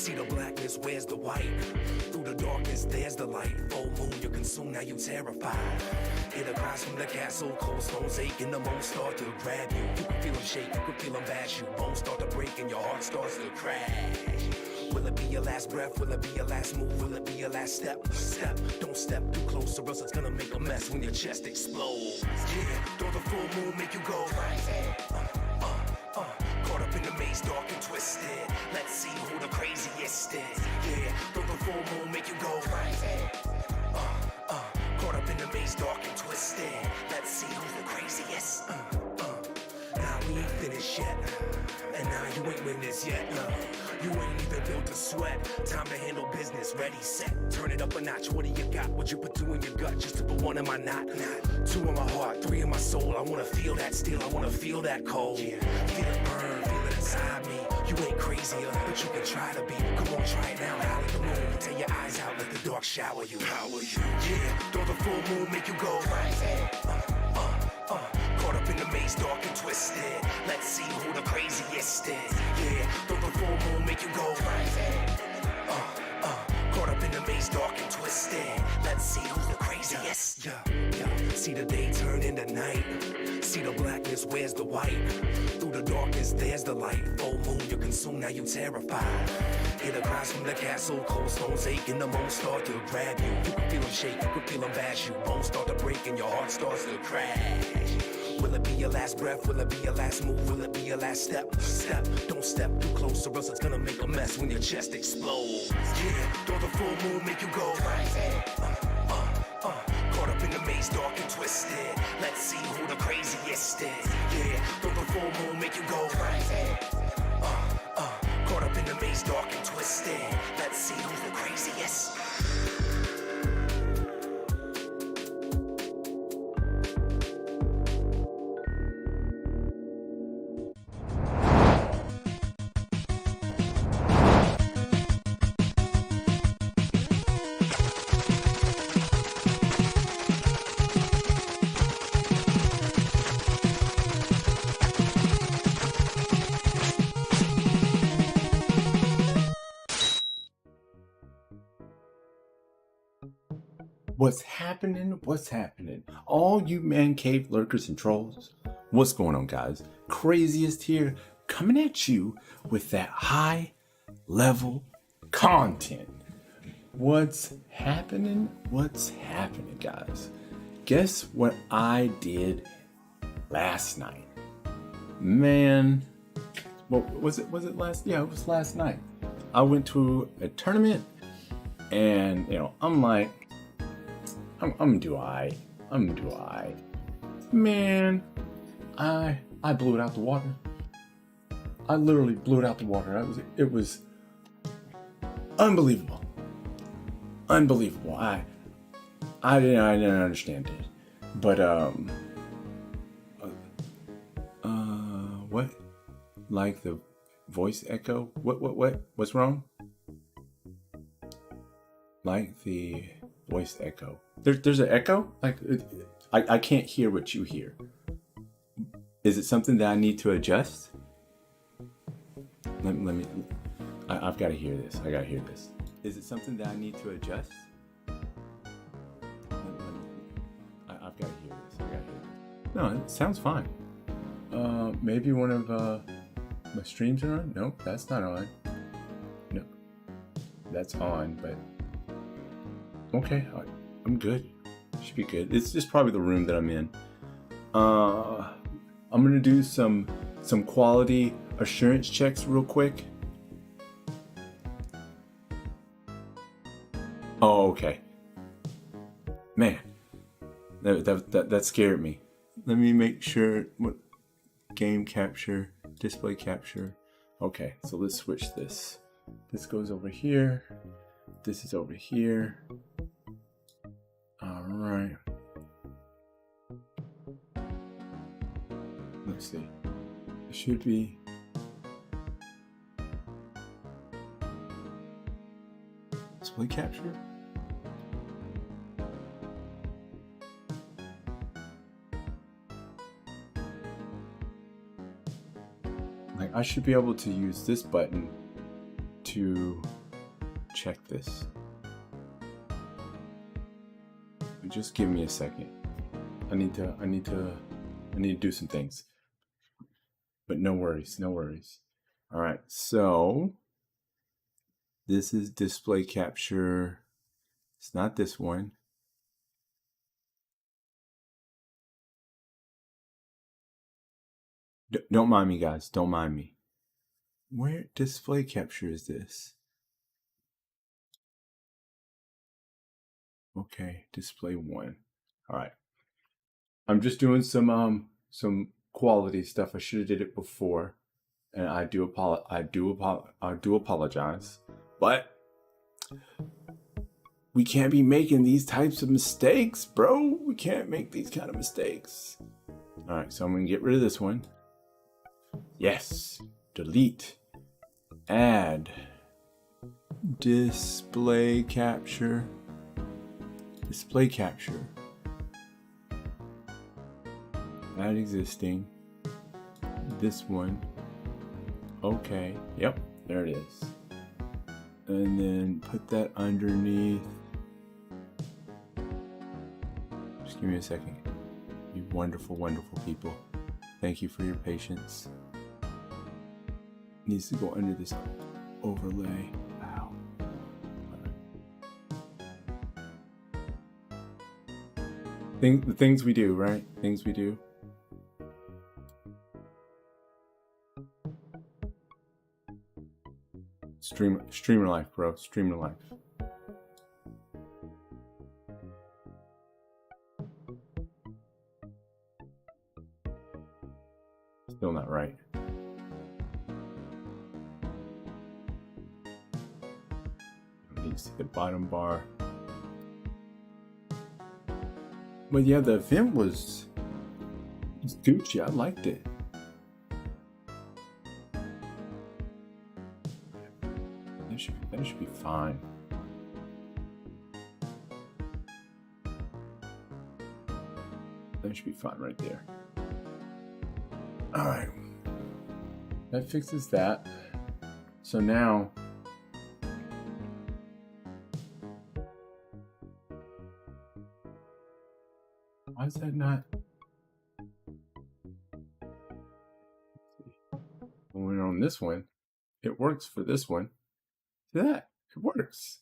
See the blackness, where's the white? Through the darkness, there's the light. Full moon, you're consumed, now you terrified. Hear the cries from the castle, cold stones aching, the moans start to grab you. You can feel them shake, you can feel them bash you. Bones start to break and your heart starts to crash. Will it be your last breath? Will it be your last move? Will it be your last step? Step, don't step too close or else it's gonna make a mess when your chest explodes. Yeah, don't the full moon make you go crazy? Caught up in the maze, dark and twisted. Let's see who the craziest is. Yeah, don't the full moon make you go crazy? Caught up in the maze, dark and twisted. Let's see who's the craziest. Now we ain't finished yet, and now you ain't witness yet. You ain't even built to sweat. Time to handle business. Ready, set. Turn it up a notch. What do you got? What you put two in your gut just to put one in my knot? Two in my heart, three in my soul. I wanna feel that still. I wanna feel that cold. Feel it burn, feel it inside me. You ain't crazier, but you can try to be. Come on, try it now. Howl at the moon. Tear your eyes out. Let the dark shower you. Yeah, don't the full moon make you go crazy? Caught up in the maze, dark and twisted. Let's see who the craziest is. Yeah, don't the full moon make you go crazy? Caught up in the maze, dark and twisted. Let's see who's the craziest. Yeah. See the day turn into night. See the blackness, where's the white? Through the darkness, there's the light. Full moon, you're consumed, now you terrified. Hear the cries from the castle, cold stones aching, the moans start to grab you. You can feel them shake, you can feel them bash you. Bones start to break and your heart starts to crash. Will it be your last breath? Will it be your last move? Will it be your last step? Step, don't step too close or else it's gonna make a mess when your chest explodes. Yeah, don't the full moon make you go crazy? Caught up in the maze, dark and twisted. Let's see who the craziest is. Yeah, don't the full moon make you go crazy? Caught up in the maze, dark and twisted. Let's see who's the craziest. What's happening? What's happening? All you Mancave lurkers and trolls, what's going on, guys? Craziest here, coming at you with that high level content. What's happening? What's happening, guys? Guess what I did last night? Man, what was it? Was it last? Yeah, it was last night. I went to a tournament, and I'm like, I'm do I. Man, I blew it out the water. I literally blew it out the water. It was unbelievable. Unbelievable. I didn't understand it. But what? Like the voice echo? What's wrong? Like the voice echo. There's an echo? Like I can't hear what you hear. Is it something that I need to adjust? Let me. I've got to hear this. I got to hear this. Is it something that I need to adjust? I've got to hear this. No, it sounds fine. Maybe one of my streams are on? Nope, that's not on. No, that's on, but okay, I'm good. Should be good. It's just probably the room that I'm in. I'm gonna do some quality assurance checks real quick. Oh, okay. Man, that scared me. Let me make sure. What game capture, display capture. Okay, so let's switch this. This goes over here. This is over here. All right. Let's see. It should be. Display capture. Like I should be able to use this button to check this. Just give me a second. I need to do some things. But no worries, no worries. All right, so this is display capture. It's not this one. Don't mind me, guys. Don't mind me. Where display capture is this? Okay, display one. All right. I'm just doing some quality stuff. I should have did it before, and I do apologize. But we can't be making these types of mistakes, bro. We can't make these kind of mistakes. All right, so I'm gonna get rid of this one. Yes, delete, add, display capture, add existing, this one, okay, yep, there it is. And then put that underneath. Just give me a second. You wonderful, wonderful people. Thank you for your patience. Needs to go under this overlay. Ow. The things we do, right? Things we do. Streamer life, bro. Streamer life. Still not right. You see the bottom bar. But yeah, the event was Gucci. I liked it. That should be fine. That should be fine right there. All right. That fixes that. So now, why is that not? When we're on this one, it works for this one. See that? It works.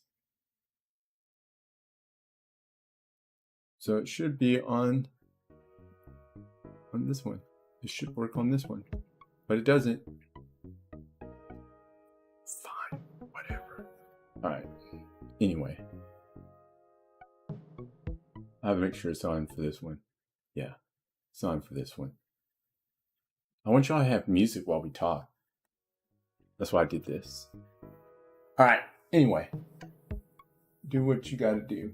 So it should be on this one. It should work on this one, but it doesn't. Fine, whatever. All right. Anyway, I have to make sure it's on for this one. Yeah, it's on for this one. I want y'all to have music while we talk. That's why I did this. All right. Anyway, do what you got to do.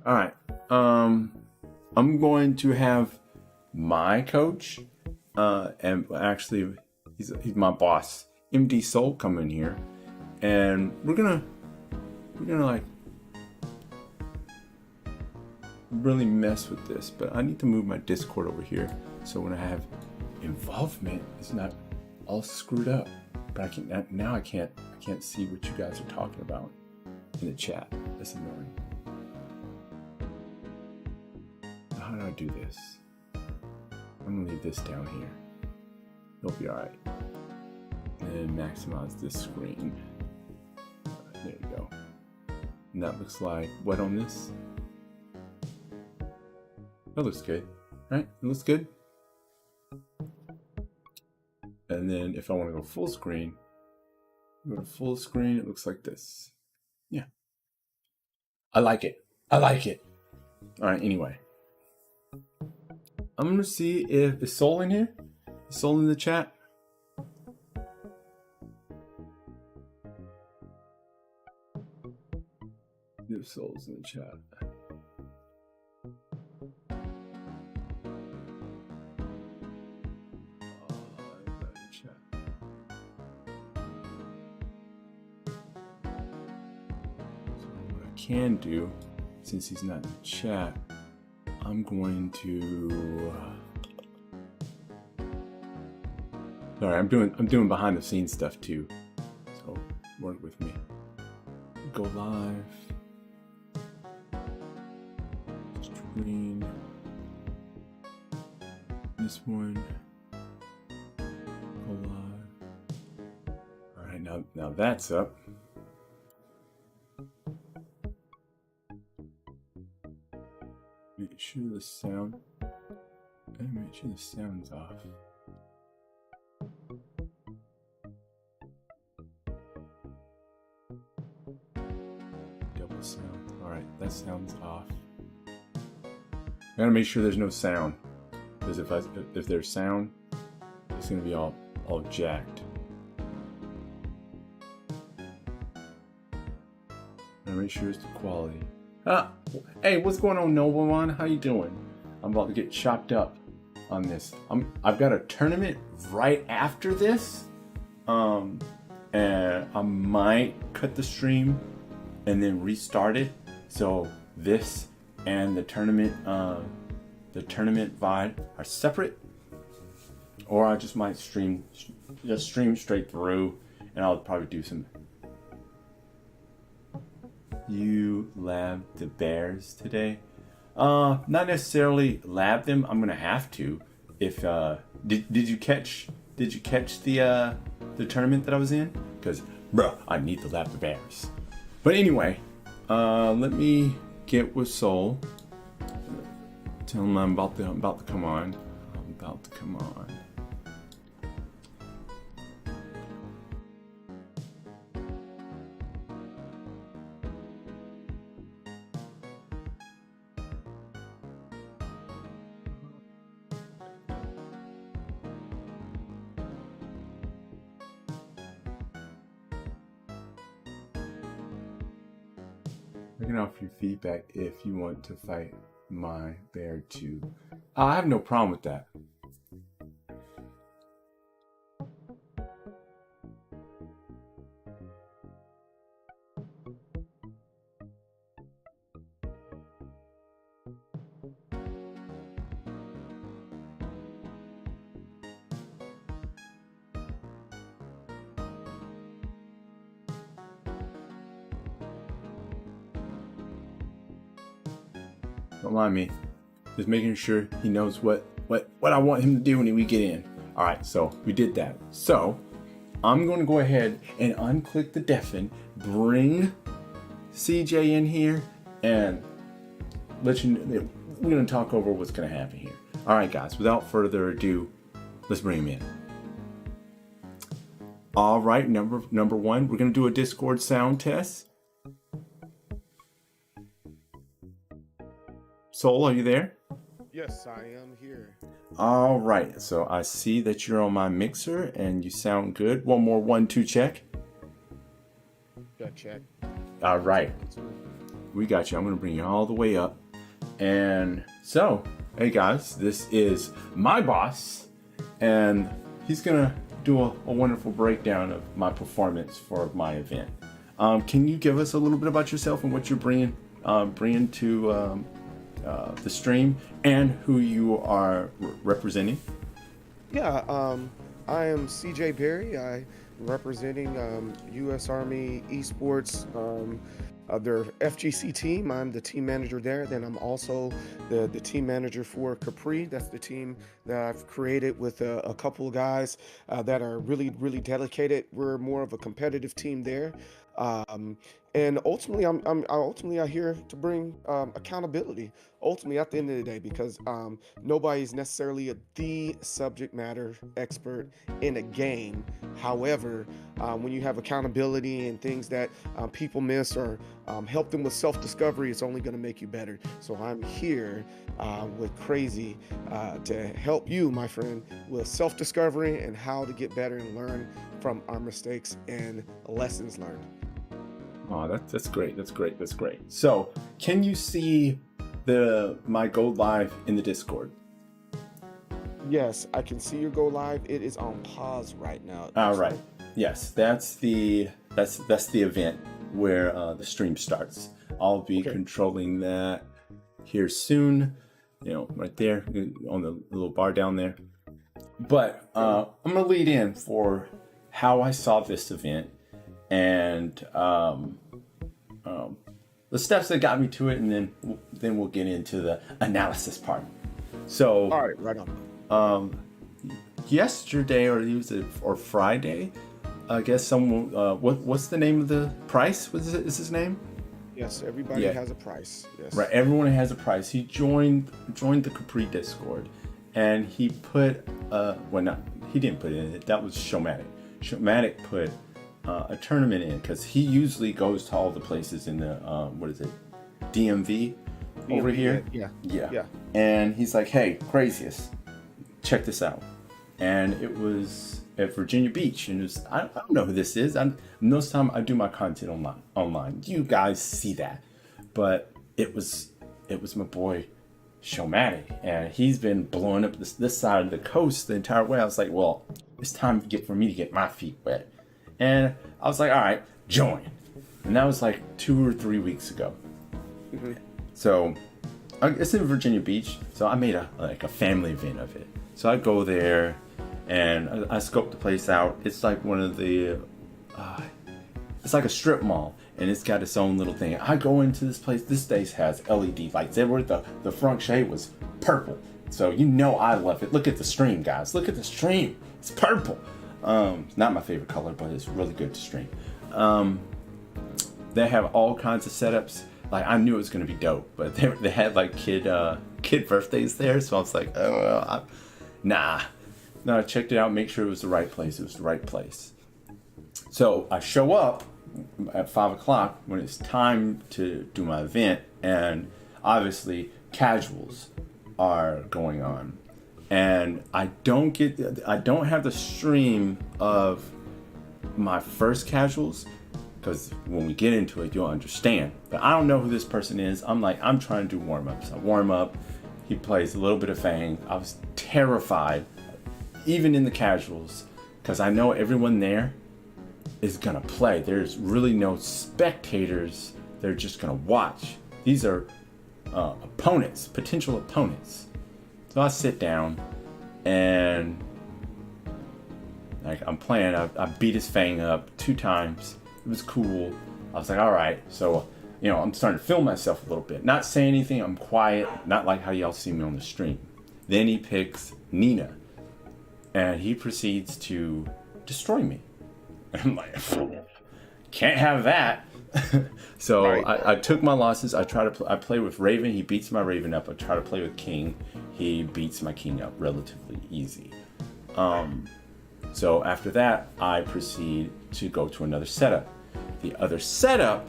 All right. I'm going to have my coach, and actually, he's my boss, MD Soul, come in here, and we're gonna like really mess with this. But I need to move my Discord over here so when I have involvement, it's not all screwed up. But I can't see what you guys are talking about in the chat. That's annoying. How do I do this? I'm gonna leave this down here. It'll be all right. And maximize this screen. There you go. And that looks like what on this? That looks good, right? It looks good. And then if I want to go full screen, go to full screen, it looks like this. Yeah. I like it. I like it. All right, anyway. I'm going to see if is Soul in here? Is Soul in the chat? If Soul's in the chat. Can do, since he's not in the chat, I'm going to sorry, I'm doing behind the scenes stuff too. work with me. Go live. Screen. This one. Go live. All right, now that's up. Make sure the sound. And make sure the sound's off. Double sound. Alright, that sound's off. I gotta make sure there's no sound. Because if there's sound, it's gonna be all jacked. Gotta make sure it's the quality. Hey, what's going on, Nobleman? How you doing? I'm about to get chopped up on this. I've got a tournament right after this, and I might cut the stream and then restart it. So this and the tournament VOD are separate, or I just might stream straight through, and I'll probably do some. You lab the bears today? Not necessarily lab them. I'm gonna have to. If did you catch the tournament that I was in? Because bruh, I need to lab the bears. But anyway, let me get with Soul. Tell him I'm about to come on. I'm about to come on. I can offer you feedback if you want to fight my bear too. I have no problem with that. Don't mind me. Just making sure he knows what I want him to do when we get in. All right, so we did that. So I'm going to go ahead and unclick the deafen, bring CJ in here, and let you know. We're going to talk over what's going to happen here. All right, guys, without further ado, let's bring him in. All right, number one, we're going to do a Discord sound test. Soul, are you there? Yes, I am here. All right, so I see that you're on my mixer and you sound good. One more 1 2 check. Got check. All right, we got you. I'm gonna bring you all the way up. And so, hey guys, this is my boss, and he's gonna do a wonderful breakdown of my performance for my event. Can you give us a little bit about yourself and what you're bringing to the stream and who you are representing? Yeah, I am CJ Berry. I'm representing U.S. Army Esports, their FGC team. I'm the team manager there. Then I'm also the team manager for Capri. That's the team that I've created with a couple of guys that are really, really dedicated. We're more of a competitive team there. And ultimately, I'm here to bring accountability. Ultimately, at the end of the day, because nobody's necessarily the subject matter expert in a game. However, when you have accountability and things that people miss, or help them with self-discovery, it's only going to make you better. So I'm here with Crazy to help you, my friend, with self-discovery and how to get better and learn from our mistakes and lessons learned. Oh, that's great. That's great. That's great. So, can you see my go live in the Discord? Yes, I can see your go live. It is on pause right now. All right. Yes, that's the event where the stream starts. I'll be controlling that here soon. Right there on the little bar down there. But I'm gonna lead in for how I saw this event and the steps that got me to it, and then we'll get into the analysis part. So, All right, right on. Yesterday or Friday, I guess someone. What's the name of the price? Is his name? Yes, everybody Yeah. has a price. Yes. Right, everyone has a price. He joined the Capri Discord, and he put he didn't put it in it. That was Showmatic. Showmatic put a tournament in because he usually goes to all the places in the DMV over here. Yeah. And he's like, "Hey, Crazyest, check this out." And it was at Virginia Beach, and I don't know who this is. Most time I do my content online. You guys see that, but it was my boy Showmatic, and he's been blowing up this side of the coast the entire way. I was like, well, it's time for me to get my feet wet, and I was like, all right, join. And that was like 2 or 3 weeks ago. Mm-hmm. So it's in Virginia Beach, so I made a family event of it. So I go there, and I scoped the place out. It's like one of the, it's like a strip mall, and it's got its own little thing. I go into this place. This place has LED lights everywhere. The front shade was purple, so I love it. Look at the stream, guys. Look at the stream. It's purple. It's not my favorite color, but it's really good to stream. They have all kinds of setups. Like, I knew it was gonna be dope, but they had like kid birthdays there, so I was like, nah. No, I checked it out, make sure it was the right place. It was the right place. So I show up at 5 o'clock when it's time to do my event, and obviously casuals are going on. And I don't have the stream of my first casuals, because when we get into it, you'll understand. But I don't know who this person is. I'm trying to do warm-ups. I warm up. He plays a little bit of Fang. I was terrified, even in the casuals, because I know everyone there is gonna play. There's really no spectators. They're just gonna watch. These are opponents, potential opponents. So I sit down, and I'm playing. I beat his Fang up 2 times. It was cool. I was like, all right. So, I'm starting to film myself a little bit. Not saying anything. I'm quiet. Not like how y'all see me on the stream. Then he picks Nina, and he proceeds to destroy me. And I'm like, can't have that. So Right. I took my losses. I play with Raven. He beats my Raven up. I try to play with King. He beats my King up relatively easy. So after that, I proceed to go to another setup. The other setup,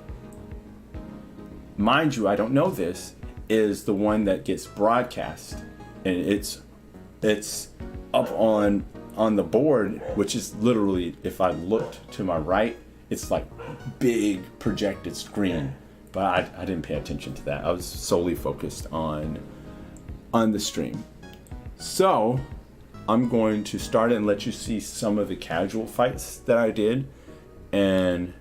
mind you, I don't know this, is the one that gets broadcast, and it's up on the board, which is literally, if I looked to my right, it's like big projected screen. But I didn't pay attention to that. I was solely focused on the stream. So I'm going to start and let you see some of the casual fights that I did. And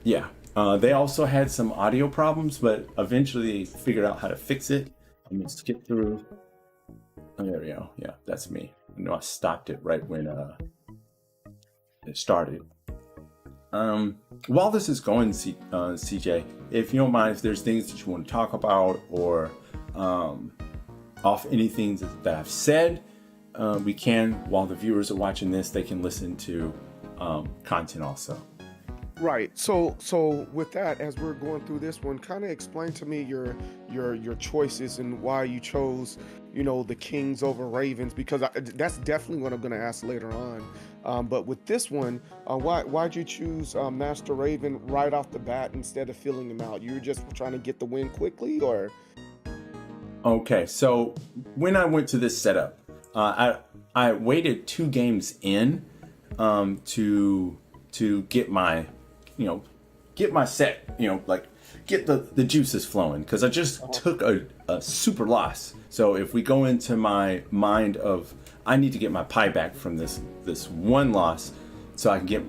yeah, they also had some audio problems, but eventually figured out how to fix it. I'm going to skip through. Oh, there we go. Yeah, that's me. I know I stopped it right when it started. While this is going, CJ, if you don't mind, if there's things that you want to talk about, or off anything that I've said, we can, while the viewers are watching this, they can listen to content also. Right. So with that, as we're going through this one, kind of explain to me your choices and why you chose, the Kings over Ravens, because that's definitely what I'm going to ask later on. But with this one, why'd you choose Master Raven right off the bat instead of filling him out? You were just trying to get the win quickly, or? Okay, so when I went to this setup, I waited 2 games in to get my set, get the juices flowing, because I just took a super loss. So if we go into my mind of, I need to get my pie back from this one loss, so I can get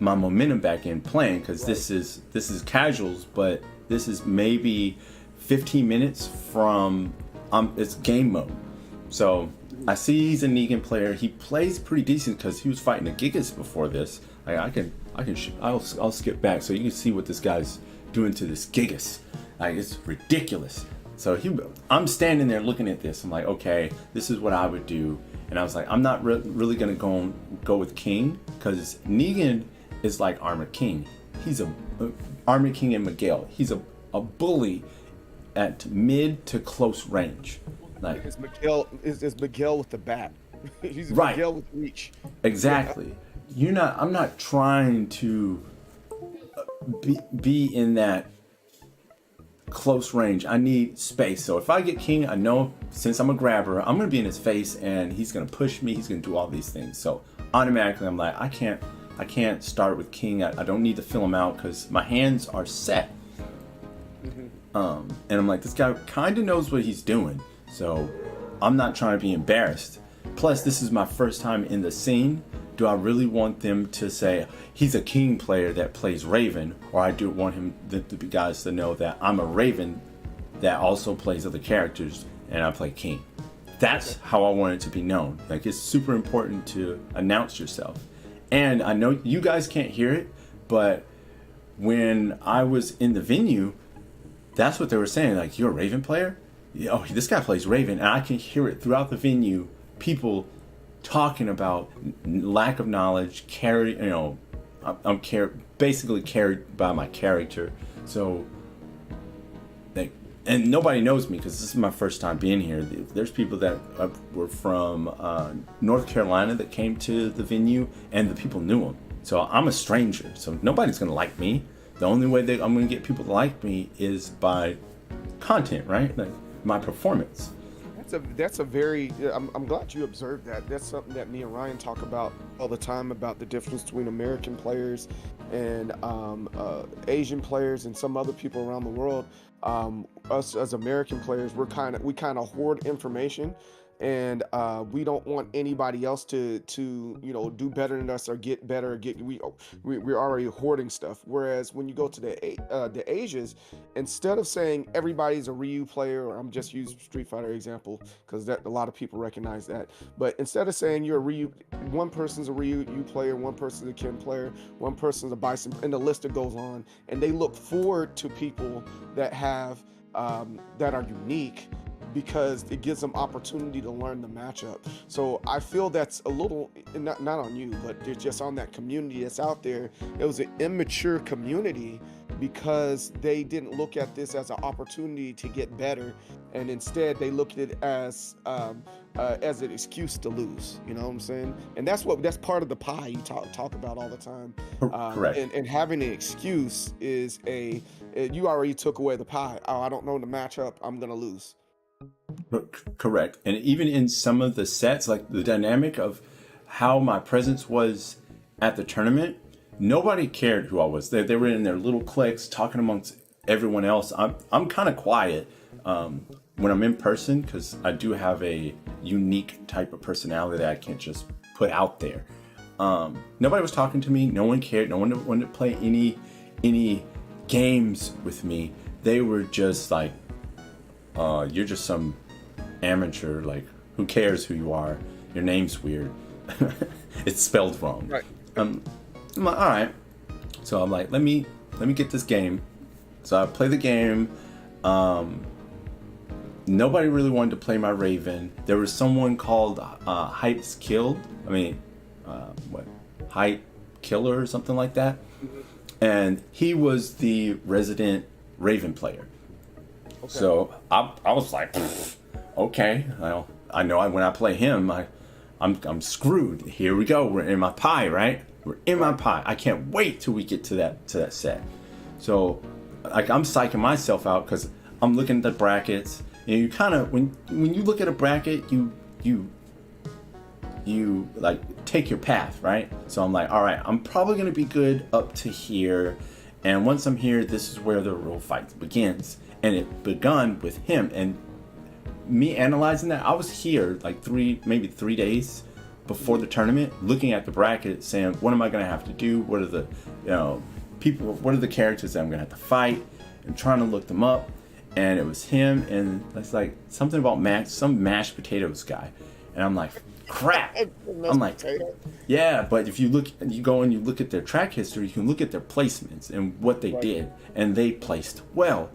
my momentum back in playing, because this is casuals, but this is maybe 15 minutes from it's game mode. So I see he's a Negan player. He plays pretty decent because he was fighting a Gigas before this. I can I'll skip back so you can see what this guy's doing to this Gigas. Like, it's ridiculous. So I'm standing there looking at this. I'm like, okay, this is what I would do. And I was like, I'm not really gonna go with King, because Negan is like Armored King. He's a Armored King and Miguel. He's a bully at mid to close range. Like, It's Miguel with the bat. He's right. Miguel with reach. Exactly. I'm not trying to be in that close range. I need space. So if I get King, I know since I'm a grabber, I'm gonna be in his face and he's gonna push me. He's gonna do all these things. So automatically, I'm like, I can't start with King. I don't need to fill him out because my hands are set. And I'm like, this guy kind of knows what he's doing. So I'm not trying to be embarrassed. Plus, this is my first time in the scene. Do I really want them to say he's a King player that plays Raven, or I do want the guys to know that I'm a Raven that also plays other characters and I play King? That's how I want it to be known. Like, it's super important to announce yourself. And I know you guys can't hear it, but when I was in the venue, that's what they were saying. Like, you're a Raven player? Oh, this guy plays Raven. And I can hear it throughout the venue. People talking about lack of knowledge, I'm basically carried by my character. So, and nobody knows me because this is my first time being here. There's people that were from North Carolina that came to the venue, and the people knew them. So I'm a stranger. So nobody's gonna like me. The only way that I'm gonna get people to like me is by content, right? Like my performance. That's a very, I'm glad you observed that. That's something that me and Ryan talk about all the time, about the difference between American players and Asian players and some other people around the world. Us as American players, we kind of hoard information, and we don't want anybody else to do better than us or get better. We're already hoarding stuff. Whereas when you go to the Asians, instead of saying everybody's a Ryu player, or I'm just using Street Fighter example because a lot of people recognize that, but instead of saying you're a Ryu, one person's a Ryu player, one person's a Ken player, one person's a Bison, and the list that goes on, and they look forward to people that have that are unique, because it gives them opportunity to learn the matchup. So I feel that's a little, not on you, but they're just on that community that's out there. It was an immature community because they didn't look at this as an opportunity to get better, and instead they looked at it as an excuse to lose. You know what I'm saying? And that's part of the pie you talk about all the time. Correct. And having an excuse is you already took away the pie. Oh, I don't know the matchup, I'm gonna lose. Correct. And even in some of the sets, like the dynamic of how my presence was at the tournament, nobody cared who I was. They were in their little cliques talking amongst everyone else. I'm kind of quiet when I'm in person because I do have a unique type of personality that I can't just put out there. Nobody was talking to me. No one cared. No one wanted to play any games with me. They were just like, you're just some amateur, like, who cares who you are? Your name's weird. It's spelled wrong. Right. I'm like, all right. So I'm like, let me get this game. So I play the game. Nobody really wanted to play my Raven. There was someone called Hype's Killed. Hype Killer or something like that. Mm-hmm. And he was the resident Raven player. Okay. So I was like, okay, well, I know when I play him, I'm screwed. Here we go. We're in my pie, right? We're in my pie. I can't wait till we get to that set. So, like, I'm psyching myself out because I'm looking at the brackets. And you kind of, when you look at a bracket, you like take your path, right? So I'm like, all right, I'm probably gonna be good up to here, and once I'm here, this is where the real fight begins. And it begun with him, and me analyzing that. I was here like maybe 3 days before the tournament, looking at the bracket, saying, what am I gonna have to do? What are the people? What are the characters that I'm gonna have to fight? And trying to look them up, and it was him, and it's like something about some mashed potatoes guy, and I'm like, crap. Mashed I'm like, potato. yeah, but if you go and you look at their track history, you can look at their placements and what they Right. did, and they placed well.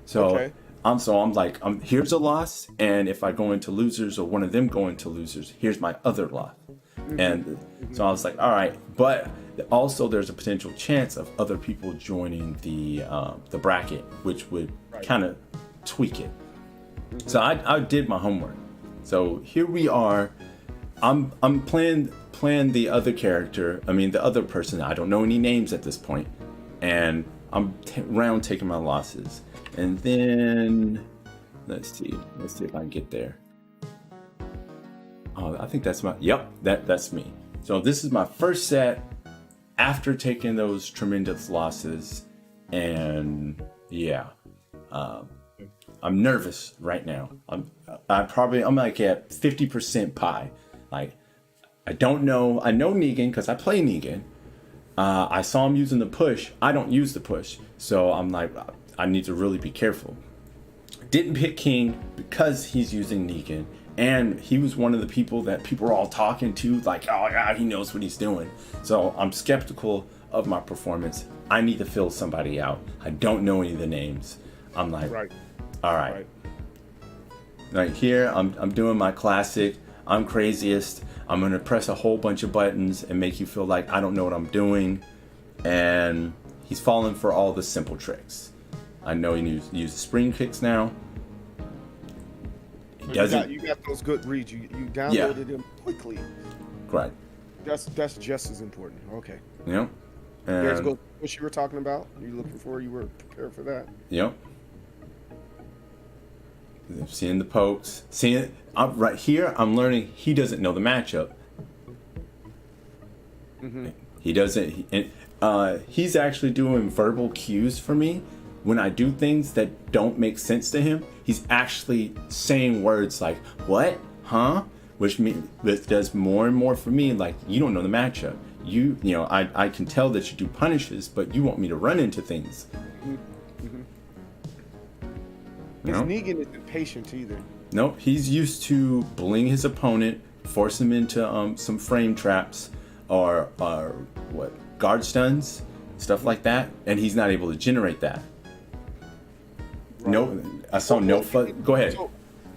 So Okay. I'm like, here's a loss, and if I go into losers or one of them go into losers, here's my other loss. And so I was like, all right, but also there's a potential chance of other people joining the bracket, which would kind of tweak it. So I did my homework. So here we are. I'm playing the other character. I mean, the other person. I don't know any names at this point, and I'm taking my losses. And then let's see if I can get there. Oh, I think that's that's me. So this is my first set after taking those tremendous losses, and yeah, I'm nervous right now. I'm like at 50% pie. Like, I don't know. I know Negan because I play Negan. I saw him using the push. I don't use the push, so I'm like, I need to really be careful. Didn't pick King because he's using Negan, and he was one of the people that people are all talking to, like, oh God, he knows what he's doing. So I'm skeptical of my performance. I need to fill somebody out. I don't know any of the names. I'm like, all right. Right here, I'm doing my classic. I'm craziest. I'm gonna press a whole bunch of buttons and make you feel like I don't know what I'm doing. And he's falling for all the simple tricks. I know he uses spring kicks now. He doesn't. You got those good reads. You downloaded them quickly. Right. That's just as important. Okay. Yep. There's And what you were talking about. You looking for? You were prepared for that. yep. Seeing the pokes. Seeing it. Right here, I'm learning he doesn't know the matchup. He doesn't. He's actually doing verbal cues for me. When I do things that don't make sense to him, he's actually saying words like, what? Huh? Which does more and more for me. Like, you don't know the matchup. You know, I can tell that you do punishes, but you want me to run into things. Because Negan isn't patient either. Nope, he's used to bullying his opponent, force him into some frame traps or guard stuns, stuff like that, and he's not able to generate that. Right. No, I saw no fun. Go ahead.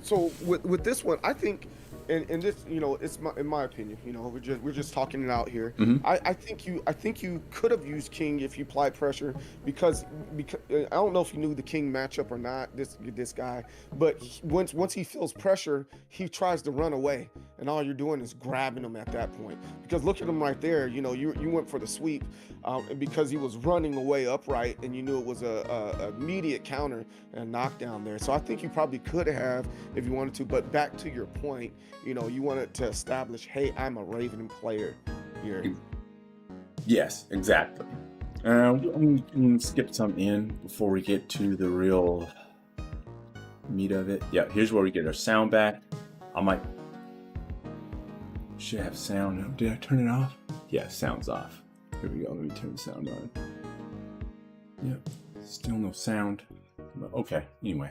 So with this one, I think, and this, you know, it's in my opinion, you know, we're just talking it out here. I think you could have used King if you applied pressure because I don't know if you knew the King matchup or not. This guy, but once he feels pressure, he tries to run away, and all you're doing is grabbing him at that point. Because look at him right there. You know, you went for the sweep because he was running away upright, and you knew it was a immediate counter and knockdown there. So I think you probably could have if you wanted to. But back to your point, you know, you wanted to establish, hey, I'm a Raven player here. Yes, exactly. I'm going to skip some in before we get to the real meat of it. Yeah, here's where we get our sound back. I might should have sound. Did I turn it off? Yeah, sound's off. Here we go. Let me turn the sound on. Yep, still no sound. Okay, anyway.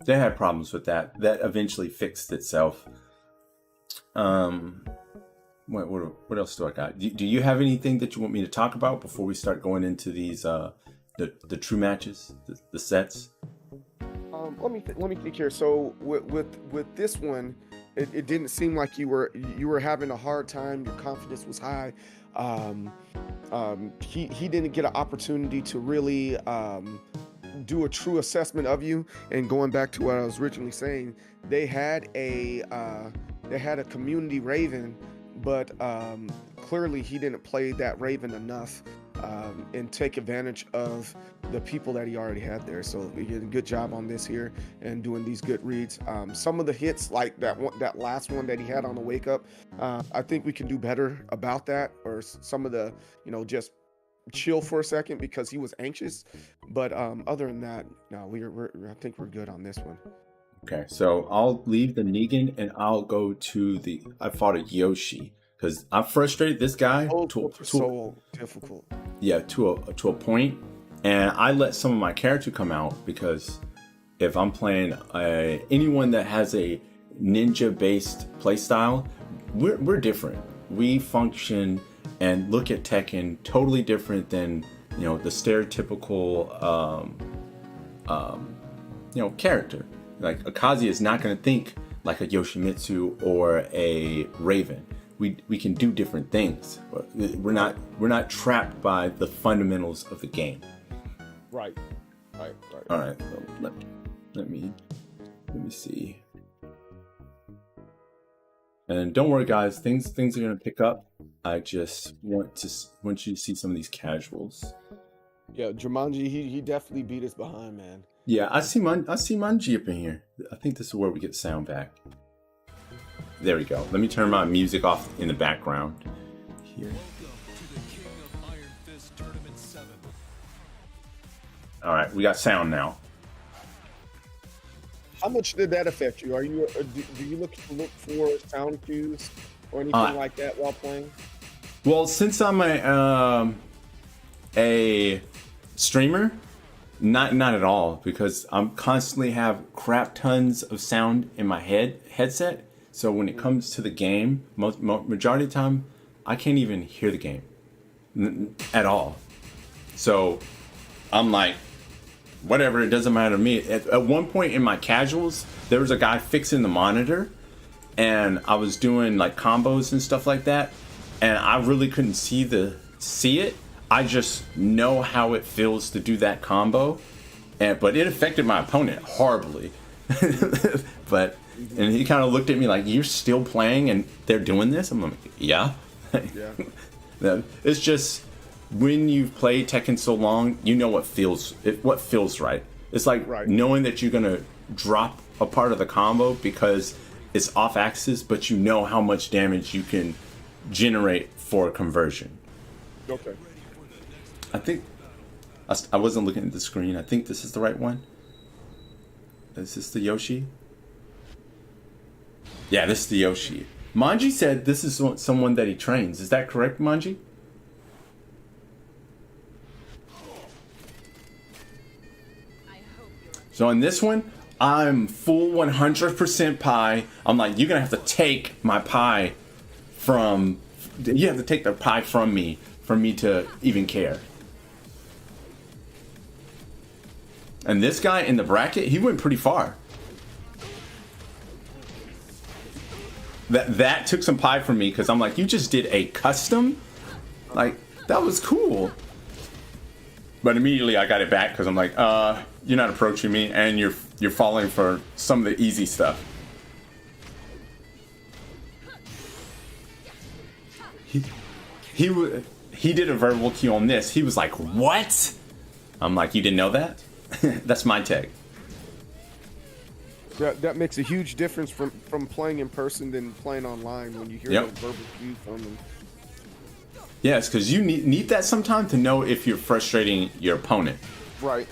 They had problems with that. That eventually fixed itself. What else do I got? Do you have anything that you want me to talk about before we start going into these the true matches, the sets? Let me think here. So with this one, it didn't seem like you were having a hard time. Your confidence was high. He didn't get an opportunity to really do a true assessment of you. And going back to what I was originally saying, they had a community Raven, but clearly he didn't play that Raven enough and take advantage of the people that he already had there. So he did a good job on this here and doing these good reads. Some of the hits, like that last one that he had on the wake up, I think we can do better about that, or some of the, you know, just chill for a second because he was anxious. But other than that, no, I think we're good on this one. Okay, so I'll leave the Negan and I'll go to I fought a Yoshi because I'm frustrated. This guy so difficult. Yeah, to a point, and I let some of my character come out because if I'm playing anyone that has a ninja-based playstyle, we're different. We function and look at Tekken totally different than, you know, the stereotypical you know, character. Like Akazi is not going to think like a Yoshimitsu or a Raven. We can do different things. We're not trapped by the fundamentals of the game. Right. All right. So let me see. And don't worry, guys. Things are gonna pick up. I just want you to see some of these casuals. Yeah, Jumanji, he definitely beat us behind, man. Yeah, I see Manji up in here. I think this is where we get sound back. There we go. Let me turn my music off in the background here. All right, we got sound now. How much did that affect you? Are you do you look for sound cues or anything like that while playing? Well, since I'm a streamer, not at all, because I'm constantly have crap tons of sound in my headset. So when it comes to the game, majority of the time, I can't even hear the game at all. So I'm like, whatever, it doesn't matter to me. At one point in my casuals, there was a guy fixing the monitor, and I was doing like combos and stuff like that, and I really couldn't see it. I just know how it feels to do that combo, but it affected my opponent horribly. And he kind of looked at me like, "You're still playing and they're doing this?" I'm like, "Yeah." Yeah. It's just, when you've played Tekken so long, you know what feels right. It's like knowing that you're gonna drop a part of the combo because it's off axis, but you know how much damage you can generate for a conversion. Okay. I think I wasn't looking at the screen. I think this is the right one. Is this the Yoshi? Yeah, this is the Yoshi. Manji said this is someone that he trains. Is that correct, Manji? So in this one, I'm full 100% pie. I'm like, you're gonna have to take my pie from. You have to take the pie from me for me to even care. And this guy in the bracket, he went pretty far. That took some pie from me because I'm like, you just did a custom? Like, that was cool. But immediately I got it back because I'm like, you're not approaching me and you're falling for some of the easy stuff. He did a verbal key on this. He was like, what? I'm like, you didn't know that? That's my tech. That makes a huge difference from playing in person than playing online when you hear the verbal cue from them. Yes, because you need that sometime to know if you're frustrating your opponent. Right.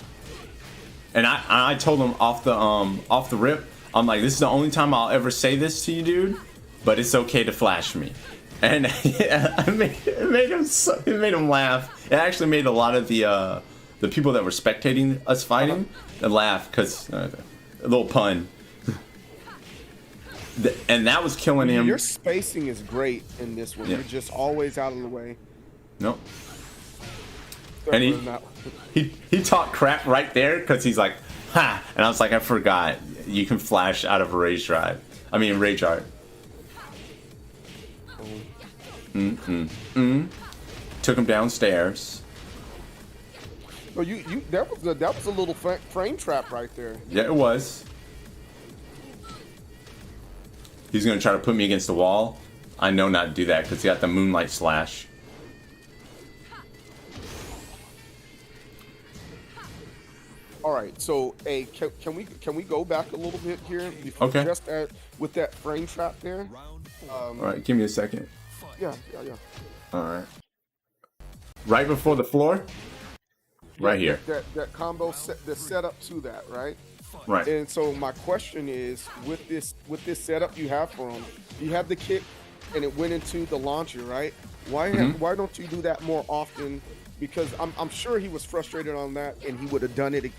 And I told him off the rip, I'm like, this is the only time I'll ever say this to you, dude. But it's okay to flash me. And it made him laugh. It actually made a lot of the people that were spectating us fighting laugh because a little pun. And that was killing him. Your spacing is great in this one. Yeah. You're just always out of the way. Nope. And he talked crap right there because he's like, ha! And I was like, I forgot. You can flash out of a rage art. Took him downstairs. Oh, that was a little frame trap right there. Yeah, it was. He's going to try to put me against the wall. I know not to do that because he got the moonlight slash. All right, so can we go back a little bit here? Before, okay. Just with that frame trap there. All right, give me a second. Yeah. All right. Right before the floor. Right here. That combo the setup to that, right? Right. And so my question is, with this setup you have for him, you have the kick and it went into the launcher, right? Why don't you do that more often? Because I'm sure he was frustrated on that and he would have done it.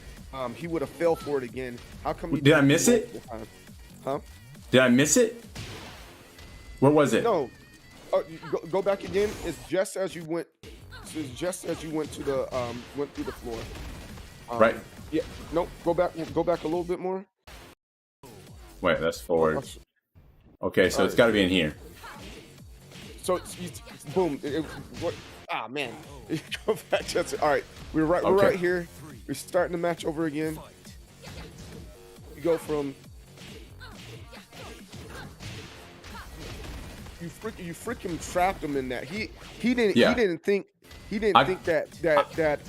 He would have fell for it again. How come? Did I miss it? Huh? Did I miss it? Where was it? No, go back again. It's just as you went. It's just as you went to the went through the floor. Right. Yeah. No. Go back. Go back a little bit more. Wait, that's forward. Okay, so it's got to be in here. So boom. Man. Go back. All right. We're right here. We're starting the match over again. You go from. You freaking trapped him in that. He didn't think that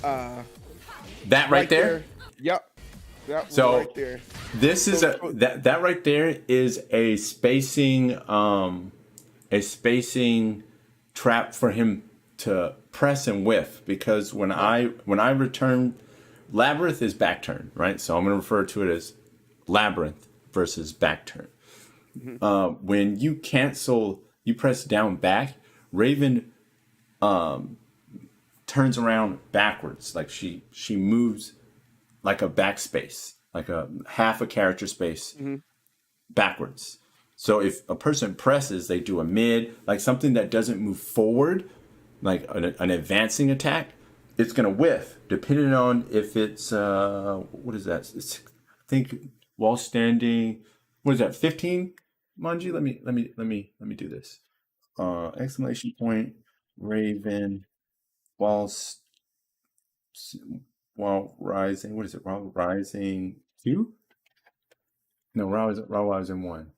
right there. Yep. That So right there. This is that right there is a spacing trap for him to press and whiff, because when I return, labyrinth is back turn, right? So I'm going to refer to it as labyrinth versus back turn. Mm-hmm. When you cancel, you press down back, Raven turns around backwards, like she moves like a backspace, like a half a character space backwards. So if a person presses, they do a mid, like something that doesn't move forward, like an advancing attack, it's going to whiff, depending on if it's, what is that? It's, I think while standing, what is that, 15? Manji, let me do this. Exclamation point, Raven, while rising, what is it? While rising 2? No, while rising 1.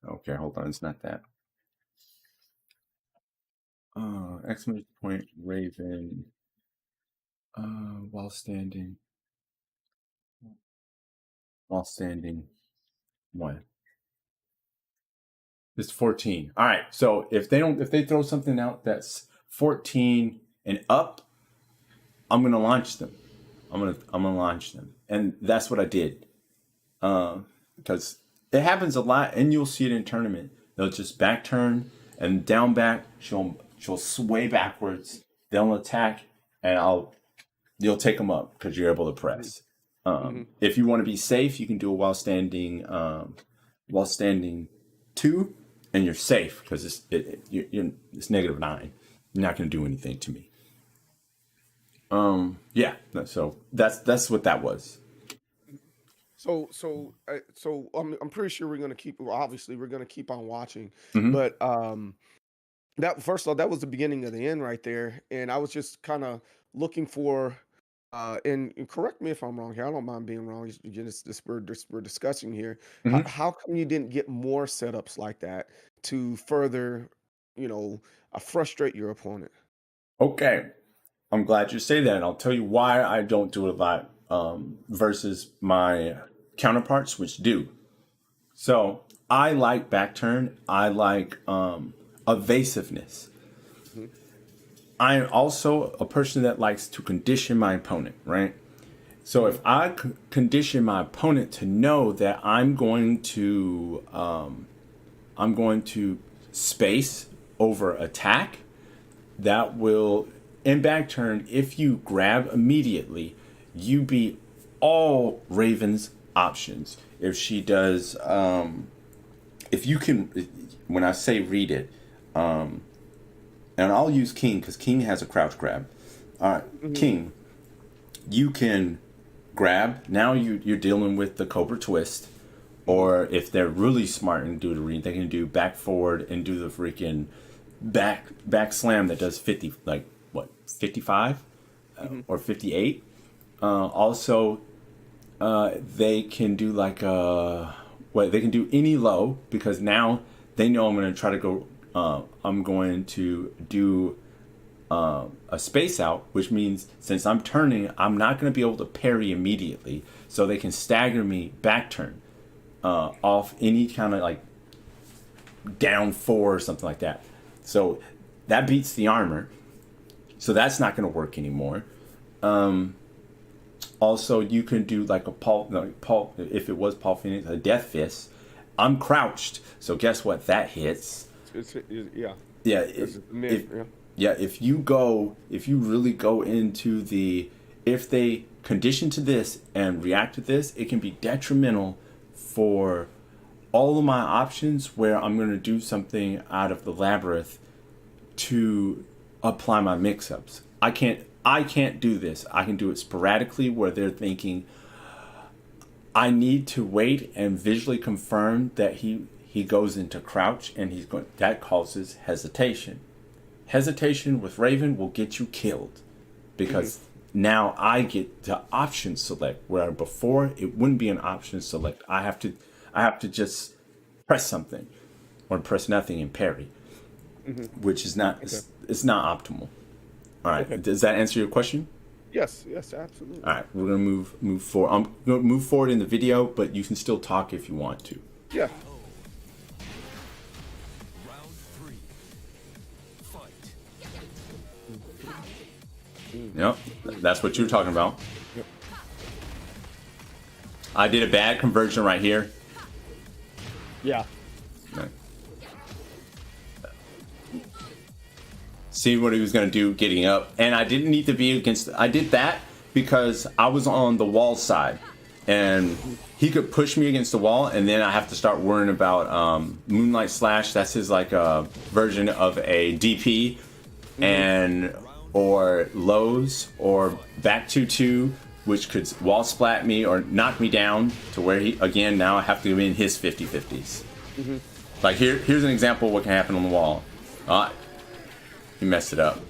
Okay, hold on, it's not that. Exclamation point, Raven, while standing 1. It's 14. All right. So if they throw something out that's 14 and up, I'm gonna launch them. I'm gonna launch them, and that's what I did. Because it happens a lot, and you'll see it in tournament. They'll just back turn and down back. She'll sway backwards. They'll attack, and you'll take them up because you're able to press. If you want to be safe, you can do a while standing 2. And you're safe because it's -9. You're not going to do anything to me. Yeah. So that's what that was. So I'm pretty sure we're gonna keep. Obviously, we're gonna keep on watching. Mm-hmm. But that first of all, that was the beginning of the end right there, and I was just kind of looking for. And correct me if I'm wrong here. I don't mind being wrong. We're discussing here. Mm-hmm. How come you didn't get more setups like that to further, frustrate your opponent? Okay, I'm glad you say that, and I'll tell you why I don't do it a lot versus my counterparts, which do. So I like back turn. I like evasiveness. I am also a person that likes to condition my opponent, right? So if I condition my opponent to know that I'm going to space over attack, that will, in back turn, if you grab immediately, you beat all Raven's options. If she does, if you can, when I say read it, and I'll use King because King has a crouch grab. All right, King, you can grab. Now you're dealing with the Cobra Twist, or if they're really smart and do the read, they can do back forward and do the freaking back slam that does 50, like what, 55 or 58. Also, they can do like they can do any low because now they know I'm going to try to go. I'm going to do a space out, which means since I'm turning, I'm not going to be able to parry immediately. So they can stagger me back turn off any kind of like down 4 or something like that. So that beats the armor. So that's not going to work anymore. Also, you can do like Paul, if it was Paul Phoenix, a Death Fist. I'm crouched, so guess what? That hits. Yeah. If you really go into if they condition to this and react to this, it can be detrimental for all of my options where I'm going to do something out of the labyrinth to apply my mix-ups. I can't do this. I can do it sporadically where they're thinking, I need to wait and visually confirm that he goes into crouch and that causes hesitation. Hesitation with Raven will get you killed because now I get to option select, where before it wouldn't be an option select. I have to just press something or press nothing and parry, which is not it's not optimal. All right, does that answer your question? Yes, absolutely. All right, we're gonna move forward. I'm gonna move forward in the video, but you can still talk if you want to. Yeah. Yep, that's what you're talking about. Yep. I did a bad conversion right here. Yeah. Okay. See what he was going to do getting up. And I didn't need to be against... I did that because I was on the wall side. And he could push me against the wall, and then I have to start worrying about Moonlight Slash. That's his like version of a DP. And... or lows, or back 2-2, which could wall splat me or knock me down to where now I have to be in his 50-50s. Like here's an example of what can happen on the wall. He messed it up.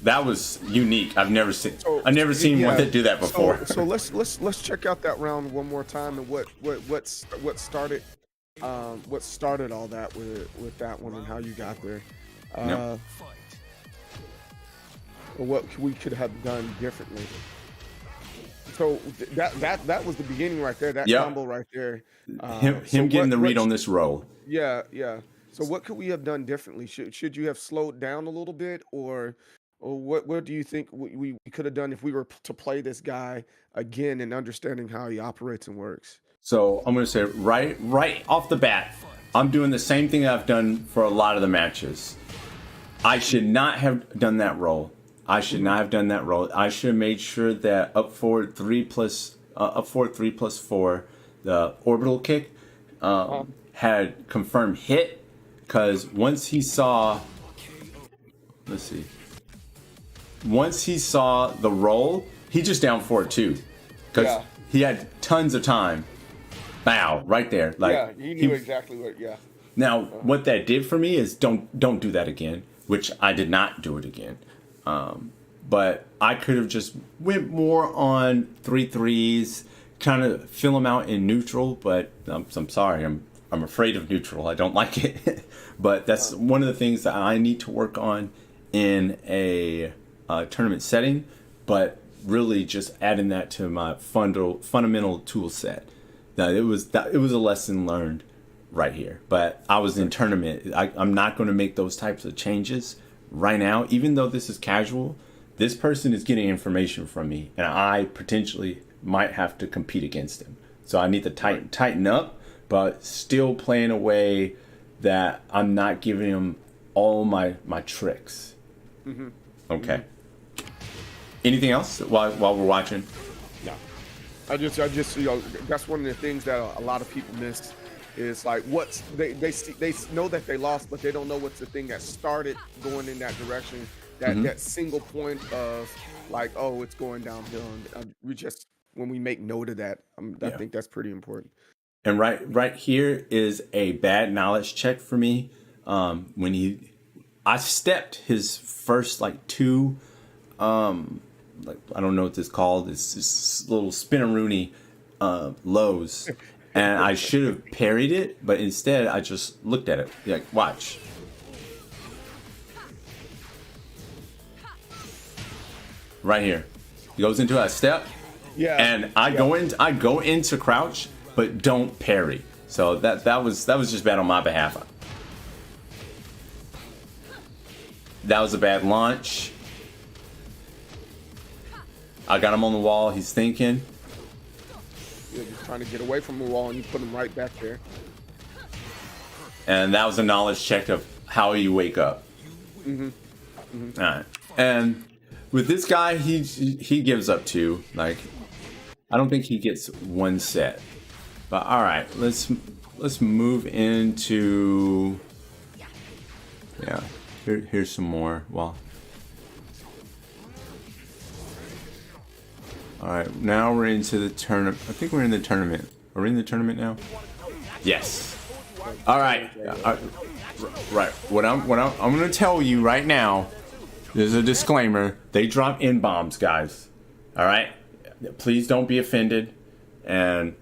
That was unique. I've never seen one that do that before. So let's check out that round one more time and what started all that with that one and how you got there. Or what we could have done differently. So that was the beginning right there. That combo right there. Him getting the read on this roll. Yeah. So what could we have done differently? Should you have slowed down a little bit, or what do you think we could have done if we were to play this guy again and understanding how he operates and works? So I'm going to say right off the bat, I'm doing the same thing I've done for a lot of the matches. I should not have done that roll. I should have made sure that up forward 3+4, the orbital kick, had confirmed hit, because once he saw the roll, he just down forward too, because he had tons of time. Bow right there, like he knew exactly what. Yeah. Now, what that did for me is don't do that again, which I did not do it again. But I could have just went more on 3-3s, kind of fill them out in neutral. But I'm sorry, I'm afraid of neutral. I don't like it. But that's one of the things that I need to work on in a tournament setting. But really, just adding that to my fundamental tool set. Now, it was a lesson learned right here. But I was in tournament. I'm not going to make those types of changes right now, even though this is casual. This person is getting information from me, and I potentially might have to compete against him. So I need to tighten up, but still play in a way that I'm not giving him all my tricks. Okay. Anything else while we're watching? No. I just that's one of the things that a lot of people miss. Is like they know that they lost, but they don't know what's the thing that started going in that direction. That single point of like, oh, it's going downhill. And when we make note of that, I think that's pretty important. And right here is a bad knowledge check for me. When I stepped his first like two, like I don't know what this is called. It's this little spinaroonie lows. And I should have parried it, but instead I just looked at it. Like, watch. Right here. He goes into a step. Yeah. And I go into crouch, but don't parry. So that was just bad on my behalf. That was a bad launch. I got him on the wall. He's thinking. You're just trying to get away from the wall, and you put him right back there. And that was a knowledge check of how you wake up. All right. And with this guy, he gives up too. Like, I don't think he gets one set. But all right, let's move into. Yeah, here's some more. Well. All right, now we're into the tournament. I think we're in the tournament. Are we in the tournament now? Yes. All right. Right. What I'm gonna tell you right now. There's a disclaimer. They drop N-bombs, guys. All right. Please don't be offended, and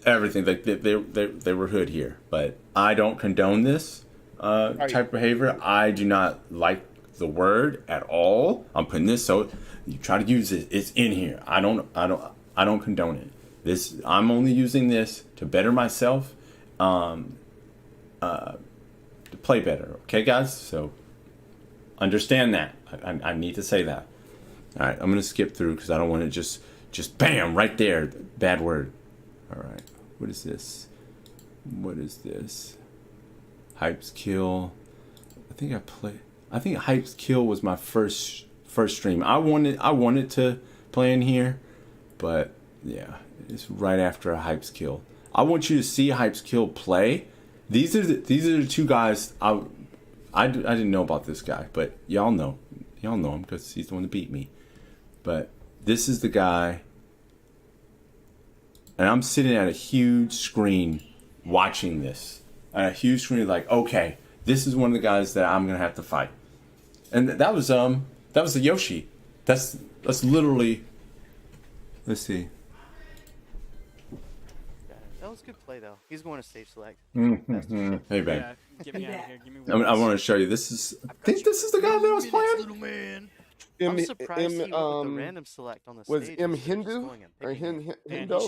everything. They were hood here, but I don't condone this type of behavior. I do not like the word at all. I'm putting this so. You try to use it, it's in here. I don't condone it. I'm only using this to better myself, to play better. Okay, guys? So understand that. I need to say that. All right, I'm gonna skip through because I don't want to just bam right there. Bad word. All right, what is this? What is this? Hype's Kill. I think Hype's Kill was my first stream. I wanted to play in here, but yeah, it's right after a Hype's Kill. I want you to see Hype's Kill play. These are the two guys I didn't know about this guy, but y'all know him because he's the one that beat me. But this is the guy, and I'm sitting at a huge screen watching this. At a huge screen, like, okay, this is one of the guys that I'm gonna have to fight. And that was the Yoshi. That's literally. Let's see. That was good play though. He's going to stage select. Mm-hmm. Hey, babe. Yeah, get me out of here. Give me I want to show you. This is. I think this is the guy that I was playing. Little man. I'm surprised he went with the random select on the Was stage. M instead of just Hindu going and or picking him. Hindo?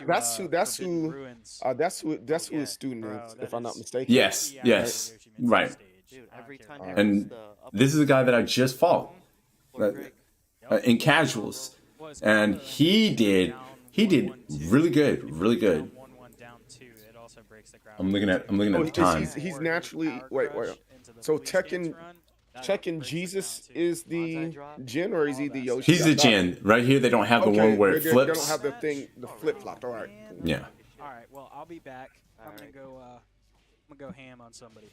That's who his student is, if I'm not mistaken. Yes, right. Dude, every time And this is the guy that I just fought in casuals, and he did really good. I'm looking at the time. He's naturally wait. So Tekken Jesus is the Jin, or is he the Yoshi? He's the Jin. Right here, they don't have the one where it flips. They don't have the flip flop. All right. Yeah. All right. Well, I'll be back. I'm gonna go ham on somebody.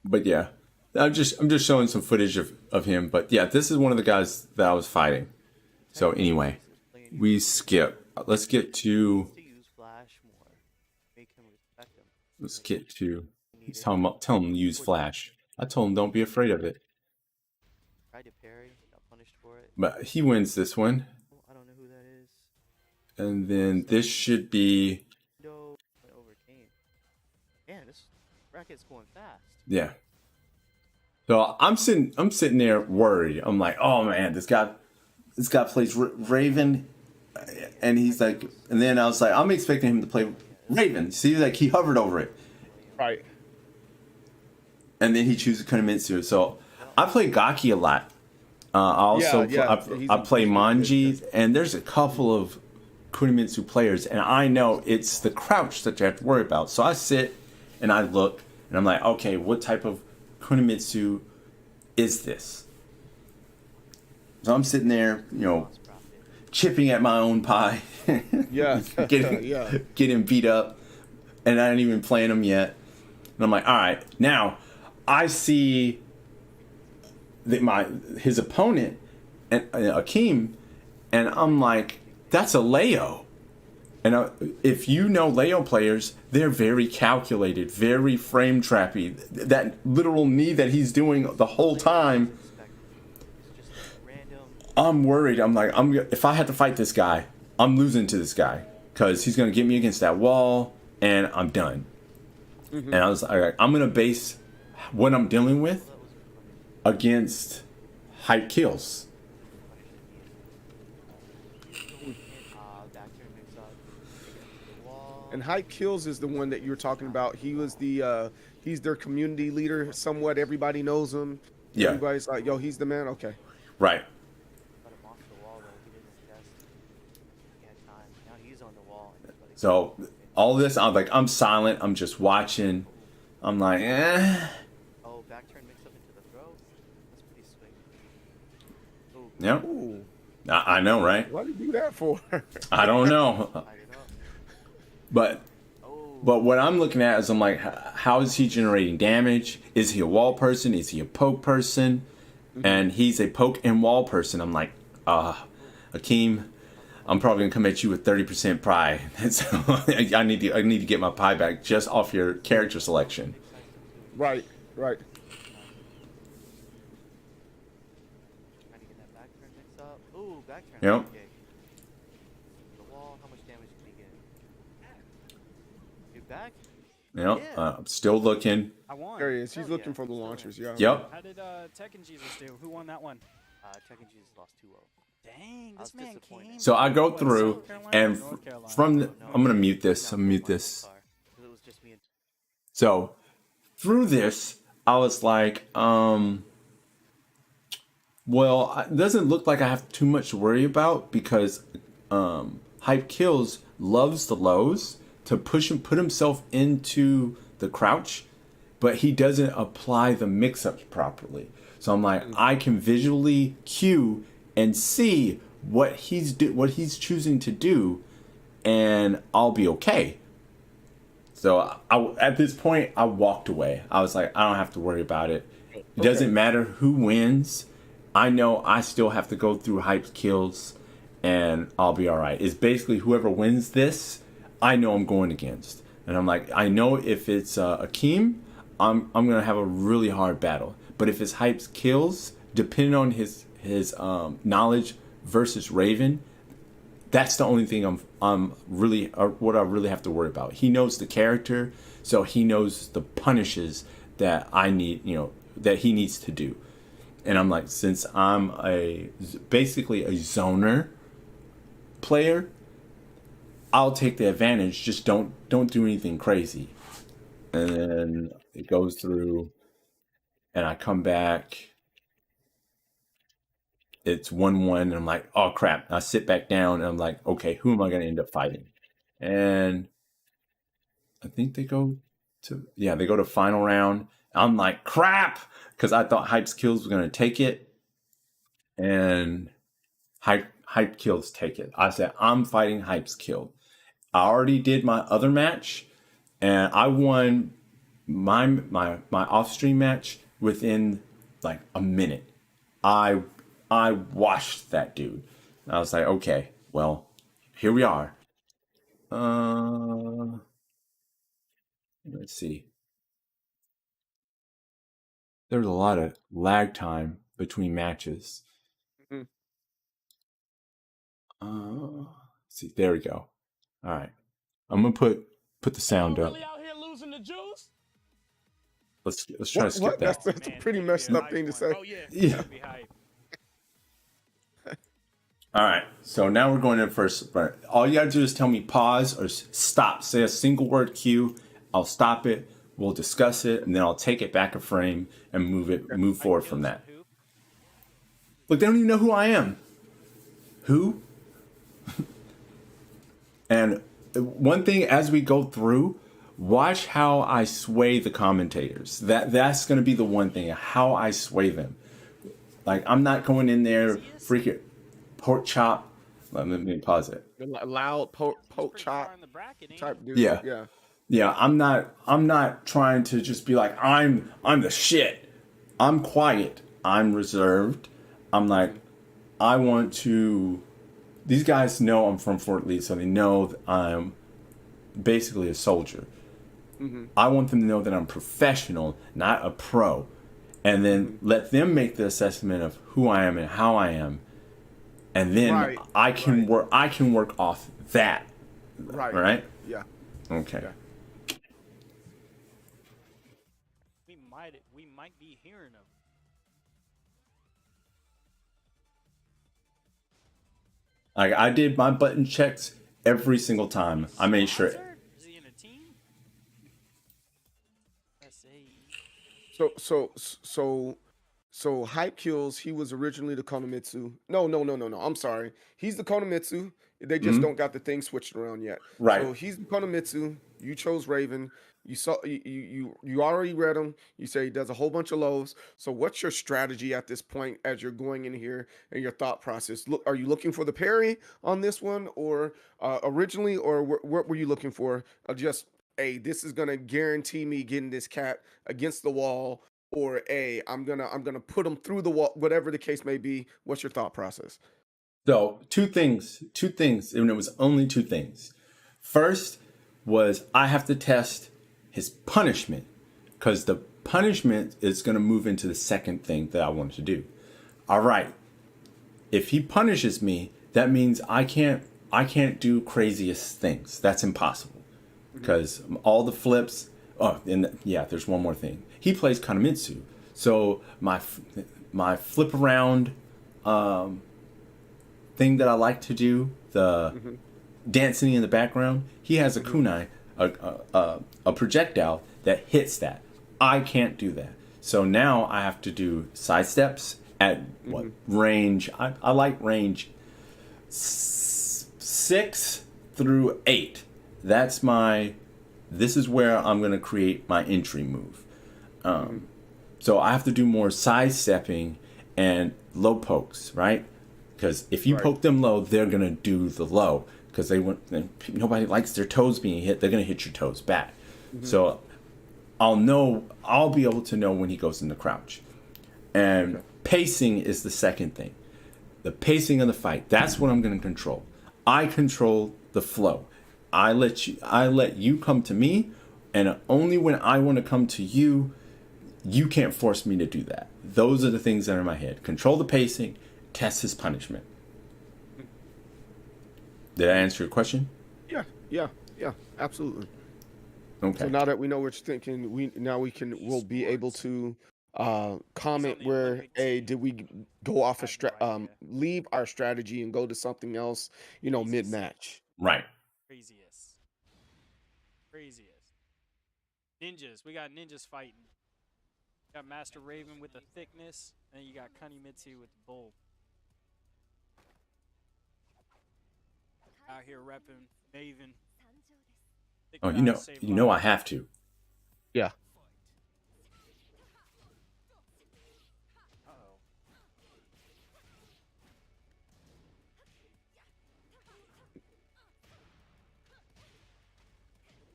But yeah, I'm just showing some footage of him. But yeah, this is one of the guys that I was fighting. So anyway, we skip. Let's get to. Let's get to. He's talking about tell him to use Flash. I told him don't be afraid of it. Tried to parry, got punished for it. But he wins this one. I don't know who that is. And then this should be. Overcame. Man, this bracket's going fast. Yeah. So I'm sitting there worried. I'm like, oh man, this guy plays Raven, and he's like, and then I was like, I'm expecting him to play Raven. See, like he hovered over it. Right. And then he chooses Kunimitsu. So I play Gaki a lot. I also I play Manji, and there's a couple of Kunimitsu players, and I know it's the crouch that you have to worry about. So I sit and I look, and I'm like, okay, what type of Kunimitsu is this? So I'm sitting there, chipping at my own pie. Getting beat up, and I ain't even playing him yet. And I'm like, all right, now I see his opponent, and Akeem, and I'm like, that's a Leo. And if you know Leo players, they're very calculated, very frame trappy. That literal knee that he's doing the whole time, I'm worried. I'm like, if I had to fight this guy, I'm losing to this guy because he's gonna get me against that wall, and I'm done. Mm-hmm. And I was like, I'm gonna base what I'm dealing with against Hype Kills. And Hype Kills is the one that you were talking about. He was he's their community leader somewhat. Everybody knows him. Yeah. Everybody's like, yo, he's the man. Okay. Right. So all this, I'm silent. I'm just watching. I'm like, eh. Oh, back turn mix up into the throw. That's pretty sweet. Yep. Ooh. I know, right? What did you do that for? I don't know. Light it up. But Oh, what I'm looking at is I'm like, how is he generating damage? Is he a wall person? Is he a poke person? And he's a poke and wall person. I'm like, Akeem, I'm probably gonna come at you with 30% pie. So I need to get my pie back just off your character selection. Right. trying to get that back turn mix up. Ooh, back turn. Yep. Okay. The wall. How much damage did he get? You back? Yep. Yeah. I'm still looking. I won. There he is. He's Hell looking yeah. for the launchers. Yeah. Yep. How did Tekken Jesus do? Who won that one? Check and Jesus lost 2-0. Dang, I was this man disappointed. came. So I go What, through South Carolina and or North Carolina? from the, No, I'm gonna mute he's this. not I'm gonna mute from my this. car, 'cause it was just me and So through this, I was like, well, it doesn't look like I have too much to worry about because Hype Kills loves the lows to put himself into the crouch, but he doesn't apply the mix-ups properly. So I'm like, I can visually cue and see what he's choosing to do, and I'll be okay. So at this point, I walked away. I was like, I don't have to worry about it. It doesn't matter who wins. I know I still have to go through Hype Kills, and I'll be all right. It's basically whoever wins this, I know I'm going against. And I'm like, I know if it's Akeem, I'm gonna have a really hard battle. But if it's Hype Kills, depending on his knowledge versus Raven, that's the only thing I'm really what I really have to worry about. He knows the character, so he knows the punishes that I need, that he needs to do. And I'm like, since I'm basically a zoner player, I'll take the advantage. Just don't do anything crazy. And then it goes through, and I come back. It's 1-1, and I'm like, oh crap. I sit back down, and I'm like, okay, who am I going to end up fighting? And I think they go to final round. I'm like, crap, because I thought Hype Kills was going to take it, and Hype Kills take it. I said, I'm fighting Hype Kills. I already did my other match, and I won my off-stream match within like a minute. I washed that dude. I was like, okay, well, here we are. Let's see. There was a lot of lag time between matches. Mhm. See, there we go. All right, I'm gonna put the sound up. Really out here losing the juice? Let's try to skip What? that. That's a pretty messed up thing to say. Oh yeah. Yeah. Be hype. All right, so now we're going in first. But all you gotta do is tell me pause or stop. Say a single word cue. I'll stop it. We'll discuss it, and then I'll take it back a frame and move forward from that. Who? Look, they don't even know who I am. Who? And one thing as we go through, watch how I sway the commentators. That's going to be the one thing, how I sway them. Like, I'm not going in there freaking pork chop. Let me pause it. Loud poke Pretty chop far in the bracket, ain't type he? dude. Yeah. Yeah. Yeah, I'm not trying to just be like, I'm the shit. I'm quiet. I'm reserved. I'm like, I want to. These guys know I'm from Fort Lee, so they know that I'm basically a soldier. Mm-hmm. I want them to know that I'm professional, not a pro, and then let them make the assessment of who I am and how I am, and then Right. I can work. I can work off that. Right. Right? Yeah. Okay. Yeah. We might be hearing him. Like, I did my button checks every single time. I made sure. Sponsored? Is he in a team? So Hype Kills, he was originally the Konomitsu. No. I'm sorry. He's the Konomitsu. They just don't got the thing switched around yet. Right. So he's the Konomitsu. you chose Raven. You saw you already read him. You say he does a whole bunch of lows. So what's your strategy at this point as you're going in here and your thought process? Look, are you looking for the parry on this one, or originally, or what were you looking for? Just hey, this is gonna guarantee me getting this cat against the wall, or a I'm gonna put him through the wall, whatever the case may be. What's your thought process? So two things, and it was only two things. First was I have to test his punishment, because the punishment is going to move into the second thing that I wanted to do. All right, if he punishes me, that means I can't do craziest things. That's impossible, because all the flips. Oh, and yeah, there's one more thing. He plays Kanemitsu, so my flip around thing that I like to do, the dancing in the background, he has a kunai, a projectile that hits that. I can't do that. So now I have to do side steps at what range? I like range 6 through 8. This is where I'm going to create my entry move. So I have to do more side stepping and low pokes, right? Because if you poke them low, they're going to do the low. Because nobody likes their toes being hit. They're going to hit your toes back. So I'll be able to know when he goes into crouch. And pacing is the second thing. The pacing of the fight. That's what I'm going to control. I control the flow. I let you come to me, and only when I want to come to you, you can't force me to do that. Those are the things that are in my head. Control the pacing, test his punishment. Did I answer your question? Yeah, absolutely. Okay. So now that we know what you're thinking, we'll be able to comment where did we go off leave our strategy and go to something else, mid match. Right. Craziest. Ninjas. We got ninjas fighting. Got Master Raven with the thickness, and then you got Kanemitsu with the bull. Out here repping Maven. Oh, I have to. Yeah.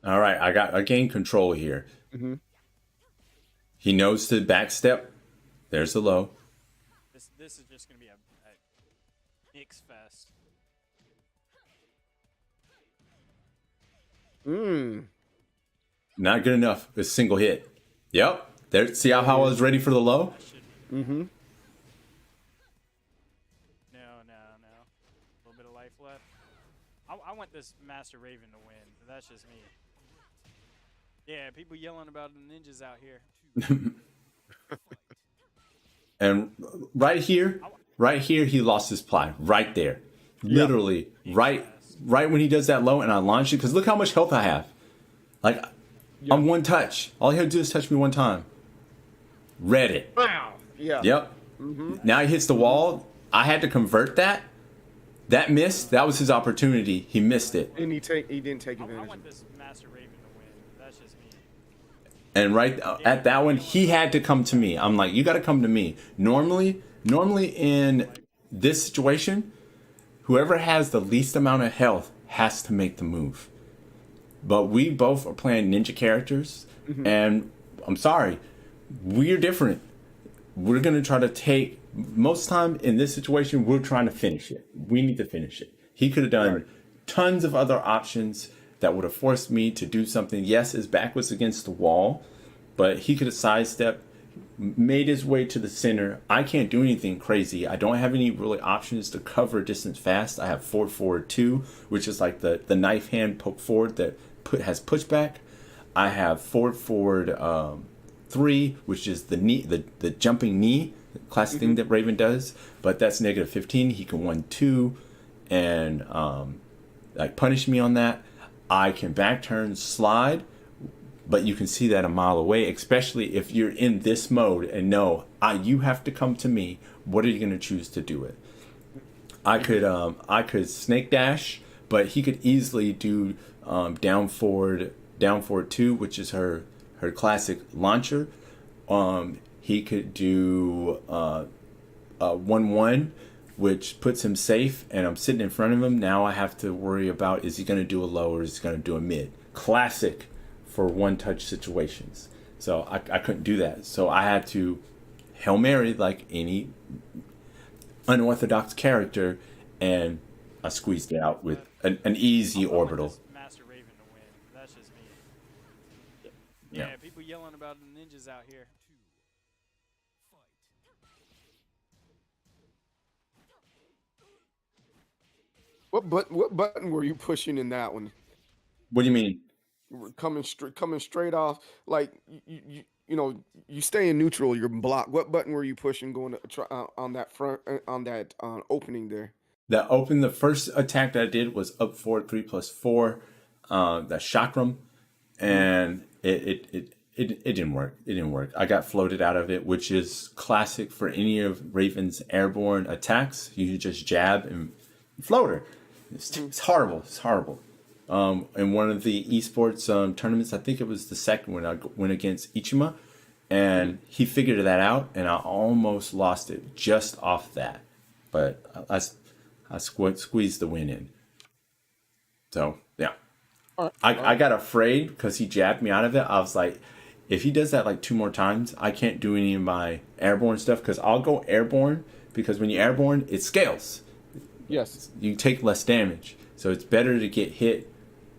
All right, I gained control here. He knows to back step. There's the low. This is just gonna be a mix fest. Not good enough. A single hit. Yep. There. See how I was ready for the low? No. A little bit of life left. I want this Master Raven to win. But that's just me. Yeah, people yelling about the ninjas out here. And right here, he lost his ply. Right there. Literally. Right when he does that low and I launch it. Because look how much health I have. Like, on one touch. All he had to do is touch me one time. Read it. Wow. Yeah. Yep. Now he hits the wall. I had to convert that. That missed. That was his opportunity. He missed it. And he didn't take advantage. I want this Master Raven to win. That's just me. And right at that one, he had to come to me. I'm like, you got to come to me. Normally in this situation, whoever has the least amount of health has to make the move. But we both are playing ninja characters, and I'm sorry, we're different. We're going to try to take, most time in this situation, we're trying to finish it. We need to finish it. He could have done tons of other options that would have forced me to do something. Yes, his back was against the wall, but he could have sidestepped, made his way to the center. I can't do anything crazy. I don't have any really options to cover distance fast. I have forward 2, which is like the knife hand poke forward that has pushback. I have forward 3, which is the knee, the jumping knee classic thing that Raven does, but that's -15. He can 1-2 and like punish me on that. I can back turn, slide, but you can see that a mile away, especially if you're in this mode and know you have to come to me. What are you going to choose to do it? I could snake dash, but he could easily do down forward down forward 2, which is her classic launcher. He could do 1-1, which puts him safe, and I'm sitting in front of him. Now I have to worry about, is he going to do a low or is he going to do a mid? Classic for one-touch situations. So I couldn't do that. So I had to Hail Mary like any unorthodox character, and I squeezed it out with an easy orbital. Master Raven to win. That's just me. Yeah. Yeah, people yelling about the ninjas out here. What button were you pushing in that one? What do you mean? Coming straight off, like you stay in neutral, you're blocked. What button were you pushing going to try, on that front on that opening there? The first attack that I did was up forward 3+4, that chakram, and it didn't work. It didn't work. I got floated out of it, which is classic for any of Raven's airborne attacks. You just jab and floater. It's horrible. It's horrible. In one of the esports tournaments, I think it was the second one, I went against Ichima, and he figured that out, and I almost lost it just off that. But I squeezed the win in. So, yeah. I got afraid because he jabbed me out of it. I was like, if he does that like 2 more times, I can't do any of my airborne stuff, because I'll go airborne, because when you're airborne, it scales. Yes. You take less damage. So it's better to get hit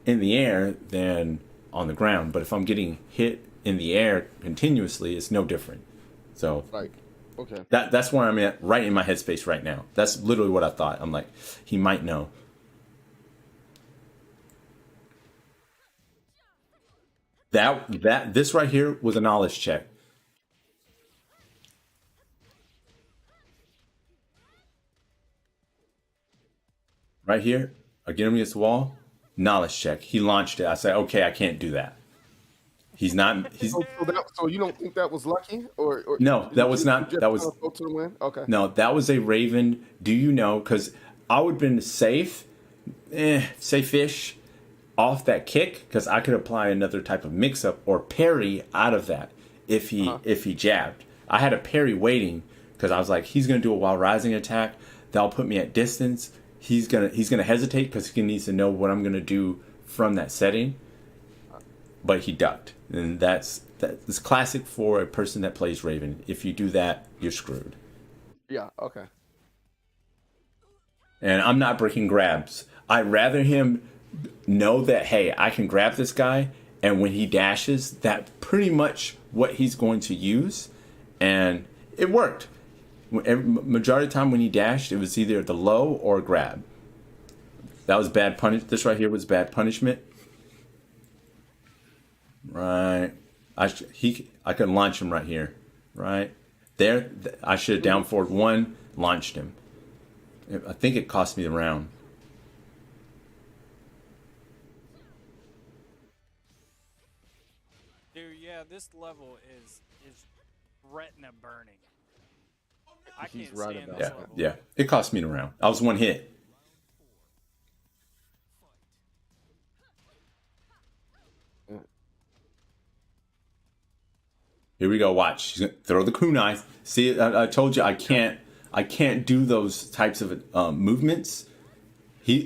in the air than on the ground. But if I'm getting hit in the air continuously, it's no different. So Right. Okay. that's where I'm at right in my headspace right now. That's literally what I thought. I'm like, he might know. This right here was a knowledge check. Right here, I get him against the wall, knowledge check. He launched it. I said, okay, I can't do that. He's not. He's So you don't think that was lucky, or no, that was not. That was go to the win. Okay. No, that was a Raven. Do you know? Because I would have been safe-ish off that kick, because I could apply another type of mix-up or parry out of that if he jabbed. I had a parry waiting, because I was like, he's gonna do a while rising attack. That'll put me at distance. He's gonna hesitate because he needs to know what I'm gonna do from that setting. But he ducked, and that's classic for a person that plays Raven. If you do that, you're screwed. Yeah. Okay. And I'm not breaking grabs. I'd rather him know that, hey, I can grab this guy, and when he dashes, that's pretty much what he's going to use, and it worked. Majority of the time when he dashed, it was either the low or grab. That was bad punish. This right here was bad punishment. Right. I could launch him right here. Right there. I should have down forward 1, launched him. I think it cost me the round. Dude, yeah, this level is retina burning. I He's can't right stand about this that. level. Yeah. It cost me the round. I was 1 hit. Here we go. Watch. She's gonna throw the kunai. See, I told you I can't do those types of movements.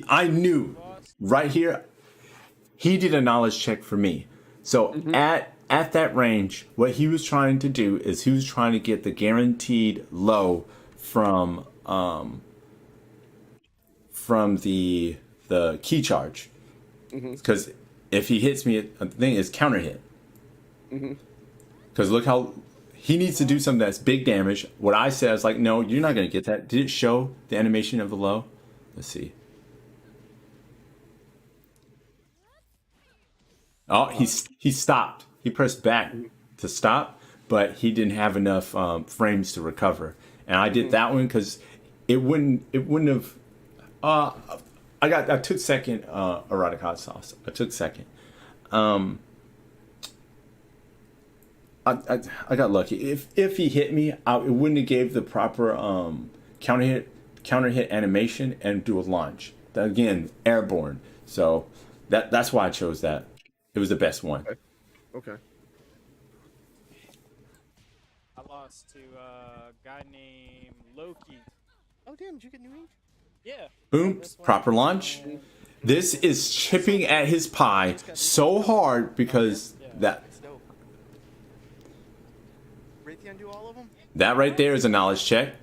I knew right here. He did a knowledge check for me. So at that range, what he was trying to do is he was trying to get the guaranteed low from the key charge. Because if he hits me, the thing is counter hit. Because look how he needs to do something that's big damage. What I said, I was like, no, you're not going to get that. Did it show the animation of the low? Let's see. Oh, he stopped. He pressed back to stop, but he didn't have enough frames to recover. And I did that one because it wouldn't have. I took second. Erotic hot sauce. I took second. I got lucky. If he hit me, it wouldn't have gave the proper counter hit animation and do a launch. Again, airborne. So that's why I chose that. It was the best one. Okay. I lost to a guy named Loki. Oh damn! Did you get new ink? Yeah. Boom, This one. proper launch. This is chipping at his pie so hard because that It's dope. Raytheon do all of them? that right there is a knowledge check.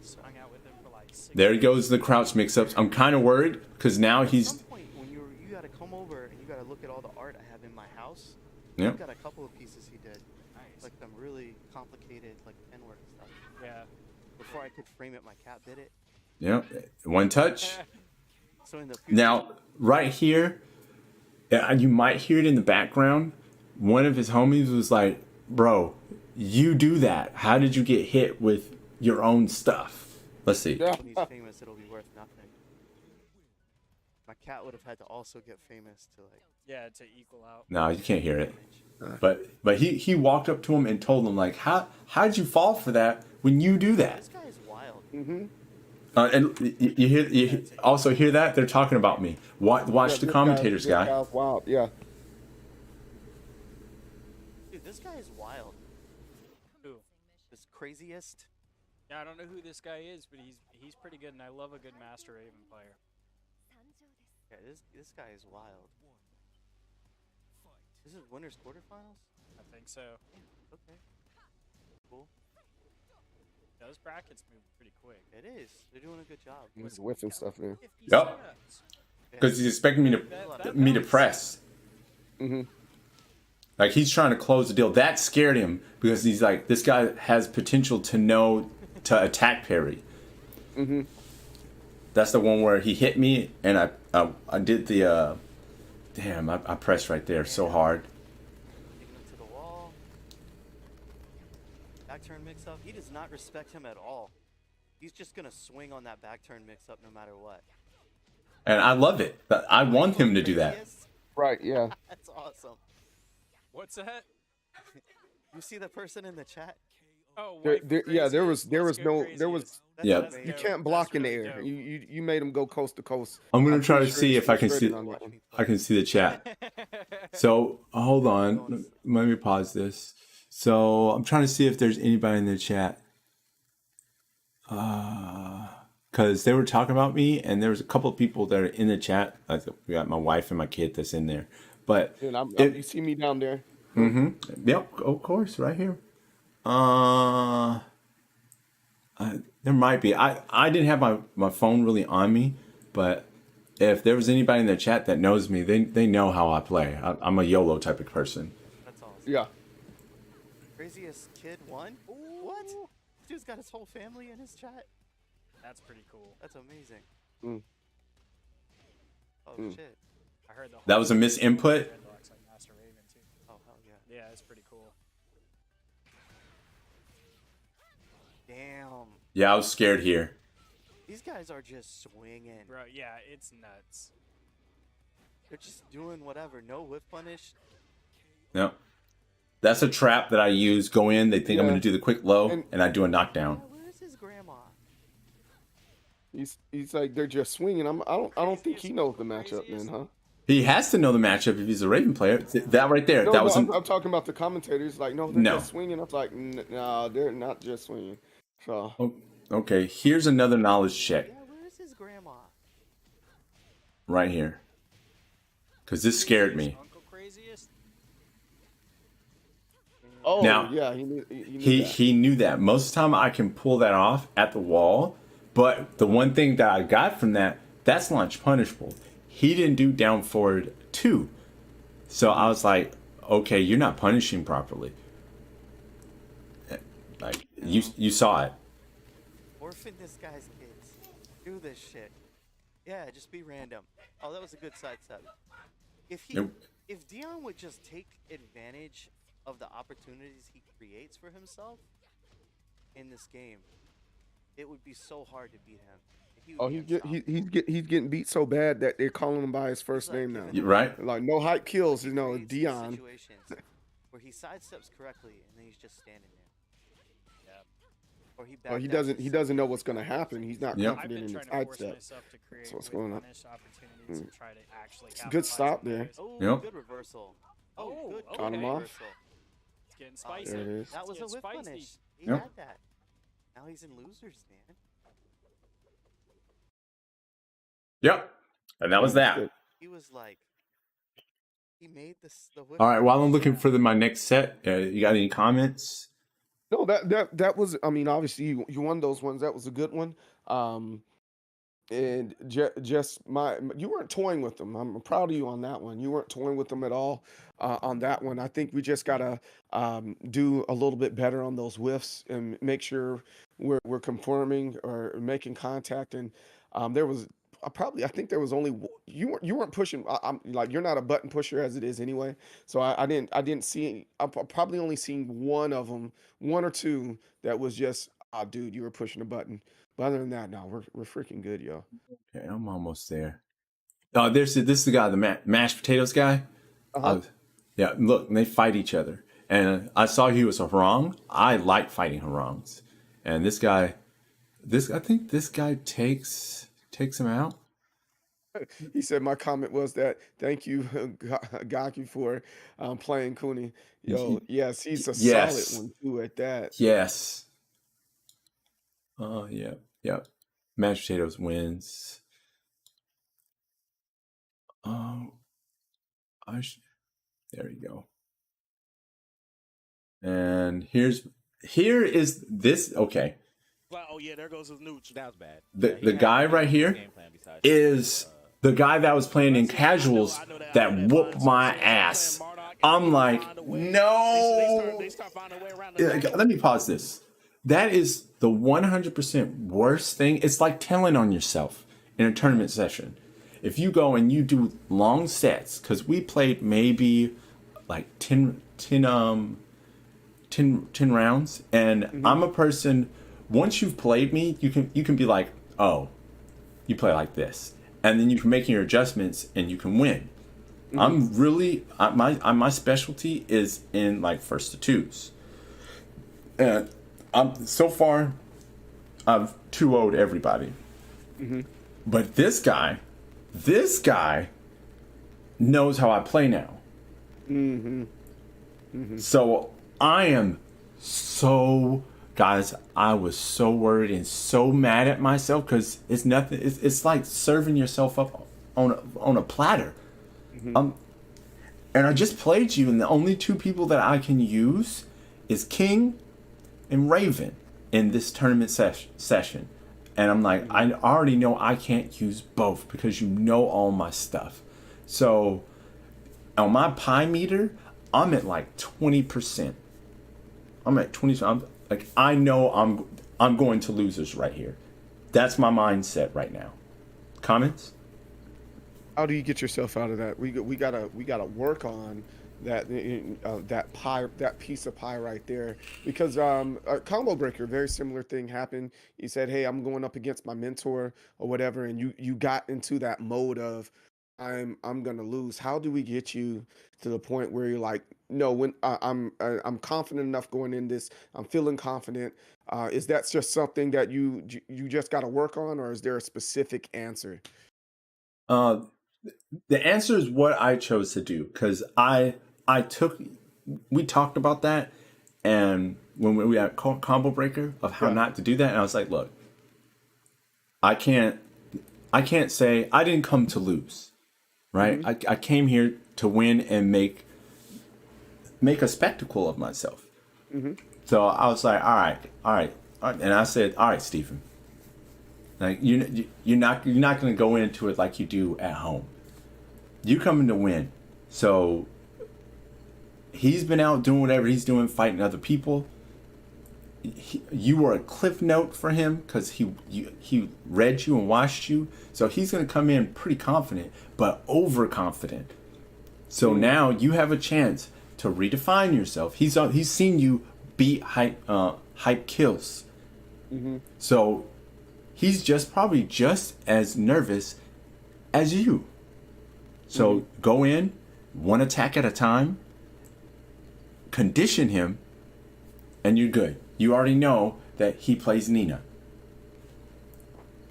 Swung out with him for like 6 There goes the crouch mix-ups. I'm kind of worried because now At some he's point, when you gotta come over and you gotta look at all the art I have in my house. yeah. I've got a couple of pieces he did, Nice. like some really complicated like penwork stuff. Yeah. Before I could frame it, my cat bit it. Yeah, one touch. So in the future, Now, right here, you might hear it in the background. One of his homies was like, "Bro, you do that. How did you get hit with your own stuff?" Let's see. Yeah. when he's famous, it'll be worth nothing. My cat would have had to also get famous to like. Yeah, to equal out. No, you can't hear it. But he walked up to him and told him like, how'd you fall for that when you do that? This guy is wild. And you also hear that they're talking about me. Watch the commentators, guy. Wow. Yeah. Dude, this guy is wild. Who? This craziest. Yeah, I don't know who this guy is, but he's pretty good, and I love a good Master Raven player. Yeah, this guy is wild. This is winners quarterfinals. I think so. Okay. Cool. Those brackets move pretty quick. It is. They're doing a good job. He's whiffing stuff in. 50 Yep. setups. Because he's expecting me to press. Like he's trying to close the deal. That scared him because he's like, this guy has potential to know to attack parry. That's the one where he hit me and I did the damn, I pressed right there so hard. Taking him to the wall. Back turn mix up. He does not respect him at all. He's just gonna swing on that back turn mix up no matter what. And I love it. I want him to do that. Craziest? Right. Yeah. That's awesome. What's that? You see the person in the chat? Oh, There, wife of there, yeah. There was Craziest. Let's go no. There was. Craziest. That's Yeah. amazing. You can't That's block in the really air. dope. You made him go coast to coast. I'm gonna try to pretty sure see he's if I can see. frustrated on that one. I can see the chat. So hold on, let me pause this. So I'm trying to see if there's anybody in the chat. Because they were talking about me, and there was a couple of people that are in the chat. Like we got my wife and my kid that's in there. But And It- you see me down there. yep, of course, right here. There might be. I didn't have my phone really on me, but if there was anybody in the chat that knows me, they know how I play. I'm a YOLO type of person. That's awesome. Yeah. Craziest kid won? What? Dude's got his whole family in his chat. That's pretty cool. That's amazing. Mm. Oh shit. I heard the That whole was a misinput. dreadlocks like Master Raven too. Oh hell yeah. Yeah, it's pretty cool. Damn. Yeah, I was scared here. These guys are just swinging. Bro, yeah, it's nuts. They're just doing whatever. No whip punish. Yep. That's a trap that I use. Go in, they think I'm Yeah. going to do the quick low, And- and I do a knockdown. Yeah, where's his grandma? He's like they're just swinging. I don't think he knows the matchup, man, huh? He has to know the matchup if he's a Raven player. That right there, No, that was I'm talking about the commentators. Like, no, they're No. just swinging. I was like, no, they're not just swinging. So Oh, okay, here's another knowledge check Yeah, where's his grandma? right here. Because this scared me. Uncle Craziest? oh Now, yeah, he knew that. He knew that. Most of the time I can pull that off at the wall, but the one thing that I got from that's launch punishable. He didn't do down forward 2. So I was like, okay, you're not punishing properly. Like you saw it. Orphan this guy's kids. Do this shit. Yeah, just be random. Oh, that was a good sidestep. Yep. If Dion would just take advantage of the opportunities he creates for himself in this game, it would be so hard to beat him. He would Oh, be he's getting beat so bad that they're calling him by his first like name now. giving You right? Like no hype kills, He creates these Dion. situations where he sidesteps correctly and then he's just standing there. Or he Well, backed he out doesn't. to He some doesn't know reason. what's going to happen. He's not Yep. I've confident been in trying his to force sidestep. myself to create That's what's with going on. punish opportunities and try to actually It's a good capitalize stop on there. those. Oh, Yep. good reversal. Oh, Oh, good Got him okay. off. reversal. It's getting Oh, spicy. There it is. that was a It's whip getting spicy. punish. He Yep. had that. Now he's in losers, man. Yep. And that was that. Good. He was like, he made the whip. All right. While I'm punish. looking for my next set, you got any comments? No, that was. I mean, obviously you won those ones. That was a good one. And just you weren't toying with them. I'm proud of you on that one. You weren't toying with them at all on that one. I think we just gotta do a little bit better on those whiffs and make sure we're conforming or making contact. And there was I think there was only you weren't pushing. I'm like you're not a button pusher as it is anyway. So I didn't see. I probably only seen one of them, one or two that was just dude, you were pushing a button. But other than that, no, we're freaking good, yo. Okay, I'm almost there. Oh, this is the guy, the mashed potatoes guy. Uh-huh. Yeah, look, they fight each other. And I saw he was a harang. I like fighting harangs. And I think this guy takes him out. He said my comment was that thank you, Gaki, for playing Cooney. Yo, yes, he's a Yes. solid one too at that. Yes. Yeah. Mashed potatoes wins. Oh, there you go. And here is this. Okay. Well, oh yeah, there goes his nooch. That was bad. The guy right here is the guy that was playing in casuals that whooped my ass. I'm like, no. Let me pause this. That is the 100% worst thing. It's like telling on yourself in a tournament session. If you go and you do long sets, because we played maybe like 10 rounds, and I'm a person, once you've played me, you can be like, oh, you play like this. And then you can make your adjustments and you can win. I'm really, my specialty is in like first to twos. And so far, I've 2-0'd everybody. But this guy knows how I play now. So I am guys, I was so worried and so mad at myself because it's nothing. It's like serving yourself up on a platter. And I just played you, and the only two people that I can use is King and Raven in this tournament session. And I'm like, I already know I can't use both because you know all my stuff. So on my pie meter, I'm at like 20%. I'm at 20. I know I'm going to losers right here. That's my mindset right now. Comments? How do you get yourself out of that? We gotta work on that that piece of pie right there, because a combo breaker, very similar thing happened. You said, hey, I'm going up against my mentor or whatever, and you got into that mode of I'm gonna lose. How do we get you to the point where you're like, no, when I'm confident enough going in this, I'm feeling confident. Is that just something that you just got to work on, or is there a specific answer? The answer is what I chose to do, because we talked about that, and when we had combo breaker of how not to do that, and I was like, look, I can't say I didn't come to lose, right? I came here to win and make a spectacle of myself. So I was like, all right, and I said, all right, Stephen, like you're not going to go into it like you do at home. You coming to win. So he's been out doing whatever he's doing, fighting other people. You were a cliff note for him because he read you and watched you. So he's going to come in pretty confident, but overconfident. So now you have a chance to redefine yourself. He's seen you beat hype kills. So he's probably just as nervous as you. So go in, one attack at a time, condition him, and you're good. You already know that he plays Nina.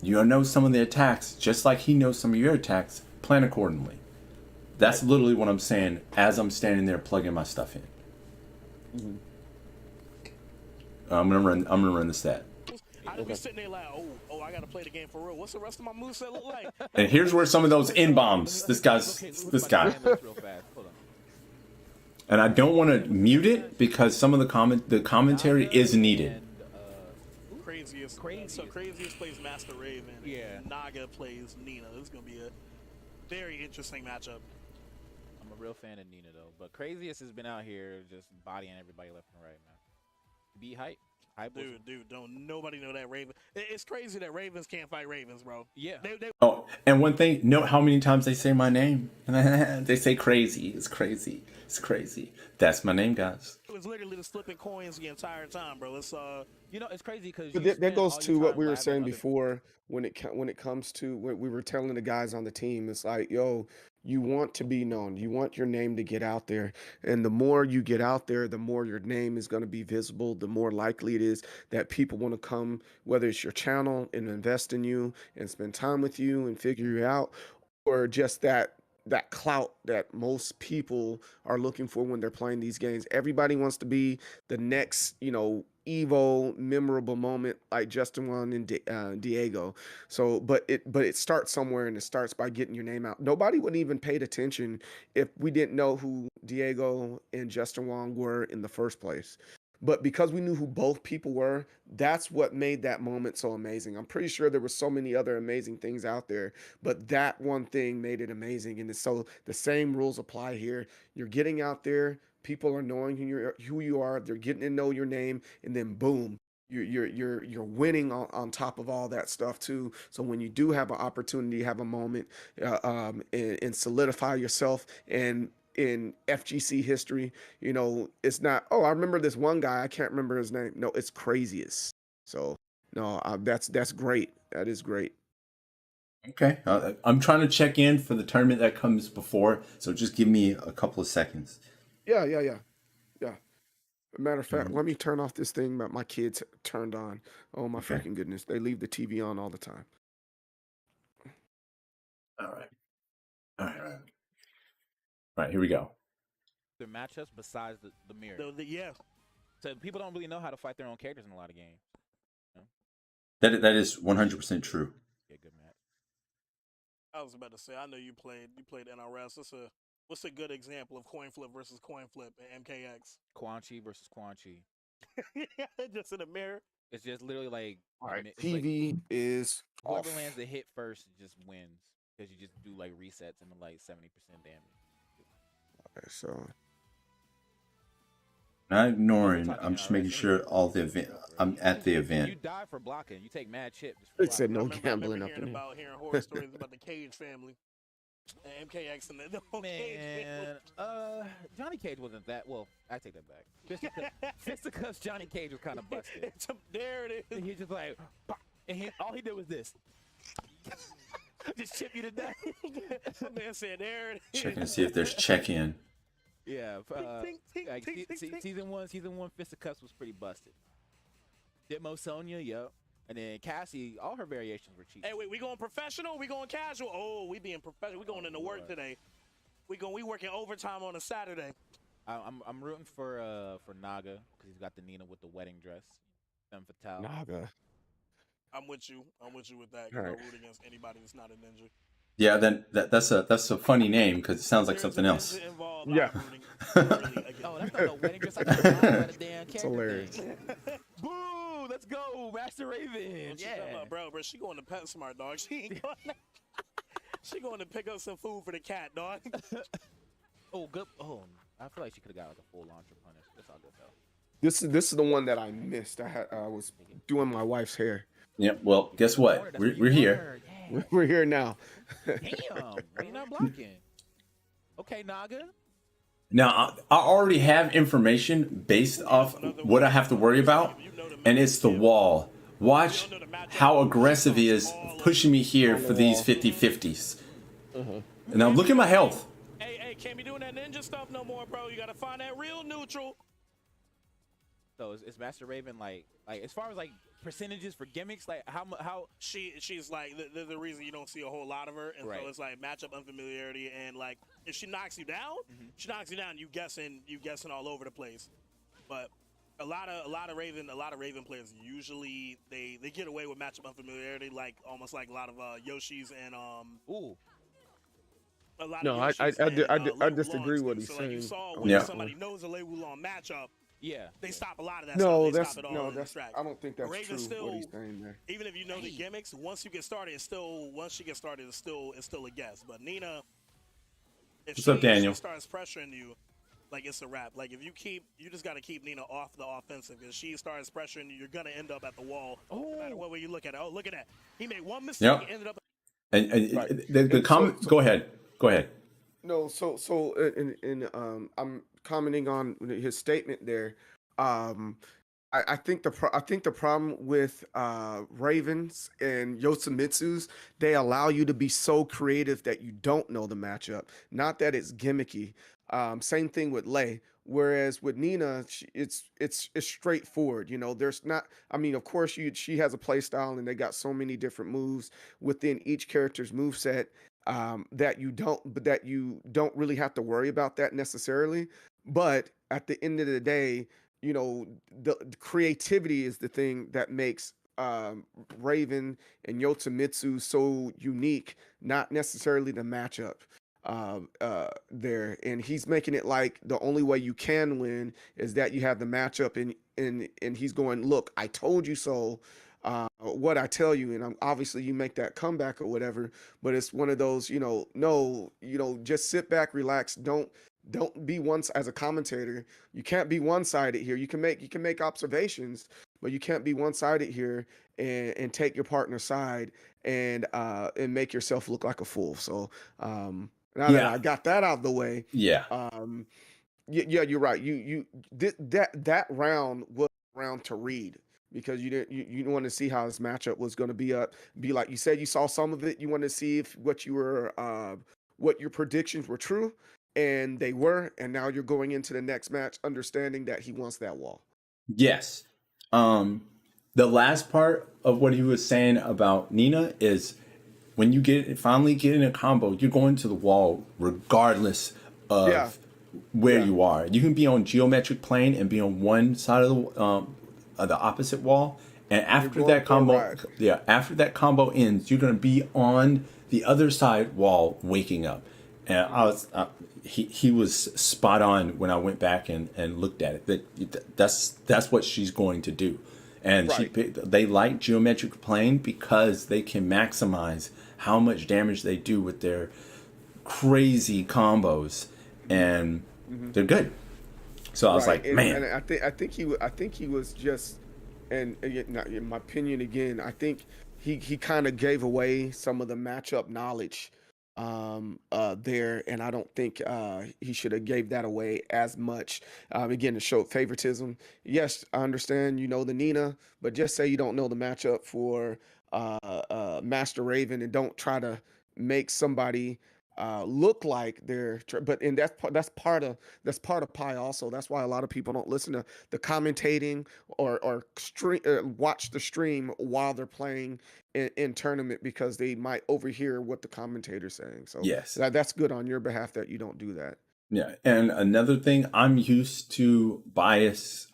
You know some of the attacks, just like he knows some of your attacks. Plan accordingly. That's literally what I'm saying as I'm standing there plugging my stuff in. Mm-hmm. I'm gonna run the stat. I'd be sitting there like, oh, I gotta play the game for real. What's the rest of my moveset look like? And here's where some of those in-bombs. This guy. And I don't want to mute it because some of the commentary is needed. Craziest. So Craziest plays Master Raven. Yeah. Naga plays Nina. This is gonna be a very interesting matchup. I'm a real fan of Nina though, but Craziest has been out here just bodying everybody left and right, man. Be hype. Dude, don't nobody know that Raven. It's crazy that Ravens can't fight Ravens, bro. Yeah. Oh, and one thing, note how many times they say my name. They say crazy. It's crazy. It's crazy. That's my name, guys. It was literally just flipping coins the entire time, bro. It's you know, it's crazy because that goes to what we were saying before when it comes to what we were telling the guys on the team. It's like, yo, you want to be known. You want your name to get out there. And the more you get out there, the more your name is going to be visible, the more likely it is that people want to come, whether it's your channel and invest in you and spend time with you and figure you out, or just that clout that most people are looking for when they're playing these games. Everybody wants to be the next, Evo memorable moment like Justin Juan and Diego. So, but it starts somewhere, and it starts by getting your name out. Nobody would even paid attention if we didn't know who Diego and Justin Juan were in the first place. But because we knew who both people were, that's what made that moment so amazing. I'm pretty sure there were so many other amazing things out there, but that one thing made it amazing. And so the same rules apply here. You're getting out there, people are knowing who you are, they're getting to know your name, and then boom, you're winning on top of all that stuff too. So when you do have an opportunity, have a moment, and solidify yourself and in FGC history, it's not, oh, I remember this one guy, I can't remember his name. No, it's Craziest. So no, that's great. That is great. Okay, I'm trying to check in for the tournament that comes before, so just give me a couple of seconds. Yeah. Matter of fact, let me turn off this thing that my kids turned on. Oh my freaking goodness, they leave the TV on all the time. All right, here we go. Their matchups besides the mirror. Yeah. So people don't really know how to fight their own characters in a lot of games. That is 100% true. Yeah, good match. I was about to say, I know you played NRS. What's a good example of coin flip versus coin flip in MKX? Quan Chi versus Quan Chi. Just in the mirror. It's just literally like, all right, TV is whoever off. lands the hit first just wins, because you just do like resets and like 70% damage. Okay, so not ignoring. I'm just making sure all the event. I'm at the event. You die for blocking. You take mad chip. It said no gambling up in here. Hearing horror stories about the Cage family, and MKX, and the whole Cage family. Johnny Cage wasn't that. Well, I take that back. Fisticuffs Johnny Cage was kind of busted. There it is. And he's just like, and all he did was this. Just chip you to death. Man said, there it is. Checking to see if there's check-in. Yeah, season one, Fisticuffs was pretty busted. Demo Sonya, yep. And then Cassie, all her variations were cheap. Hey, wait, we going professional? We going casual? Oh, we being professional. We going into work today. We working overtime on a Saturday. I'm rooting for Naga, because he's got the Nina with the wedding dress. Femme fatale. Naga. I'm with you with that. Right. Don't root against anybody that's not a ninja. Yeah, then that's a funny name because it sounds like something else. Yeah. Oh, that's not a wedding dress. I got a damn it's hilarious. Boo! Let's go, Master Raven. Yeah, bro, she going to PetSmart, dog. She going to pick up some food for the cat, dog. Oh, good. Oh, I feel like she could have got like a full launcher punish. That's all good though. This is the one that I missed. I was doing my wife's hair. Yep. Well, guess what? We're here. Yeah. We're here now. Damn, why you not blocking? Okay, Naga. Now I already have information based off what I have to worry about, and it's the wall. Watch how aggressive he is pushing me here for these 50-50s. And now look at my health. Hey, can't be doing that ninja stuff no more, bro. You gotta find that real neutral. So is Master Raven like as far as like percentages for gimmicks, like how she's like the reason you don't see a whole lot of her, and Right. so it's like matchup unfamiliarity, and like if she knocks you down, she knocks you down. You guessing all over the place. But a lot of Raven players usually they get away with matchup unfamiliarity, like almost like a lot of Yoshis and ooh. A lot No, of I Yoshis I and disagree Lei with what Wulong's he's too. So like you saying. saw when Yeah. somebody knows a Lei Wulong matchup, Yeah. they stop a lot of that No, stuff. They that's stop it all no, in that's. the track. I don't think that's Raven true. What he's saying there. Even if you know the gimmicks, once you get started, it's still a guess. But Nina, if What's up, Daniel? she starts pressuring you, like it's a wrap. Like if you just got to keep Nina off the offensive. If she starts pressuring you, you're gonna end up at the wall. No matter what way you look at it. Oh, look at that! He made one mistake, Yep. ended up. And Right. the And comment. Go ahead. No, I'm commenting on his statement there. I think the problem with Ravens and Yosamitsu's, they allow you to be so creative that you don't know the matchup. Not that it's gimmicky. Same thing with Lei. Whereas with Nina, it's straightforward. You know, there's not. I mean, of course, she has a play style, and they got so many different moves within each character's move set that you don't really have to worry about that necessarily. But at the end of the day, you know, the creativity is the thing that makes Raven and Yotamitsu so unique, not necessarily the matchup there. And he's making it like the only way you can win is that you have the matchup, and he's going, look, I told you so. What I tell you, and obviously you make that comeback or whatever, but it's one of those, just sit back, relax, don't be as a commentator. You can't be one-sided here. You can make observations, but you can't be one-sided here and take your partner's side and make yourself look like a fool. So now that I got that out of the way, Yeah. yeah, you're right. That round was a round to read because you want to see how this matchup was going to be like you said. You saw some of it. You want to see if what your predictions were true, and they were. And now you're going into the next match understanding that he wants that wall. Yes. The last part of what he was saying about Nina is when you finally get in a combo, you're going to the wall regardless of where you are. You can be on geometric plane and be on one side of the opposite wall, and after that combo ends, you're going to be on the other side wall waking up. And he was spot on when I went back and looked at it. That's what she's going to do. And they like geometric plane because they can maximize how much damage they do with their crazy combos, and they're good. So I was like, man. And I think he was just, and in my opinion, again, I think he kind of gave away some of the matchup knowledge there, and I don't think he should have gave that away as much. Again, to show favoritism. Yes, I understand you know the Nina, but just say you don't know the matchup for Master Raven, and don't try to make somebody look like and that's part of pie also. That's why a lot of people don't listen to the commentating or watch the stream while they're playing in tournament, because they might overhear what the commentator's saying. So yes, that's good on your behalf that you don't do that. Yeah. And another thing, I'm used to bias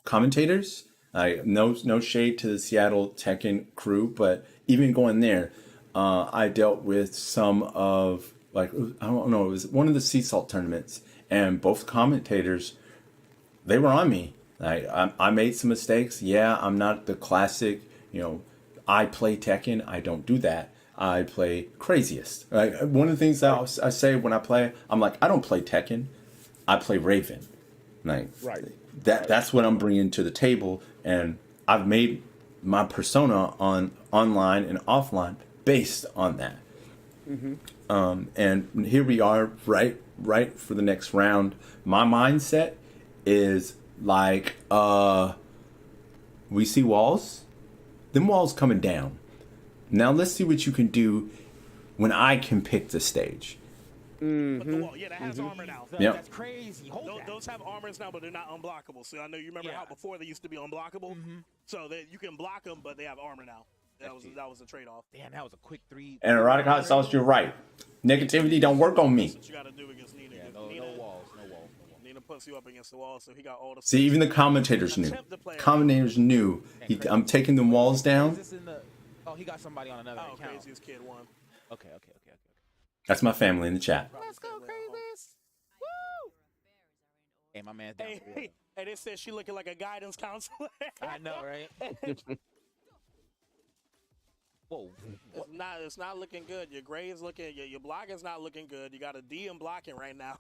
commentators. No shade to the Seattle Tekken crew, but even going there, I dealt with some of, like, I don't know, it was one of the sea salt tournaments, and both commentators, they were on me. I made some mistakes. Yeah, I'm not the classic, I play Tekken. I don't do that. I play Craziest. One of the things that I say when I play, I'm like, I don't play Tekken. I play Raven. That's what I'm bringing to the table, and I've made my persona online and offline based on that. And here we are, right for the next round. My mindset is like, we see walls, them walls coming down. Now let's see what you can do when I can pick the stage. But the wall, yeah, that has armor now. Yep. That's crazy. Hold that. Those have armors now, but they're not unblockable. So I know you remember how before they used to be unblockable. So that you can block them, but they have armor now. That was a trade-off. Damn, that was a quick 3. And erotic hot sauce, you're right. Negativity don't work on me. That's what you got to do against Nina. Yeah, Nina, no walls. Nina puts you up against the wall, so he got all the. See, even the commentators knew. Commentators knew. I'm taking the walls Is down. this in the? Oh, he got somebody on another account. Craziest Kid won. Okay. That's my family in the chat. Let's go, Craziest. Woo! Hey, my man's down. Hey, they said she looking like a guidance counselor. I know, right? Whoa. It's not looking good. Your grade's looking. Your blocking's not looking good. You got a D in blocking right now.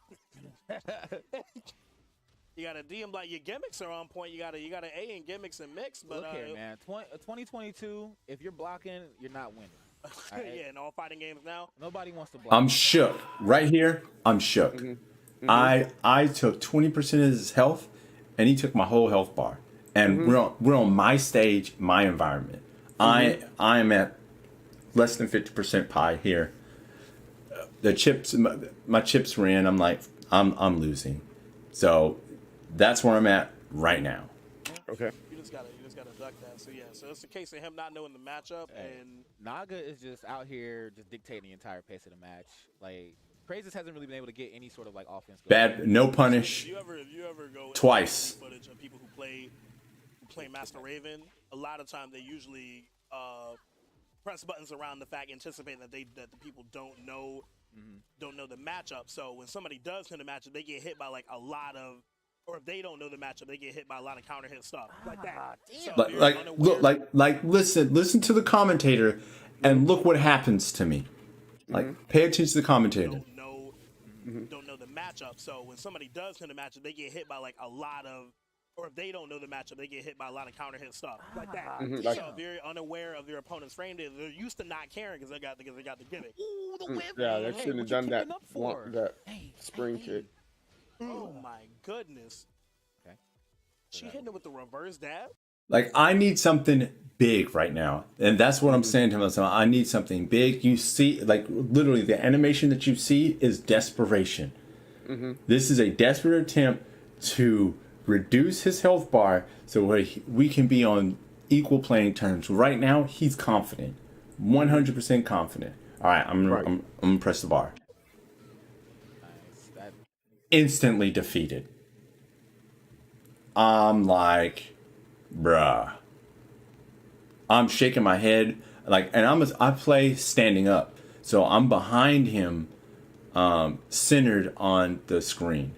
You got a D in block. Your gimmicks are on point. You got an A in gimmicks and mix. But Look here, man. 2022. If you're blocking, you're not winning. All right? Yeah, in all fighting games now. Nobody wants to block. I'm shook. Right here, I'm shook. I took 20% of his health, and he took my whole health bar. And we're on my stage, my environment. I am at less than 50% pie here. The chips, my chips were in. I'm like, I'm losing. So that's where I'm at right now. Okay. You just gotta duck that. So yeah, so it's a case of him not knowing the matchup, and Naga is just out here just dictating the entire pace of the match. Like Craziest hasn't really been able to get any sort of like offense going. Bad, no punish. If you ever go Twice. footage of people who play Master Raven, a lot of time they usually press buttons around the fact, anticipating that the people don't know the matchup. So when somebody does know the matchup, they get hit by like a lot of, or if they don't know the matchup, they get hit by a lot of counter hit stuff like that. So Listen to the commentator, and look what happens to me. Like, pay attention to the commentator. Don't know the matchup. So when somebody does know the matchup, they get hit by like a lot of, or if they don't know the matchup, they get hit by a lot of counter hit stuff like that. So if you're unaware of their opponent's frame, they're used to not caring because they got the gimmick. Ooh, the whip. Yeah, they shouldn't have done that. For? That spring kick. Oh my goodness. Okay. She hitting it with the reverse dab? Like, I need something big right now. And that's what I'm saying to myself. I need something big. You see, like, literally, the animation that you see is desperation. This is a desperate attempt to reduce his health bar so we can be on equal playing terms. Right now, he's confident. 100% confident. All right, I'm gonna press the bar. Nice. Instantly defeated. I'm like, bruh. I'm shaking my head, like, and I play standing up, so I'm behind him, centered on the screen,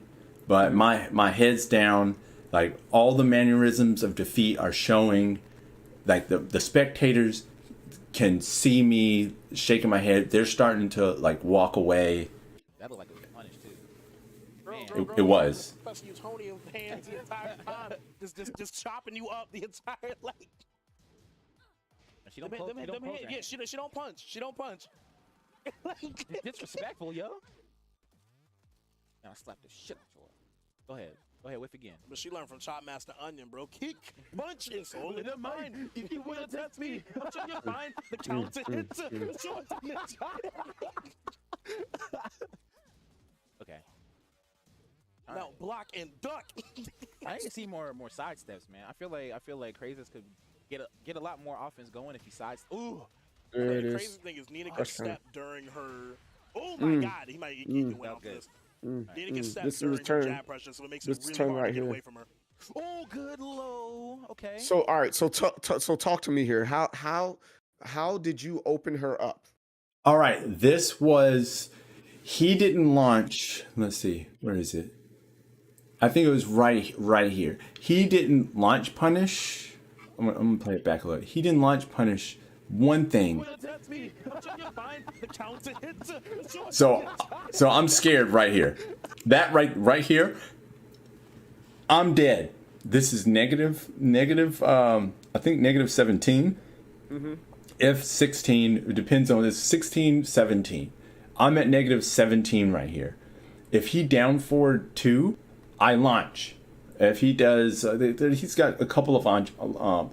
but my head's down. Like, all the mannerisms of defeat are showing. Like, the spectators can see me shaking my head. They're starting to like walk away. That looked like it was punished too. It was. Plutonium hands the entire time, just chopping you up the entire like. She don't poke, Yeah, she don't punch. She don't punch. It's disrespectful, yo. Now I slap the shit out of her. Go ahead, whiff again. But she learned from Chop Master Onion, bro. Kick, punch, it's all in the mind. If you will test me, I'm sure you'll find the counter hits. Okay. Now block and duck. I need to see more side steps, man. I feel like Craziest could get a lot more offense going if he sides. Ooh. There it The is. crazy thing is Nina gets stepped during her. Oh my God, he went off this. Nina gets stepped This during is her turn. jab pressure, so it makes This it really turn hard right to get here. away from her. Oh, good low. Okay. So all right. So talk to me here. How did you open her up? All right, he didn't launch. Let's see, where is it? I think it was right here. He didn't launch punish. I'm gonna play it back a little. He didn't launch punish one thing. So I'm scared right here. That right here, I'm dead. This is negative. I think negative 17. If 16, it depends on this. 16, 17. I'm at negative 17 right here. If he down forward 2, I launch. If he does, he's got a couple of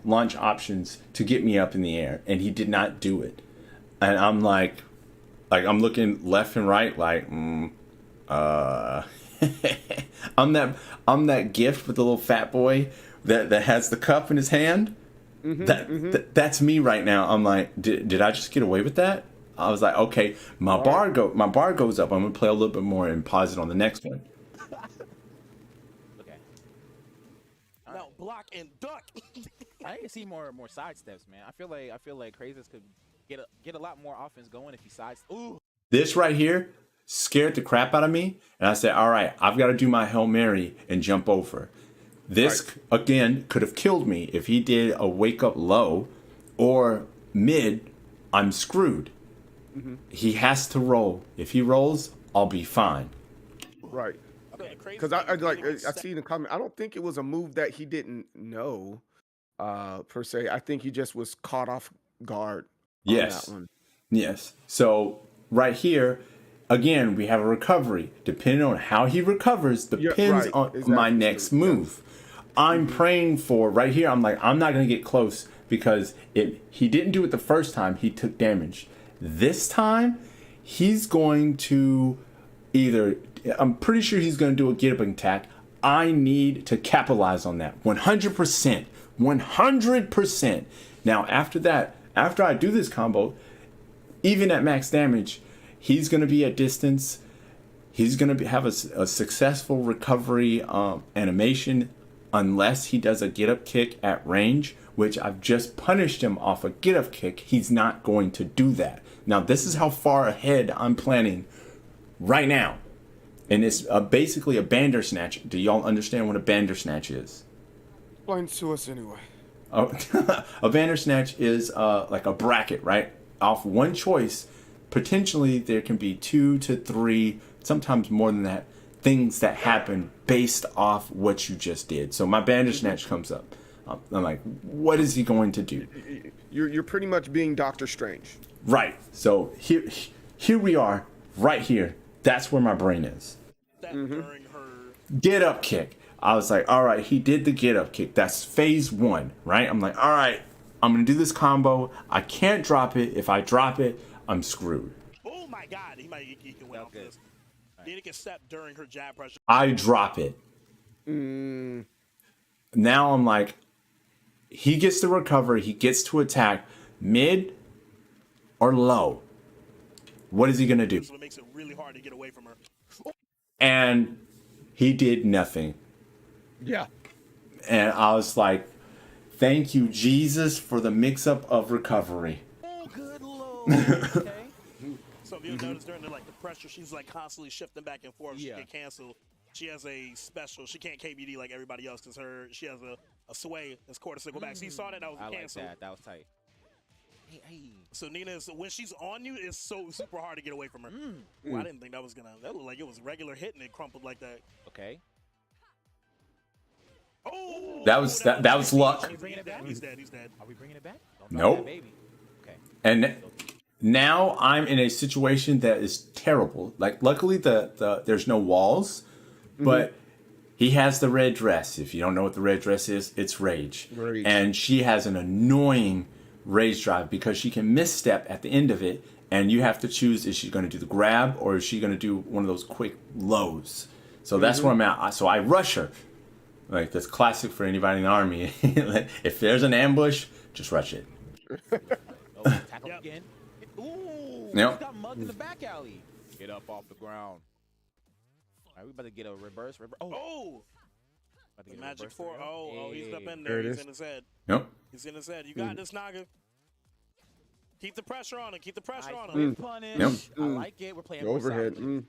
launch options to get me up in the air, and he did not do it. And I'm like, like I'm looking left and right, like, I'm that gift with the little fat boy that has the cup in his hand. That's me right now. I'm like, did I just get away with that? I was like, okay, my bar goes up. I'm gonna play a little bit more and pause it on the next one. Okay. Now block and duck. I need to see more side steps, man. I feel like Crazyist could get a lot more offense going if he sides. Ooh. This right here scared the crap out of me, and I said, all right, I've got to do my Hail Mary and jump over. This, again, could have killed me. If he did a wake up low or mid, I'm screwed. He has to roll. If he rolls, I'll be fine. Right. Because I see in the comment, I don't think it was a move that he didn't know, per se. I think he just was caught off guard on that one. Yes. So right here, again, we have a recovery. Depending on how he recovers, depends on my next move. I'm praying for right here. I'm like, I'm not going to get close because he didn't do it the first time. He took damage. This time, he's going to I'm pretty sure he's going to do a get up attack. I need to capitalize on that 100%. 100%. Now, after that, after I do this combo, even at max damage, he's going to be at distance. He's going to have a successful recovery animation unless he does a get up kick at range, which I've just punished him off a get up kick. He's not going to do that. Now, this is how far ahead I'm planning right now. And it's basically a Bandersnatch. Do y'all understand what a Bandersnatch is? Explain to us anyway. A Bandersnatch is like a bracket, right? Off one choice, potentially there can be 2 to 3, sometimes more than that, things that happen based off what you just did. So my Bandersnatch comes up. I'm like, what is he going to do? You're pretty much being Doctor Strange. Right. So here we are, right here. That's where my brain is. During her Get up kick. I was like, all right, he did the get up kick. That's phase 1, right? I'm like, all right, I'm going to do this combo. I can't drop it. If I drop it, I'm screwed. Oh my God, he can win off this. Then he can step during her jab pressure. I drop it. Now I'm like, he gets to recover. He gets to attack mid or low. What is he going to do? So it makes it really hard to get away from her. And he did nothing. Yeah. And I was like, thank you, Jesus, for the mix-up of recovery. Oh, good lord. Okay. So if you notice during the pressure, she's like constantly shifting back and forth. She get canceled. She has a special. She can't KBD like everybody else because she has a sway that's quarter circle back. So you saw that was canceled. Like that. That was tight. Hey. So Nina, when she's on you, it's so super hard to get away from her. Ooh, I didn't think that looked like it was regular hit and it crumpled like that. Okay. Oh, that was luck. He's dead. Are we bringing it back? Don't Nope. that baby. Okay. And now I'm in a situation that is terrible. Like, luckily there's no walls, but he has the red dress. If you don't know what the red dress is, it's rage. And she has an annoying rage drive because she can misstep at the end of it, and you have to choose, is she going to do the grab or is she going to do one of those quick lows? So that's where I'm at. So I rush her. Like, that's classic for anybody in the army. If there's an ambush, just rush it. Tackle again. Ooh, Yep. he got mugged in the back alley. Get up off the ground. All right, we about to get a reverse. Oh. About to get a Magic reverse 4. throw. Oh, he's up in There there. it He's is. in his head. Yep. He's in his head. You got this, Naga. Keep the pressure on him. Keep the pressure on Nice him. whip punish. Yep. I like it. We're playing Overhead. solidly.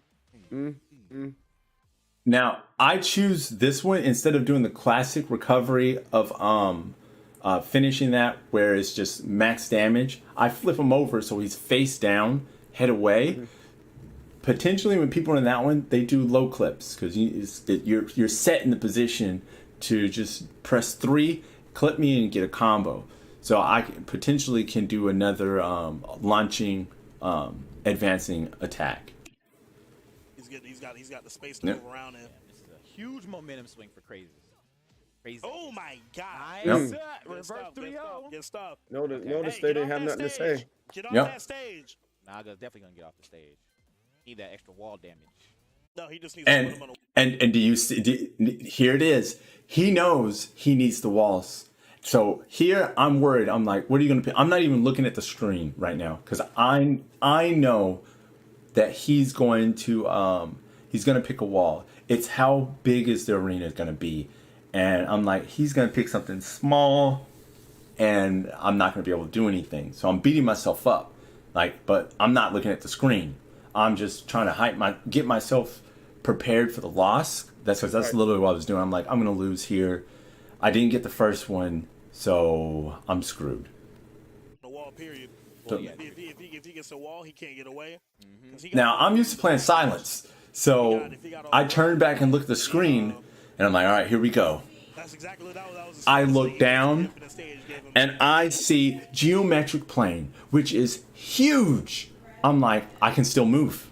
Now, I choose this one instead of doing the classic recovery of finishing that where it's just max damage. I flip him over so he's face down, head away. Potentially, when people are in that one, they do low clips because you're set in the position to just press 3, clip me, and get a combo. So I potentially can do another launching, advancing attack. He's got the space to move around in. This is a huge momentum swing for Crazy. Oh my God! Nice. Yep. Reverse 3-0. Get stuff. Notice they didn't have nothing to say. Get off Yep. that stage. Naga's definitely gonna get off the stage. Need that extra wall damage. No, he just needs to put him on And do you see? Here it is. He knows he needs the walls. So here I'm worried. I'm like, what are you gonna pick? I'm not even looking at the screen right now because I know that he's going to pick a wall. It's how big is the arena going to be, and I'm like, he's going to pick something small, and I'm not going to be able to do anything. So I'm beating myself up, but I'm not looking at the screen. I'm just trying to get myself prepared for the loss. That's literally what I was doing. I'm like, I'm going to lose here. I didn't get the first one, so I'm screwed. the wall. Period. So- If he gets a wall, he can't get away. Now, I'm used to playing silence, so I turned back and looked at the screen, and I'm like, all right, here we go. That's exactly what that was. I look down, and I see geometric plane, which is huge. I'm like, I can still move.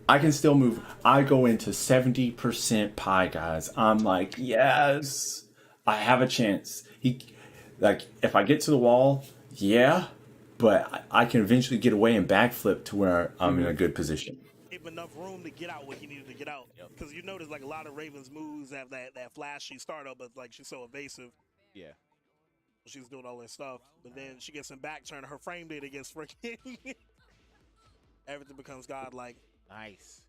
I go into 70% pie, guys. I'm like, yes, I have a chance. If I get to the wall, yeah, but I can eventually get away and backflip to where I'm in a good position. Give him enough room to get out what he needed to get out. Because you notice like a lot of Ravens moves have that flashy startup, but like she's so evasive. Yeah. She's doing all this stuff, but then she gets him back, turn her frame data against freaking. Everything becomes godlike. Nice.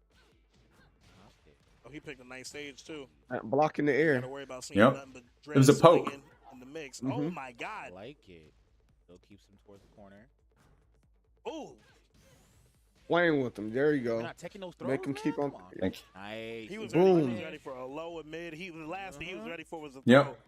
Oh, he picked a nice stage too. Blocking the air. Gotta worry about seeing Yep. nothing but It was a Dredd poke. swinging in the mix. Oh my I god. like it. Still keeps him towards the corner. Ooh. Playing with them. There you We're go. not taking those throws, Make him keep man? on. Come Thank you. Nice. He was Boom. ready for a low and mid. The last thing he was ready for was a throw. Yep.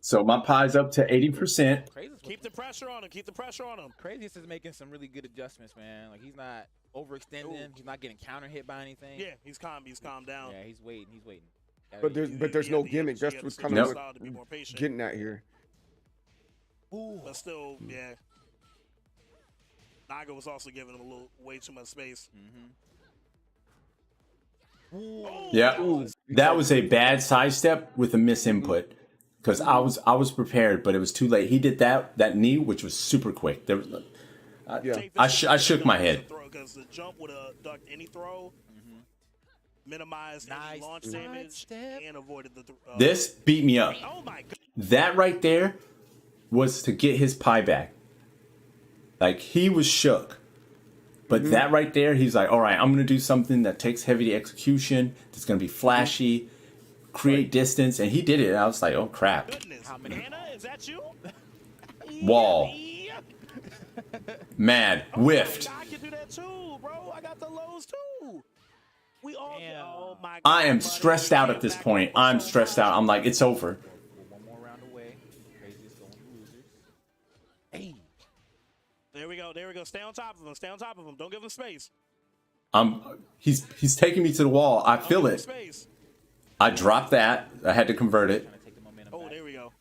So my pie's up to 80%. Keep the pressure on him. Keep the pressure on him. Craziest is making some really good adjustments, man. Like he's not overextending. He's not getting counter hit by anything. Yeah, he's calm. He's calmed down. Yeah, he's waiting. He's waiting. But there's no gimmick. That's what's kind of style to be more patient. getting at here. But still, yeah. Naga was also giving him way too much space. Yeah, that was a bad sidestep with a misinput because I was prepared, but it was too late. He did that knee, which was super quick. There was, I shook my head. Because the jump would have ducked any throw, minimized any launch damage, and avoided the. This beat me up. Oh my god! That right there was to get his pie back. Like he was shook. But that right there, he's like, all right, I'm going to do something that takes heavy execution, that's going to be flashy, create distance. And he did it. I was like, oh, crap. Goodness. Hannah, is that you? Wall. Mad. Whiffed. I can do that too, bro. I got the lows too. We all. Oh my god. I am stressed out at this point. I'm stressed out. I'm like, it's over. One more round away. Craziest going to losers. Hey. There we go. There we go. Stay on top of him. Stay on top of him. Don't give him space. He's taking me to the wall. I feel it. Space. I dropped that. I had to convert it. Oh, there we go.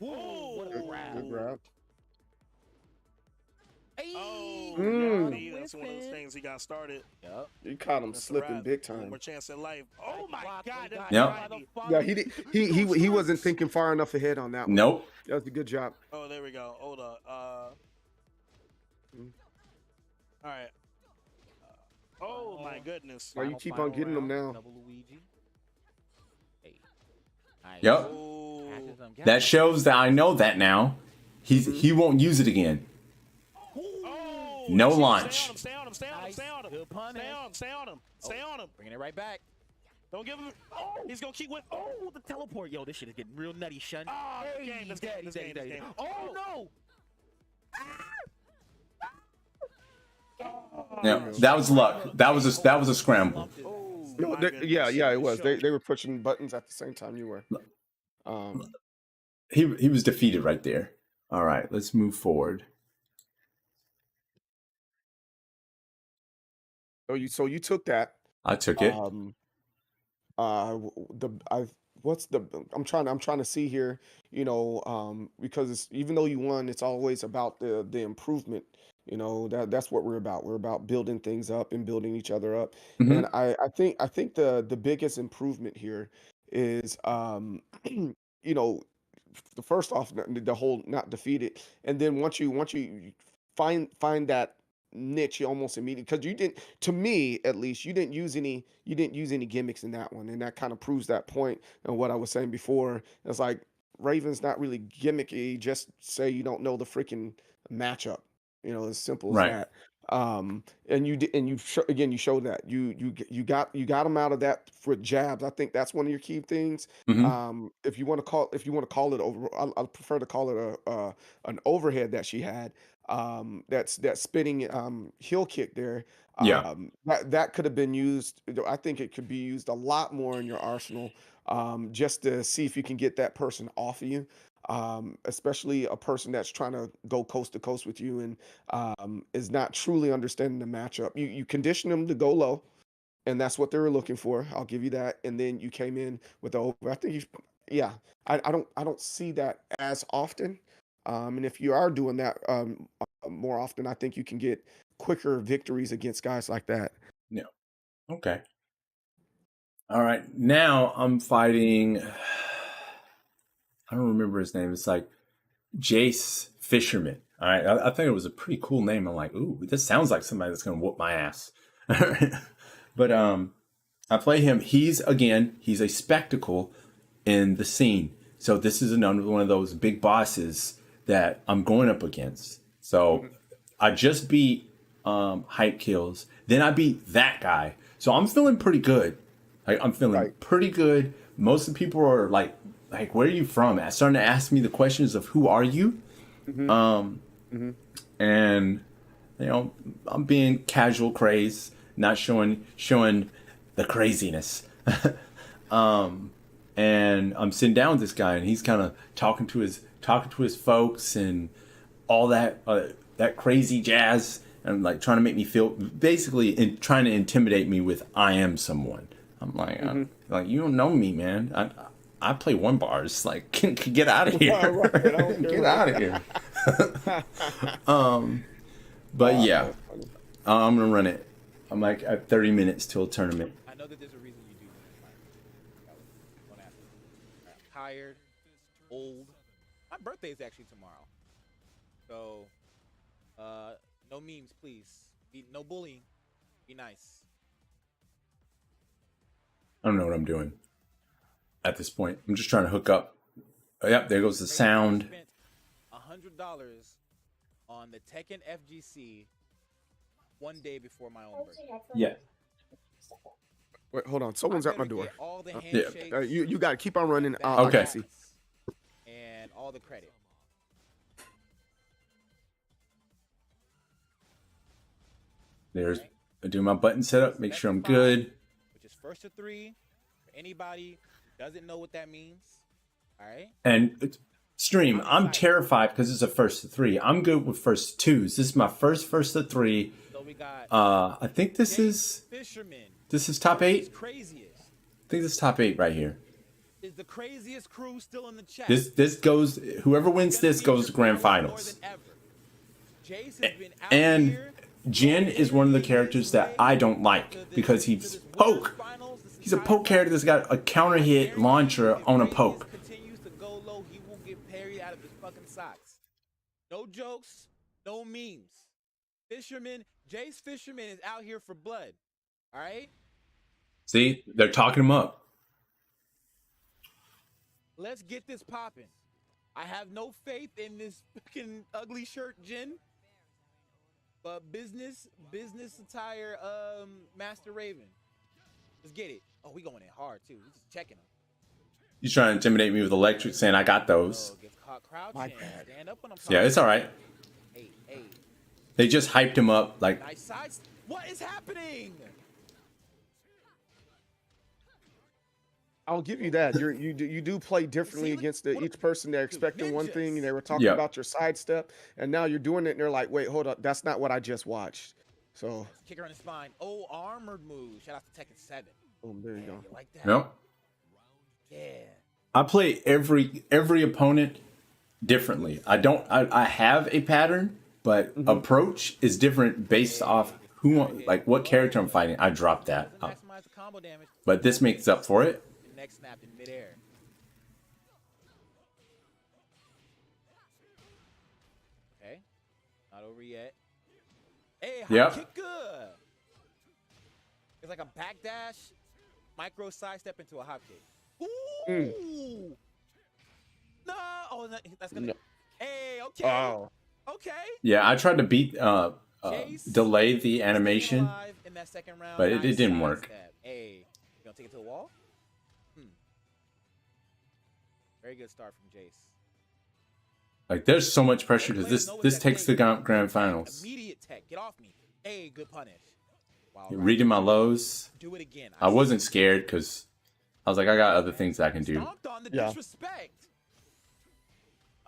Good grab. Oh, that's one of those things he got started. Yep. You caught him That's a slipping wrap. big One time. more chance at life. Oh my god. That's Yep. crazy. Yeah, he did. He wasn't thinking far enough ahead on that one. Nope. That was a good job. Oh, there we go. Hold up. All right. Oh my goodness. Well, you keep on getting them now. Double Luigi. Hey. Nice. Yep. That shows that I know that now. He won't use it again. No launch. Stay on him. Stay on him. Stay on him. Good punish. Stay on him. Stay on him. Stay on him. Bringing it right back. Don't give him. Oh, he's gonna keep with. Oh, the teleport. Yo, this shit is getting real nutty, Shun. Oh, this game. This game. This game. This game. Oh, no. Yeah, that was luck. That was a scramble. No, yeah, it was. They were pushing buttons at the same time you were. He was defeated right there. All right, let's move forward. So you took that. I took it. I'm trying to see here, because even though you won, it's always about the improvement. That's what we're about. We're about building things up and building each other up. Mhm. And I think the biggest improvement here is the first off the whole not defeated, and then once you find that niche almost immediately because you didn't, to me at least, you didn't use any gimmicks in that one, and that kind of proves that point and what I was saying before. It's like Raven's not really gimmicky. Just say you don't know the freaking matchup. As simple as Right. that. And again, you showed that you got him out of that for jabs. I think that's one of your key things. Hmm. If you want to call it over, I prefer to call it an overhead that she had. That's that spinning heel kick there. Yeah. That could have been used. I think it could be used a lot more in your arsenal, just to see if you can get that person off of you. Especially a person that's trying to go coast to coast with you and is not truly understanding the matchup. You condition them to go low, and that's what they were looking for. I'll give you that. And then you came in with the over. I think yeah. I don't see that as often. And if you are doing that more often, I think you can get quicker victories against guys like that. Yeah. Okay. All right. Now I'm fighting. I don't remember his name. It's like Jace Fisherman. All right. I think it was a pretty cool name. I'm like, ooh, this sounds like somebody that's gonna whoop my ass. But I play him. He's a spectacle in the scene. So this is another one of those big bosses that I'm going up against. So I just beat Hype Kills. Then I beat that guy. So I'm feeling pretty good. I'm feeling pretty good. Most of the people are like, where are you from? Starting to ask me the questions of who are you? And I'm being casual craze, not showing the craziness. And I'm sitting down with this guy, and he's kind of talking to his folks and all that that crazy jazz, and like trying to make me feel basically trying to intimidate me with I am someone. I'm like, like you don't know me, man. I play one bars. Like, get out of here. Get out of here. But yeah, I'm gonna run it. I'm like at 30 minutes till tournament. I know that there's a reason you do this. Don't ask me. Tired, old. My birthday is actually tomorrow, so no memes, please. No bullying. Be nice. I don't know what I'm doing at this point. I'm just trying to hook up. Oh, yep, there goes the sound. I spent $100 on the Tekken FGC one day before my own birthday. Yeah. Wait, hold on. Someone's at my door. All the handshakes, You got to keep on running. Okay. And all the credit. There's I do my button setup, make sure I'm good. Which is first to 3 for anybody who doesn't know what that means. All right. And stream, I'm terrified because it's a first to 3. I'm good with first to 2s. This is my first to 3. So we got I think this is top 8. Craziest. I think this is top 8 right here. Is the craziest crew still in the chat? This goes. Whoever wins this goes to grand finals. And Jin is one of the characters that I don't like because he's poke. He's a poke character that's got a counter hit launcher on a poke. Continues to go low, he will get parried out of his fucking socks. No jokes, no memes. Jace Fisherman is out here for blood. All right. See, they're talking him up. Let's get this popping. I have no faith in this fucking ugly shirt, Jin. But business attire, Master Raven. Let's get it. Oh, we going in hard too. We just checking him. He's trying to intimidate me with electric, saying I got those. Gets caught crouching. Stand up when I'm Yeah, it's all right. Hey. They just hyped him up like. Nice sides. What is happening? I'll give you that. You do play differently against each person. They're expecting one thing, and they were talking about your sidestep, and now you're doing it, and they're like, "Wait, hold up, that's not what I just watched." So Kicker on the spine. Oh, armored move. Shout out to Tekken 7. boom, there you go. You like that? Yep. Yeah. I play every opponent differently. I have a pattern, but approach is different based off what character I'm fighting. I drop that. Maximize the combo damage. But this makes up for it. Neck snap in midair. Okay. Not over yet. Hey, high Yep. kick good. It's like a backdash, micro sidestep into a hop kick. Ooh. No. Oh, that's gonna. No. Hey, okay. Oh. Okay. Yeah, I tried to beat Jace delay the staying animation, alive in that second round. but it Nice didn't work. sidestep. Hey, you gonna take it to the wall? Very good start from Jace. Like, there's so much pressure because Players know what this that takes the takes. grand Tech, finals. Immediate tech. Get off me. Hey, good punish. Wow. Reading my lows, Do it again. I wasn't scared because I was like, I got other things I can do. Stomped on the Yeah. disrespect.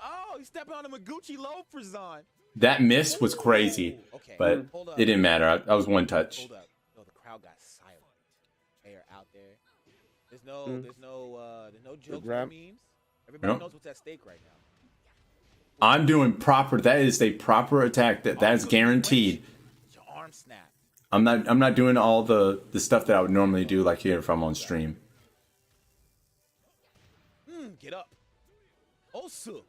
Oh, he's stepping on a Maguchi loafers on. That miss was crazy, Ooh, okay. but Hold up. it didn't matter. I was one touch. Hold up. No, the crowd got silent. They are out there. There's no jokes, no grab. memes. Everybody Yep. knows what's at stake right now. I'm doing proper. That is a proper attack. That's guaranteed. Your arm snap. I'm not doing all the stuff that I would normally do, like here if I'm on stream. Get up. Also.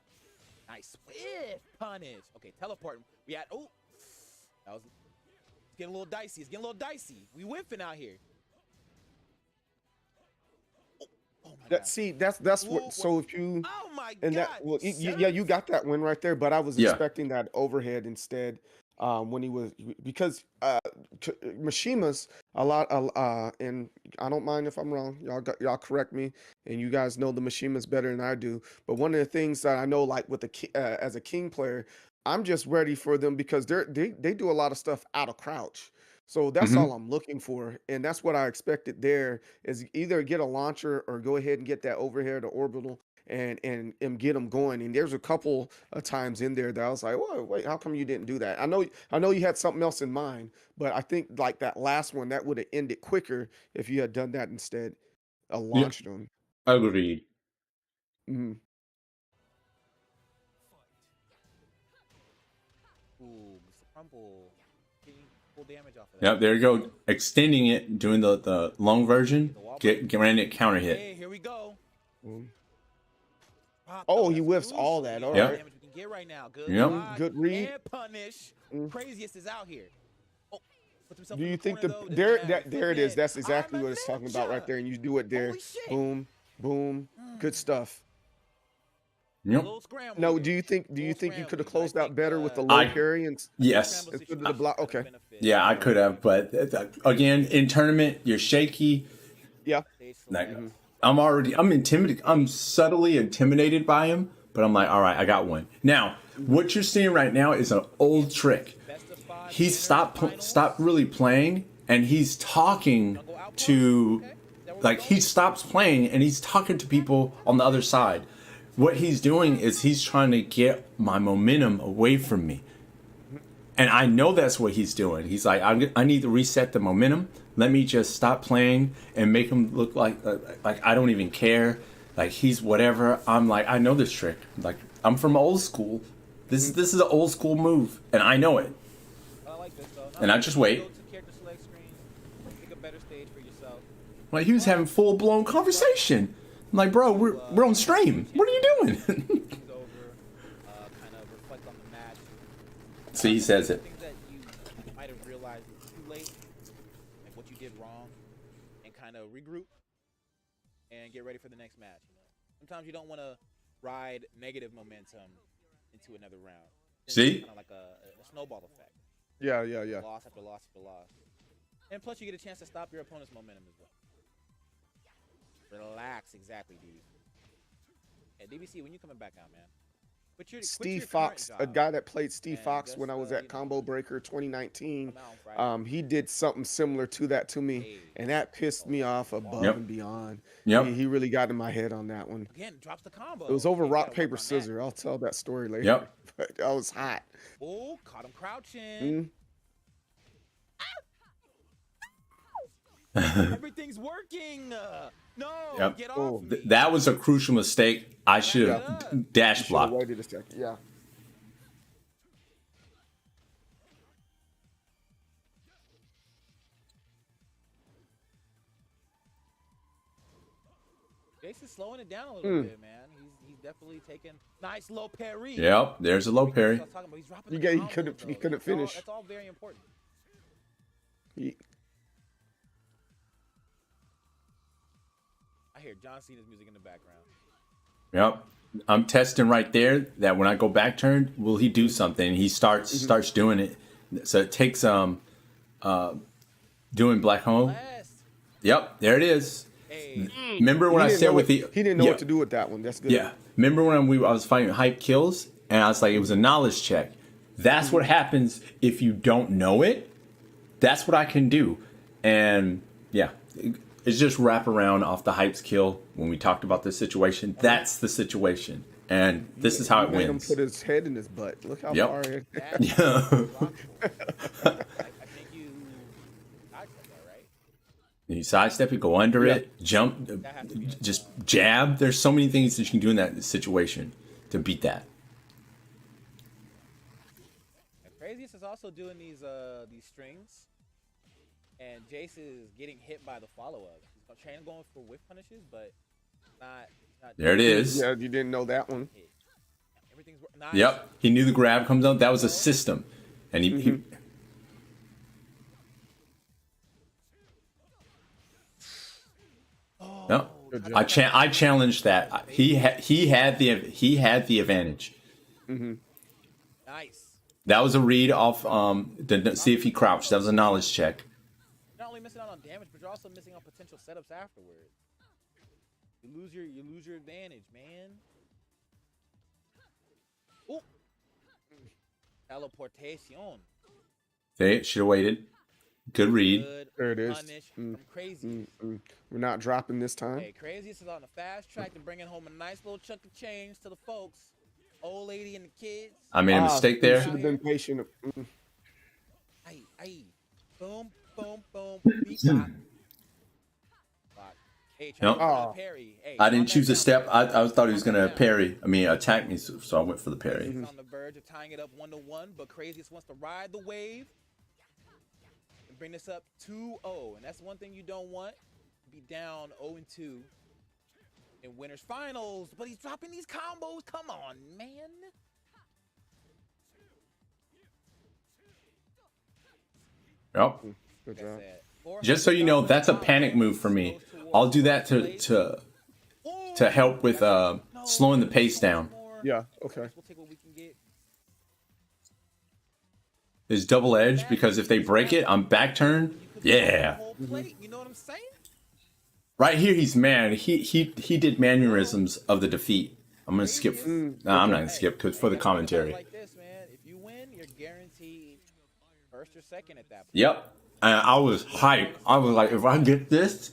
Nice whip punish. Okay, teleporting. We had that was it's getting a little dicey. It's getting a little dicey. We whiffing out here. Oh my god. That's Ooh, what. So if you Oh my and god. that, well, yeah, you got that win right there. But I was Yeah. expecting that overhead instead. When he was because Mishima's a lot. And I don't mind if I'm wrong. Y'all correct me. And you guys know the Mishimas better than I do. But one of the things that I know, like with as a king player, I'm just ready for them because they do a lot of stuff out of crouch. So that's Mhm. all I'm looking for, and that's what I expected. There is either get a launcher or go ahead and get that overhead or orbital and get them going. And there's a couple of times in there that I was like, "Whoa, wait, how come you didn't do that?" I know you had something else in mind, but I think like that last one that would have ended quicker if you had done that instead of Yeah. launched them. Agreed. Mhm. Ooh, Mr. Crumble. Getting full damage off of that. Yep, there you go. Extending it, doing the long version. Get it counter hit. Hey, here we go. Mhm. Pop, Oh, though, he that's whiffs loose. all that. All Yep. right. Damage we can get right now. Good. Yep. block Good read. And punish. Mm. Craziest is out here. Oh, puts himself Do in you the think corner, though. there Doesn't matter. there it is? That's I'm exactly a what it's talking about right ninja. there, and you do it there. Holy shit. Boom, boom, good stuff. Yep. Little scramble No, here. do you think Little you could scramble. have I closed out think, better with the I- low parry and Yes. scramble instead of the block? situation Okay. could benefit. Yeah, I could have, but again, in tournament, you're shaky. Yeah. Stay slow. Like, I'm intimidated. I'm subtly intimidated by him, but I'm like, all right, I got one. Now, what you're seeing right now is an old trick. Best of 5 He winners, stopped finals. really playing, and he's talking to, like, he stops playing and he's talking to people on the other side. What he's doing is he's trying to get my momentum away from me. And I know that's what he's doing. He's like, I need to reset the momentum. Let me just stop playing and make him look like I don't even care. Like he's whatever. I'm like, I know this trick. Like I'm from old school. This is an old school move, and I know it. I like this, though. And I just wait. Go to character select screen. Pick a better stage for yourself. Like he was having full blown conversation. I'm like, bro, we're on stream. What are you doing? Things over. Kind of reflect on the match. So he says it. Things that you might have realized too late, like what you did wrong, and kind of regroup and get ready for the next match. You know, sometimes you don't want to ride negative momentum into another round. Then See? it's kind of like a snowball effect. Yeah. Loss after loss after loss, and plus you get a chance to stop your opponent's momentum as well. Relax, exactly, DBC. Hey, DBC, when you coming back out, man? Quit your Steve current Fox, job. a guy that played Steve And Fox just, when I was you at know, Combo Breaker 2019. Come out on Friday. He did something similar to that to me, Hey. and that pissed me off above Yep. and beyond. Yep. He really got in my head on that one. Again, drops the combo. It was over You gotta rock, work paper, on that. scissors. I'll tell that story later. Yep. But I was hot. Oh, caught him crouching. Mm. Everything's working. No, Yep. get Oh, off me. That was a crucial mistake. I should have dash Should've blocked. waited a second. Yeah. Jason's slowing it down a little bit, man. He's definitely taking nice low parry. Yep, there's a low parry. That's what I was talking about. He's dropping He the got- he combos, couldn't- though. he couldn't That's all- finish. That's all very important. He- I hear John Cena's music in the background. Yep. I'm testing right there that when I go back turn, will he do something? He starts doing it. So it takes doing Black Hole. Last. Yep, there it is. Hey, Remember when he I didn't said know with the he didn't know yeah, what to do with that one. That's good. Yeah. Remember when I was fighting hype kills and I was like, it was a knowledge check. That's what happens if you don't know it. That's what I can do. And yeah, it's just wrap around off the hype's kill. When we talked about this situation, that's the situation. And this is how it Made him wins. put his head in his butt. Look how Yep. far. that's Yeah. I think you sidestep that, right? You sidestep it, go under Yeah. it, jump, has to be it. just jab. There's so many things that you can do in that situation to beat that. And Craziest is also doing these strings, and Jace is getting hit by the follow up. He's trying to go for whiff punishes, but not. There it is. Yeah, you didn't know that one. Everything's nice. Yep. He knew the grab comes out. That was a system. And he no. Good job. I challenged that. He had the advantage. Nice. That was a read off to see if he crouched. That was a knowledge check. Not only missing out on damage, but you're also missing on potential setups afterwards. You lose your advantage, man. Ooh. Teleportation. They should have waited. Good read. Good There it is. punish from Craziest. We're not dropping this time. Hey, Craziest is on the fast track to bringing home a nice little chunk of change to the folks. Old lady and the kids. I made a mistake You there. should have been patient. Aye. Boom, boom, boom. Beat block. Block. Hey, try Nope. to go for the parry. Hey, I calm didn't that choose a down. step. I thought he was Calm gonna that down. parry. Attack me. So I went for the parry. He's on the verge of tying it up 1-1, but Craziest wants to ride the wave and bring this up 2-0. And that's one thing you don't want. Be down 0-2 in winners finals. But he's dropping these combos. Come on, man. Yep. Good That's job. it. Just so you know, that's a panic move for me. I'll do that to help with slowing the pace down. Yeah. Okay. We'll take what we can get. Is double edge because if they break it, I'm back turn. Yeah. Whole plate, you know what I'm saying? Right here, he's mad. He did mannerisms of the defeat. I'm gonna skip. No, I'm not gonna skip because for the commentary. Like this, man. If you win, you're guaranteed first or second at that point. Yep. And I was hyped. I was like, if I get this,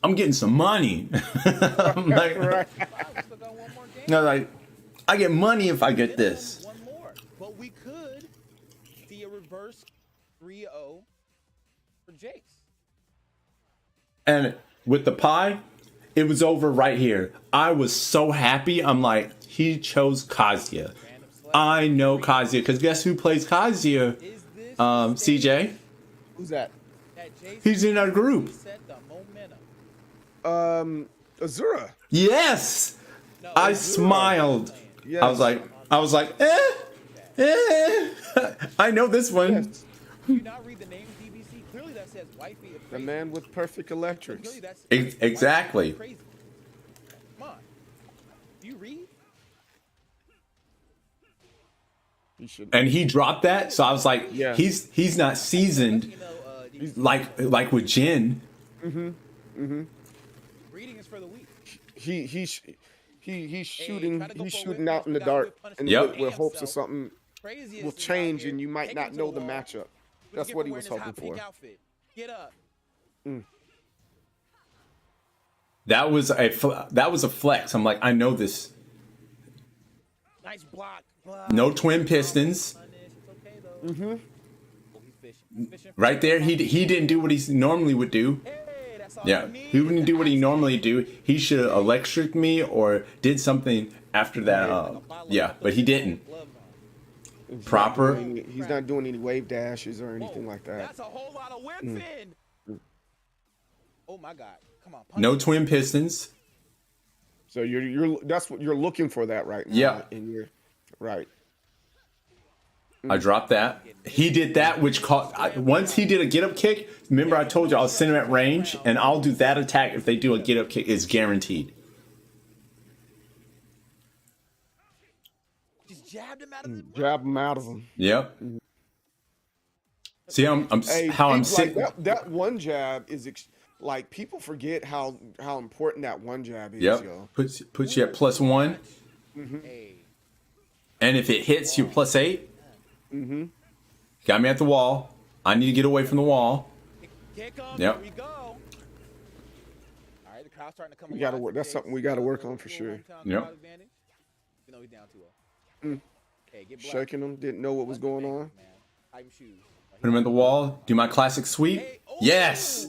I'm getting some money. I'm like, Right. Wow, we still got one more game. no, like, I get money if I get this. One more. But we could see a reverse 3-0 for Jace. And with the pie, it was over right here. I was so happy. I'm like, he chose Kazuya. Random select. I know Kazuya because guess who plays Kazuya? Is this CJ. Who's that? that Jace He's in our group. set the momentum? Azura. Yes. No, I it's smiled. Yes. I was like, I know this one. Yes. Do you not read the name DBC? Clearly that says wifey of The crazy. man with perfect electrics. Clearly that's Exactly. wifey of crazy. Come on. Do you read? He should. And he dropped that, so I was like, Yeah. he's not seasoned You know, DBC, like with Jin. reading is for the weak. He's shooting. try to go He's for a shooting whip out in the punch, dark, whip punch, and Yep. with hopes of something Craziest will is out change, here. and you might Take not him to know the wall. matchup. What you That's get what for he was wearing hoping this hot pink for. outfit? Get up. That was a flex. I'm like, I know this. Nice block. block. No twin pistons. Punish. It's okay though. Oh, he's fishing. He's fishing for Right there, he didn't do what he normally would do. Hey, that's all Yeah, you need. he wouldn't do what he normally do. He should have electric me or did something after that. Yeah, but he didn't. He's Proper. not doing any- He's not doing any wave dashes or anything like that. That's a whole lot of whipping. Oh my God. Come on. Punch No it. twin pistons. So you're that's what you're looking for that right now. Yeah. In your right. I dropped that. He did that, which once he did a get up kick. Remember, I told you I'll send him at range, and I'll do that attack if they do a get up kick. It's guaranteed. Just jabbed him out of the Jab him out of him. Yep. See, I'm Hey, how I'm like sitting. that one jab is like people forget how important that one jab is, Yep. yo. Puts you at +1, Hey. and if it hits, you're +8. Mm-hmm. Got me at the wall. I need to get away from the wall. Kick him. Yep. Here we go. All right, the crowd's starting to come. We gotta alive work. for That's Jace. something we gotta work on for Little sure. hometown Yep. crowd advantage. You know he's down 2-0. Hey, get black. Shaking him, didn't know what was going on. Man. Hype shoes. Put him at the wall. Do my classic sweep. Hey, oh! Yes.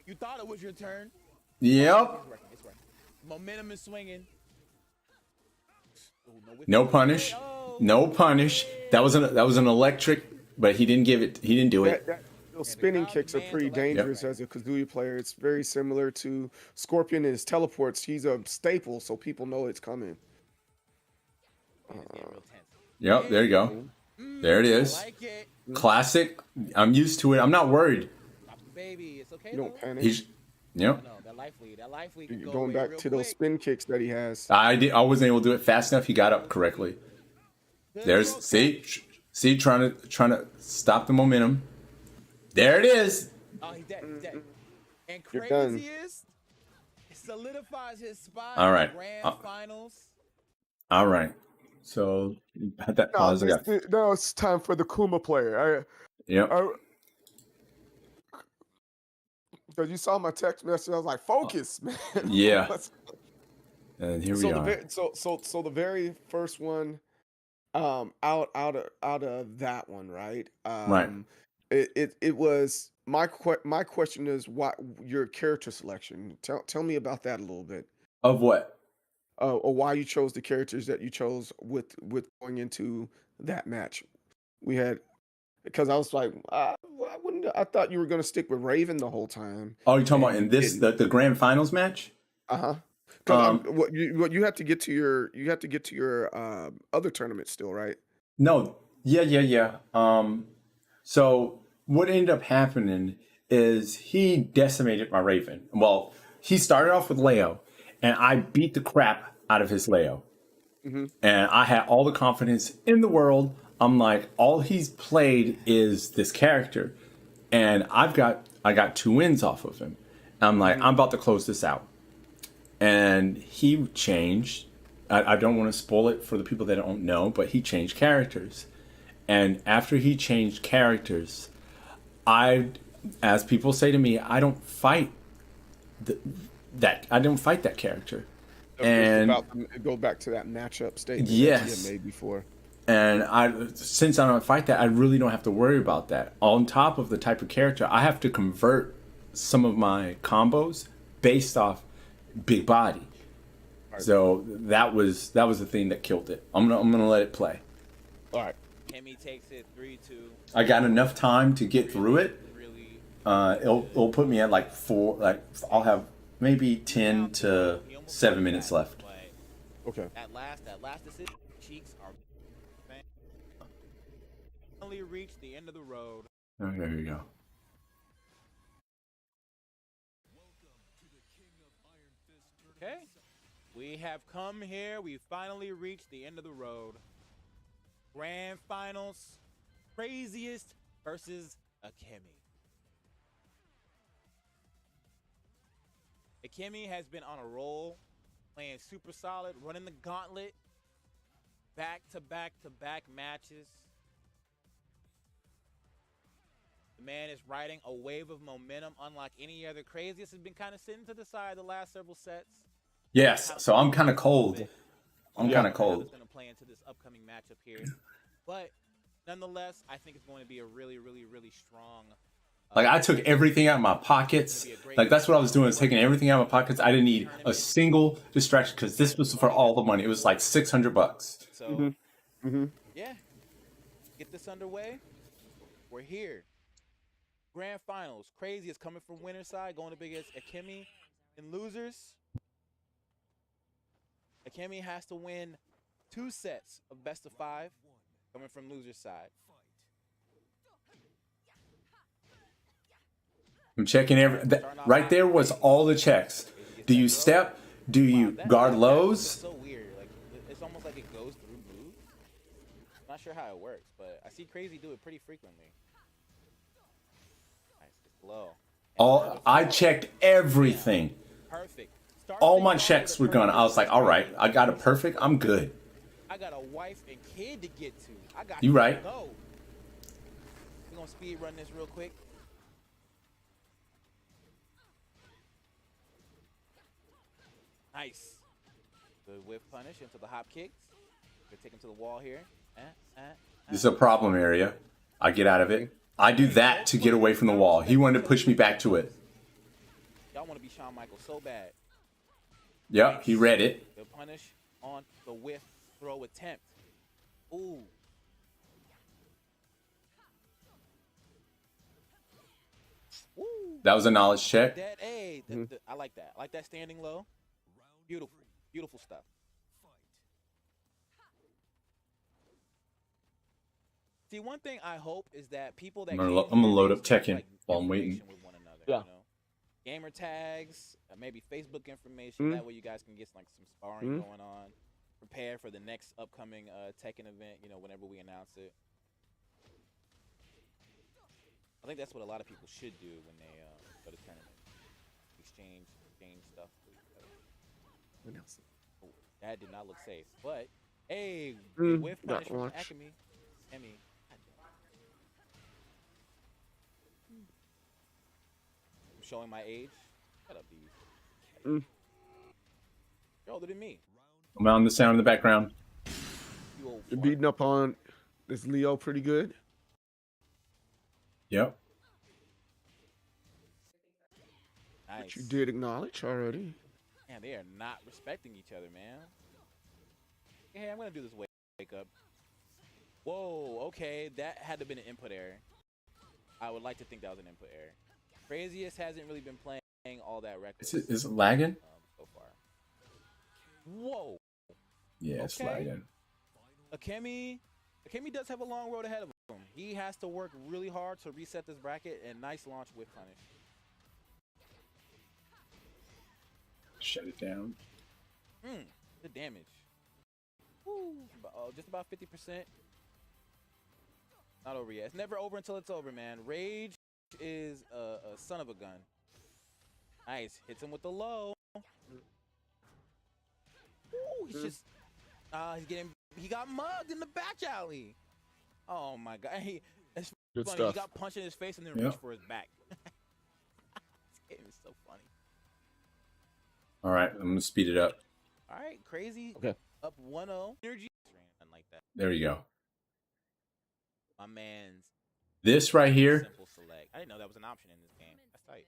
You thought it was your turn. Yep. It's working. It's working. Momentum is swinging. Ooh, whip. No punish. No punish. That was an electric, but he didn't give it. He didn't do it. Those spinning kicks are pretty dangerous as a Kazuya player. It's very similar to Scorpion and his teleports. He's a staple, so people know it's coming. Man, it's getting real tense. Yep. There you go. There it I is. like it. Classic. I'm used to it. I'm not worried. Stop the baby. It's okay. You don't though. panic. He's. Yep. No, that life lead. That life lead. Can go Going away back real to those quick. spin kicks that he has. I wasn't able to do it fast enough. He got up correctly. There's see trying to stop the momentum. There it is. Oh, he's dead. He's dead. And You're done. craziest, it solidifies his spot. All in right. the Grand finals. All right. So at that pause, I got. Now it's time for the Kuma player. Yep. Because you saw my text message, I was like, "Focus, man." Yeah. And here we So are. so the very first one, out of that one, right? Right. It was my question is what your character selection. Tell me about that a little bit. Of what? Or why you chose the characters that you chose with going into that match. We had because I was like, I thought you were gonna stick with Raven the whole time. Oh, you're talking about And in this the grand finals match? Because what you have to get to your other tournament still, right? No. Yeah. So what ended up happening is he decimated my Raven. Well, he started off with Leo, and I beat the crap out of his Leo. And I had all the confidence in the world. I'm like, all he's played is this character, and I got 2 wins off of him. I'm like, I'm about to close this out. And he changed. I don't want to spoil it for the people that don't know, but he changed characters. And after he changed characters, as people say to me, I don't fight that character. And Go back to that matchup statement yes, that you made before. And since I don't fight that, I really don't have to worry about that. On top of the type of character, I have to convert some of my combos based off big body. Right. So that was the thing that killed it. I'm gonna let it play. All right. Hemi takes it 3-2. I got enough time to get through it. It'll put me at like 4. Like I'll have maybe 10 to 7 minutes left. Okay. At last decision, cheeks are finally reached the end of the road. Oh, there you go. Okay. We have come here. We finally reached the end of the road. Grand finals. Craziest versus Akemi. Akemi has been on a roll, playing super solid, running the gauntlet, back-to-back-to-back matches. The man is riding a wave of momentum unlike any other. Craziest has been kind of sitting to the side the last several sets. Yes, so I'm kind of cold. I'm kind of cold. It's going to play into this upcoming matchup here. But nonetheless, I think it's going to be a really, really, really strong. Like I took everything out of my pockets. Like that's what I was doing, is taking everything out of my pockets. I didn't need a single distraction because this was for all the money. It was like $600. So, yeah, get this underway. We're here. Grand finals. Crazy is coming from winner's side, going up against Akemi and losers. Akemi has to win 2 sets of best of 5 coming from loser's side. I'm checking right there was all the checks. Do you step? Do you guard That's lows? so weird. Like it's almost like it goes through moves. I'm not sure how it works, but I see Crazy do it pretty frequently. Nice, it's low. I checked everything. Perfect. All my checks were gone. I was like, all right, I got a perfect. I'm good. I got a wife and kid to get to. I got You right. to go. We're gonna speed run this real quick. Nice. Good whiff punish into the hop kicks. Gonna take him to the wall here. This is a problem area. I get out of it. I do that to get away from the wall. He wanted to push me back to it. Y'all want to be Shawn Michaels so bad. Yep, he read it. The punish on the whiff throw attempt. Ooh. Ooh. That was a knowledge check. That, hey, I like that. I like that standing low. Beautiful. Beautiful stuff. See, one thing I hope is that people that I'm gonna load up Tekken while I'm waiting. with one another, Yeah. you know? Gamer tags, maybe Facebook information. That way you guys can get like some sparring going on. Prepare for the next upcoming Tekken event, you know, whenever we announce it. I think that's what a lot of people should do when they go to tournament. Exchange stuff with each other. Oh, that did not look safe. But hey, whiff punish from Akemi. I'm showing my age. Shut up, dude. You're older than me. I'm on the sound in the background. You old You're fart. beating up on this Leo pretty good. Yep. Nice. Which you did acknowledge already. Man, they are not respecting each other, man. Hey, I'm gonna do this wake up. Whoa, okay, that had to have been an input error. I would like to think that was an input error. Craziest hasn't really been playing all that reckless. Is it lagging? So far. Whoa. Yeah, it's Okay. lagging. Akemi does have a long road ahead of him. He has to work really hard to reset this bracket, and nice launch with punish. Shut it down. The damage. Woo. Just about 50%. Not over yet. It's never over until it's over, man. Rage is a son of a gun. Nice. Hits him with the low. Ooh, he's just he got mugged in the back alley. Oh my god. It's Good funny. stuff. He got punched in his face and then Yep. reached for his back. This game is so funny. All right, I'm gonna speed it up. All right, Crazy. Okay. Up 1-0. Energy. Nothing like that. There you go. My man's This right here. simple select. I didn't know that was an option in this game. That's tight.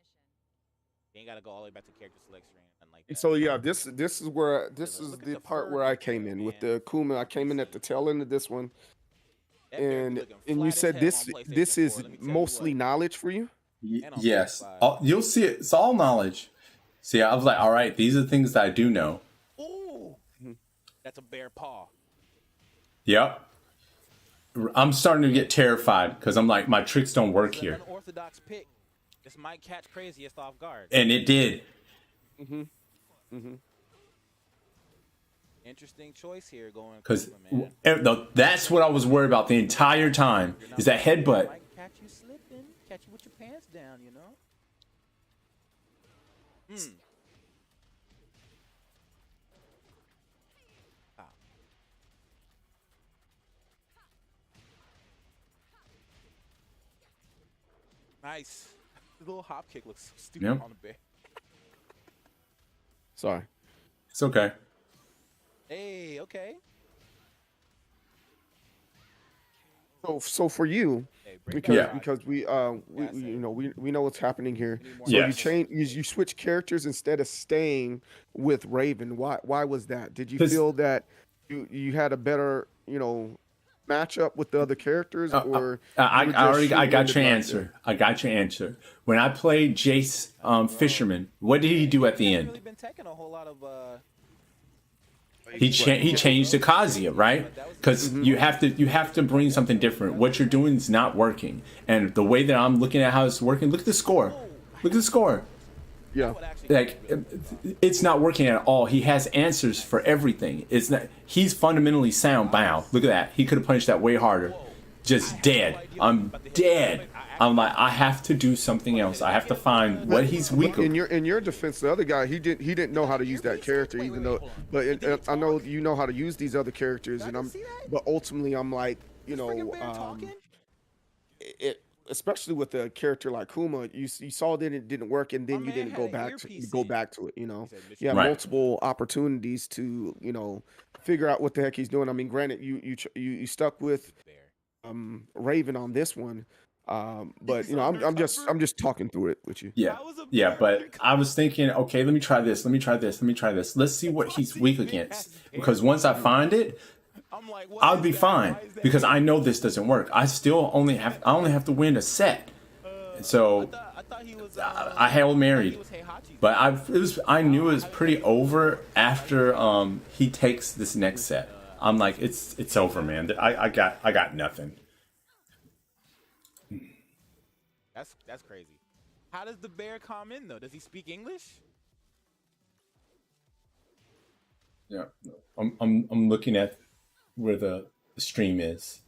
You ain't gotta go all the way back to character select screen. Nothing like that. So yeah, this is where Look at the the part fur where I detail, came in with man. the Kuma. I came in at the tail end of this one, That bear and be looking you flat as said hell this on PlayStation this is 4. Let me tell you mostly what. knowledge for you. And on Yes. PS5. You'll see it. It's all knowledge. See, I was like, all right, these are the things that I do know. Ooh, that's a bear paw. Yep. I'm starting to get terrified because I'm like, my tricks don't work It's an here. unorthodox pick. This might catch Craziest off guard. And it did. Interesting choice here going. Because Kuzma, man. that's what I was worried about the entire time You're not is that ready. headbutt. Might catch you slipping, catch you with your pants down, you know. Ah. Nice. The little hop kick looks so stupid Yep. on the bear. Sorry. It's okay. Hey, okay. So for you, Hey, bring because Yeah. because we we know what's happening here. Any more So you Yes. change you switch characters instead of staying with Raven. Why was that? Did you 'Cause- feel that you had a better matchup with the other characters, or I you were just got shooting your in the dark answer. I got your answer. When I played Jace Fisherman, what did he do at the He hasn't end? really been taking a whole lot of he changed to Kazuya, right? Because you have to bring something different. What you're doing is not working, and the way that I'm looking at how it's working, look at the score. Look at the score. Yeah. Like, it's not working at all. He has answers for everything. It's not. He's fundamentally sound. Wow, look at that. He could have punched that way harder. Just dead. I'm dead. I'm like, I have to do something else. I have to find what he's weak. In your defense, the other guy, he didn't know how to use that character, even though. But I know you know how to use these other characters, and but ultimately, I'm like, especially with a character like Kuma, you saw that it didn't work, and then you didn't go back to it. You have multiple opportunities to figure out what the heck he's doing. I mean, granted, you stuck with Raven on this one. But I'm just talking through it with you. Yeah. But I was thinking, okay, let me try this. Let's see what he's weak against. Because once I find it, I'll be fine. Because I know this doesn't work. I only have to win a set. So I Hail Married. But I knew it was pretty over after he takes this next set. I'm like, it's over, man. I got nothing. That's crazy. How does the bear come in though? Does he speak English? Yeah, I'm looking at where the stream is.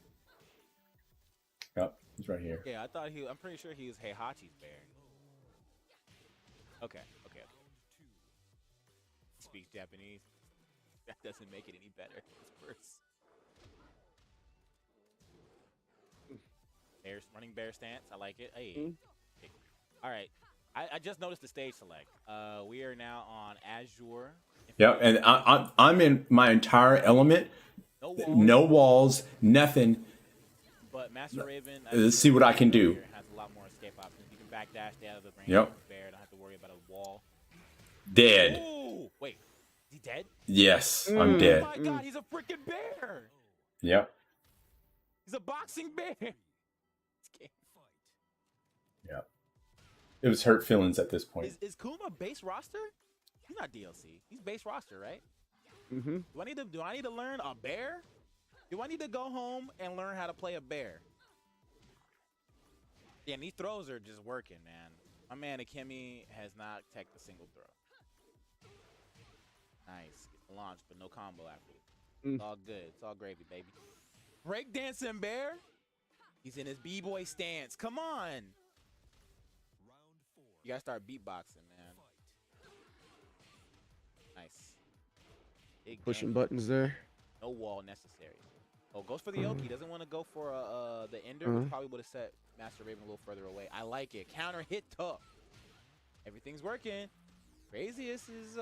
Yep, he's right here. Yeah, I'm pretty sure he was Heihachi's bear. Okay. He speaks Japanese. That doesn't make it any better. It's worse. Running bear stance. I like it. Hey. All right. I just noticed the stage select. We are now on Azure. Yeah, and I'm in my entire element. No walls, nothing. But Master Raven. Let's see what I can do. Has a lot more escape options. You can backdash down to the brain. Yep. Bear. Don't have to worry about a wall. Dead. Ooh, wait. Is he dead? Yes, I'm dead. Oh my God, he's a freaking bear. Yep. He's a boxing bear. Yep. It was hurt feelings at this point. Is Kuma base roster? He's not DLC. He's base roster, right? Mm-hmm. Do I need to learn a bear? Do I need to go home and learn how to play a bear? Yeah, and these throws are just working, man. My man Akemi has not teched a single throw. Nice. Get the launch, but no combo after it. It's all good. It's all gravy, baby. Breakdancing bear? He's in his b-boy stance. Come on. You gotta start beatboxing, man. Nice. Big Pushing game. buttons there. No wall necessary. Oh, goes for the Oki. Doesn't want to go for the Ender. Probably would have set Master Raven a little further away. I like it. Counter hit tough. Everything's working. Craziest is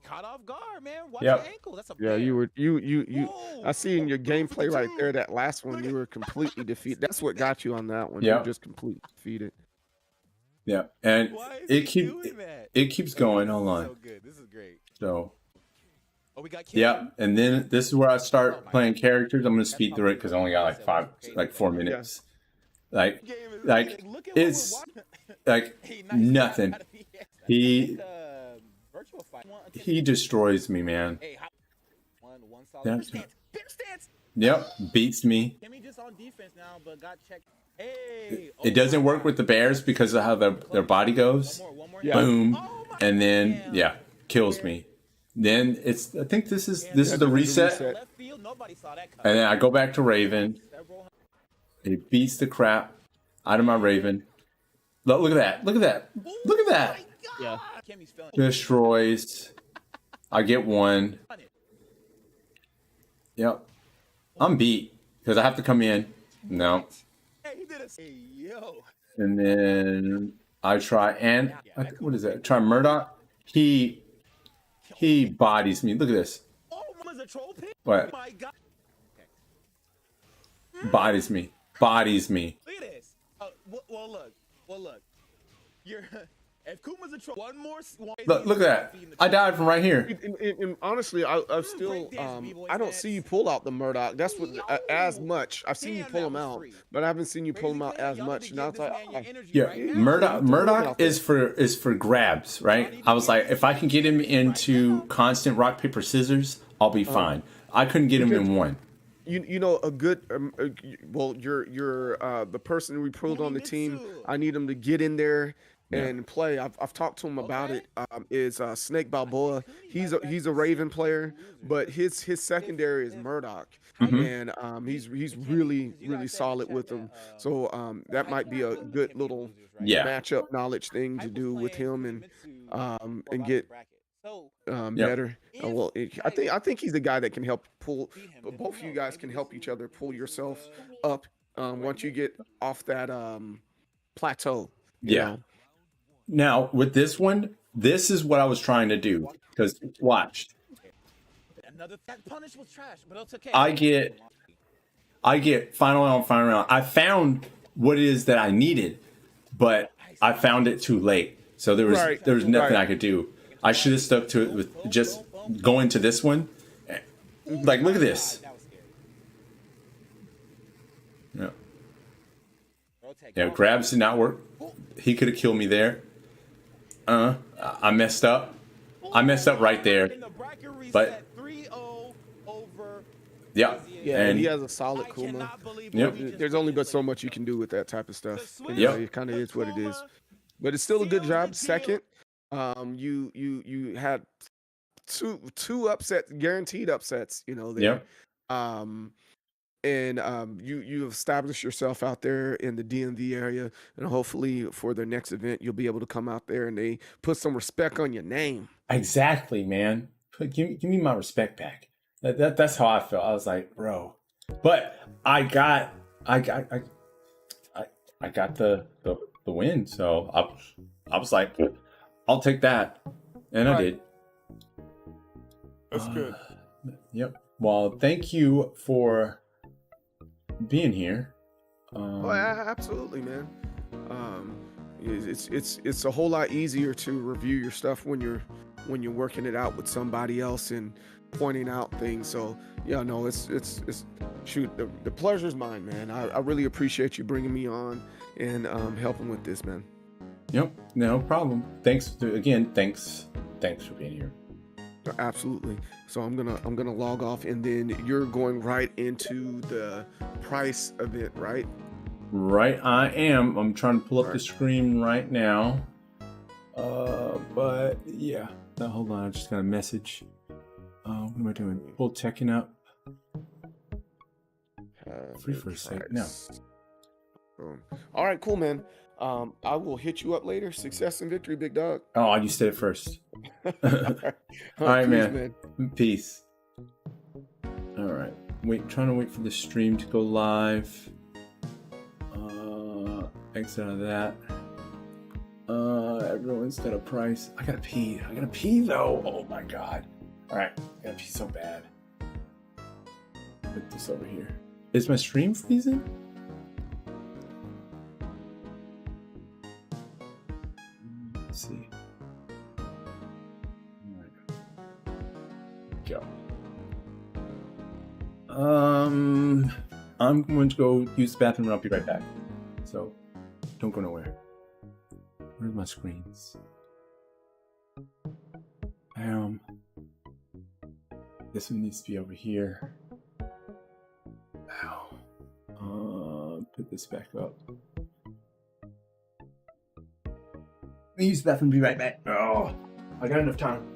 caught off guard, man. Watch your ankle. That's a bear. You Whoa. I see in your gameplay right there, that last one, you were completely defeated. That's what got you on that one. Yeah. You were just completely defeated. Yeah, and Why is it he doing that? keeps going. Hold on. So good. This is great. So Oh, we got Kim. yeah, and then this is where I start playing characters. I'm gonna speed through it because I only got like 4 minutes. Like it's like nothing. He destroys me, man. Yep, beats me. Kimmy just on defense now, but got checked. Hey, It doesn't work with the bears because of how their body goes. one more. Boom, and then kills me. Then I think this is the reset, Left field, nobody saw that cut. and then I go back to Raven. He beats the crap out of my Raven. Look at that! Look at that! Look at that! Yeah. Kimmy's feeling. Destroys. I get one. Yep. I'm beat because I have to come in. No. Hey, he did a. Hey, yo. And then I try what is that? Try Murdoch. He bodies me. Look at this. Oh, was a troll pit? What? Oh my God. Bodies me. Bodies me. Look at this. Well, look. You're. If Kuma's a troll, one more. Look at that. I died from right here. And honestly, I've still I don't see you pull out the Murdoch. That's what as much. I've seen you pull him out, but I haven't seen you pull him out as much. Now it's like, Murdoch is for grabs, right? I was like, if I can get him into constant rock paper scissors, I'll be fine. I couldn't get him Because in one. you know a good well you're the person we pulled on the team. I need him to get in there Yeah. and play. I've talked to him about it. Is Snake Balboa. He's a Raven player, but his secondary is Murdoch, Mhm. and he's really solid with him. So that might be a good little Yeah. matchup knowledge thing to do with him and get Yep. better. Well, I think he's the guy that can help pull. Both of you guys can help each other pull yourself up once you get off that plateau. You Yeah. know? Now with this one, this is what I was trying to do. Because watch, That punish was trash, but it's okay. I get final round. I found what it is that I needed, but I found it too late. So there was nothing I could do. I should have stuck to it with just going to this one. Like, look at this. Yeah. Yeah, grabs did not work. He could have killed me there. I messed up. I messed up right there. But yeah, and he has a solid Kuma. Yep. There's only but so much you can do with that type of stuff. Yep. It kind of is what it is. But it's still a good job. Second, you had two upsets, guaranteed upsets. You know there. Yep. And you established yourself out there in the DMV area, and hopefully for the next event you'll be able to come out there and they put some respect on your name. Exactly, man. Give me my respect back. That's how I felt. I was like, bro, but I got the win, so I was like, I'll take that, and I did. That's good. Yep. Well, thank you for being here. Absolutely, man. It's a whole lot easier to review your stuff when you're working it out with somebody else and pointing out things. So yeah, no, it's shoot, the pleasure's mine, man. I really appreciate you bringing me on and helping with this, man. Yep, no problem. Thanks for being here. Absolutely. So I'm gonna log off, and then you're going right into the price event, right? Right, I am. I'm trying to pull up the screen right now. But yeah. No, hold on. I just got a message. What am I doing? Full checking up. Free for a sec. No. Boom. All right, cool, man. I will hit you up later. Success and victory, big dog. Oh, you said it first. All right, peace, man. Peace. All right. Trying to wait for the stream to go live. Exit out of that. Everyone's got a price. I gotta pee though. Oh my god. All right. I gotta pee so bad. Put this over here. Is my stream freezing? Let's see. All right. Go. I'm going to go use the bathroom and I'll be right back. So don't go nowhere. Where's my screens? This one needs to be over here. Ow. Put this back up. I'll use the bathroom, be right back. Oh, I got enough time.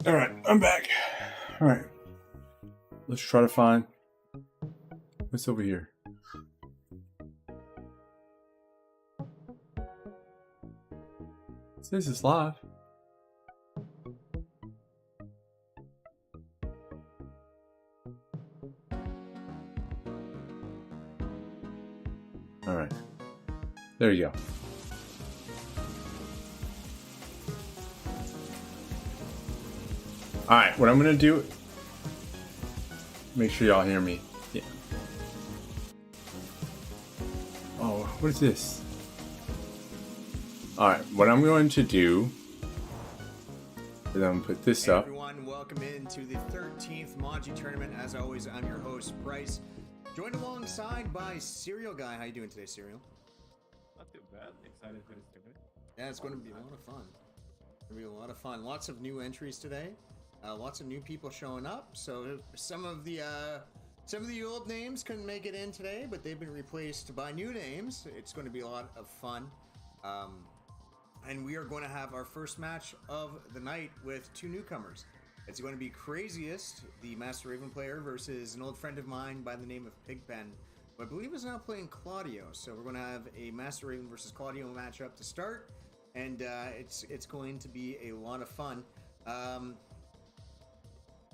All right, I'm back. All right, let's try to find what's over here. It says it's live. All right, there you go. All right, what I'm gonna do, make sure y'all hear me. Yeah. Oh, what is this? All right, what I'm going to do is I'm gonna put this Hey up. everyone, welcome into the 13th Manji tournament. As always, I'm your host, Bryce. Joined alongside by Serial Guy. How you doing today, Serial? Not too bad. Excited for this tournament. Yeah, it's going to be a lot of fun. It's going to be a lot of fun. Lots of new entries today. Lots of new people showing up. So some of the old names couldn't make it in today, but they've been replaced by new names. It's going to be a lot of fun. And we are going to have our first match of the night with two newcomers. It's going to be Crazyest, the Master Raven player, versus an old friend of mine by the name of Pigpen, who I believe is now playing Claudio. So we're going to have a Master Raven versus Claudio matchup to start, and it's going to be a lot of fun.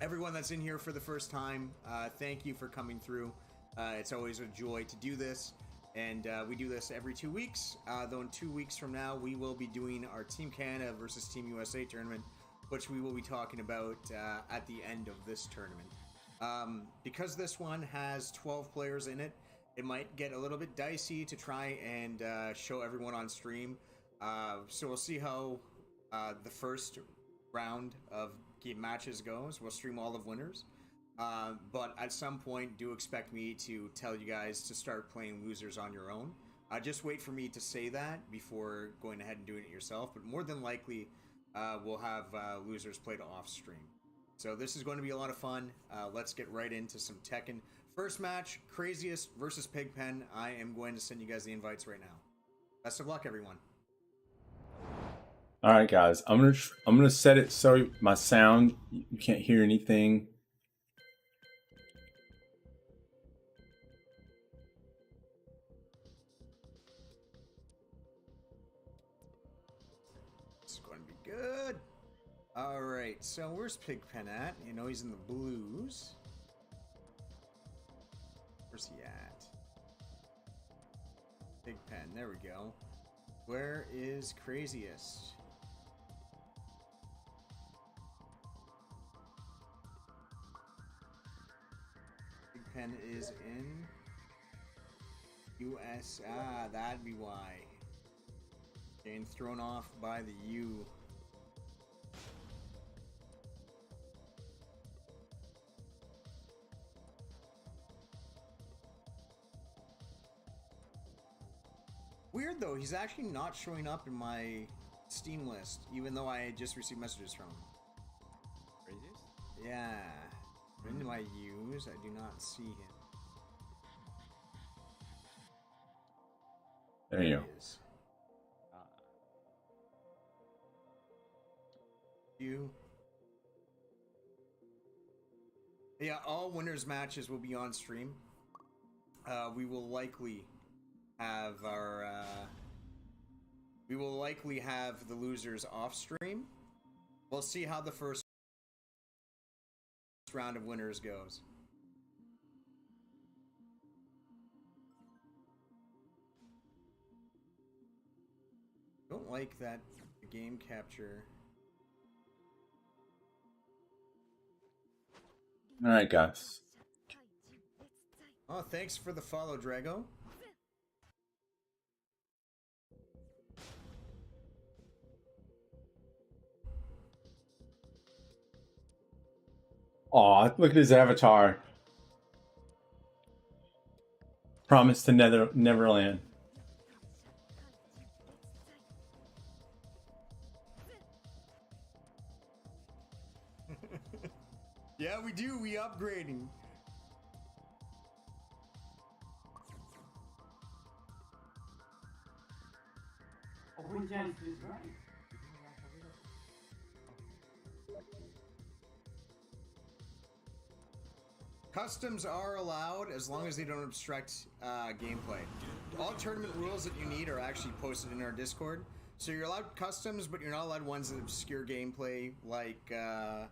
Everyone that's in here for the first time, thank you for coming through. It's always a joy to do this, and we do this every 2 weeks. Though in 2 weeks from now, we will be doing our Team Canada versus Team USA tournament, which we will be talking about at the end of this tournament. Because this one has 12 players in it, it might get a little bit dicey to try and show everyone on stream. So we'll see how the first round of game matches goes. We'll stream all of winners. But at some point, do expect me to tell you guys to start playing losers on your own. Just wait for me to say that before going ahead and doing it yourself. But more than likely, we'll have losers played off stream. So this is going to be a lot of fun. Let's get right into some Tekken. First match, Craziest versus Pigpen. I am going to send you guys the invites right now. Best of luck, everyone. All right, guys, I'm gonna set it so my sound, you can't hear anything. It's going to be good. All right, so where's Pigpen at? You know he's in the blues. Where's he at? Pigpen, there we go. Where is Craziest? Pigpen is in US. Ah, that'd be why. Getting thrown off by the U. Weird though, he's actually not showing up in my Steam list, even though I just received messages from him. Craziest? Yeah. Into my U's, I do not see him. There you go. He is. You. Yeah, all winners matches will be on stream. We will likely have the losers off stream. We'll see how the first round of winners goes. Don't like that game capture. All right, guys. Oh, thanks for the follow, Drago. Aw, look at his avatar. Promise to Neverland. Yeah, we do. We upgrading. Customs are allowed as long as they don't obstruct gameplay. All tournament rules that you need are actually posted in our Discord. So you're allowed customs, but you're not allowed ones that obscure gameplay, like yeah,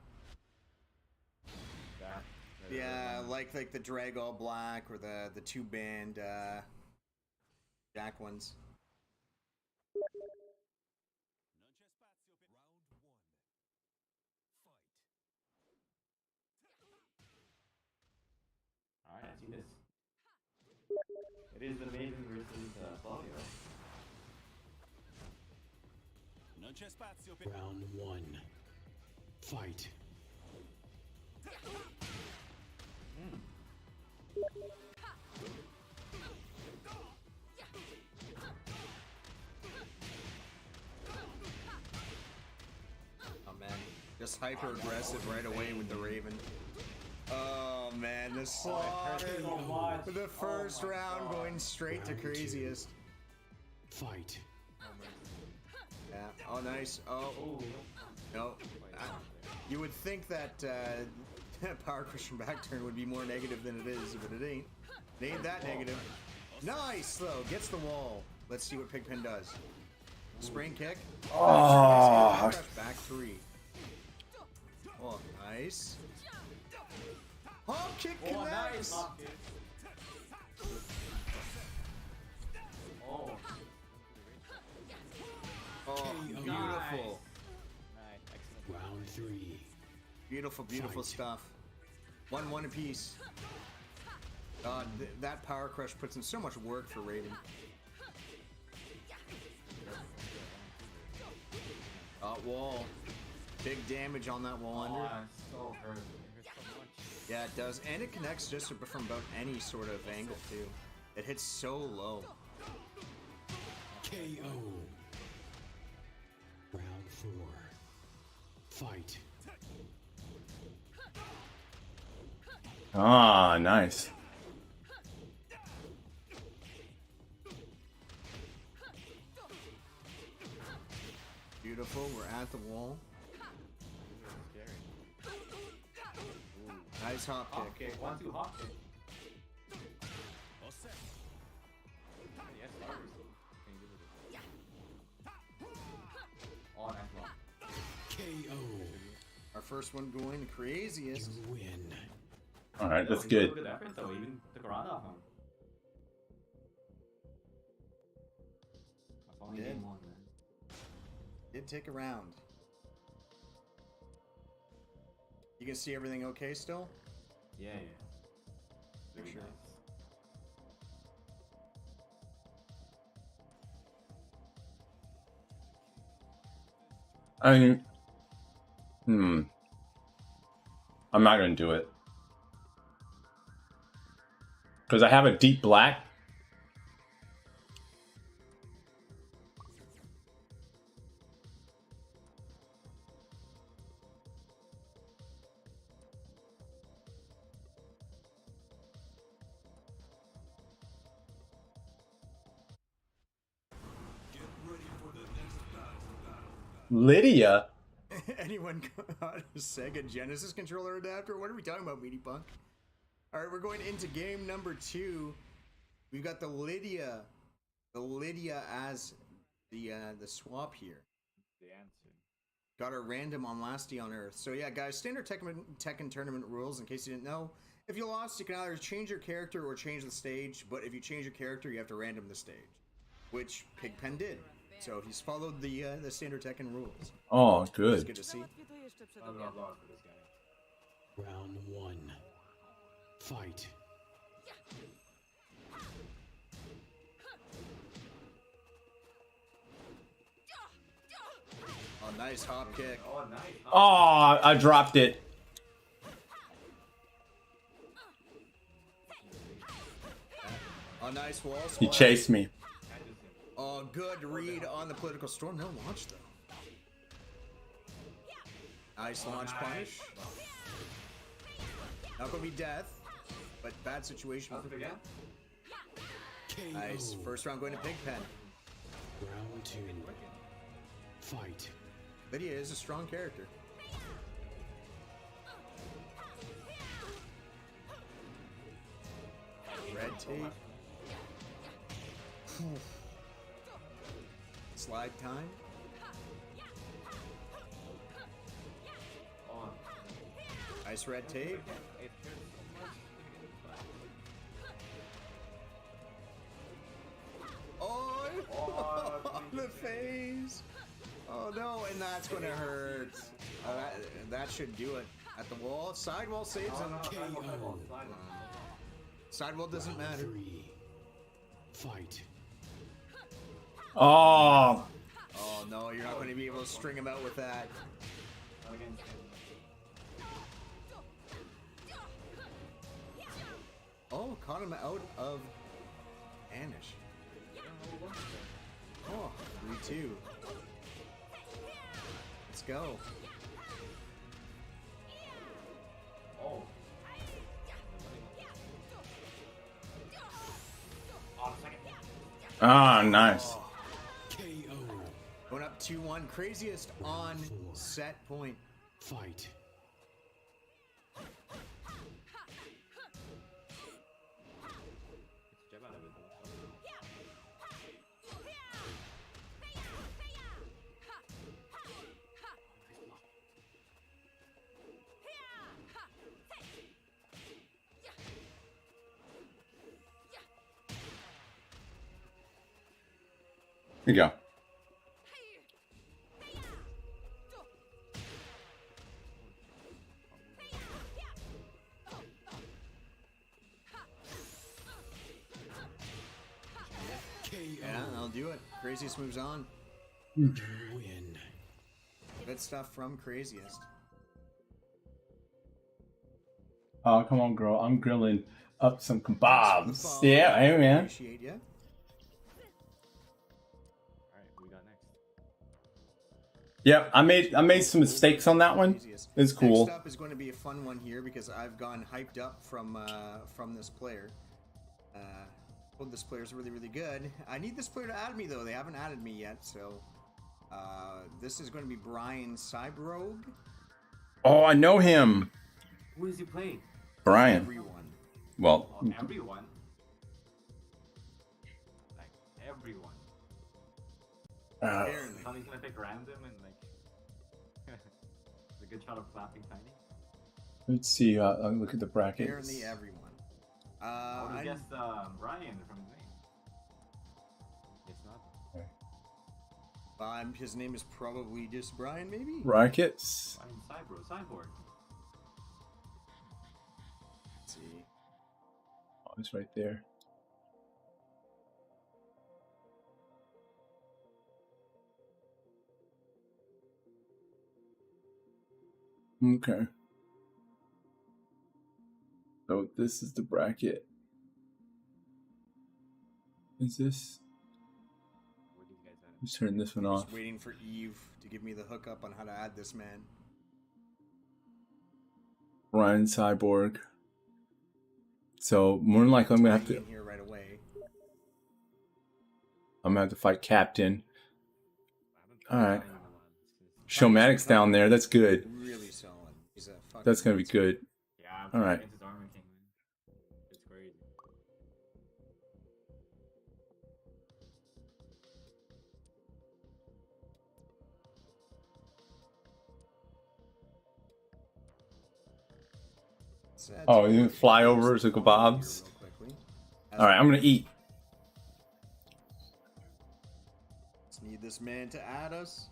like the Drag All Black or the two band Jack ones. Alright, let's do this. It is the Maven versus SoVA. Round 1. Fight. Oh man, just hyper aggressive right away with the Raven. Oh man, the slaughter. The first round going straight to Craziest. Fight. Yeah. Oh nice. Oh. No. You would think that Power Crush from back turn would be more negative than it is, but it ain't. It ain't that negative. Nice though. Gets the wall. Let's see what Pigpen does. Spring kick. Oh. Back 3. Oh, nice. Hop kick connects. Oh. Oh, beautiful. Round 3. Beautiful, beautiful stuff. 1-1 apiece. That Power Crush puts in so much work for Raven. Wall. Big damage on that wall under. So hurt. It hurts so much. Yeah, it does. And it connects just from about any sort of angle, too. It hits so low. KO. Round 4. Fight. Ah, nice. Beautiful. We're at the wall. Nice hop kick. Okay, 1-2 hop kick. Yes, oh, nice one. KO. Our first one going Craziest. You win. All right, that's He good. took a good effort though, even took a round off him. That's only game 1, man. Did take a round. You can see everything okay still? Yeah. Make Very sure. nice. I mean, I'm not gonna do it because I have a deep black. Lydia. Anyone got a Sega Genesis controller adapter? What are we talking about, Meaty Punk? All right, we're going into game number 2. We've got the Lydia as the swap here. The answer. Got our random on Last Day on Earth. So yeah, guys, standard Tekken tournament rules. In case you didn't know, if you lost, you can either change your character or change the stage. But if you change your character, you have to random the stage, which Pigpen did. So he's followed the standard Tekken rules. Oh, It's good. good to see. I love applause for this guy. Round 1. Fight. Oh, nice hop kick. Oh, nice. Oh, I dropped it. Oh, nice wall He splash. chased me. Oh, good read on the political storm. No launch, though. Nice launch punish. Not gonna be death, but bad situation. That's it again? KO. Nice. First round going to Pigpen. Round 2. Fight. Lydia is a strong character. tape. Slide time. Ice red tape. Oh, the face. Oh no, and that's gonna hurt. That should do it. At the wall, sidewall saves him. Sidewall doesn't matter. 3. Fight. Oh, Oh no, you're not going to be able to string him out with that. Oh, caught him out of Anish. Oh, 3-2. Let's go. ah, nice. KO. Going up 2-1. Craziest on set point. Fight. Here you go. Yeah, I'll do it. Craziest moves on. Win. Good stuff from Craziest. Oh, come on, girl. I'm grilling up some Thanks kebabs. for the follow. Yeah, hey, man. Appreciate ya. Yep, I made some mistakes on that one. Craziest. It's cool. Next up is going to be a fun one here because I've gone hyped up from this player. Well, this player's really, really good. I need this player to add me though. They haven't added me yet, so this is going to be Brian Cyberrogue. Oh, I know him. Who is he playing? Brian. Everyone. Well, Everyone. Like everyone. Apparently. So he's gonna pick random and like a good shot of clapping Tiny. let's see. I'll look at the brackets. Apparently everyone. I would I- guess Ryan from his name. It's not. his name is probably just Brian, maybe? Brackets. Ryan Cyborg. Let's see. Oh, it's right there. Okay. So this is the bracket. Is this? Where do you guys at? Let's turn this one off. Just waiting for Eve to give me the hookup on how to add this man. Ryan Cyborg. So more than likely, I'm gonna have In to. here right away. I'm gonna have to fight Captain. All right. Anyone allowed. Showmatic's down there. That's good. Really solid. He's a fucking That's gonna be good. Yeah, I'm All playing right. against his Armor King, man. It's crazy. Let's add Oh, two you more flyovers players of here kebabs? real quickly. All right, I'm gonna eat. Just need this man to add us.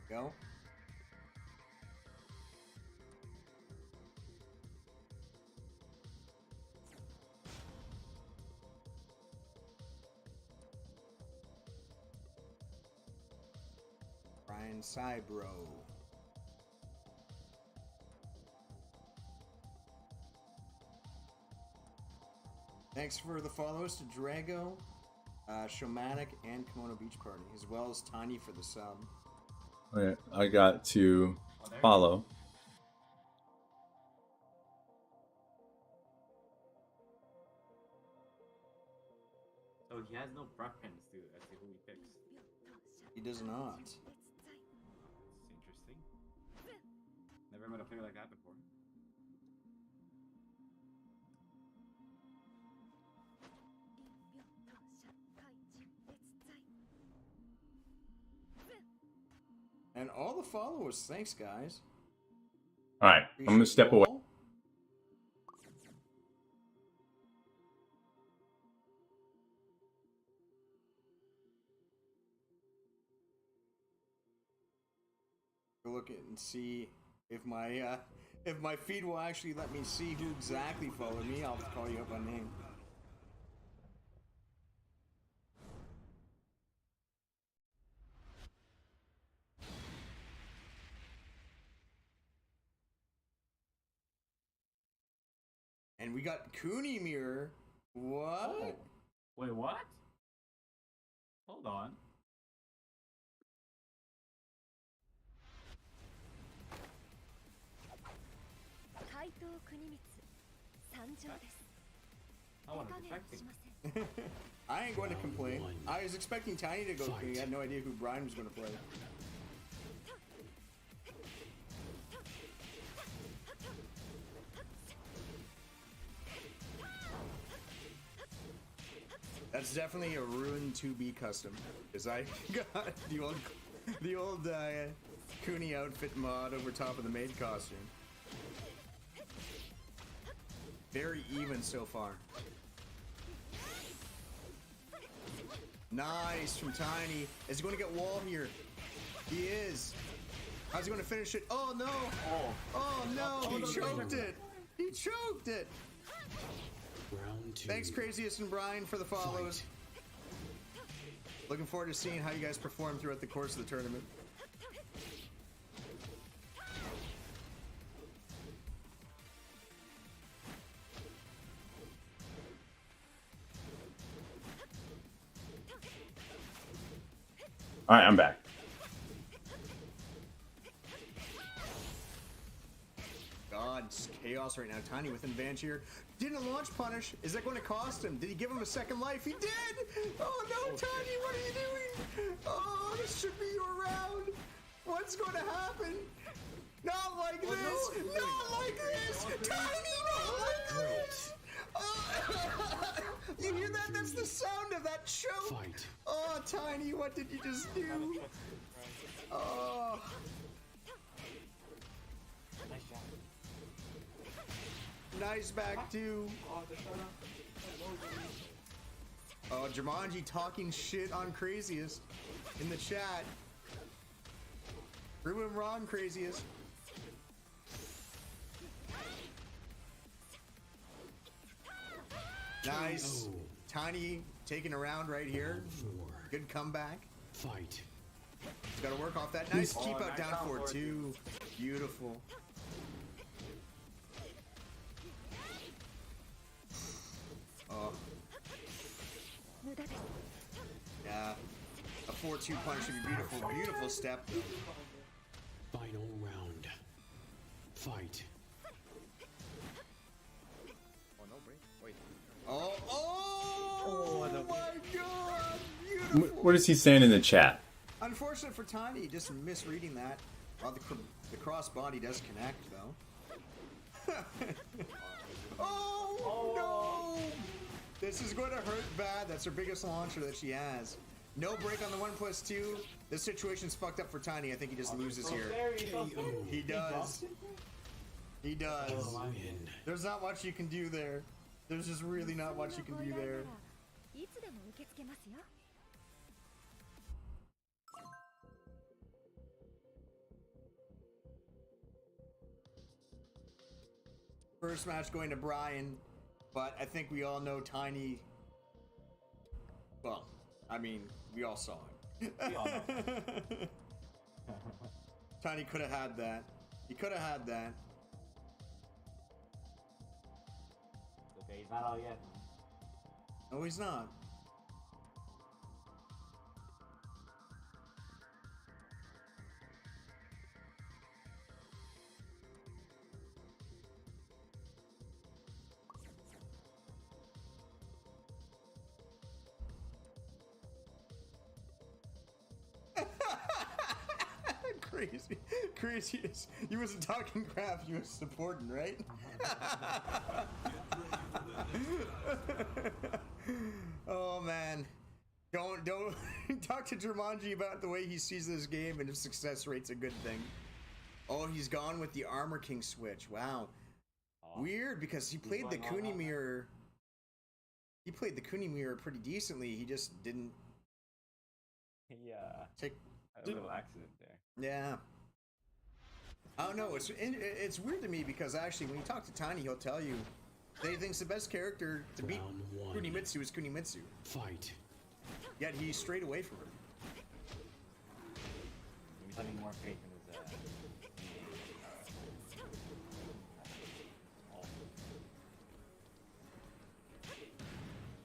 Go. Brian Cybro. Thanks for the follows to Drago, Showmatic, and Kimono Beach Party, as well as Tiny for the sub. Okay, I got to follow. So he has no preference to as to who he picks. He does not. It's interesting. a player like that before. And all the followers, thanks guys. All right, I'm gonna step away. All. Go look at and see if my feed will actually let me see who exactly followed me. I'll call you up by name. And we got Cooney Mirror. What? Oh. Wait, what? Hold on. I want to protect him. I ain't going to complain. I was expecting Tiny to go Cooney. I had no idea who Brian was going to play. That's definitely a Ruin 2B custom, because I got the old Cooney outfit mod over top of the maid costume. Very even so far. Nice from Tiny. Is he going to get wall here? He is. How's he going to finish it? Oh no! Oh no! He choked it! He choked it! Round 2. Thanks, Crazyest and Brian, for the follows. Looking forward to seeing how you guys perform throughout the course of the tournament. All right, I'm back. God, it's chaos right now. Tiny with advantage here. Didn't launch punish. Is that going to cost him? Did he give him a second life? He did! Oh no, Tiny, what are you doing? Oh, this should be your round. What's going to happen? Not like this! Not like this! Tiny, not like this! Oh. You hear that? That's the sound of that choke! Fight. Oh, Tiny, what did you just do? Oh. Nice back two. Oh, Jumanji talking shit on Craziest in the chat. Prove him wrong, Craziest. Nice. Oh. Tiny taking a round right here. Good comeback. Fight. He's got to work off that. Nice keep out down for two. Beautiful. Oh. Yeah. A 4-2 punch would be beautiful. Beautiful step. Final round. Fight. Oh, oh my god! Beautiful. What is he saying in the chat? Unfortunate for Tiny, just misreading that. Well, the cross body does connect, though. Oh, no! This is going to hurt bad. That's her biggest launcher that she has. No break on the 1+2. This situation's fucked up for Tiny. I think he just loses here. He does. He does. There's not much you can do there. There's just really not much you can do there. First match going to Brian, but I think we all know Tiny. Well, I mean, we all saw him. We all know. Tiny could have had that. He could have had that. Okay, he's not out yet. No, he's not. Crazy, craziest. You wasn't talking crap. You was supporting, right? Oh man, don't talk to Jumanji about the way he sees this game and if success rate's a good thing. Oh, he's gone with the Armor King switch. Wow, weird because he played the Kuni mirror. He played the Kuni mirror pretty decently. He just didn't. Yeah. Take A little accident there. Yeah. I don't know. It's weird to me because actually, when you talk to Tiny, he'll tell you that he thinks the best character to beat Round one. Kunimitsu is Kunimitsu. Fight. Yet he strayed away from her. He's having more faith in his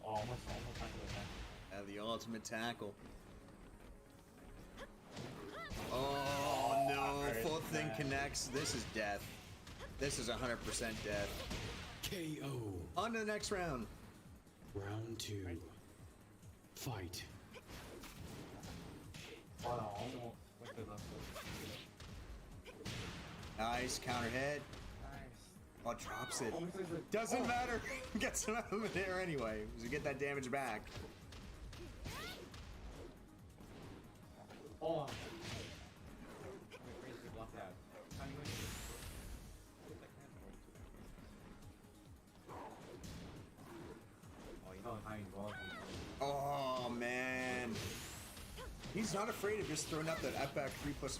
almost like The ultimate tackle. Oh no! Full thing connects. This is death. This is 100% death. KO. On to the next round. Round two. Fight. Nice counter head. Oh, drops it. Doesn't matter. Gets him out of there anyway. To get that damage back. Oh. Oh man. He's not afraid of just throwing up that F back 3+4.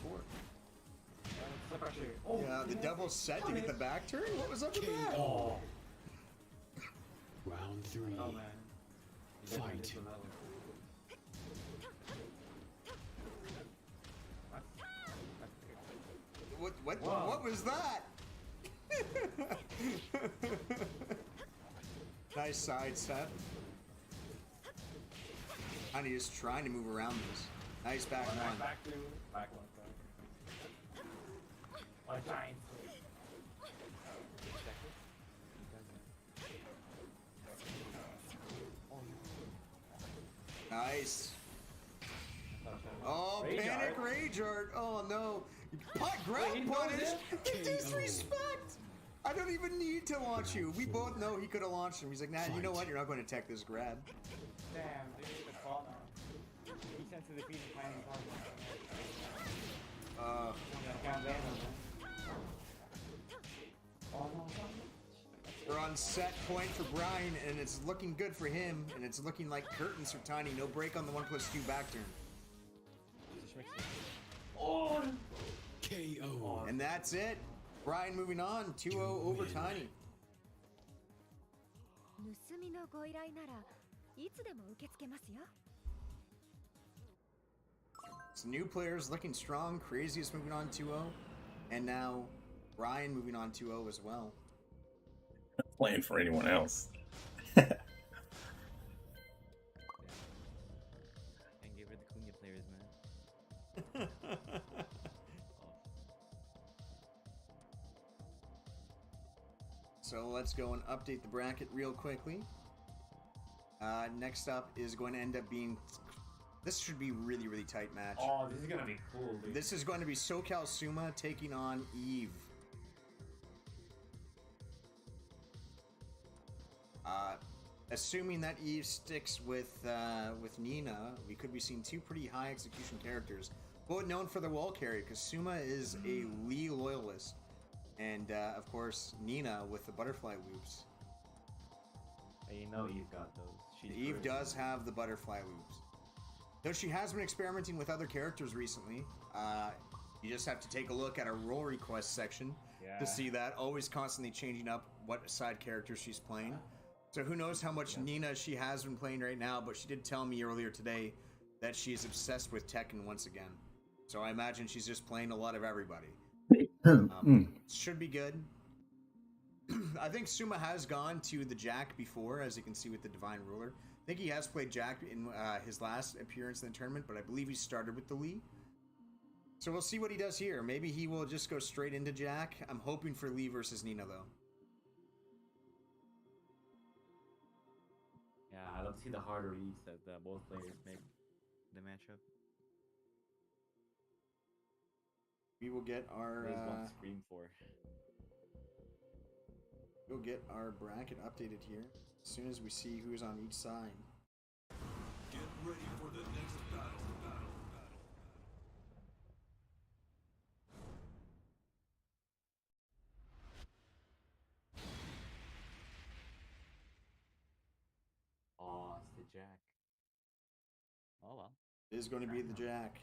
Yeah, the double set to get the back turn? What was up with that? Oh. Round three. Oh man. Fight. What was that? Nice side step. Honey is trying to move around this. Nice back one. Back two. Back one. One giant. Nice. Oh, panic rage art. Oh no. Pot ground punish. Get disrespect. I don't even need to launch you. We both know he could have launched him. He's like, nah, you know what? You're not going to tech this grab. Damn, dude, the fall now. He sent to the defeat and finding We're on set point for Brian, and it's looking good for him, and it's looking like curtains for Tiny. No break on the 1+2 back turn. Oh! KO. And that's it. Brian moving on. 2-0 over Tiny. 盗みのご依頼ならいつでも受け付けますよ。 So new players looking strong. Craziest moving on 2-0. And now Brian moving on 2-0 as well. Playing for anyone else. And give her the Cunha players, man. So let's go and update the bracket real quickly. Next up is going to end up being... This should be really, really tight match. Oh, this is gonna be cool, dude. This is going to be SoCal Suma taking on Eve. Assuming that Eve sticks with Nina, we could be seeing two pretty high execution characters, both known for their wall carry, because Suma is a Lee loyalist, and of course Nina with the butterfly loops. You know Eve got those. Eve does have the butterfly loops. Though she has been experimenting with other characters recently. You just have to take a look at our role request section to see that. Always constantly changing up what side characters she's playing. So who knows how much Nina she has been playing right now, but she did tell me earlier today that she is obsessed with Tekken once again. So I imagine she's just playing a lot of everybody. Should be good. I think Suma has gone to the Jack before, as you can see with the Divine Ruler. I think he has played Jack in his last appearance in the tournament, but I believe he started with the Lee. So we'll see what he does here. Maybe he will just go straight into Jack. I'm hoping for Lee versus Nina, though. Yeah, I love to see the harder reads that both players make the matchup. we will get our Raise one scream for. we'll get our bracket updated here as soon as we see who's on each side. Get ready for the next battle. Oh, it's the Jack. Oh well. It is going to be the Jack.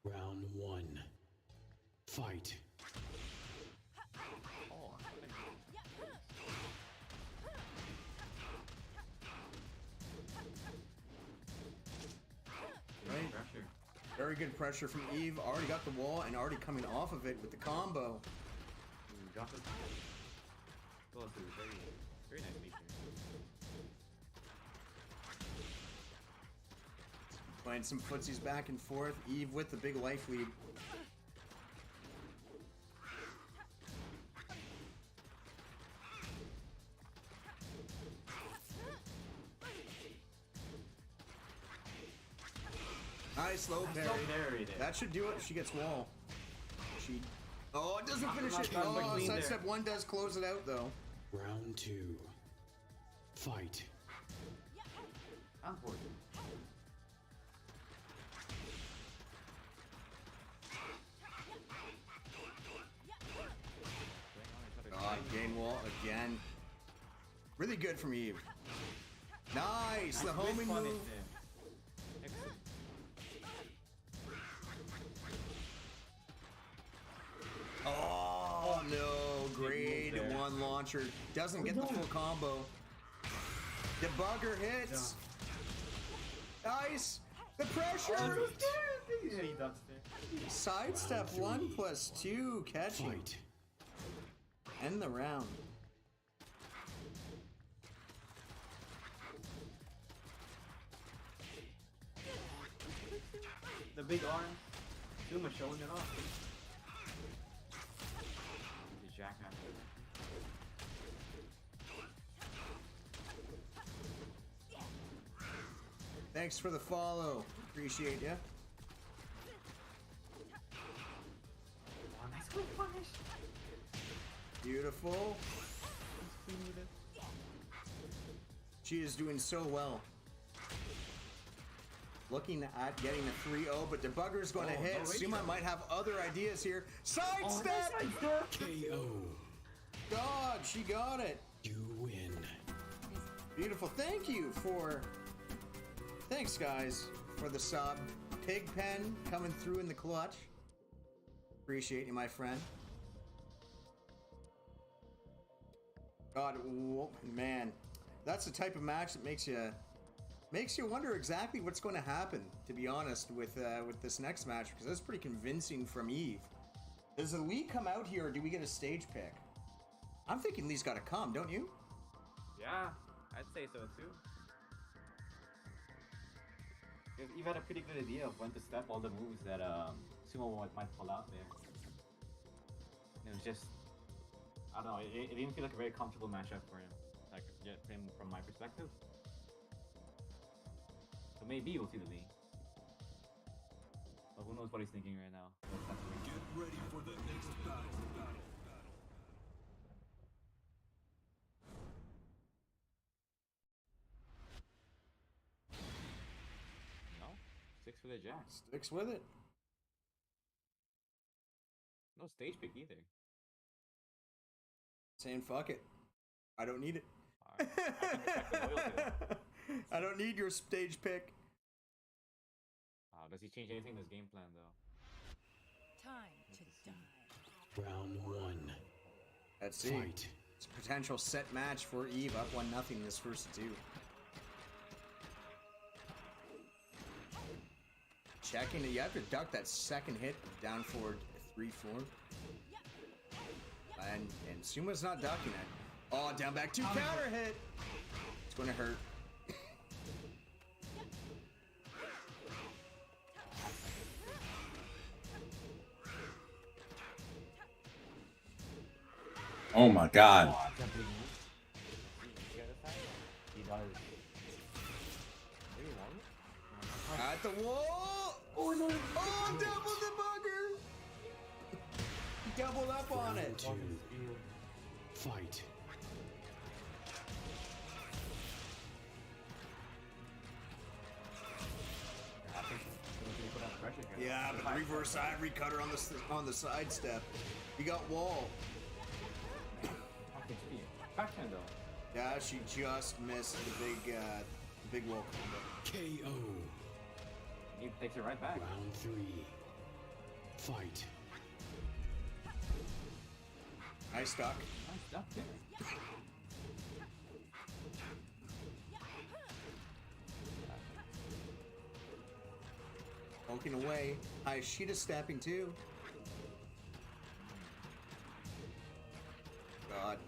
Round 1. Fight. Right? Pressure. Very good pressure from Eve. Already got the wall and already coming off of it with the combo. Drop it. Oh, it's a very, very nice feature. Playing some footsies back and forth. Eve with the big life lead. Nice low parry. Parry there. That should do it if she gets wall. She. Oh, it doesn't finish it. not Oh, clean sidestep there. 1 does close it out though. Round 2. Fight. Unfortunate. God, gain wall again. Really good from Eve. Nice, the homing move. Excellent. Oh no, grade move there. 1 launcher. Doesn't get the full combo. Debugger hits. Nice. The pressure. Yeah, he ducks there. Sidestep 1 plus 2 catching. Fight. End the round. The big arm. Suma showing it off. The Jack after that. Thanks for the follow. Appreciate ya. Oh, nice quick punish. Beautiful. She is doing so well. Looking at getting a 3-0, but Debugger's going to hit. no Suma ratio. might have other ideas here. Sidestep! KO. God, she got it. You win. Beautiful. Thank you for... Thanks, guys, for the sub. Pigpen coming through in the clutch. Appreciate you, my friend. God, man. That's the type of match that makes you wonder exactly what's going to happen, to be honest, with this next match, because that's pretty convincing from Eve. Does the Lee come out here, or do we get a stage pick? I'm thinking Lee's got to come, don't you? Yeah, I'd say so too. You've had a pretty good idea of when to step all the moves that Sumo might pull out there. It was just, I don't know, it didn't feel like a very comfortable matchup for him, like from my perspective. So maybe we'll see the Lee. But who knows what he's thinking right now. Get ready for the next battle. No? Sticks for the Jack. Sticks with it. No stage pick either. Saying fuck it. I don't need it. Alright, I can respect the loyalty. I don't need your stage pick. Does he change anything in his game plan though? Time to die. Round 1. Let's see. Fight. It's a potential set match for Eve, up 1-0 this first 2. Checking it. You have to duck that second hit down forward 3-4. And Suma's not ducking it. Oh, down back 2 counter hit. It's going to hurt. Oh my god. Oh, that's a big move. The other side, he does. There you go. At the wall. Oh no! Oh, double the bugger. He doubled up on it. Round 2. Fight. Yeah, but the reverse ivory cutter on the side step. You got wall. Backhand though. Yeah, she just missed the big wall combo. KO. He takes it right back. Round 3. Fight. Nice stuck. Nice stuff there. Poking away. Hayashida snapping too. God.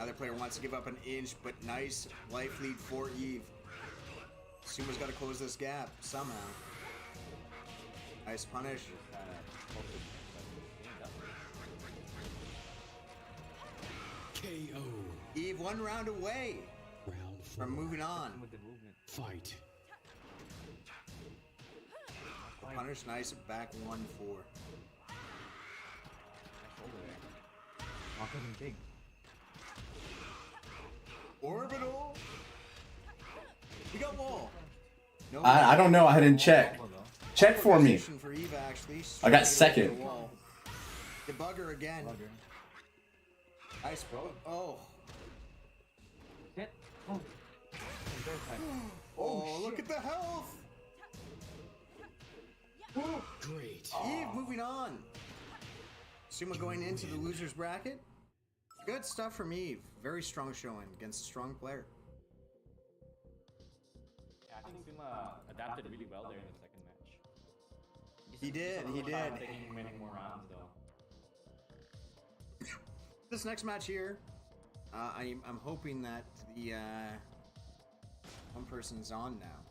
Other player wants to give up an inch, but nice life lead for Eve. Suma's got to close this gap somehow. Nice punish. KO. Eve 1 round away Round 4. from moving on. Fight. Punish, nice back 1-4. Big. Orbital. We got wall. No I don't know. I didn't check. Check for me. position for Eve, actually. I got Straight second. over the wall. The bugger again. Nice bro. Oh. Hit. Oh. Oh, look at the health. Great. Eve moving on. Suma going into the loser's bracket. Good stuff from Eve. Very strong showing against a strong player. Yeah, I think Suma adapted really well there in the second match. He did, he did. Taking many more rounds though. This next match here, I'm hoping that the one person's on now.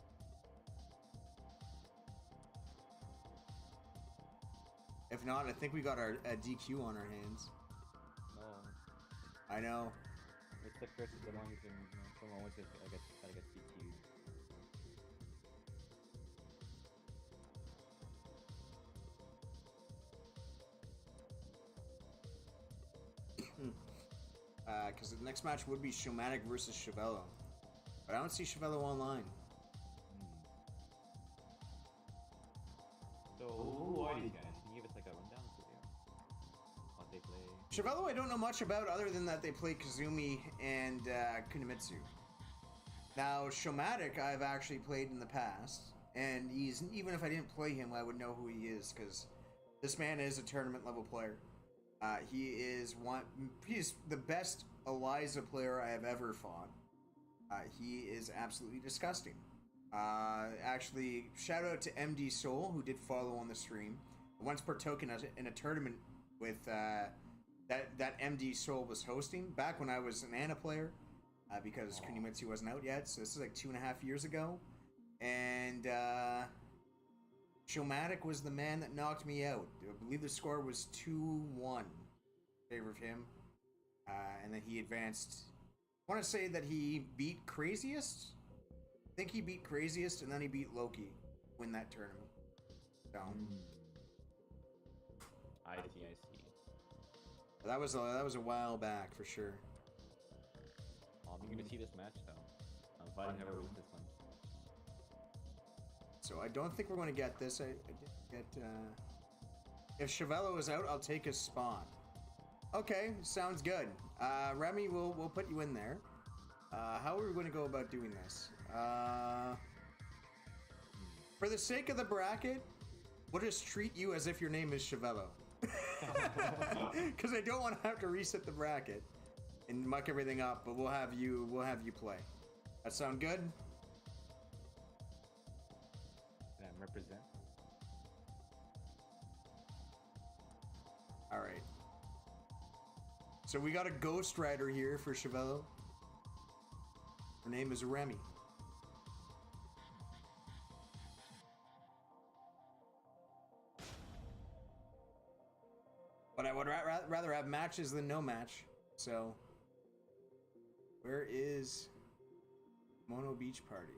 If not, I think we got our DQ on our hands. No. I know. It's the curse is the one who can, someone always gotta get DQ'd. Because the next match would be Showmatic versus Chevello. But I don't see Chevello online. So, who are these guys? Can you give us like a rundown of what they play? Chevello I don't know much about other than that they play Kazumi and Kunimitsu. Now, Showmatic I've actually played in the past, and even if I didn't play him, I would know who he is, because this man is a tournament level player. He's the best Eliza player I have ever fought. He is absolutely disgusting. Actually, shout out to MD Soul, who did follow on the stream. I once partook in a tournament with that MD Soul was hosting back when I was an Ana player, because Kunimitsu wasn't out yet. So this is like 2.5 years ago, and Showmatic was the man that knocked me out. I believe the score was 2-1 in favor of him, and then he advanced. I want to say that he beat Craziest. I think he beat Craziest, and then he beat Loki, win that tournament. So I see. that was a while back for sure. I'm gonna see this match though. I'm fighting whoever wins this one. So I don't think we're going to get this. I did get. If Chevello is out, I'll take his spot. Okay, sounds good. Remy, we'll put you in there. How are we going to go about doing this? For the sake of the bracket, we'll just treat you as if your name is Chevello. Because I don't want to have to reset the bracket and muck everything up. But we'll have you play. That sound good? Represent. All right. So we got a Ghost Rider here for Chevello. Her name is Remy. But I would rather have matches than no match. So, where is Mono Beach Party?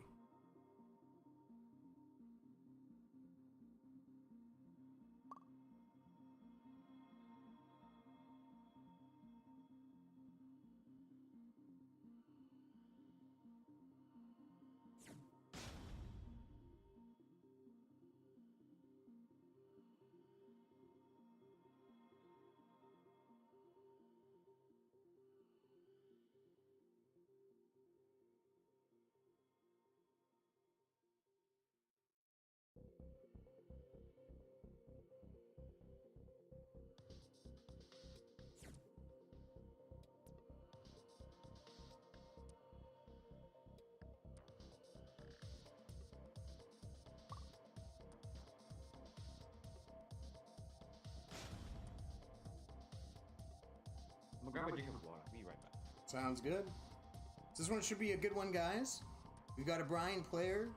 I'm gonna grab a drink of water. I'll be right back. Sounds good. This one should be a good one, guys. We've got a Brian player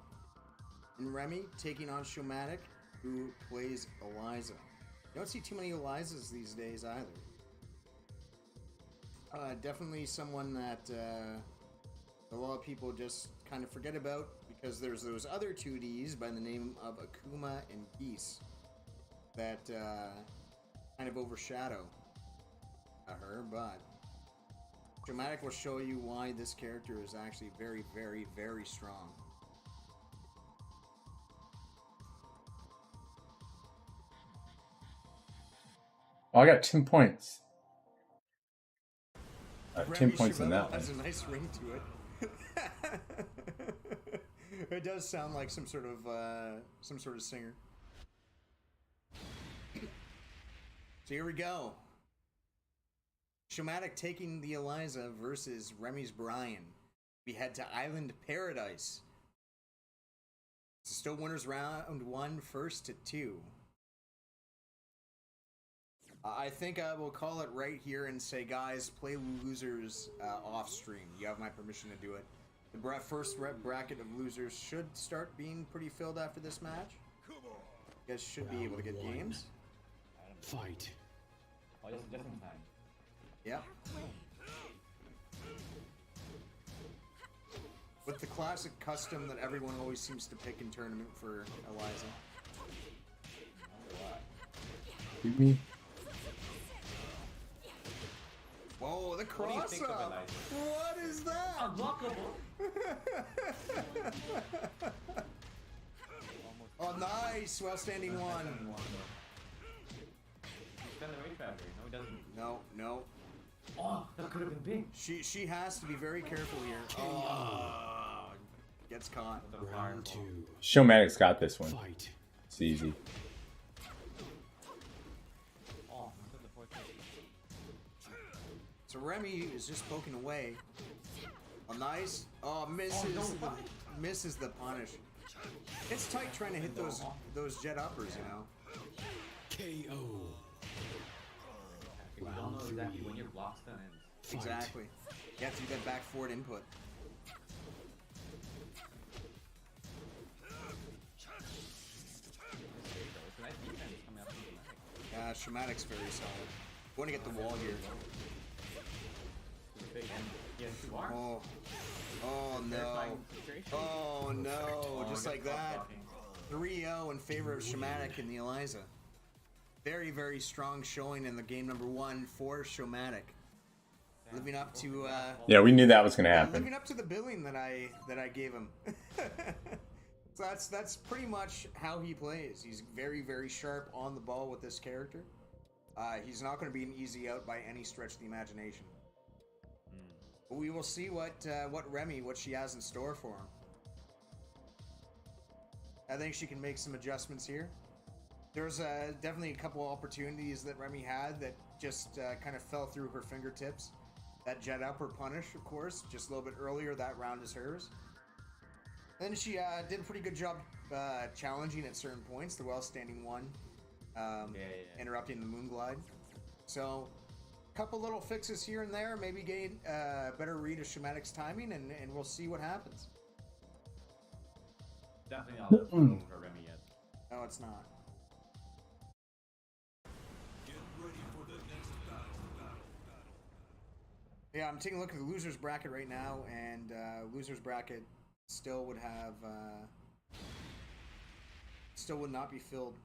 and Remy taking on Showmatic, who plays Eliza. You don't see too many Elizas these days either. Definitely someone that a lot of people just kind of forget about because there's those other 2Ds by the name of Akuma and Geese that kind of overshadow her, but Dramatic will show you why this character is actually very, very, very strong. Oh, I got 10 points. 10 Remy points in that Shimoda has one. a nice ring to it. It does sound like some sort of singer. So here we go. Showmatic taking the Eliza versus Remy's Brian. We head to Island Paradise. It's still winners round 1, first to 2. I think I will call it right here and say, guys, play losers off stream. You have my permission to do it. The first bracket of losers should start being pretty filled after this match. You guys should be able to get games. Fight. Oh, just in time. Yep. With the classic custom that everyone always seems to pick in tournament for Eliza. Beat me. Whoa, the cross up! What is that? Unblockable! Oh, nice! Well standing one. No, no. Oh, that could have been big. She has to be very careful here. Oh, gets caught. Round 2. Showmatic's got this one. Fight. It's easy. Oh, So Remy is just poking away. Oh, nice. Oh, misses the punish. It's tight trying to hit those jet uppers, you know. KO. We don't know exactly when your block's done ends. Exactly. You have to do that back forward input. Yeah, Showmatic's very solid. Going to get the wall here. Oh. Oh no. Oh no. Just like that. 3-0 in favor of Showmatic and the Eliza. Very, very strong showing in the game number 1 for Showmatic. Living up to Yeah, we knew that was gonna happen. living up to the billing that I gave him. So that's pretty much how he plays. He's very, very sharp on the ball with this character. He's not going to be an easy out by any stretch of the imagination. But we will see what Remy, what she has in store for him. I think she can make some adjustments here. There's definitely a couple opportunities that Remy had that just kind of fell through her fingertips. That jet upper punish, of course, just a little bit earlier. That round is hers. Then she did a pretty good job challenging at certain points. The well-standing one, interrupting the Moonglide. So, a couple little fixes here and there. Maybe gain a better read of Showmatic's timing, and we'll see what happens. Definitely not over Remy yet. No, it's not. Yeah, I'm taking a look at the losers bracket right now, and losers bracket still would have still would not be filled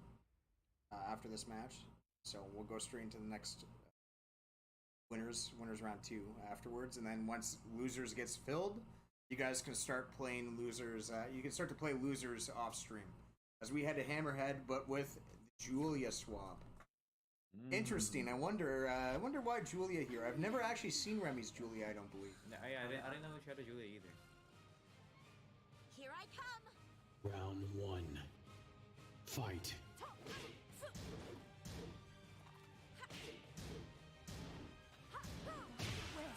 after this match. So we'll go straight into the next winners round 2 afterwards, and then once losers gets filled, you guys can start playing losers. You can start to play losers off stream, as we had a Hammerhead, but with Julia swap. Interesting. I wonder why Julia here. I've never actually seen Remy's Julia. I don't believe. No, I didn't know she had a Julia either. Here I come. Round 1. Fight.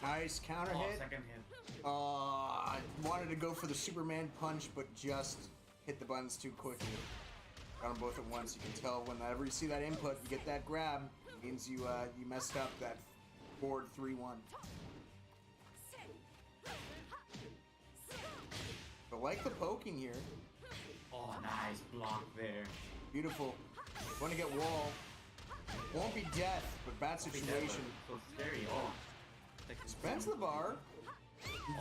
Nice counter hit. Second hit. I wanted to go for the Superman punch, but just hit the buttons too quickly. Got them both at once. You can tell whenever you see that input, you get that grab. It means you messed up that forward 3-1. But like the poking here. Oh, nice block there. Beautiful. Want to get wall. Won't be death, but bad situation. So scary. Oh. Spends the bar.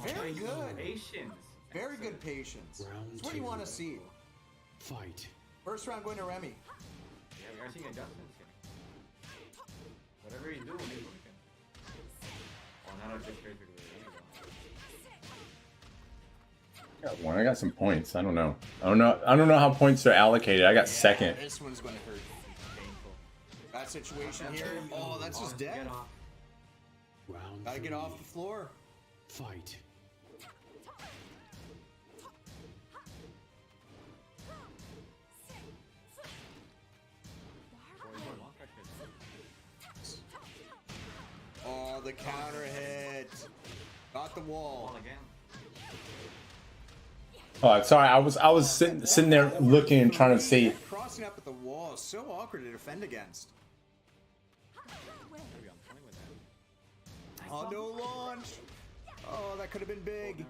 Very good. Patience. Very good patience. Round That's what you 2. want to see. Fight. First round going to Remy. Yeah, we are seeing adjustments here. Whatever he's doing, he's working. Oh, now I just straight through the Got one. I got some points. I don't know. I don't know how points are allocated. I got second. This one's going to hurt. Bad situation here. Oh, that's just dead. Round Gotta 3. get off the floor. Fight. Oh, the counter hit. Got the wall. Oh, sorry. I was sitting there looking and trying to see. Crossing up at the wall is so awkward to defend against. Oh, no launch. Oh, that could have been big.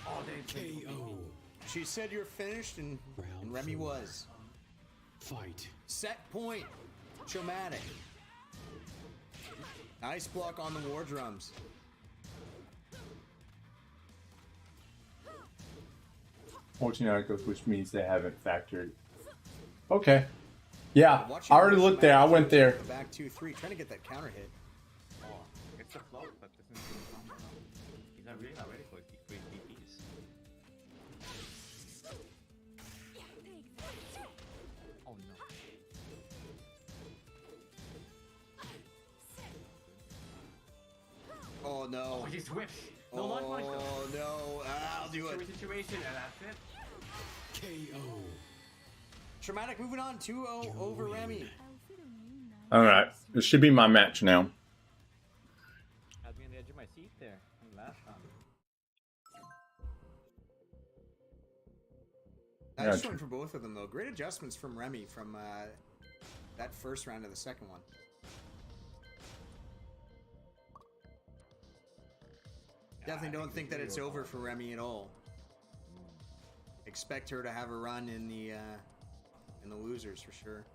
KO. She said you're finished, and Remy was. Fight. Set point. Traumatic. Nice block on the war drums. Fortune articles, which means they haven't factored. Okay. Yeah, I already looked there. I went there. Back 2-3, trying to get that counter hit. Oh, it's a float, but this isn't combo now. He's not really not ready for DPs. Oh no. Oh no. Oh, he switched. No launch punch though. Oh no. I'll do it. Situation, and that's it. KO. Traumatic moving on 2-0 over Remy. All right. This should be my match now. Had me on the edge of my seat there from last time. Nice Gotcha. one for both of them though. Great adjustments from Remy from that first round to the second one. Definitely don't think that it's over for Remy at all. Expect her to have a run in the losers for sure.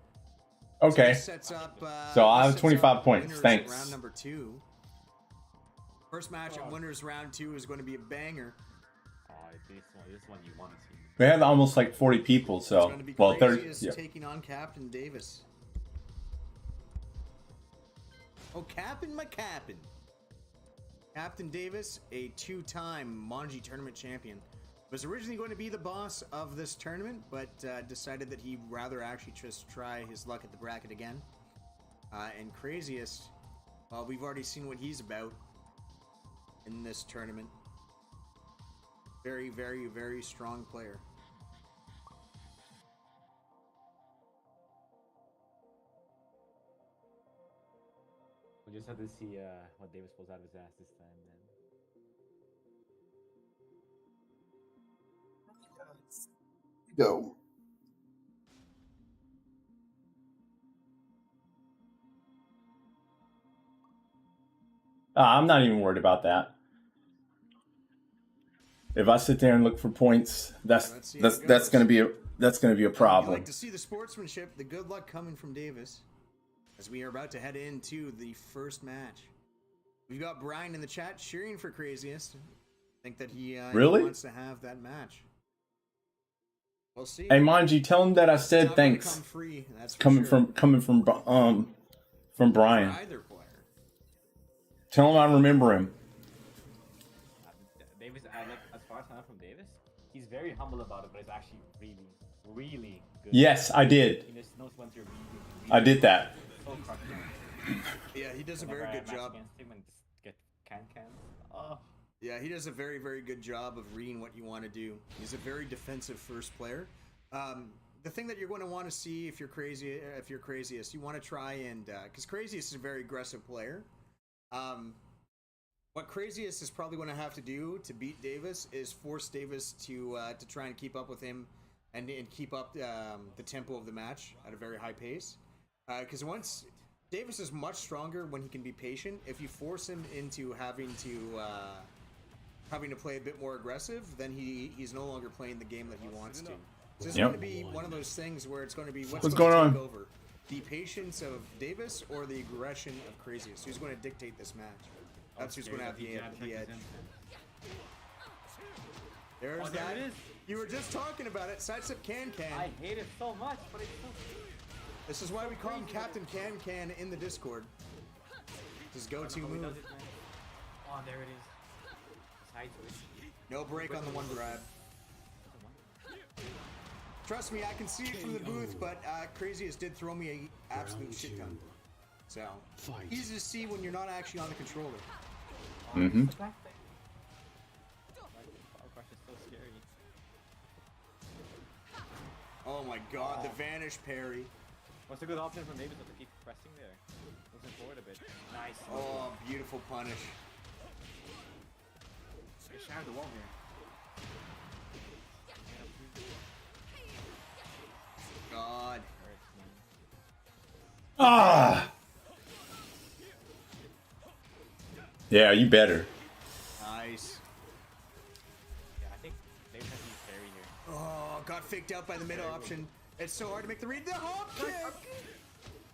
Okay. So, sets up, So I have sets 25 up points. winners Thanks. Round number 2. First match of winners round 2 is going to be a banger. Oh, this one you want to see. We had almost like 40 people, It's so going to be well, 30. Crazyest Yeah. taking on Captain Davis. Oh, Captain my Captain. Captain Davis, a 2-time Manji tournament champion, was originally going to be the boss of this tournament, but decided that he'd rather actually just try his luck at the bracket again. And Craziest, well, we've already seen what he's about in this tournament. Very, very, very strong player. We'll just have to see what Davis pulls out of his ass this time then. Go. I'm not even worried about that. If I sit there and look for points, that's gonna be a You problem. like to see the sportsmanship, the good luck coming from Davis, as we are about to head into the first match. We've got Brian in the chat cheering for Craziest. I think that he Really? wants to have that match. We'll see. Hey, mind you, tell him that I It's said not gonna thanks. come free, that's for Coming sure. from Brian. For either player. Tell him I remember him. Davis, as far as I know from Davis, he's very humble about it, but it's actually really, really good. Yes, I did. He just knows when to really I did that. so crushing. Yeah, he does a very Whenever I good match job. against him and just get can. Oh. Yeah, he does a very, very good job of reading what you want to do. He's a very defensive first player. The thing that you're going to want to see if you're Craziest, you want to try and because Craziest is a very aggressive player. What Craziest is probably going to have to do to beat Davis is force Davis to try and keep up with him and keep up the tempo of the match at a very high pace. Because once Davis is much stronger when he can be patient. If you force him into having to play a bit more aggressive, then he's no longer playing the game that he wants to. So it's going to be one of those things where it's going to be what's going to take over? The patience of Davis or the aggression of Craziest? Who's going to dictate this match? That's who's going to have the edge. There's that. You were just talking about it. Sidestep Can. I hate it so much, but it's so... This is why we call him Captain Can in the Discord. His go-to move. Oh, there it is. Side switch. No break on the one grab. Trust me, I can see it from the booth, but Craziest did throw me an absolute shit ton. So, easy to see when you're not actually on the controller. Mm-hmm. Oh my god, the vanish parry. What's a good option for Davis to keep pressing there? Moving forward a bit. Nice. Oh, beautiful punish. Shatter the wall here. God. Ah. Yeah, you better. Nice. Yeah, I think Davis has to be carry here. Oh, got faked out by the mid option. It's so hard to make the read. The hop kick!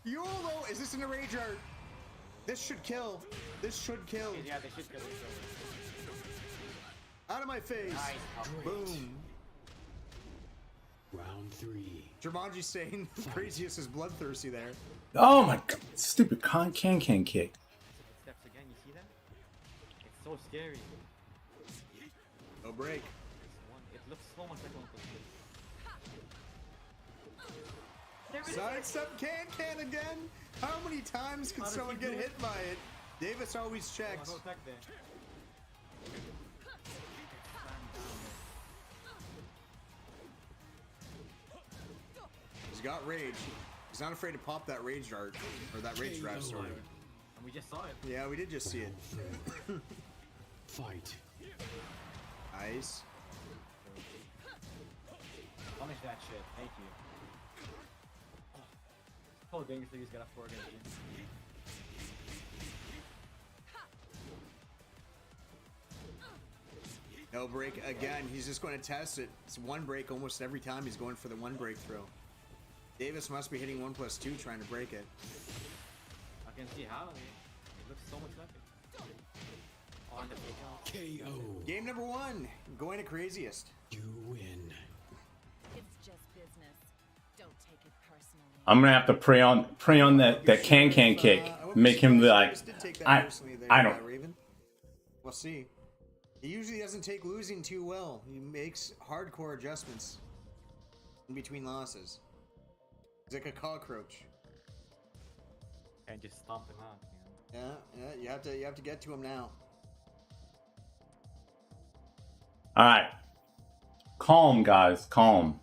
YOLO! Is this in a rage art? This should kill. This should kill. Yeah, they should kill each Out of my face. Nice. Boom. Round 3. Jumanji saying Craziest is bloodthirsty there. Oh my god, stupid can kick. steps again, you see that? It's so scary. No break. It looks so much like one Sidestep Can again? How many times can someone get hit by it? Davis always checks. He's got rage. He's not afraid to pop that rage dart. Or that rage drive, sorry. And we just saw it. Yeah, we did just see it. Fight. Nice. Punish that shit. Thank you. Oh, dangerously he's got a 4 against you. No break again. He's just going to test it. It's one break almost every time he's going for the one break throw. Davis must be hitting 1+2 trying to break it. I can see how. It looks so much like it. On the KO. Game number 1. Going to Craziest. You win. It's just business. Don't take it personally. I'm gonna have to pray on that can kick. Make him like I don't. Raven. We'll see. He usually doesn't take losing too well. He makes hardcore adjustments in between losses. He's like a cockroach. And just stomp him out, you know? Yeah, you have to get to him now. All right, calm, guys, calm.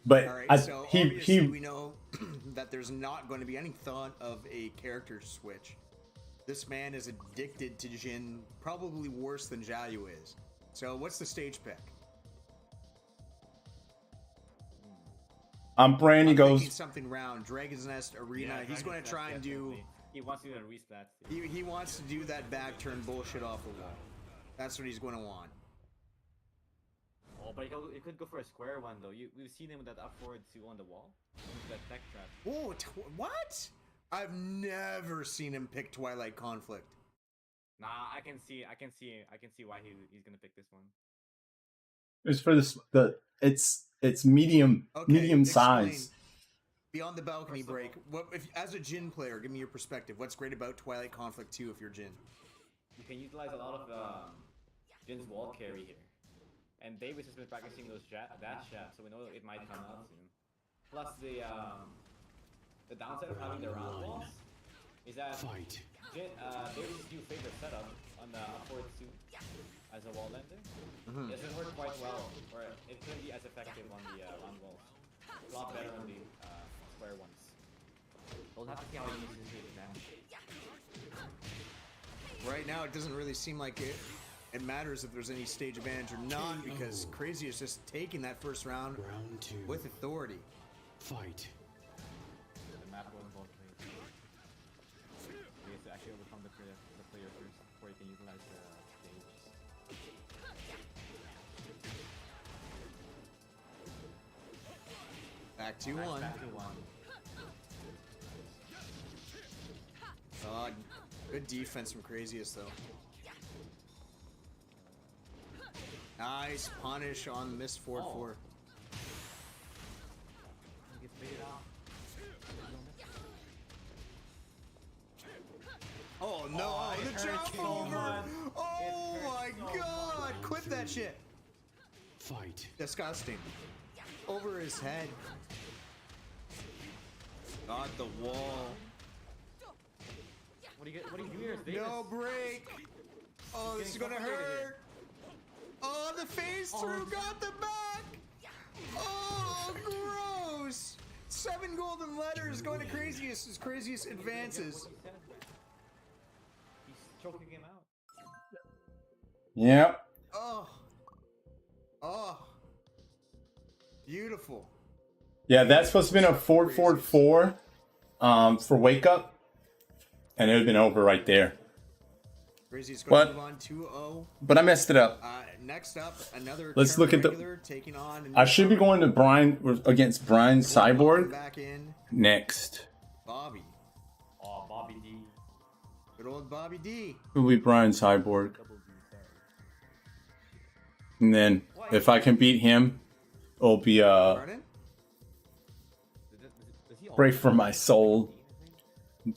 But Alright, so obviously he we know that there's not going to be any thought of a character switch. This man is addicted to Jin, probably worse than Xiaoyu is. So what's the stage pick? Brandy goes Something round, Dragon's Nest Arena. Yeah, he's going to try and do. He wants to do that resplat. He wants to do that back turn bullshit off the wall. That's what he's going to want. Oh, but he could go for a square one though. We've seen him with that up forward 2 on the wall. With that tech trap. Oh, what? I've never seen him pick Twilight Conflict. Nah, I can see why he's gonna pick this one. It's for it's medium Okay, size. Beyond the balcony break, what if as a Jin player, give me your perspective. What's great about Twilight Conflict 2 if you're Jin? You can utilize a lot of Jin's wall carry here. And Davis has been practicing those dash jabs, so we know it might come out soon. Plus the downside of having the round walls is that Davis' new favorite setup on the upward 2 as a wall lender. It doesn't work quite well, or it couldn't be as effective on the round walls. A lot better on the square ones. We'll have to see how he uses his advantage. Right now, it doesn't really seem like it matters if there's any stage advantage or not, because Crazy is just taking that first round with authority. Fight. The map goes both ways. He has to actually overcome the player first before he can utilize the stage. Back 2-1. Back to 1. Good defense from Craziest though. Nice punish on miss 4-4. He gets baited out. Oh no, the jump over! Oh my god! Quit that shit! Fight. Disgusting. Over his head. Got the wall. What do you do here, Davis? No break! Oh, this is gonna hurt! Oh, the phase through got the back! Oh, gross! 7 golden letters going to Craziest as Craziest advances. He's choking him out. Yep. Oh. Beautiful. Yeah, that's supposed to be a 4-4-4 for wake up. And it would have been over right there. Crazy's going to move on 2-0. But I messed it up. Next up, another Let's look at taking on. I should be going to Brian against Brian Cyborg Back in. next. Bobby. Oh, Bobby D. Good old Bobby D. Who'll be Brian Cyborg. And then if I can beat him, it'll be Pray for my soul.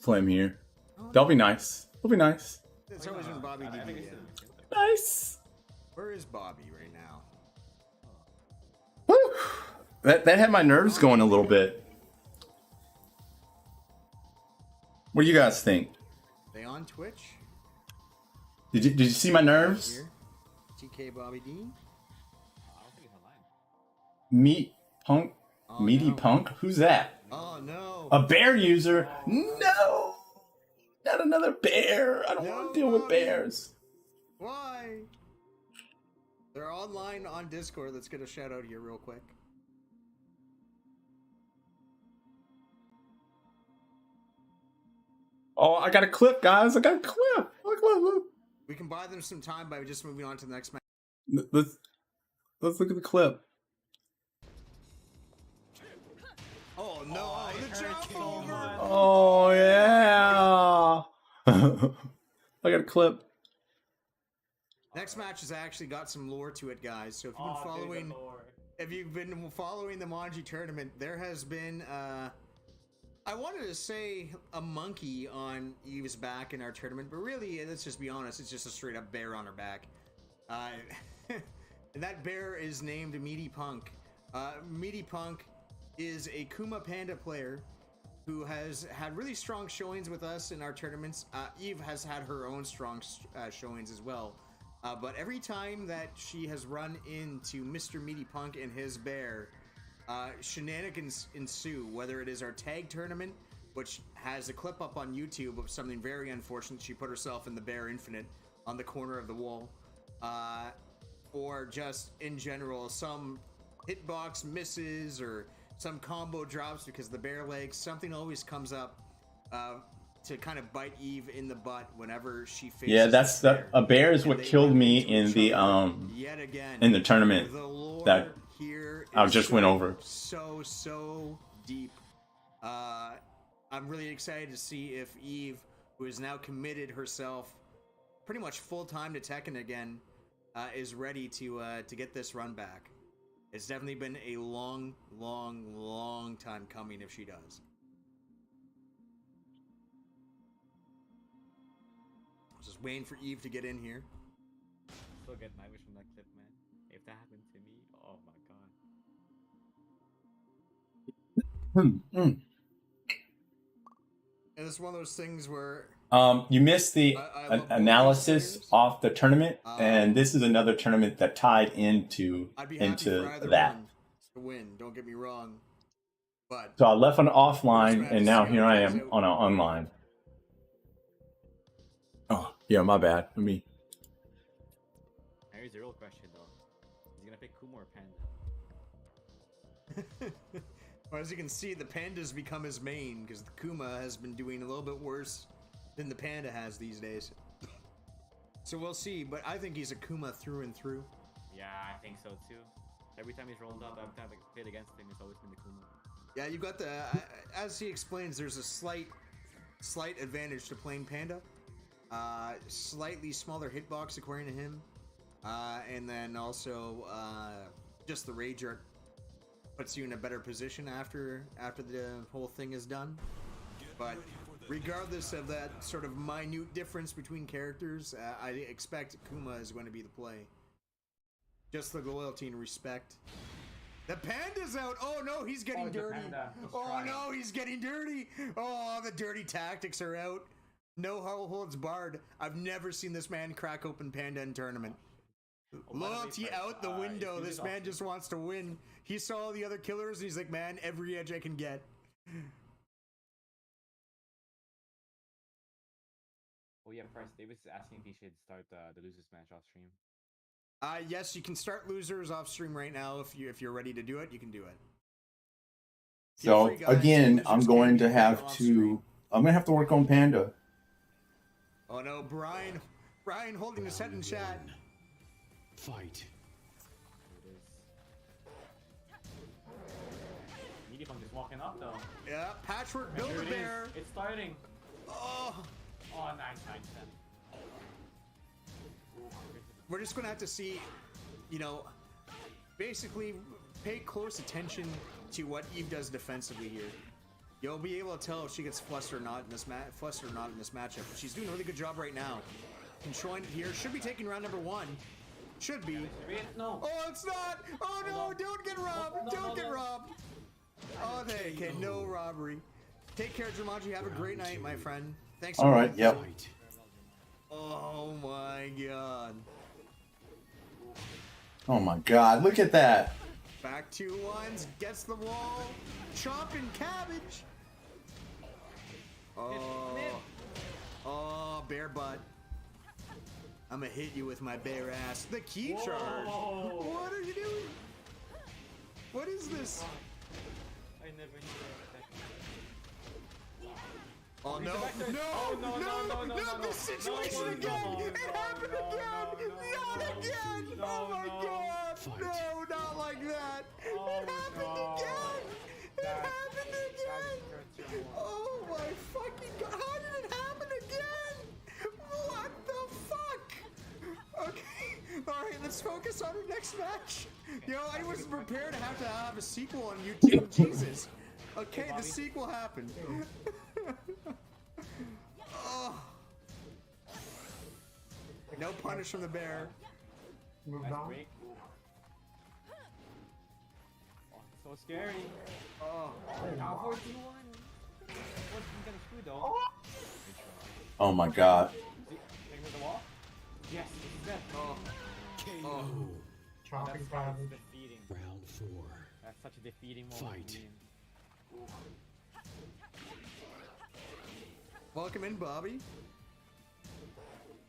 Play him here. That'll be nice. That'll be nice. It's always been Bobby D. Nice. Where is Bobby right now? Woo. That had my nerves going a little bit. What do you guys think? They on Twitch? Did you see my nerves? Here. TK Bobby D. Meat Punk? Meaty no. Punk? Who's that? Oh no. A bear user? No! Not another bear. I don't want to deal with bears. Why? They're online on Discord. Let's get a shout out here real quick. Oh, I got a clip, guys. I got a clip. Look. We can buy them some time by just moving on to the next match. Let's look at the clip. Oh no, the jump over! Oh yeah. I got a clip. Next match has actually got some lore to it, guys. So if you've been following the Manji tournament, there has been I wanted to say a monkey on Eve's back in our tournament, but really, let's just be honest, it's just a straight up bear on her back. And that bear is named Meaty Punk. Meaty Punk is a Kuma Panda player who has had really strong showings with us in our tournaments. Eve has had her own strong showings as well. But every time that she has run into Mr. Meaty Punk and his bear, shenanigans ensue, whether it is our tag tournament, which has a clip up on YouTube of something very unfortunate. She put herself in the bear infinite on the corner of the wall. Or just in general, some hitbox misses or some combo drops because the bear legs, something always comes up. to kind of bite Eve in the butt whenever she faces. Yeah, that's the the a bear is what killed me in the yet again in the tournament the lore that here I is just so, went over. so deep. I'm really excited to see if Eve, who has now committed herself pretty much full time to Tekken again, is ready to get this run back. It's definitely been a long time coming if she does. Just waiting for Eve to get in here. Still get nightmares from that clip, man. If that happened to me, oh my god. And it's one of those things where You missed the I love both analysis these players. off the tournament, and this is another tournament that tied into I'd be happy for either that. one to win. Don't get me wrong, but So I left on offline, We're just and gonna now see how here it I plays am out. on online. Oh yeah, my bad. Let me. Here's the real question though. Is he gonna pick Kuma or Panda? Well, as you can see, the Panda's become his main because the Kuma has been doing a little bit worse than the Panda has these days. So we'll see, but I think he's a Kuma through and through. Yeah, I think so too. Every time he's rolled up, every time I played against him, it's always been the Kuma. Yeah, you've got the as he explains, there's a slight advantage to playing Panda. Slightly smaller hitbox according to him, and then also just the rage art puts you in a better position after the whole thing is done. But regardless of that sort of minute difference between characters, I expect Kuma is going to be the play. Just the loyalty and respect. The Panda's out. Oh no, he's getting dirty. Oh no, he's getting dirty. Oh, the dirty tactics are out. No holds barred. I've never seen this man crack open Panda in tournament. Loyalty out the window. This man just wants to win. He saw the other killers and he's like, man, every edge I can get. Oh yeah, Price Davis is asking if he should start the losers match off stream. Yes, you can start losers off stream right now if you're ready to do it. You can do it. Feel So free, guys. again, Losers I'm can going be to done have off to. stream. I'm gonna have to work on Panda. Oh no, Brian holding his head in chat. Fight. Meaty Funk just walking up though. Yeah, Patchwork build Here a it bear. is. It's starting. Oh, Nice. we're just gonna have to see, basically pay close attention to what Eve does defensively here. You'll be able to tell if she gets flustered or not in this matchup. But she's doing a really good job right now, controlling it here. Should be taking round number 1. Should be. No. Oh, it's not. Oh no! Don't get robbed. Don't get robbed. Oh, okay. No robbery. Take care, Jumanji. Have a great night, my friend. Thanks. All right. Yep. Fight. Oh my god. Oh my God! Look at that. Back 2-1s, gets the wall, chopping cabbage. Oh, bear butt. I'm gonna hit you with my bare ass. The key charge. What are you doing? What is this? I never knew that. Oh no! No! This situation again! It happened again! Not again! Oh my god! No, not like that! It happened again! It happened again! Oh my fucking god! How did it happen again? What the fuck? Okay, alright, let's focus on the next match. I wasn't prepared to have a sequel on YouTube. Jesus. Okay, the sequel happened. Oh. No punish from the bear. Nice break. So scary. Oh. Now 4-2-1. What's gonna screw though? Oh my God. Taking with the wall? Yes, he's dead. Oh. KO. Chopping cabbage. Defeating. Round 4. That's such a defeating moment. Fight. Welcome in, Bobby.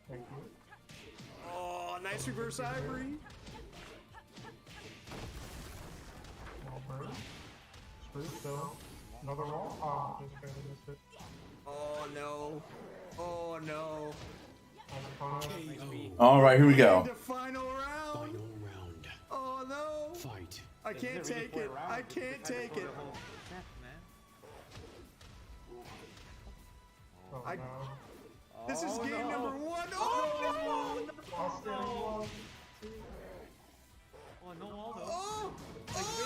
Thank you. Oh, nice reverse ivory. Well, bird. Smooth, though. Another roll. Oh, just barely missed it. Oh no. Oh no. All right, here we go. The final round. Final round. Oh no. Fight. I can't take it. I can't take it. This is game number 1. Oh no. Oh no, Aldo. Oh,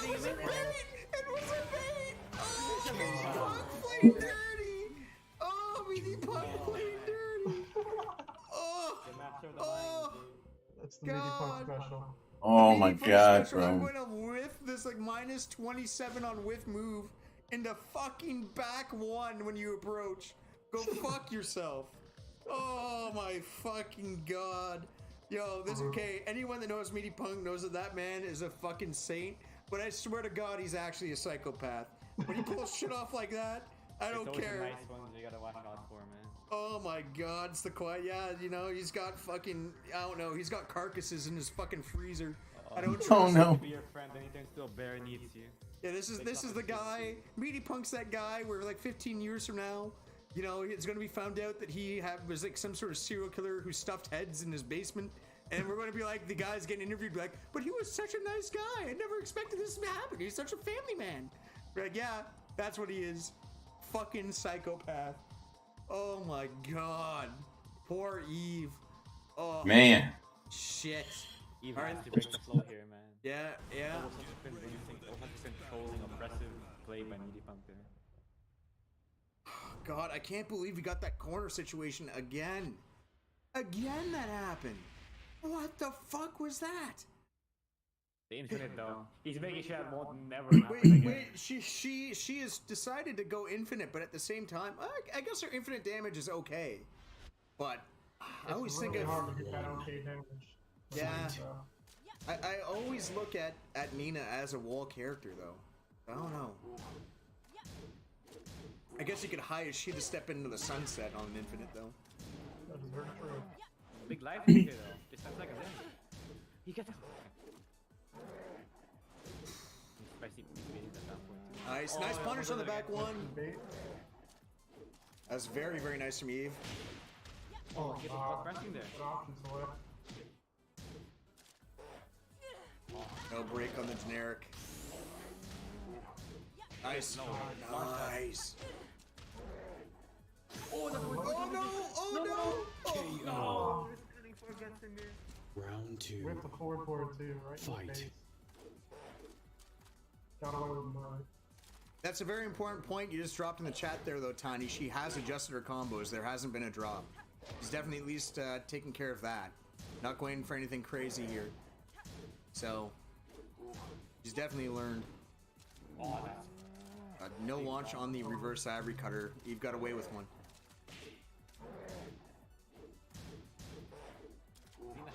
it was a bait! It was a bait! Oh, Meaty Punk played dirty! Oh, Meaty Punk played dirty! Oh, That's the Meaty Punk special. Oh my God, special, I'm bro. going to whiff this like minus 27 on whiff move into fucking back 1 when you approach. Go fuck yourself. Oh my fucking God. Yo, this okay. Anyone that knows Meaty Punk knows that that man is a fucking saint. But I swear to God, he's actually a psychopath. When he pulls shit off like that, I don't care. Nice ones you gotta watch out for, man. Oh my God, it's the quiet. Yeah, you know, he's got fucking, I don't know, he's got carcasses in his fucking freezer. I don't trust Oh no. Be your friend, then he turns to a bear and eats you. Yeah, this is the guy. Meaty Punk's that guy where like 15 years from now, you know, it's gonna be found out that he was like some sort of serial killer who stuffed heads in his basement. And we're going to be like, the guy's getting interviewed, like, but he was such a nice guy. I never expected this to happen. He's such a family man. We're like, yeah, that's what he is. Fucking psychopath. Oh my God. Poor Eve. Oh, Man. shit. Eve All has right. to break the flow here, man. Yeah, yeah. Almost controlling, oppressive play by Meaty Punk there. God, I can't believe we got that corner situation again. Again that happened. What the fuck was that? The infinite though. He's making sure that won't never happen again. Wait, she has decided to go infinite, but at the same time, I guess her infinite damage is okay. But I always think of yeah. I always look at Nina as a wall character though. I don't know. I guess you could hire she to step into the sunset on an infinite though. That is very true. Big life here though. Just 10 seconds in. He gets Nice punish on the back 1. That's very, very nice from Eve. Oh, get the fuck pressing there. No break on the generic. Nice. Nice. Oh no! Oh no! KO. Round 2. With the forward too, right? Fight. Got away with murder. That's a very important point you just dropped in the chat there, though, Tiny. She has adjusted her combos. There hasn't been a drop. She's definitely at least taking care of that. Not going for anything crazy here. So, she's definitely learned. No launch on the reverse ivory cutter. You've got away with one.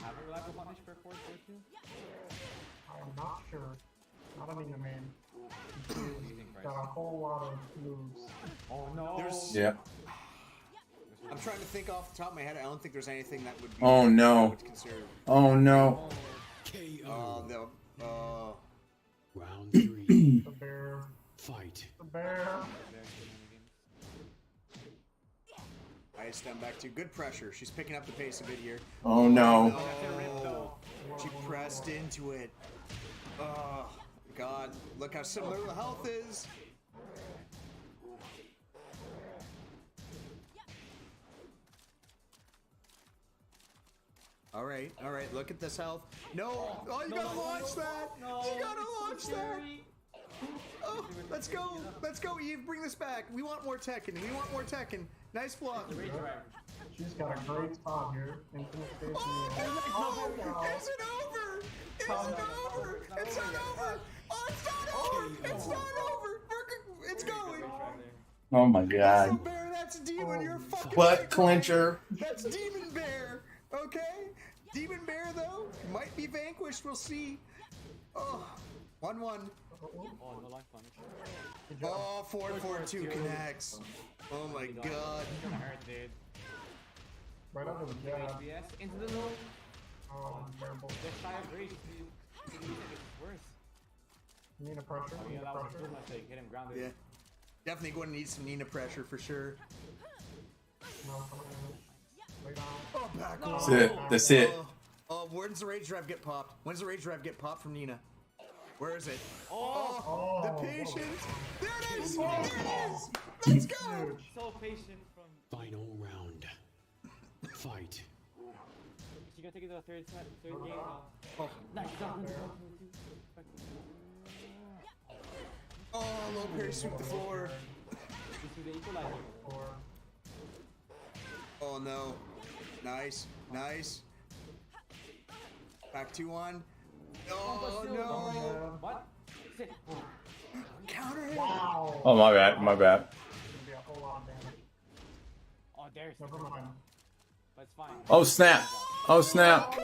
Have a reliable punish for 4-4-2? I'm not sure. I don't mean, got a whole lot of moves. Oh no! Yeah. I'm trying to think off the top of my head. I don't think there's anything that would be. Oh no. Oh no. KO. Round 3. The bear. Fight. The bear. Nice, down back to good pressure. She's picking up the pace a bit here. Oh no. No. She pressed into it. Oh God! Look how similar the health is. All right. Look at this health. No! Oh, you gotta launch that! You gotta launch that! Oh, let's go, Eve. Bring this back. We want more Tekken. Nice block. She's got a great spot here. Infinite space. Oh, is it over? It's not over. It's not over. It's going. Oh my God. Bear, that's Demon. You're fucking Butt clincher. That's Demon Bear. Okay? Demon Bear, though, might be vanquished. We'll see. Oh, 1-1. Oh, no life punish. Oh, 4-4-2 connects. Oh my God. It's gonna hurt, dude. Right under the jab. HBS into the low. Oh, terrible. Just shy of rage. It's worse. Nina pressure. Oh, yeah, Nina that was a pressure. good mistake. Hit him grounded. Yeah. Definitely going to need some Nina pressure for sure. That's it. That's it. Oh, when's the rage drive get popped? When's the rage drive get popped from Nina? Where is it? Oh, the patience. There it is. There it is. Let's go. So patient from. Final round. Fight. She gonna take it to the third game. Oh. Nice. Oh, low parry sweep the floor. This is the equalizer. Oh no. Nice. Nice. Back 2-1. Oh no. What? Counter him. Wow. Oh, my bad. My bad. It's gonna be a whole lot of damage. Oh, there's. Never mind. But it's fine. Oh, snap. Oh, snap. He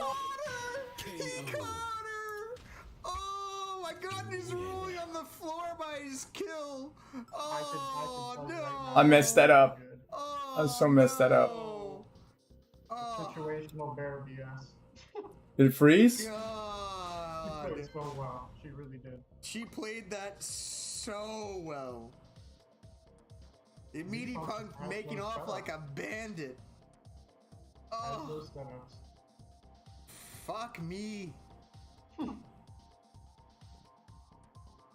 caught her. Oh my God, he's rolling on the floor by his kill. Oh I can no. I messed that up. Oh, I so messed that up. no. Situational bear BS. Did it freeze? She God. played so well. She really did. She played that so well. The meaty punk making off like a bandit. Oh, Those setups. fuck me.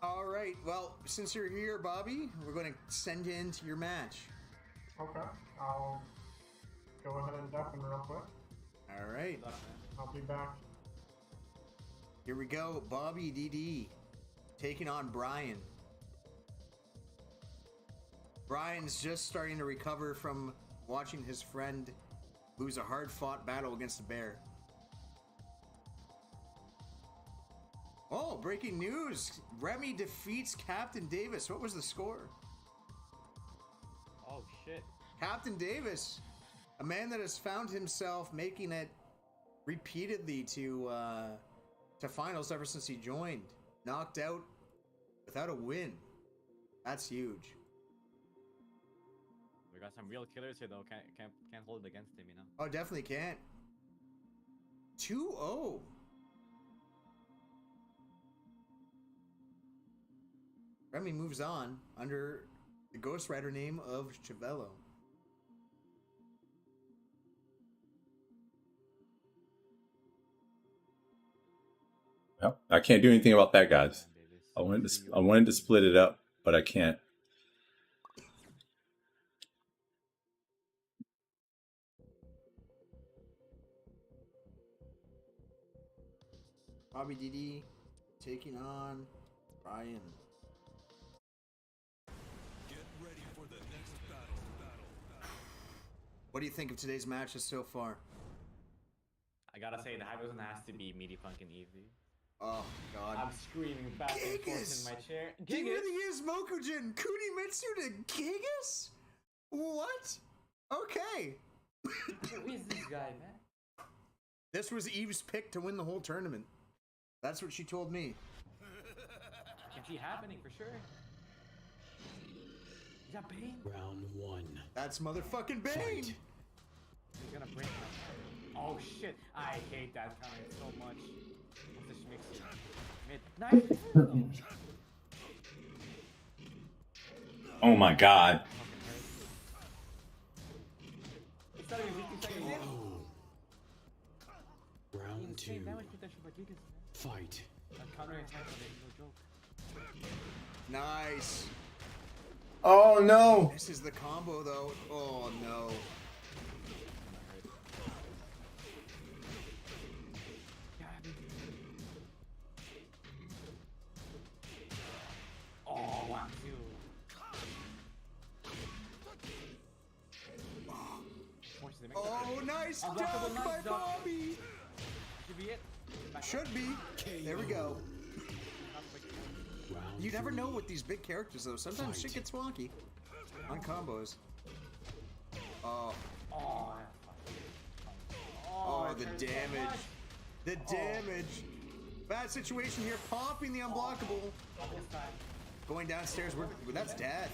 All right. Well, since you're here, Bobby, we're going to send you into your match. Okay. I'll go ahead and deafen real quick. All right. I'll be back. Here we go. Bobby DD taking on Brian. Brian's just starting to recover from watching his friend lose a hard-fought battle against a bear. Oh, breaking news. Remy defeats Captain Davis. What was the score? Oh shit. Captain Davis, a man that has found himself making it repeatedly to finals ever since he joined. Knocked out without a win. That's huge. We got some real killers here though. Can't hold it against him, you know. Oh, definitely can't. 2-0. Remy moves on under the Ghost Rider name of Chavello. Well, I can't do anything about that, guys. I wanted to split it up, but I can't. Bobby DD taking on Brian. Get ready for the next battle. What do you think of today's matches so far? I gotta say, the Hyperson has to be Meaty Punk and Easy. Oh, God. I'm screaming back and forth in my chair. He really is Mokujin Kunimitsu to Gigas? What? Okay. Who is this guy, man? This was Eve's pick to win the whole tournament. That's what she told me. Can see happening for sure. Is that Bane? Round 1. That's motherfucking Bane. Fight. He's gonna break my... Oh shit! I hate that counter so much. What's the mix? Nice. Oh my God. It's not even 50 seconds in. Round 2. Damage potential by Gigas. Fight. That counter attack on it, no joke. Nice. Oh no. This is the combo though. Oh no. Oh, 1, 2. Oh, nice dunk Unblockable, by nice dunk. Bobby. Should be it. Should be. There we go. Round You never 3. know with these big characters though. Sometimes shit gets wonky on combos. Oh. Oh, the damage. The damage. Bad situation here. Popping the unblockable. Going downstairs. That's death.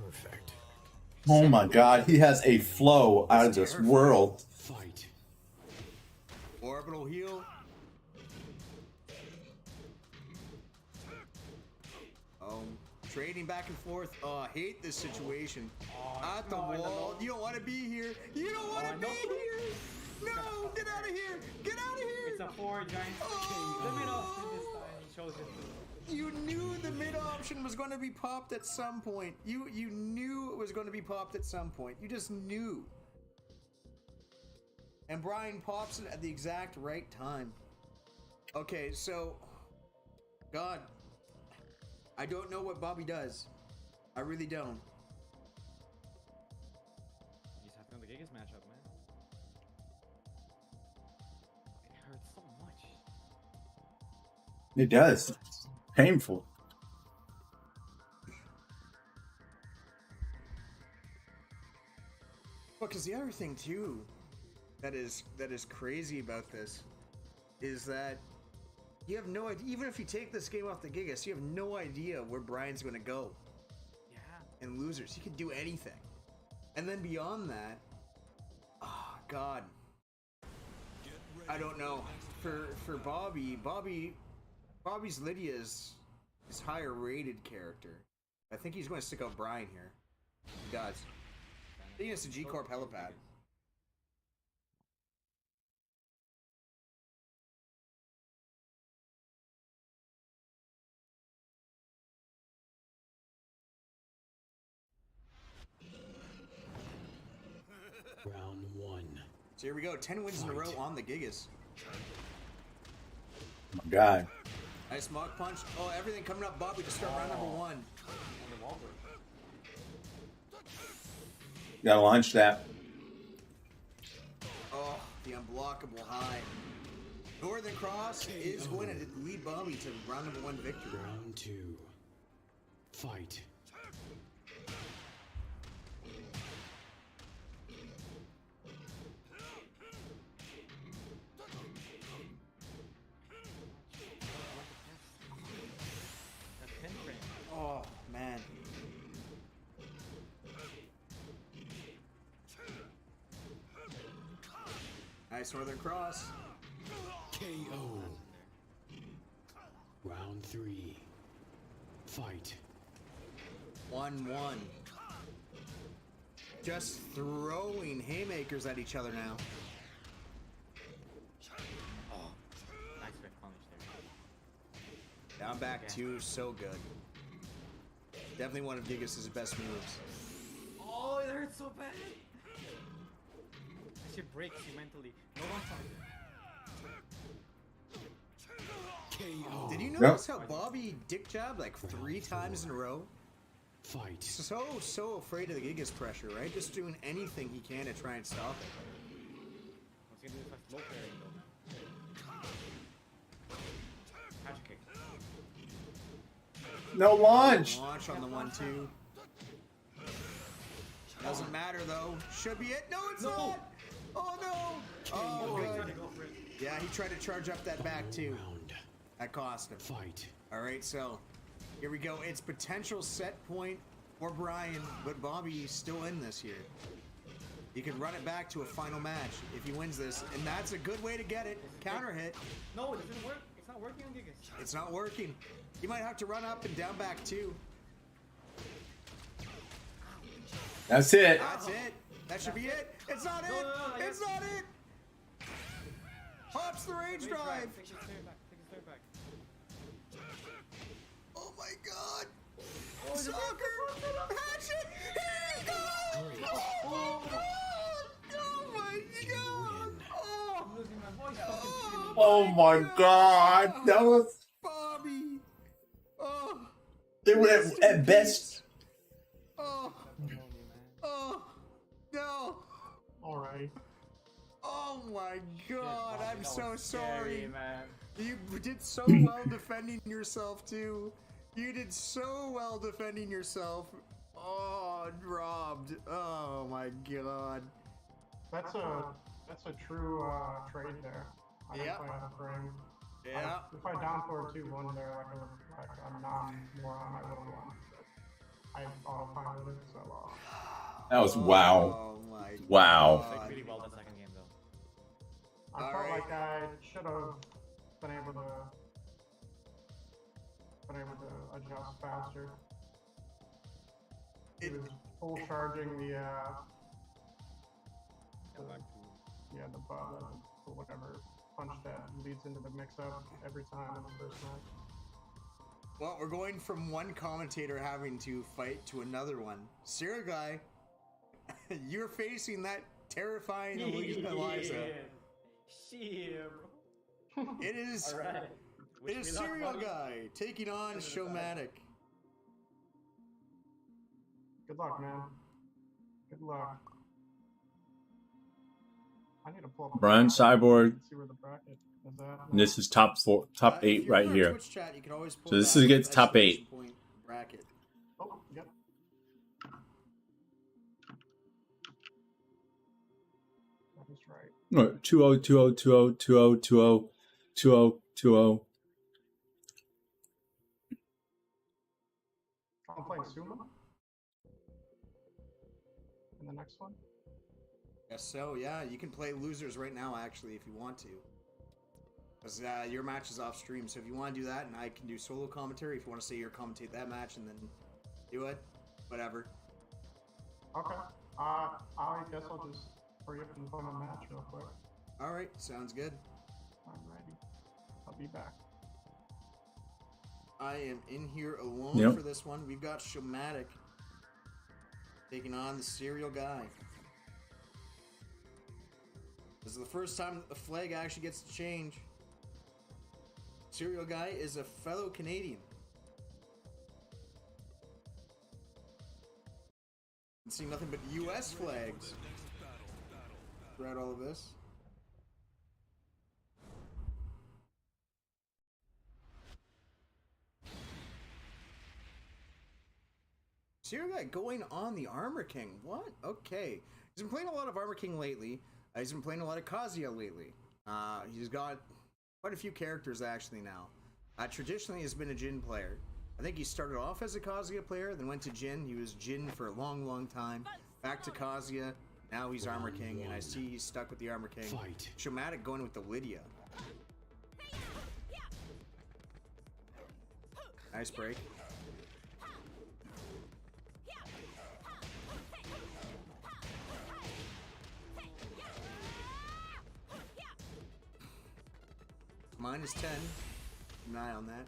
Perfect. Oh my God. He has a flow out of this world. Fight. Orbital heal. Trading back and forth. Oh, I hate this situation. At the wall. You don't want to be here. You don't want to be here. No! Get out of here! Get out of here! It's a 4 giant. Oh! The mid option this time. He chose it. You knew the mid option was going to be popped at some point. You knew it was going to be popped at some point. You just knew. And Brian pops it at the exact right time. Okay, so God, I don't know what Bobby does. I really don't. He's having on the Gigas matchup, man. It hurts so much. It does. It's painful. Well, because the other thing too, that is crazy about this, is that you have no idea. Even if you take this game off the Gigas, you have no idea where Brian's going to go. Yeah. And losers, he could do anything. And then beyond that, oh God, I don't know. For Bobby's Lydia's his higher rated character. I think he's going to stick out Brian here. He does. I think it's a G Corp helipad. Round 1. So here we go, 10 wins in a row on the Gigas. Oh my God. Nice mock punch. Oh, everything coming up, Bobby, to start round number 1. Gotta launch that. Oh, the unblockable high. Northern Cross is going to lead Bobby to round number 1 victory. Round 2. Fight. Oh, man. Nice Northern Cross. KO. Round 3. Fight. 1-1. Just throwing haymakers at each other now. Oh, nice red punish there. Down back 2, so good. Definitely one of Gigas' best moves. Oh, it hurts so bad. That shit breaks you mentally. No one KO. Did you notice how Bobby dick jabbed like 3 times in a row? Fight. So afraid of the Gigas pressure, right? Just doing anything he can to try and stop it. What's he gonna do if I slow pairing though? Catch kick. No launch. Launch on the 1-2. Doesn't matter though. Should be it. No, it's not. Oh no. Oh, good. Yeah, he tried to charge up that back too. That cost him. Fight. All right, so here we go. It's potential set point for Brian, but Bobby's still in this here. He can run it back to a final match if he wins this, and that's a good way to get it. Counter hit. No, it doesn't work. It's not working on Gigas. It's not working. You might have to run up and down back too. That's it. That's it. That should be it. It's not it. It's not it. Pops the rage drive. Take his stare back. Oh my God. Soccer. Hatchet. Here he goes. Oh my God. Oh my God. I'm losing my voice. Fucking Oh my God. That was. Bobby. Oh. They were at best. Oh. Oh. No. Alright. Oh my God. I'm so sorry. man. You did so well defending yourself too. You did so well defending yourself. Oh, robbed. Oh my God. That's a true trade there. I didn't play out of frame. Yeah. If I down forward 2-1 there, like a non-moron, I would have won. I auto-piloted it, so That was wow. Oh my Wow. God. Played really well that second game though. I felt like I should have been able to adjust faster. He was full charging the the or whatever punch that leads into the mix-up every time in the first match. Well, we're going from one commentator having to fight to another one. Serial Guy, you're facing that terrifying Eliza. Shit. It is. All right. It is Serial Guy taking on Showmatic. Good luck, man. Good luck. I need to pull up Brian Cyborg. see where the bracket is at. And this is top 8 If you're right on here. Twitch chat, you can always pull So this that is against top 8. exclamation point bracket. Oh, yep. That is right. No, 2-0, 2-0, 2-0, 2-0, 2-0, 2-0, 2-0. I'm playing Suma. In the next one. Yes, so yeah, you can play losers right now actually if you want to. Because your match is off stream, so if you want to do that, and I can do solo commentary, if you want to say you're commentate that match and then do it, whatever. Okay. I guess I'll just hurry up and find a match real quick. Alright, sounds good. I'm ready. I'll be back. I am in here alone Yep. for this one. We've got Showmatic taking on the Serial Guy. This is the first time that the flag actually gets to change. Serial Guy is a fellow Canadian. I've seen nothing but US flags throughout all of this. Serial Guy going on the Armor King. What? Okay. He's been playing a lot of Armor King lately. He's been playing a lot of Kazuya lately. He's got quite a few characters actually now. Traditionally, he's been a Jin player. I think he started off as a Kazuya player, then went to Jin. He was Jin for a long, long time. Back to Kazuya. Now he's Armor King, and I see he's stuck with the Armor King. Fight. Showmatic going with the Lydia. Nice break. Minus 10. Keep an eye on that.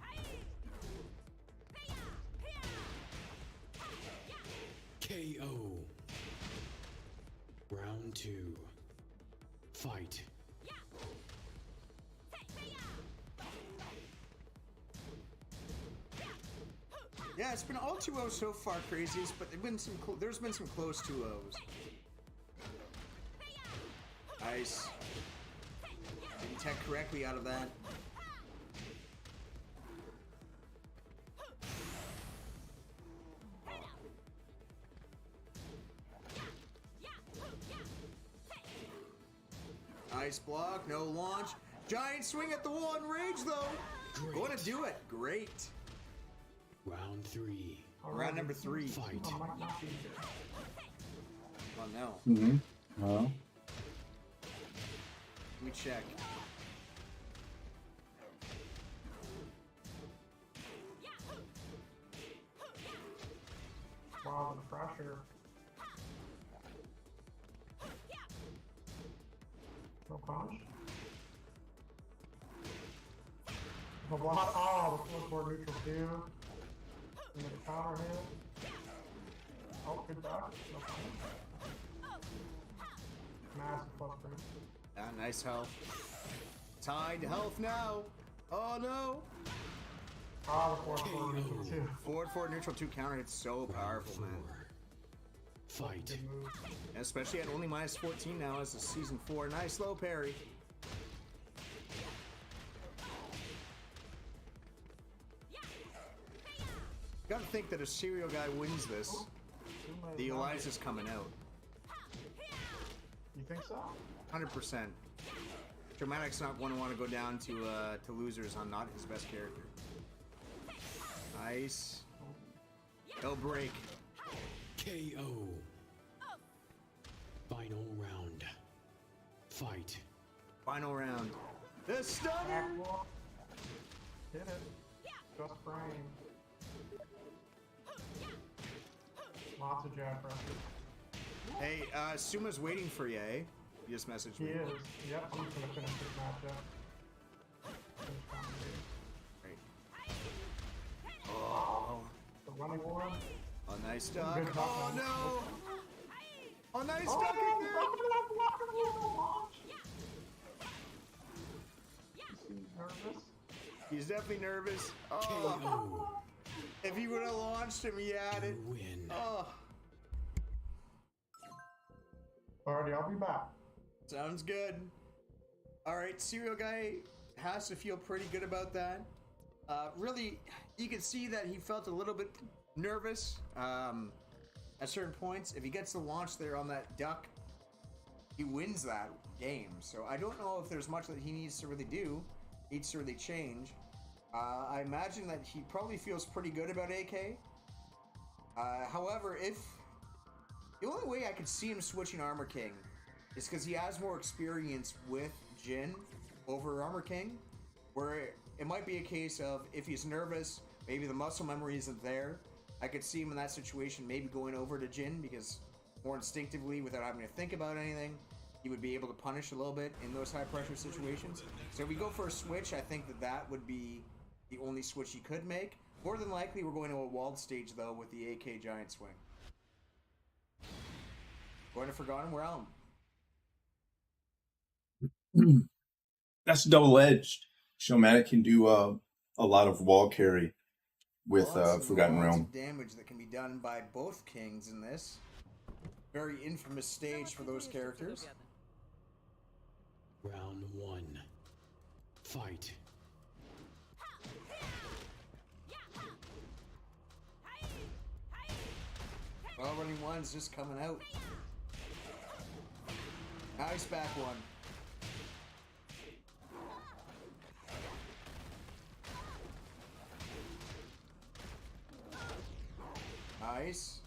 KO. Round 2. Fight. Yeah, it's been all 2-0 so far, Craziest, but there's been some close 2-0s. Nice. Didn't tech correctly out of that. Nice block, no launch. Giant swing at the wall in rage, though. Great. Going to do it. Great. Round 3. Round number 3. Fight. Oh, no. Mm-hmm. Well. Let me check. Wow, the pressure. No punch. The block. Oh, the flip board neutral too. And then the counter hit. Oh, good dodge. No punch. Massive plus print. Ah, nice health. Tied to health now. Oh no. Ah, the forward neutral too. Forward neutral 2 counter hits so powerful, man. Fight. And especially at only minus 14 now as a season 4. Nice low parry. Gotta think that if Serial Guy wins this, the alliance is coming out. You think so? 100%. Dramatic's not going to want to go down to losers on not his best character. Nice. No break. KO. Final round. Fight. Final round. The stunner! Hit it. Just frame. Lots of jab pressure. Hey, Suma's waiting for you, eh? You just messaged He me. is. Yep, I'm just gonna finish this matchup. Finish commentating. Great. Oh. The running one. Oh, nice duck. Good duck, Oh, man. no. Oh, nice Oh, duck again. He's nervous. He's definitely nervous. Oh. KO. If he would have launched him, he had it. You win. Oh. Alrighty, I'll be back. Sounds good. All right, Serial Guy has to feel pretty good about that. Really, you can see that he felt a little bit nervous at certain points. If he gets the launch there on that duck, he wins that game. So I don't know if there's much that he needs to really do, needs to really change. I imagine that he probably feels pretty good about AK. However, if the only way I could see him switching Armor King is because he has more experience with Jin over Armor King, where it might be a case of if he's nervous, maybe the muscle memory isn't there. I could see him in that situation maybe going over to Jin because more instinctively, without having to think about anything, he would be able to punish a little bit in those high pressure situations. So if we go for a switch, I think that that would be the only switch he could make. More than likely, we're going to a walled stage though with the AK Giant Swing. Going to Forgotten Realm. That's double-edged. Showmatic can do a lot of wall carry with Forgotten Lots Realm. of damage that can be done by both kings in this very infamous stage for those characters. Round 1. Fight. Well, running one's just coming out. Nice back one. Nice.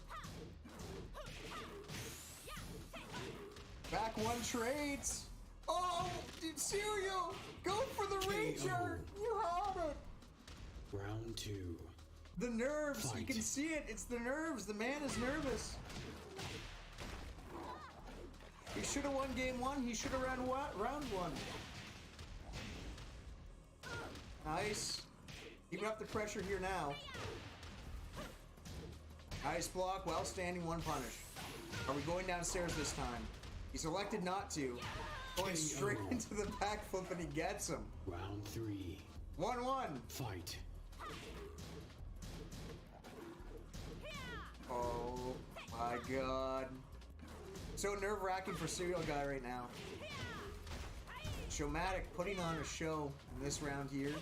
Back one trades. Oh, dude, Serial, go for the Ranger. You have it. Round 2. The nerves. Fight. You can see it. It's the nerves. The man is nervous. He should have won game one. He should have ran round one. Nice. Keeping up the pressure here now. Nice block. Well standing. One punish. Are we going downstairs this time? He's elected not to. Going straight into the backflip and he gets him. Round 3. 1-1. Fight. Oh my god. So nerve-wracking for Serial Guy right now. Showmatic putting on a show in this round here.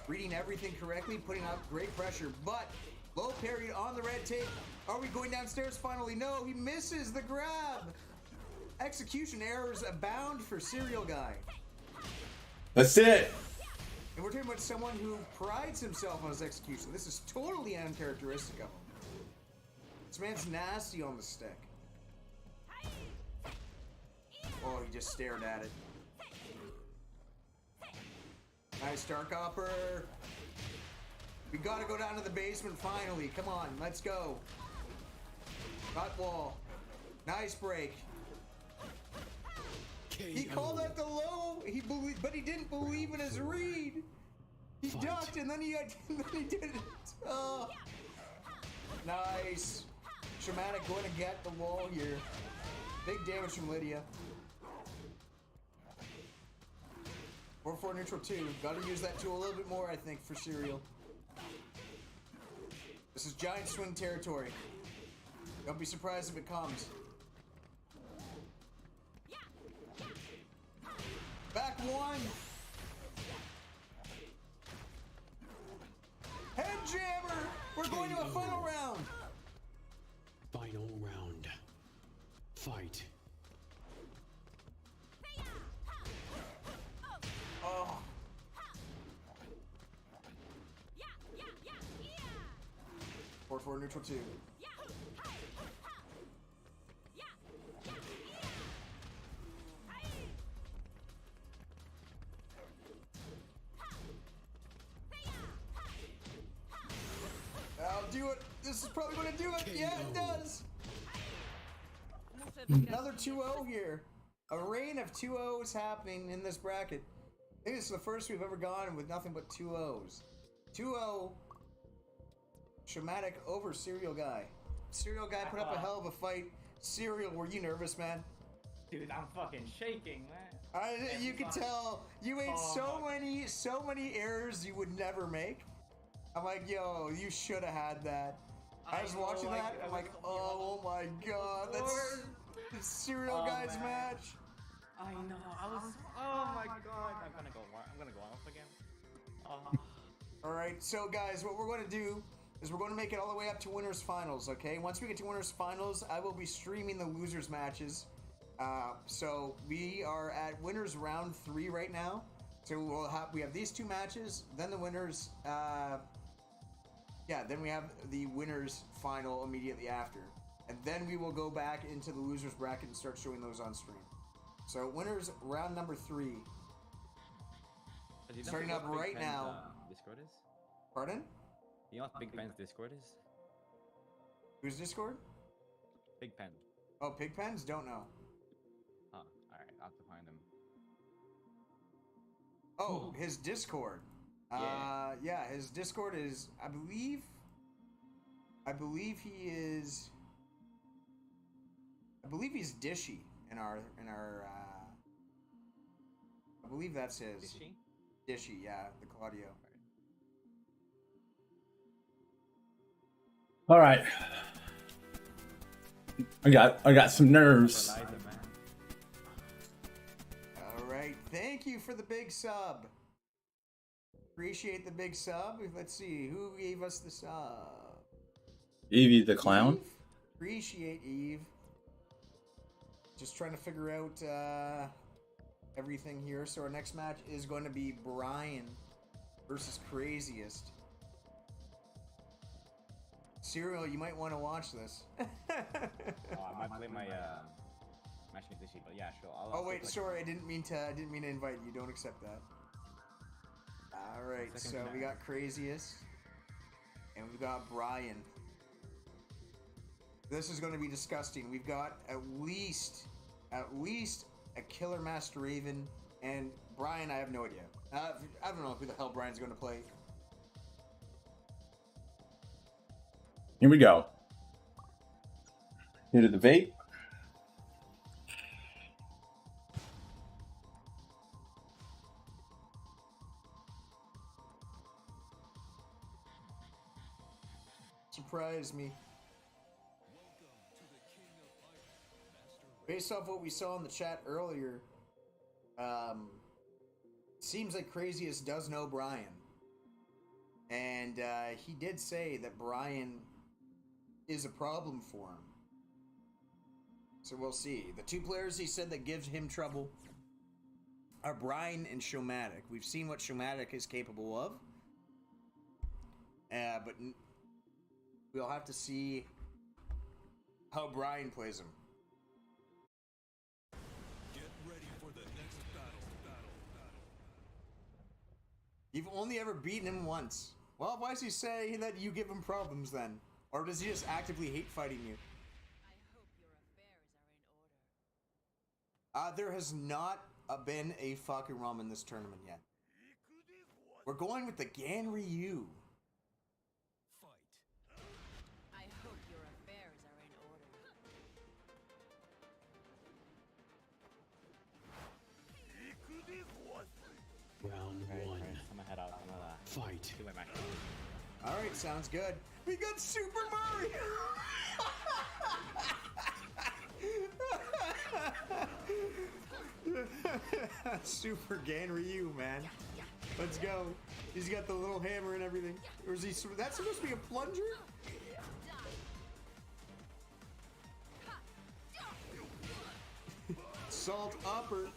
Reading everything correctly, putting out great pressure, but low parry on the red tape. Are we going downstairs finally? No, he misses the grab. Execution errors abound for Serial Guy. That's it. And we're talking about someone who prides himself on his execution. This is totally uncharacteristic of him. This man's nasty on the stick. Oh, he just stared at it. Nice Dark Hopper. We gotta go down to the basement finally. Come on, let's go. Cut wall. Nice break. He called that the low. He believed, but he didn't believe in his read. He ducked and then he did it. Oh. Nice. Showmatic going to get the wall here. Big damage from Lydia. 4-4 neutral 2. Got to use that tool a little bit more, I think, for Serial. This is giant swing territory. Don't be surprised if it comes. Back one. Head jammer. We're going to a final round. Final round. Fight. Oh. Four neutral 2. I'll do it. This is probably going to do it. Yeah, it does. Another 2-0 here. A reign of 2-0s happening in this bracket. I think this is the first we've ever gone with nothing but 2-0s. 2-0. Shamatic over Serial Guy. Serial Guy put up a hell of a fight. Serial, were you nervous, man? Dude, I'm fucking shaking, man. You can tell you made so many errors you would never make. I'm like, yo, you should have had that. I was watching that. I'm like, oh my god, that's Serial Guy's match. I know. Oh my god. I'm gonna go off again. All right, so guys, what we're going to do is we're going to make it all the way up to winners finals. Okay, once we get to winners finals, I will be streaming the losers matches. So we are at winners round 3 right now. So we have these 2 matches, then the winners. Then we have the winners final immediately after, and then we will go back into the losers bracket and start showing those on stream. So winners round number 3. Starting up right now. Discord is? Pardon? You know what Big Pen's Discord is? Who's Discord? Big Pen. Oh, Pigpens? Don't know. Huh. Alright, I'll have to find him. Oh, his Discord. Yeah, his Discord is, I believe he's Dishy in our I believe that's his. Dishy, yeah, the Claudio. All right. I got some nerves. All right, thank you for the big sub. Appreciate the big sub. Let's see who gave us the sub. Evie the clown. Eve? Appreciate Eve. Just trying to figure out everything here. So our next match is going to be Brian versus Craziest. Serial, you might want to watch this. I might play my match against Dishy, but yeah, sure. Oh wait, sorry, I didn't mean to invite you. Don't accept that. All right, so we got Craziest, and we've got Brian. This is going to be disgusting. We've got at least a Killer Master Raven, and Brian. I have no idea. I don't know who the hell Brian's going to play. Here we go. Here to the vape. Surprise me. Based off what we saw in the chat earlier, seems like Craziest does know Brian. And he did say that Brian is a problem for him. So we'll see. The 2 players he said that gives him trouble are Brian and Showmatic. We've seen what Showmatic is capable of. But we'll have to see how Brian plays him. Get ready for the next battle. You've only ever beaten him once. Well, why does he say that you give him problems then? Or does he just actively hate fighting you? There has not been a fucking rum in this tournament yet. We're going with the Gan Ryu. I hope your affairs are in order. Round 1. I'm gonna head out. I'm gonna Fight. do my match. Alright, sounds good. We got Super Mario! Super Gan Ryu, man. Let's go. He's got the little hammer and everything. Or is he? That's supposed to be a plunger? Salt upper.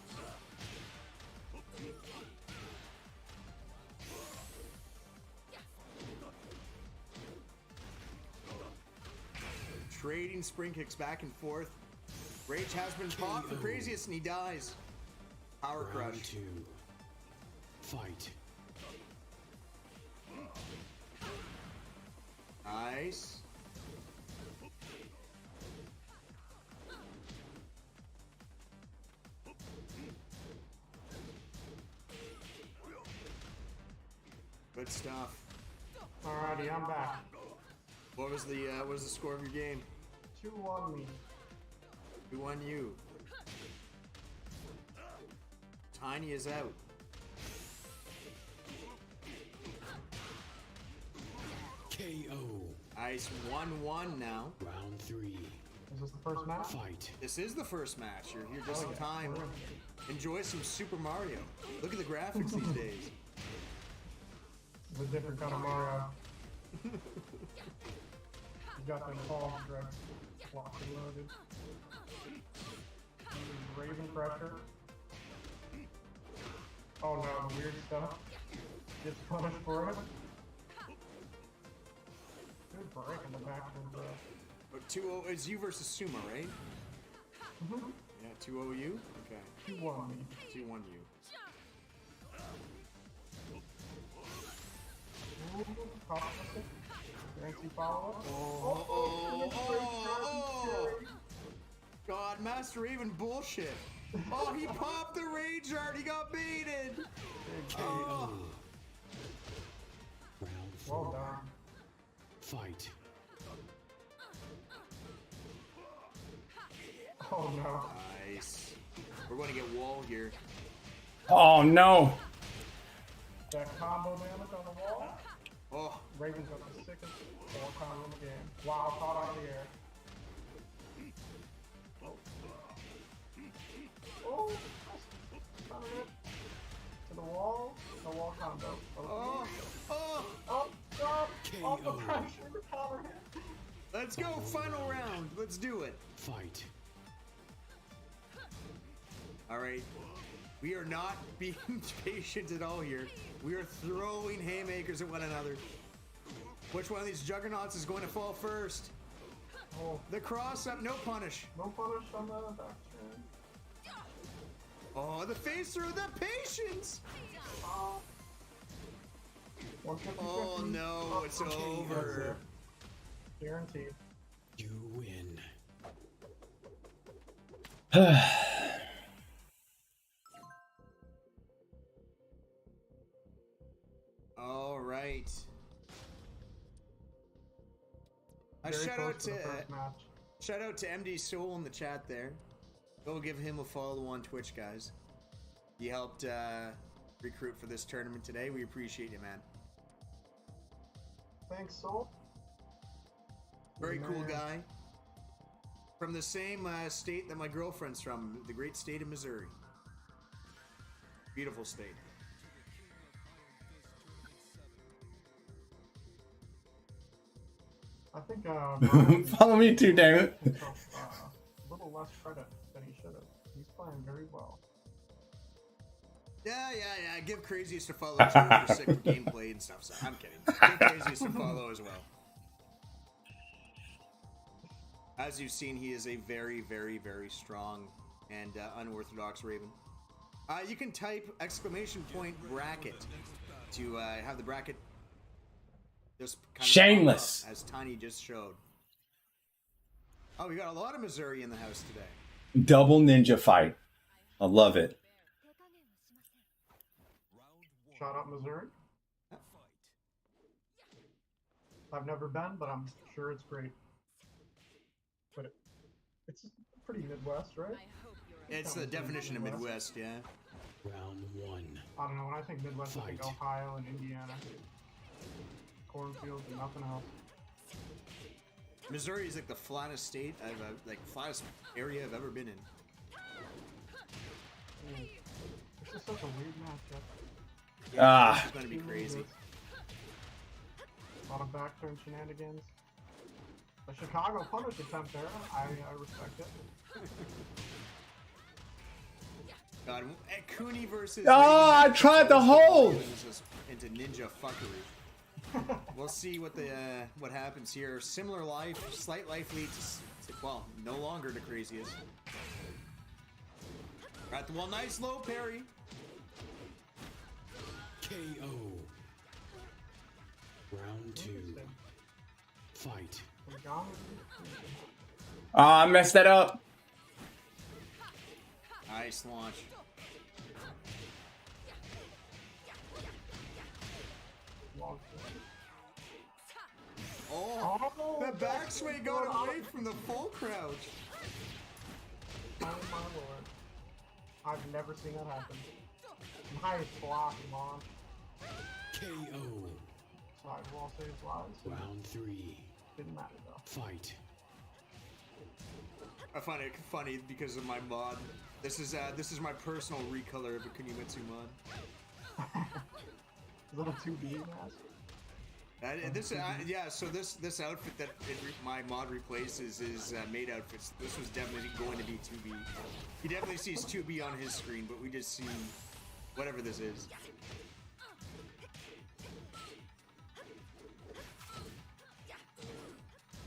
Trading spring kicks back and forth. Rage has been caught for Craziest and he dies. Power Round crush. 2. Fight. Nice. Good stuff. Alrighty, I'm back. What was the score of your game? 2-1 me. 2-1 you. Tiny is out. KO. Nice 1-1 now. Round 3. Is this the first match? Fight. This is the first match. You're here just in time. Enjoy some Super Mario. Look at the graphics these days. It's a different kind of Mario. You got them palms direct. Locked and loaded. Raven pressure. Oh no, the weird stuff. Gets punished for it. Good break in the back of the... 2-0 is you versus Sumo, right? Mm-hmm. Yeah, 2-0 you? Okay. 2-1 me. 2-1 you. Fancy follow-up. Oh. God, Master Raven bullshit. Oh, he popped the rage art. He got baited. KO. Round 4. Well done. Fight. Oh no. Nice. We're going to get wall here. Oh no! That combo damage on the wall. Oh. Raven's got the sickest wall combo in the game. Wow, caught out of the air. Oh, to the wall. The wall combo. Oh. Oh, God. KO. Off the pressure. The counter hit. Let's go. Final round. Let's do it. Fight. All right. We are not being patient at all here. We are throwing haymakers at one another. Which one of these juggernauts is going to fall first? Oh. The cross up, no punish. No punish on the back strand. Oh, the face through, the patience. Oh no, it's over. Guaranteed. You win. All right. Very shout close out to the first match. shout out to MD Soul in the chat there. Go give him a follow on Twitch, guys. He helped recruit for this tournament today. We appreciate you, man. Thanks, Soul. Very cool Man. guy. From the same state that my girlfriend's from, the great state of Missouri. Beautiful state. I think Follow me too, damn it. a little less credit than he should have. He's playing very well. Yeah. Give Craziest a follow too for sick gameplay and stuff. So I'm kidding. Give Craziest a follow as well. As you've seen, he is a very, very, very strong and unorthodox Raven. You can type !bracket to have the bracket just kind of Shameless. pop up, as Tiny just showed. Oh, we got a lot of Missouri in the house today. Double ninja fight. I love it. Shout out Missouri. I've never been, but I'm sure it's great. But it's pretty Midwest, right? It's the definition of Midwest, yeah. Round 1. I don't know. When I think Midwest, I think Fight. Ohio and Indiana. Cornfields and nothing else. Missouri is like the flattest state flattest area I've ever been in. It's just such a weird matchup. Yeah, it's gonna be crazy. A lot of backturn shenanigans. A Chicago punish attempt there. I respect it. God, Cooney versus. Oh, I tried to hold. Into ninja fuckery. We'll see what happens here. Similar life, slight life leads. Well, no longer the Craziest. Got the wall, nice low parry. KO. Round 2. Fight. I messed that up. Nice launch. Oh, the backswing got away from the full crouch. Oh my lord. I've never seen that happen. Nice block, Mon. KO. Sorry, wall saves lives. Round 3. Didn't matter though. Fight. I find it funny because of my mod. This is my personal recolor of a Kunimitsu mod. Is that a 2B mask? So this outfit that my mod replaces is maid outfits. This was definitely going to be 2B. He definitely sees 2B on his screen, but we just see whatever this is.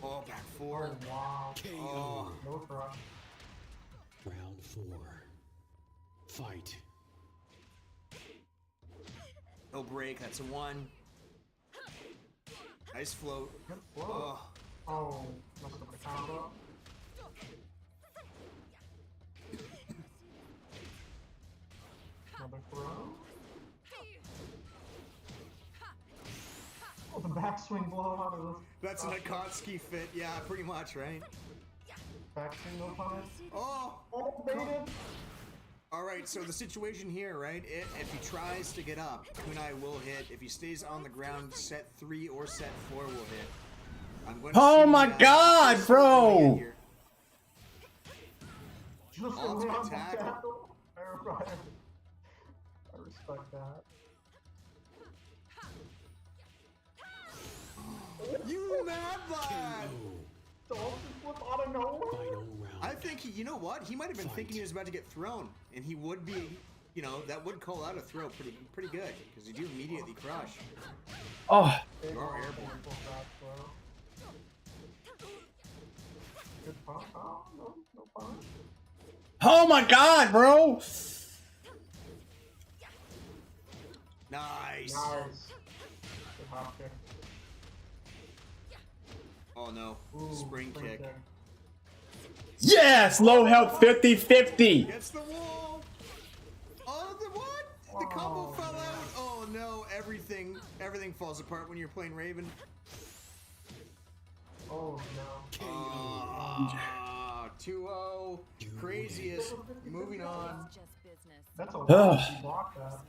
Oh, back 4. Oh, wow. KO. Oh. No crush. Round 4. Fight. No break. That's a 1. Nice float. Good float. Oh, must have been a combo. Another throw. Oh, the backswing blow out of this. That's an Akatsuki fit. Yeah, pretty much, right? Backswing no punish. Oh! Oh, baited. Alright, so the situation here, right? If he tries to get up, Kunai will hit. If he stays on the ground, set 3 or set 4 will hit. I'm going to Oh see, my god, bro! Ultimate tackle. I respect that. You mad lad! Dolphin flip out of nowhere? I think you know what? He might have been thinking he was about to get thrown, and he would be, you know, that would call out a throw pretty good because you do immediately crush. Oh. You are airborne. Good pump. Oh, no pump. Oh my god, bro! Nice. Nice. Good hop kick. Oh no. Ooh, Spring kick. Yes! Low health 50-50! Gets the wall. Oh, the what? The combo fell out. Oh no, everything falls apart when you're playing Raven. Oh no. 2-0. Craziest. Moving on. That's a lot. She blocked that.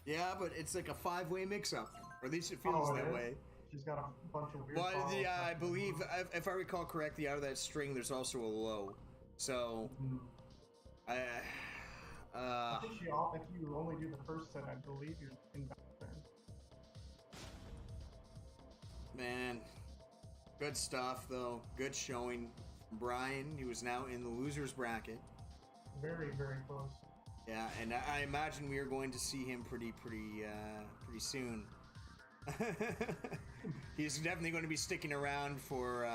Yeah, but it's like a 5-way mix-up. Or at least it feels that way. She's got a bunch of weird. Well, yeah, I believe, if I recall correctly, out of that string, there's also a low. So, I think if you only do the first set, I believe you're in back turn. Man, good stuff though. Good showing from Brian. He was now in the losers bracket. Very, very close. Yeah, and I imagine we are going to see him pretty soon. He's definitely going to be sticking around for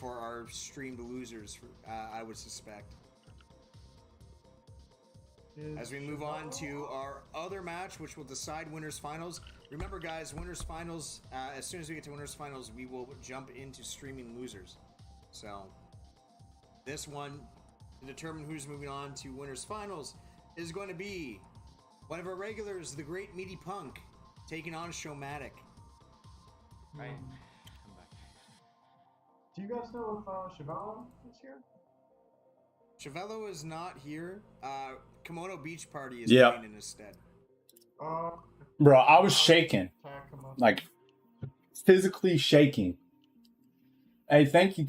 our streamed losers. I would suspect. As we move on to our other match, which will decide winners finals. Remember, guys, winners finals. As soon as we get to winners finals, we will jump into streaming losers. So this one to determine who's moving on to winners finals is going to be one of our regulars, the Great Meaty Punk, taking on Showmatic. Right. Do you guys know if Chevelle is here? Chevello is not here. Kimono Beach Party is playing in his stead. Bro, I was shaking. Like, physically shaking. Hey, thank you.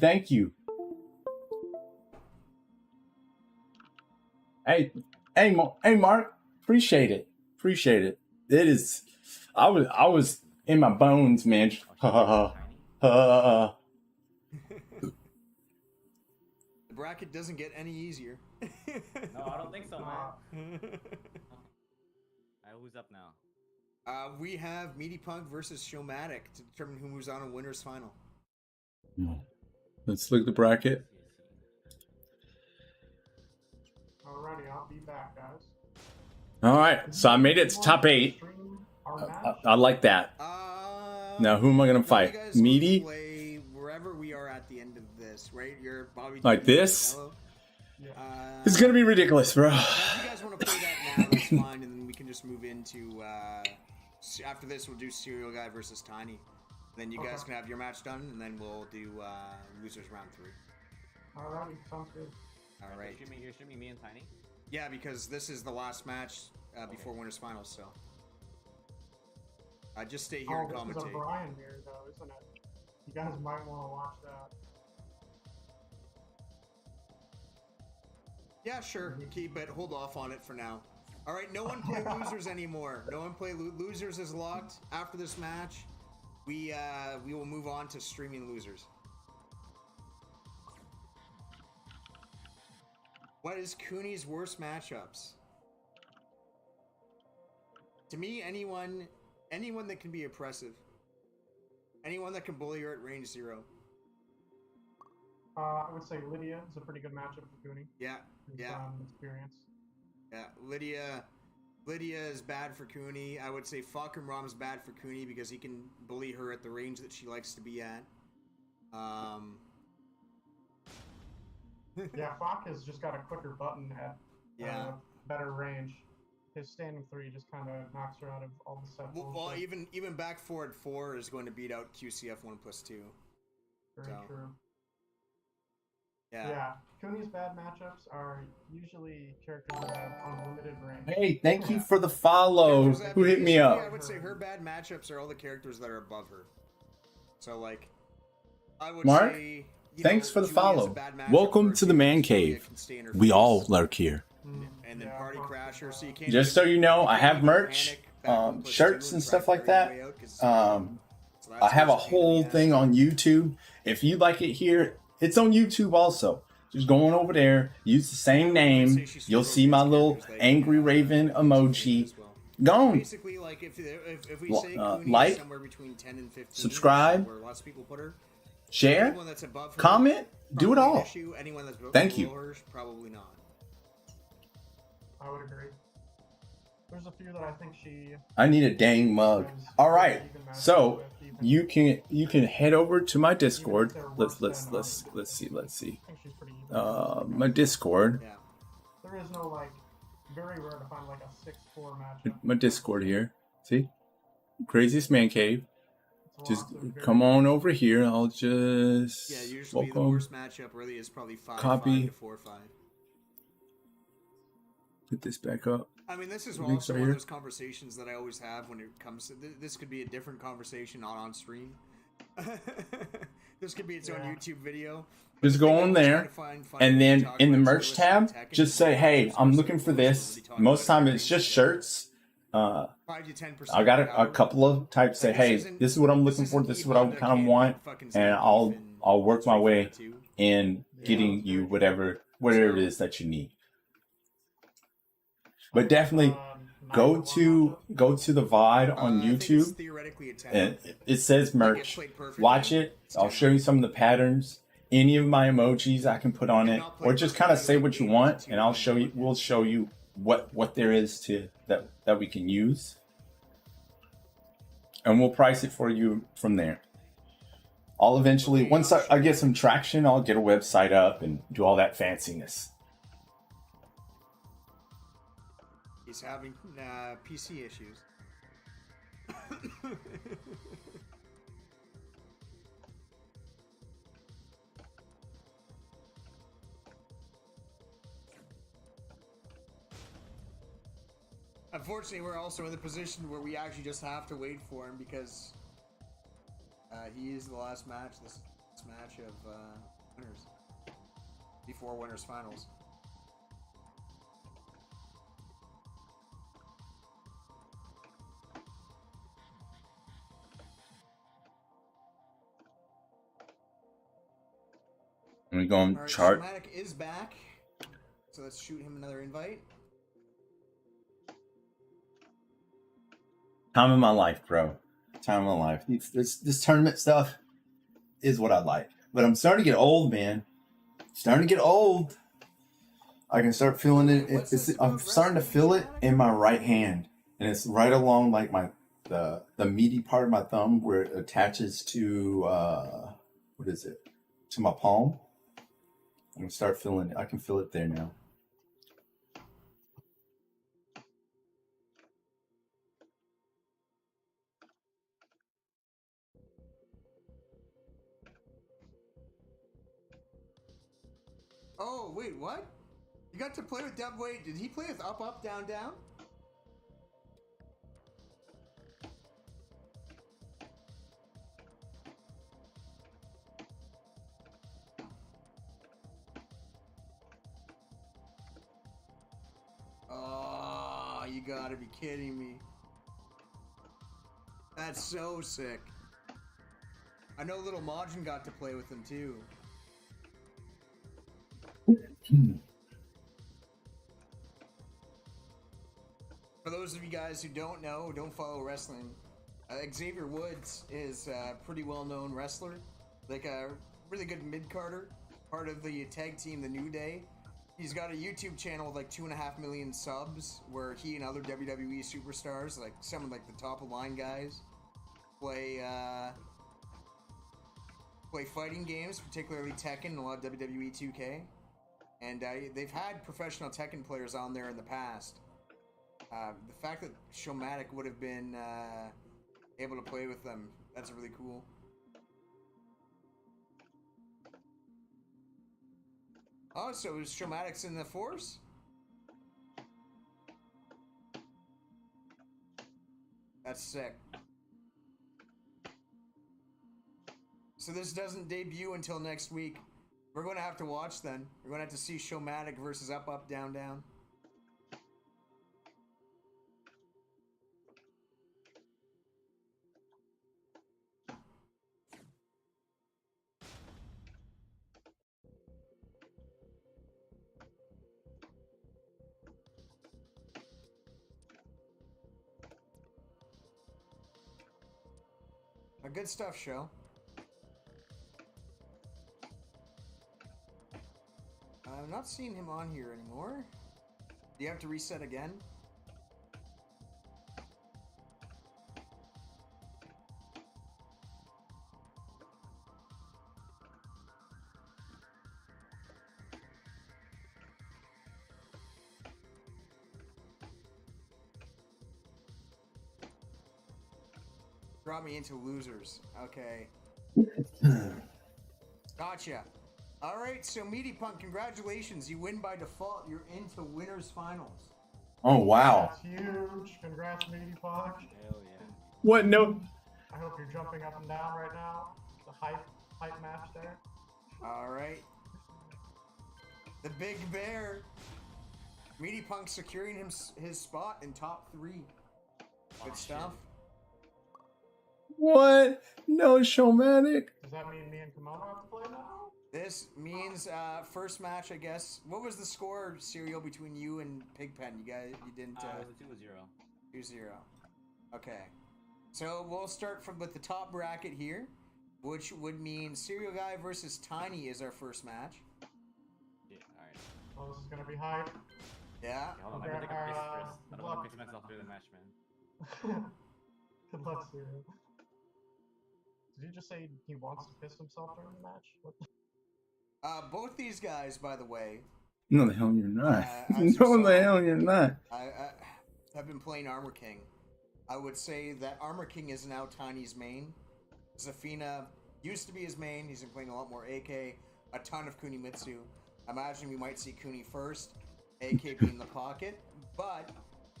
Hey, Mark. Appreciate it. It is. I was in my bones, man. The bracket doesn't get any easier. No, I don't think so, man. Alright, who's up now? We have Meaty Punk versus Showmatic to determine who moves on in winners final. Let's look at the bracket. Alrighty, I'll be back, guys. All right, so I made it to top 8. I like that. Now, who am I gonna fight? Meaty? Play wherever we are at the end of this, right? You're Bobby. Like this? It's gonna be ridiculous, bro. If you guys want to play that now, that's fine, and then we can just move into after this, we'll do Serial Guy versus Tiny. Then you guys can have your match done, and then we'll do losers round 3. Alrighty, sounds good. All right. You're streaming me and Tiny? Yeah, because this is the last match before Winners Finals, so. Just stay here and This is a commentate. Brian here, though, isn't it? You guys might want to watch that. Yeah, sure. Keep it. Hold off on it for now. All right, no one play losers anymore. No one play losers is locked. After this match, we will move on to streaming losers. What is Cooney's worst matchups? To me, anyone that can be oppressive. Anyone that can bully her at range 0. I would say Lydia is a pretty good matchup for Cooney. Yeah, yeah. Experience. Yeah, Lydia is bad for Cooney. I would say Falcon Rom's bad for Cooney because he can bully her at the range that she likes to be at. Yeah, Falk has just got a quicker button at better range. His standing 3 just kind of knocks her out of all the set. Well, even back forward 4 is going to beat out QCF 1+2. Very true. Yeah. Yeah, Cooney's bad matchups are usually characters that have unlimited range. Hey, thank you for the follow. Who hit me up? I would say her bad matchups are all the characters that are above her. So, like, I would Mark, say... thanks for the follow. Welcome to the Man Cave. We all lurk here. And then Party Crasher, so you can't... Just so you know, I have merch, shirts and stuff like that. I have a whole thing on YouTube. If you like it here, it's on YouTube also. Just going over there, use the same name. You'll see my little angry raven emoji. Gone. Basically, like, if we say like, somewhere between 10 and 15, subscribe, where lots of people put her, share, comment, do it all. Thank you. Probably not. I would agree. There's a few that I think she... I need a dang mug. All right, so you can head over to my Discord. Let's see. My Discord. There is no, like, very rare to find like a 6-4 matchup. My Discord here. See, Crazyest Man Cave. Just come on over here. I'll just usually the worst matchup really is probably 5-5 copy. to 4-5. Put this back up. I mean, this is also one of those conversations that I always have when it comes to... This could be a different conversation, not on stream. This could be its own YouTube video. Just go on there, and then in the merch tab, just say, hey, I'm looking for this. Most time it's just shirts. I got a couple of types say, hey, this is what I'm looking for. This is what I kind of want. And I'll work my way in getting you whatever it is that you need. But definitely go to the VOD on YouTube, and it says merch. Watch it. I'll show you some of the patterns. Any of my emojis I can put on it, or just kind of say what you want, and we'll show you what there is to that we can use, and we'll price it for you from there. I'll eventually, once I get some traction, I'll get a website up and do all that fanciness. He's having PC issues. Unfortunately, we're also in the position where we actually just have to wait for him because he is the last match, this match of winners before winners finals. We go on chart. Dramatic is back, so let's shoot him another invite. Time of my life, bro. Time of my life. This tournament stuff is what I like. But I'm starting to get old, man. Starting to get old. I can start feeling it. I'm starting to feel it in my right hand. And it's right along like the meaty part of my thumb where it attaches to, what is it? To my palm. I'm going to start feeling it. I can feel it there now. Oh, wait, what? You got to play with Dub. Wait, did he play with up, up, down, down? Oh, you gotta be kidding me. That's so sick. I know little Majin got to play with him too. For those of you guys who don't know, don't follow wrestling, Xavier Woods is a pretty well-known wrestler, like a really good mid-carder, part of the tag team The New Day. He's got a YouTube channel with like 2.5 million subs, where he and other WWE superstars, like some of like the top-of-line guys, play fighting games, particularly Tekken and a lot of WWE 2K. And they've had professional Tekken players on there in the past. The fact that Showmatic would have been able to play with them, that's really cool. Oh, so is Showmatic's in the Force? That's sick. So this doesn't debut until next week. We're going to have to watch then. We're going to have to see Showmatic versus Up, Up, Down, Down. Good stuff, show. I'm not seeing him on here anymore. Do you have to reset again? Brought me into losers. Okay. Gotcha. All right, so Meaty Punk, congratulations. You win by default. You're into winners finals. Oh, wow. That's huge. Congrats, Meaty Punk. Hell yeah. What? No. I hope you're jumping up and down right now. The hype match there. All right. The Big Bear. Meaty Punk securing his spot in top 3. Good stuff. What? No Showmatic? Does that mean me and Kimono have to play now? This means first match, I guess. What was the score, Serial, between you and Pigpen? You didn't. It was a 2-0. 2-0. Okay. So we'll start with the top bracket here, which would mean Serial Guy versus Tiny is our first match. Yeah, alright. Oh, this is gonna be hype. Yeah. Hold on, I gotta take a piss first. I don't want to piss myself through the match, man. Good luck, Serial. Did he just say he wants to piss himself during the match? What the Both these guys, by the way. No, the hell you're not. No, the hell you're not. I've been playing Armor King. I would say that Armor King is now Tiny's main. Zafina used to be his main. He's been playing a lot more AK, a ton of Kunimitsu. Imagine we might see Kuni first, AK being the pocket. But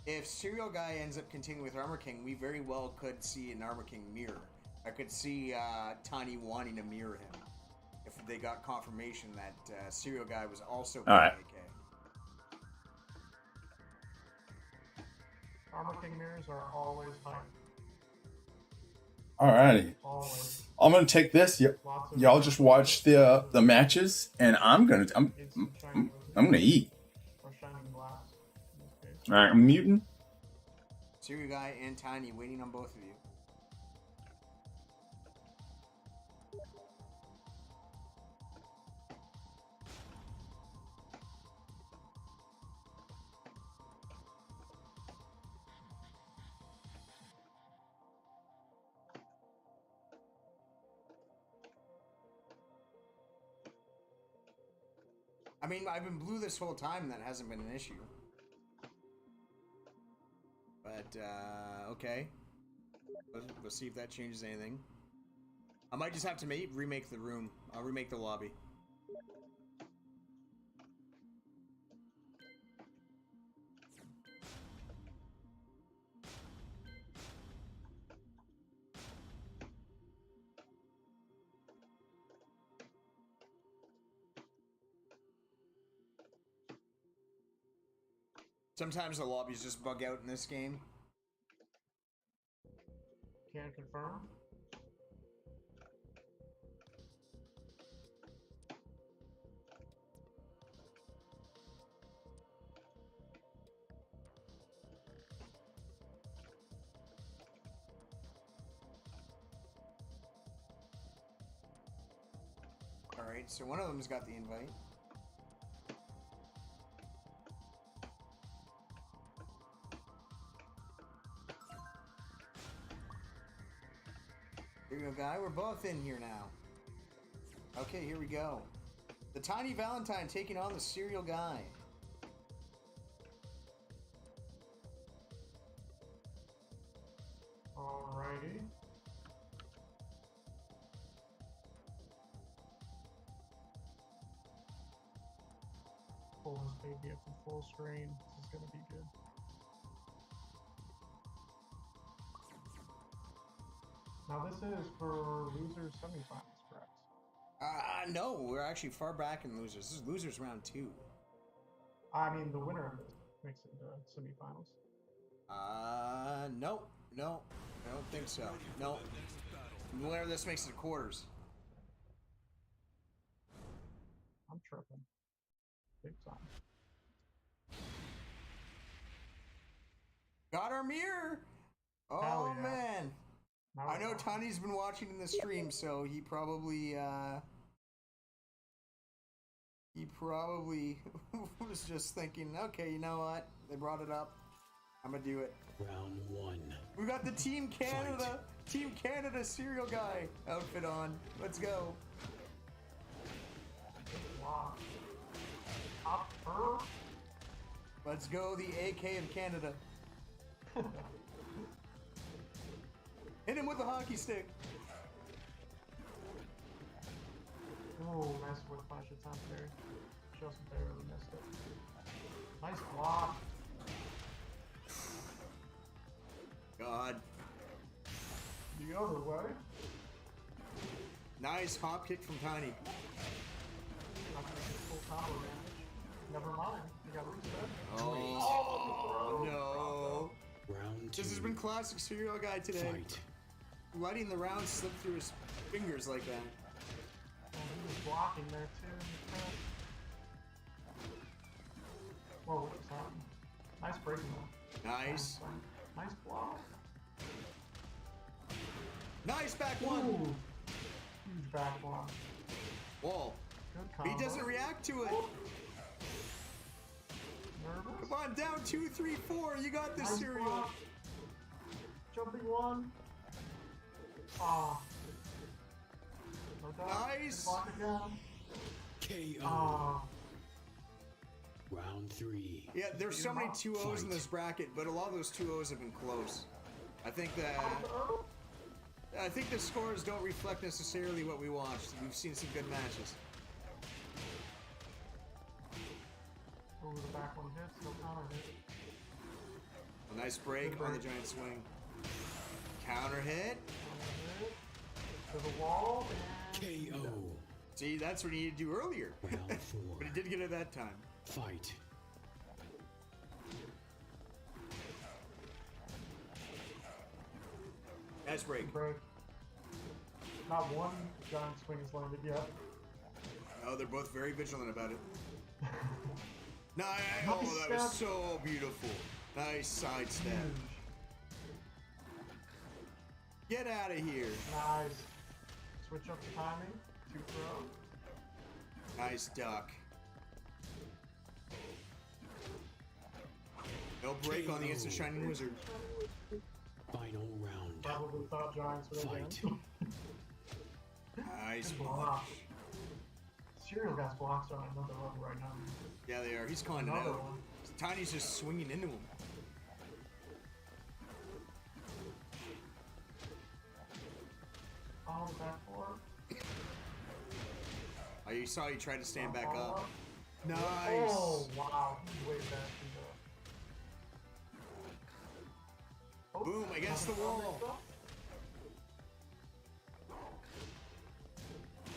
if Serial Guy ends up continuing with Armor King, we very well could see an Armor King mirror. I could see Tiny wanting to mirror him if they got confirmation that Serial Guy was also playing AK. Armor King mirrors are always hype. Alrighty. Always. I'm gonna take this. Y'all just watch the matches, and I'm gonna eat. Or shining glass. In this case. All right, I'm muting. Serial Guy and Tiny waiting on both of you. I mean, I've been blue this whole time, and that hasn't been an issue. But, okay. We'll see if that changes anything. I might just have to remake the room. I'll remake the lobby. Sometimes the lobbies just bug out in this game. Can confirm. Alright, so one of them's got the invite. Here you go, guy. We're both in here now. Okay, here we go. The Tiny Valentine taking on the Serial Guy. Alrighty. Pull this baby up to full screen. This is gonna be good. Now this is for losers semifinals, correct? No, we're actually far back in losers. This is losers round 2. I mean, the winner of it makes it into semifinals. No, I don't think so. No, the winner of this makes it to quarters. I'm tripping. Big time. Got our mirror! Oh, Hell yeah. man. Now I we're know on. Tony's been watching in the stream, so he probably was just thinking, okay, you know what? They brought it up. I'm gonna do it. Round 1. We got the Team Canada, Team Canada Serial Guy outfit on. Let's go. Wow. Up her. Let's go, the AK of Canada. Hit him with the hockey stick. Oh, nice with flash attempt there. Just barely missed it. Nice block. God. The other way. Nice hop kick from Tiny. Not gonna get full power damage. Never mind. You got reset. Oh, no. Round 2. This has been classic Serial Guy today. Fight. Letting the round slip through his fingers like that. Oh, he was blocking there too. Whoa, what was that? Nice breaking though. Nice. Nice block. Nice back one. Ooh. Huge back block. Wall. Good combo. He doesn't react to it. Nervous. Come on, down 2, 3, 4. You got this, Nice Serial. block. Jumping one. Ah. No doubt. Nice. Block again. KO. Ah. Round 3. Yeah, there's so many 2-0s in this bracket, but a lot of those 2-0s have been close. I think the scores don't reflect necessarily what we watched. We've seen some good matches. Oh, the back one hits. No counter hit. A nice break on the giant swing. Counter hit. To the wall. KO. See, that's what he needed to do earlier. Round 4. But he did get it that time. Fight. Nice break. Break. Not one giant swing has landed yet. Oh, they're both very vigilant about it. Oh, that was so beautiful. Nice side step. Get out of here. Nice. Switch up the timing. 2 throw. Nice duck. No break on the instant shining wizard. Final round. Probably thought giants would Fight. Nice block. Serial Guy's blocks are on another level right now. Yeah, they are. He's calling it Another out. one. Tiny's just swinging into him. Oh, the back four. Oh, you saw he tried to stand back up. Nice. Oh, wow. He's way back. Oh, Boom, against the wall.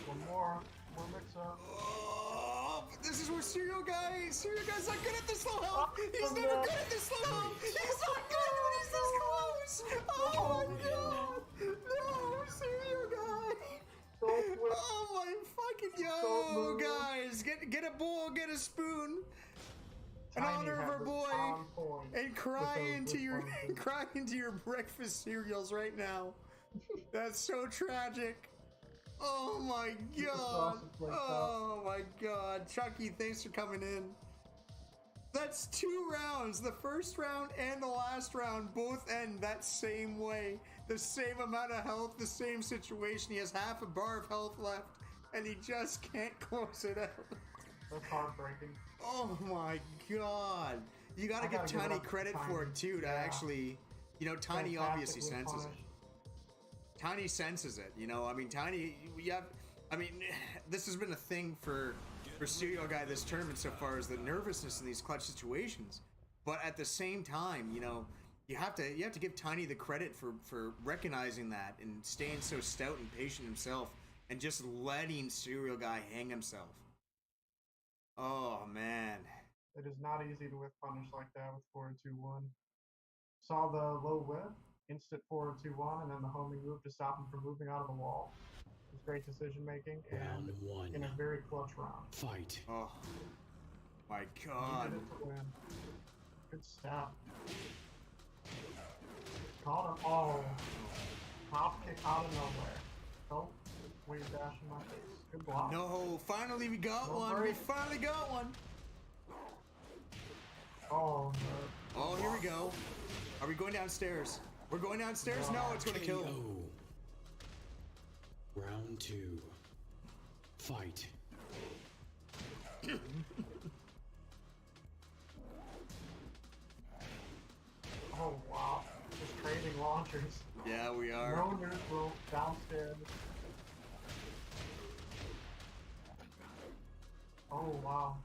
One more. More mix up. Oh, this is where Serial Guy's not good at this slow health. He's never good at this slow health. He's not good when he's this close. Oh my god. No, Serial Guy. Oh my fucking yo, guys. Get a bowl, get a spoon. In honor of our boy. And cry into your breakfast cereals right now. That's so tragic. Oh my god. Oh my god. Chucky, thanks for coming in. That's 2 rounds. The first round and the last round both end that same way. The same amount of health, the same situation. He has half a bar of health left, and he just can't close it out. That's heartbreaking. Oh my god. You gotta give Tiny credit for it too, to actually, you know, Tiny obviously senses it. Tiny senses it, you know. I mean, Tiny, this has been a thing for Serial Guy this tournament so far, is the nervousness in these clutch situations. But at the same time, you know, you have to give Tiny the credit for recognizing that and staying so stout and patient himself and just letting Serial Guy hang himself. Oh man. It is not easy to whip punish like that with 4-2-1. Saw the low whip, instant 4-2-1, and then the homing move to stop him from moving out of the wall. It was great decision making and in a very clutch round. Fight. Oh my god. He did it to win. Good stuff. Caught him. Oh. Top kick out of nowhere. Oh, wave dash in my face. Good block. No, finally we got one. We finally got one. Oh no. Oh, here we go. Are we going downstairs? We're going downstairs? No, it's going to kill him. Round 2. Fight. Oh wow. Just trading launchers. Yeah, we are. No neutral. Downstairs. Oh wow.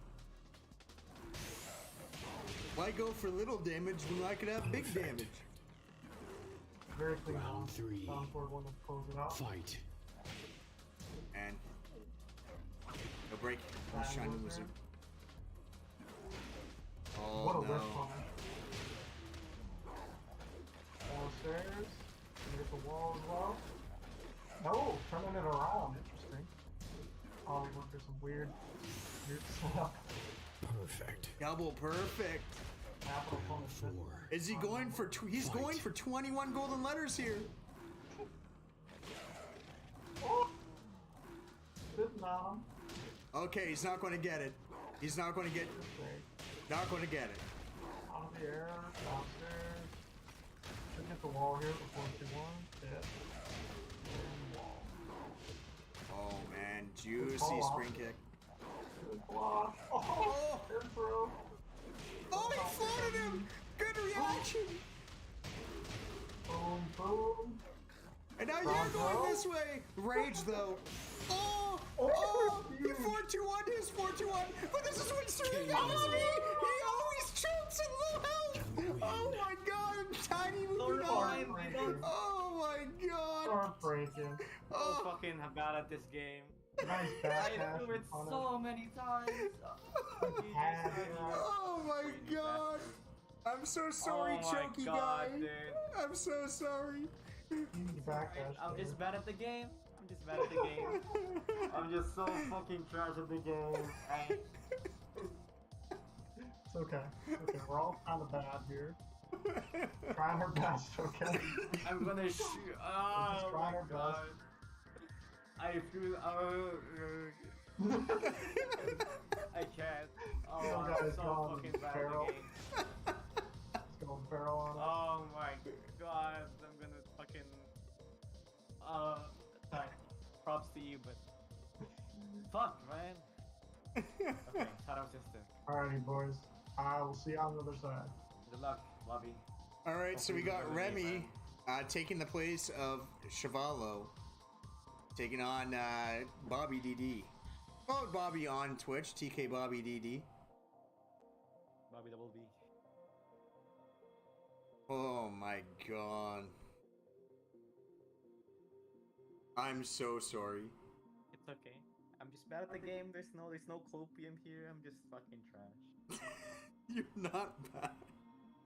Why go for little damage when I could have big damage? Very clean. Round 3. Down forward one to close it out. Fight. And no break. No shiny wizard. Oh What a no. whip punish. Downstairs. Can get the wall as well. No, turning it around. Interesting. Oh, we went through some weird setup. Perfect. Double perfect. Capital punish. 4. Is he going for? He's going for 21 golden letters here. Oh! Sitting on him. Okay, he's not going to get it. He's not going to get. Not going to get it. Out of the air, downstairs. Should get the wall here before 2-1. Hit. And wall. Oh man, juicy spring kick. Good block. Oh! Good throw. Oh, he floated him! Good reaction! Boom, boom. And now you're going this way! Rage though. Oh! Oh! He 4-2-1 his 4-2-1! But this is what Serial Guy is me! He always chokes in low health! Oh my god! Tiny moving on! Oh my god! Heartbreaking. So fucking bad at this game. Nice I back threw it so many times. Oh my god! I'm so sorry, Oh my Chunky God, guy. dude. I'm so sorry. I'm just bad at the game. I'm just bad at the game. I'm just so fucking trash at the game. It's okay. It's okay. We're all kind of bad here. Trying our best, okay? I'm gonna shoot. Oh Just my trying our god. best. I feel. I can't. Oh, Some I'm guy's so going fucking bad feral. at the game. It's going feral on us. Oh my god. I'm gonna fucking. Props to you, but. Fuck, man. Okay, thought I was just a. Alrighty, boys. I will see you on the other side. Good luck, Bobby. All right, so we got Remy taking the place of Chevalo, taking on Bobby DD. Follow Bobby on Twitch, TK Bobby DD. Bobby Double B. Oh my god. I'm so sorry. It's okay. I'm I'm just bad at the game. There's no copium here. I'm just fucking trash. You're not bad.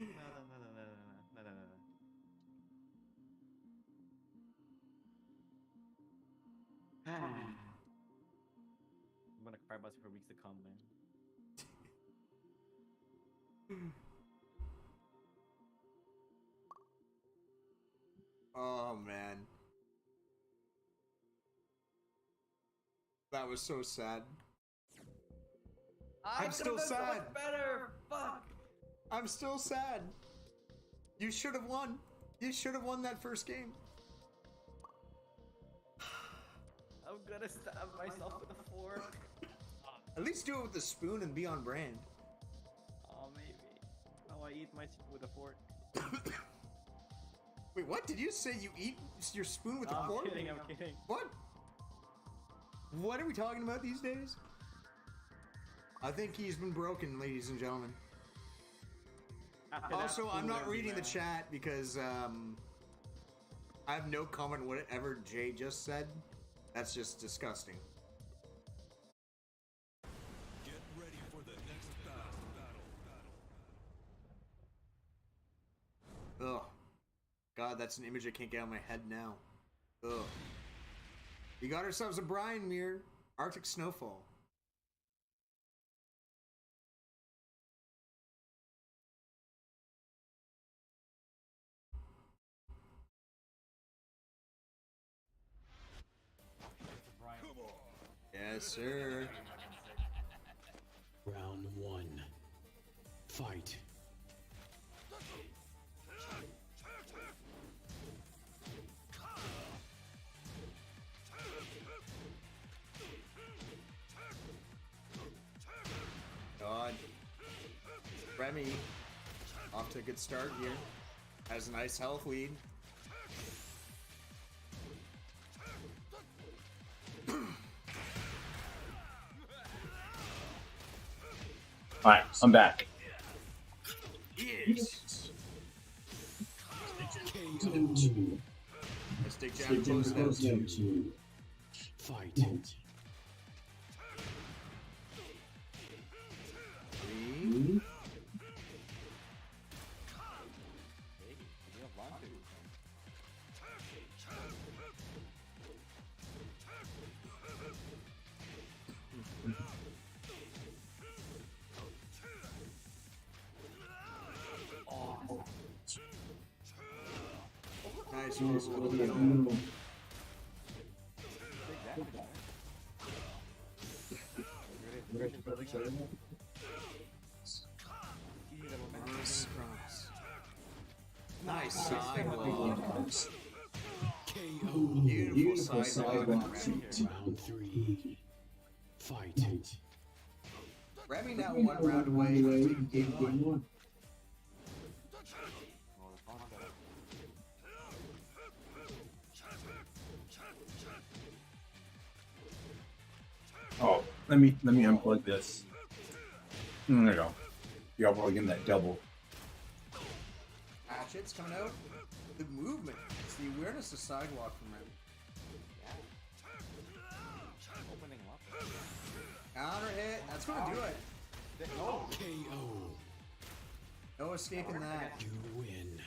No, no, no, no, no, no, no, no, no, no. I'm gonna cry about it for weeks to come, man. Oh man. That was so sad. I'm still sad. So much better. Fuck. I'm still sad. You should have won. You should have won that first game. I'm gonna stab myself with a fork. At least do it with a spoon and be on brand. Oh, maybe. No, I eat my spoon with a fork. Wait, what? Did you say you eat your spoon with a fork? I'm kidding, I'm kidding. What? What are we talking about these days? I think he's been broken, ladies and gentlemen. Also, I'm not reading the chat because I have no comment on whatever Jay just said. That's just disgusting. Get ready for the next battle. Ugh. God, that's an image I can't get out of my head now. Ugh. We got ourselves a Brian mirror. Arctic Snowfall. Yes, sir. Round 1. Fight. God. Remy, off to a good start here. Has a nice health lead. Alright, I'm back. Yes. KO2. Let's take jab close down. Fight. Three. Nice. Nice sidewalk. KO. Beautiful sidewalk. Round 3. Fight. Remy now one round away from taking game 1. Oh, let me unplug this. There you go. You're probably getting that double. Hatchets coming out. The movement. It's the awareness of sidewalk from Remy. Opening up. Counter hit. That's gonna do it. KO. No escaping that. You win.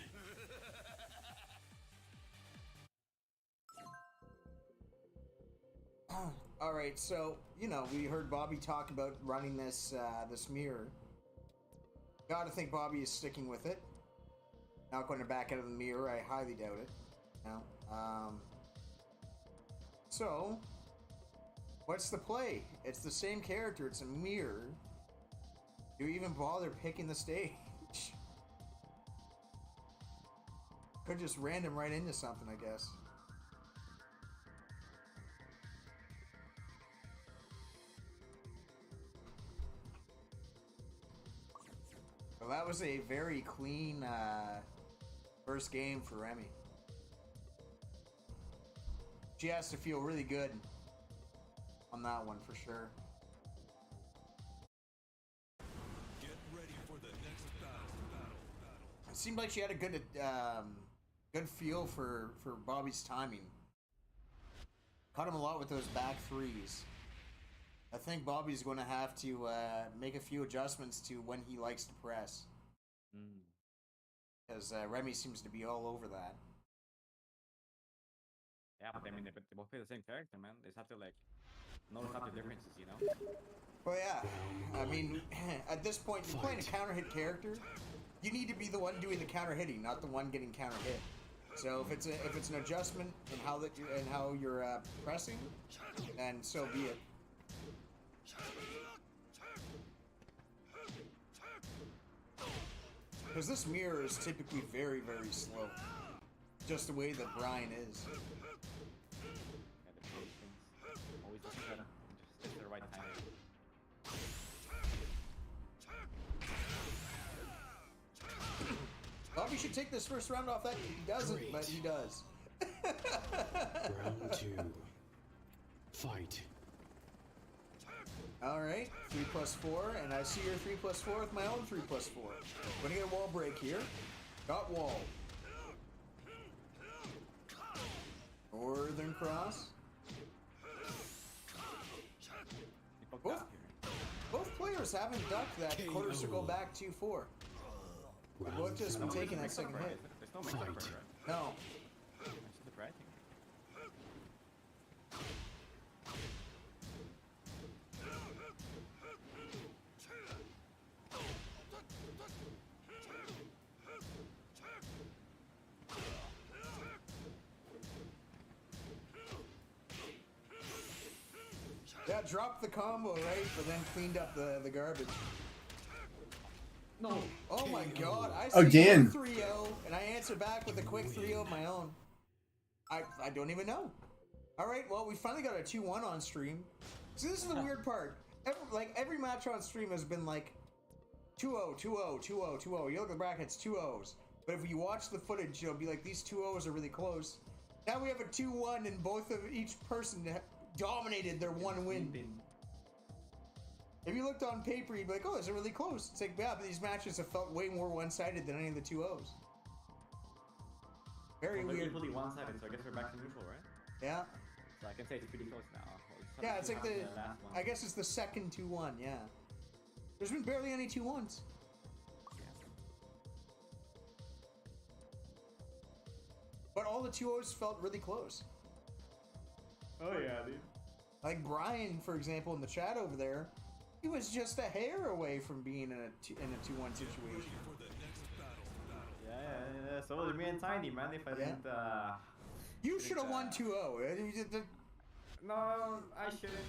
All right, so we heard Bobby talk about running this this mirror. Gotta think Bobby is sticking with it. Not going to back out of the mirror. I highly doubt it. No. So, what's the play? It's the same character. It's a mirror. Do you even bother picking the stage? Could just random right into something, I guess. Well, that was a very clean first game for Remy. She has to feel really good on that one for sure. Get ready for the next battle. It seemed like she had a good good feel for Bobby's timing. Caught him a lot with those back threes. I think Bobby's going to have to make a few adjustments to when he likes to press. Because Remy seems to be all over that. Yeah, but I mean, they both play the same character, man. They just have to like notice out the differences, you know? Well, yeah. I mean, at this point, you're playing a counter hit character. You need to be the one doing the counter hitting, not the one getting counter hit. So if it's an adjustment in how you're pressing, then so be it. Because this mirror is typically very, very slow. Just the way that Brian is. Always looking to just hit the right time. Bobby should take this first round off that. He doesn't, but he does. Round 2. Fight. Alright, 3+4, and I see your 3+4 with my own 3+4. Gonna get a wall break here. Got wall. Northern cross. Both players haven't ducked that quarter circle back 2-4. They've both just been taking that second hit. There's no mix-up for her, right? No. That's the right thing. Yeah, dropped the combo, right? But then cleaned up the garbage. No. Oh my god. I Again. 3-0, and I answer back with a quick 3-0 of my own. I don't even know. Alright, well, we finally got a 2-1 on stream. See, this is the weird part. Every match on stream has been like 2-0, 2-0, 2-0, 2-0. You look at the brackets, 2-0s. But if you watch the footage, you'll be like, these 2-0s are really close. Now we have a 2-1, and both of each person dominated their one win. If you looked on paper, you'd be like, oh, this is really close. It's like, yeah, but these matches have felt way more one-sided than any of the 2-0s. Very Well, they're weird. equally one-sided, so I guess we're back to neutral, right? Yeah. So I can say it's pretty close now. Yeah, it's like the, last one. I guess it's the second 2-1, yeah. There's been barely any 2-1s. But all the 2-0s felt really close. Oh yeah, dude. Like Brian, for example, in the chat over there, he was just a hair away from being in a 2-1 situation. Yeah. So was me and Tiny, man. If I didn't, You should have won 2-0. No, I shouldn't.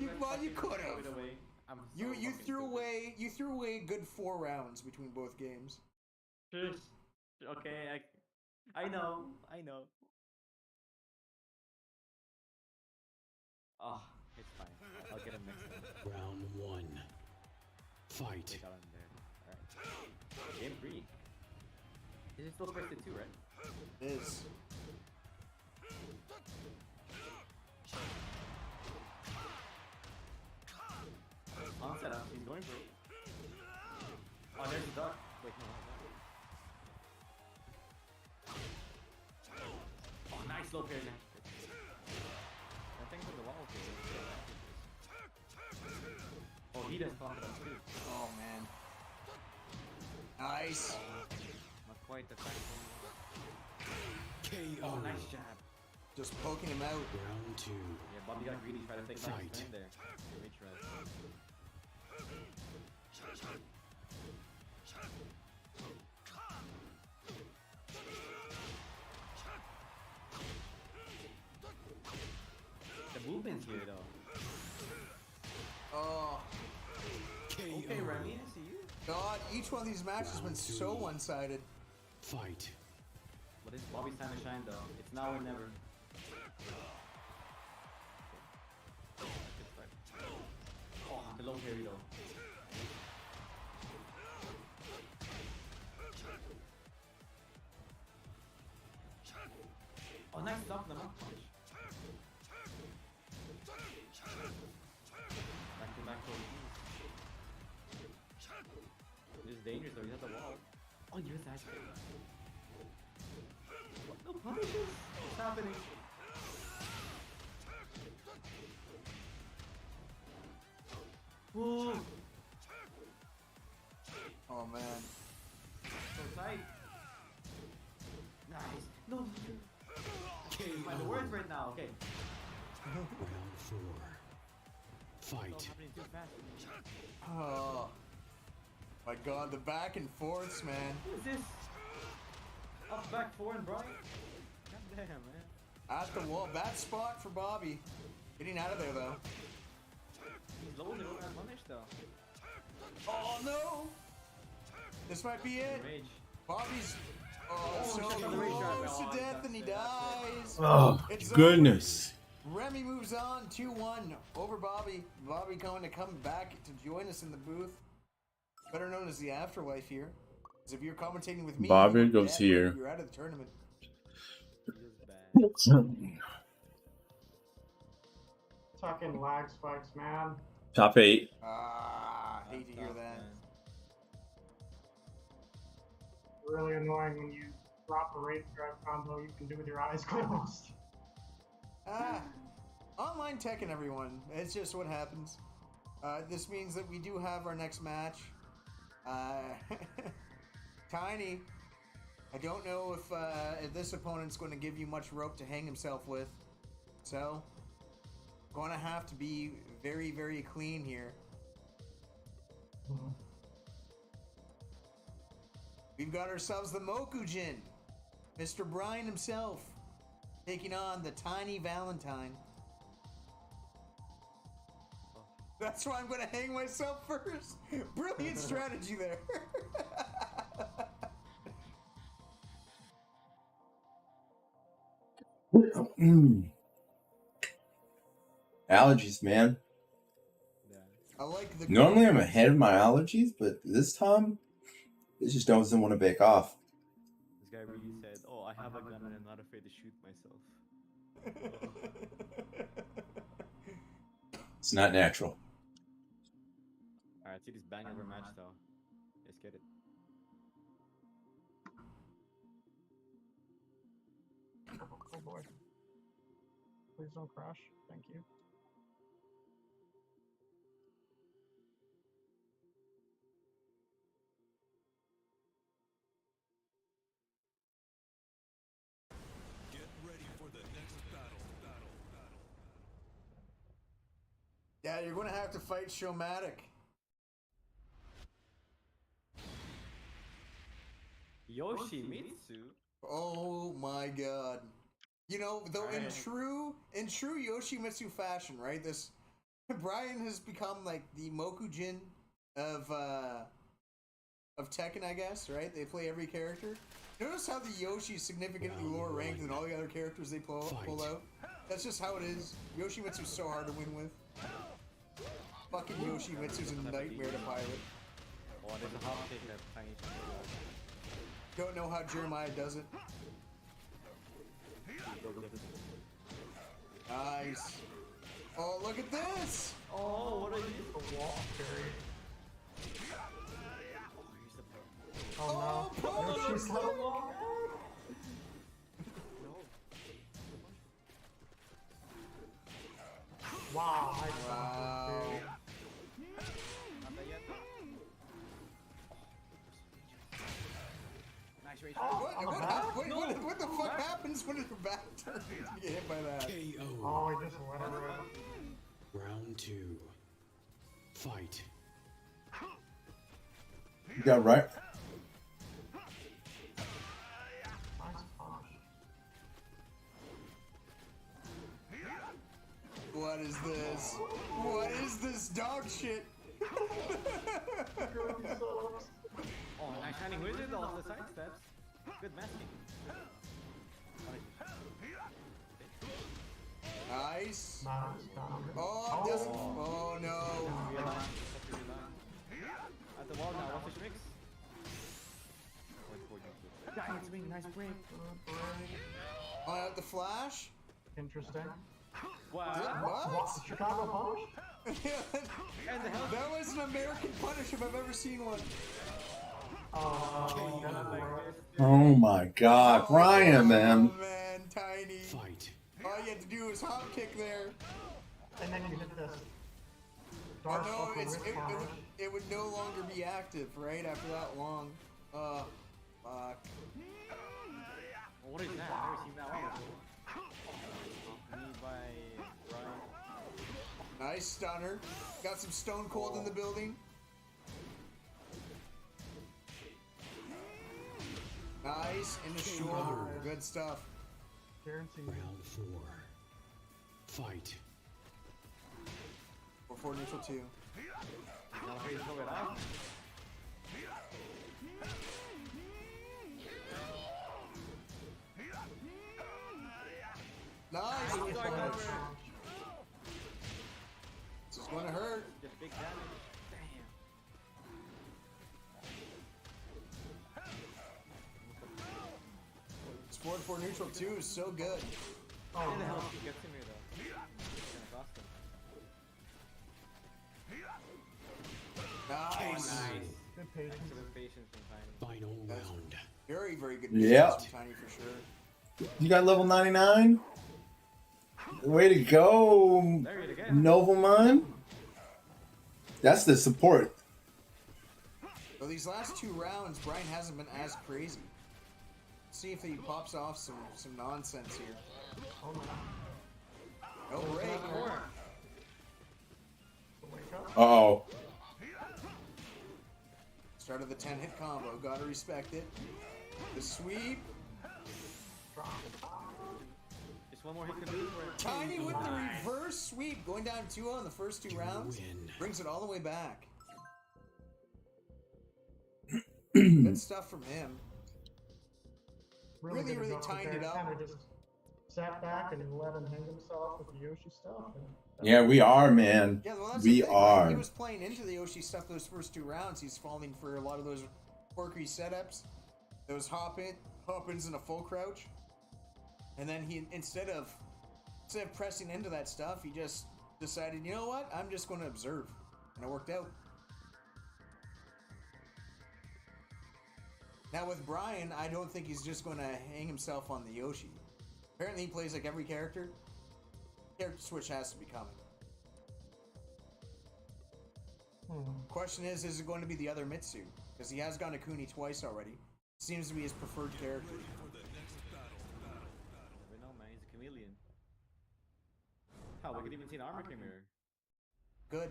You could have. You threw away a good 4 rounds between both games. Okay, I know. Oh, it's fine. I'll get him next time. Round 1. Fight. They got him there. Alright. Game 3. This is still first to 2, right? It is. Onset up. He's going for it. Oh, there's the duck. Wait, no. Oh, nice low parry. I think for the wall here. Oh, he does talk about too. Oh man. Nice. Not quite the time. KO. Oh, nice jab. Just poking him out. Round 2. Yeah, Bobby got greedy, tried to take Fight. nice turn there. Retry. The movement's here though. Oh. Okay, Remy, I see you. God, each one of these matches has been so one-sided. Fight. But it's Bobby's time to shine though. It's now or never. Oh, the low parry though. Oh, nice stop the mouth punch. Back to back forward. This is dangerous though, he's at the wall. Oh, you're that shit. What the punishes? What's happening? Ooh, Oh man. so tight. Nice. No. Find the words right now. Okay. Round 4. It's all Fight. happening too fast. Oh my god, the back and forths, man. What is this? Up, back, forward, Brian. God damn, man. At the wall, bad spot for Bobby. Getting out of there though. He's low, they don't have punish though. Oh no! This might be it. Rage. Bobby's Oh, so shit, on the rage drive. close Oh, to death that's and he it, that's dies. Oh, It's goodness. over. Remy moves on 2-1 over Bobby. Bobby going to come back to join us in the booth. Better known as the Afterlife here. Because if you're commentating with me, Bobby you're goes dead. here. You're out of the tournament. Fucking lag spikes, man. Top 8. Ah, hate to hear Tough, that. man. Really annoying when you drop a rage drive combo you can do with your eyes closed. Ah, online Tekken, everyone. It's just what happens. This means that we do have our next match. Tiny, I don't know if this opponent's going to give you much rope to hang himself with. So, going to have to be very, very clean here. We've got ourselves the Mokujin, Mr. Brian himself, taking on the Tiny Valentine. That's why I'm going to hang myself first. Brilliant strategy there. Allergies, man. I like the. Normally I'm ahead of my allergies, but this time it just doesn't want to back off. This guy really said, "Oh, I have a gun and I'm not afraid to shoot myself." It's not natural. Alright, see this bang over match though. Let's get it. Oh boy. Please don't crash. Thank you. Get ready for the next battle. Yeah, you're going to have to fight Showmatic. Yoshimitsu? Oh my god. You know, though in Right. true Yoshimitsu fashion, right? This Brian has become like the Mokujin of Tekken, I guess, right? They play every character. Notice how the Yoshi is significantly lower ranked than all the other characters they pull out? That's just how it is. Yoshimitsu's so hard to win with. Fucking Yoshimitsu's a nightmare to pilot. Oh, there's a hot take that Tiny Don't know how Jeremiah does it. Nice. Oh, look at this! Oh, what are you? The wall carry. Oh, Oh no. no, Yoshi's so long. Wow, I Wow. Nice rage. What the fuck happens when your back turns to get hit by that? KO. Oh, he just went around. Round 2. Fight. You got right. Nice punish. What is this? What is this dog shit? Oh, nice shining wizard off the side steps. Good masking. Nice. Nice. Oh, it doesn't. Oh no. At the wall now, what's the mix? Nice break. On out the flash. Interesting. Wow. What? Chicago punish? That was an American punish if I've ever seen one. Oh my god, Brian, man. Oh man, Tiny. Fight. All you had to do was hop kick there. And then you hit this. Dark no, fucking it's, with fire. it would no longer be active, right? After that long. Fuck. Well, what is that? I've never seen that one before. Me by Brian. Nice stunner. Got some Stone Cold in the building. Nice. In the shoulder. Good stuff. Guaranteed. Round 4. Fight. 4-4 neutral 2. No, he's over that. Nice. This is going to hurt. Just big damage. Damn. 4-4 neutral 2 is so good. How the hell did he get to me though? It's gonna cost him. Nice. Good patience. Excellent patience from Tiny. Final round. Very, very good Yeah. patience from Tiny for sure. You got level 99? Way to go, There you go. Novelmon. That's the support. So these last 2 rounds, Brian hasn't been as crazy. See if he pops off some nonsense here. Oh my. No break. Wake up. Uh-oh. Start of the 10-hit combo. Gotta respect it. The sweep. Just one more hit can do for it. Tiny with the reverse sweep. Going down 2-0 in the first 2 rounds. Brings it all the way back. Good stuff from him. Really, good really adjustment tightened there. it up. Kinda just sat back and let him hang himself with the Yoshi stuff. And Yeah, we are, man. Yeah, well, that's We the thing. are. He was playing into the Yoshi stuff those first 2 rounds. He's falling for a lot of those quirky setups. Those hop-ins and a full crouch. And then he, instead of pressing into that stuff, he just decided, you know what? I'm just going to observe. And it worked out. Now with Brian, I don't think he's just going to hang himself on the Yoshi. Apparently he plays like every character. Character switch has to be coming. Question is it going to be the other Mitsu? Because he has gone to Kuni twice already. Seems to be his preferred character. Never know, man. He's a chameleon. Hell, we could even see an armor mirror. Good.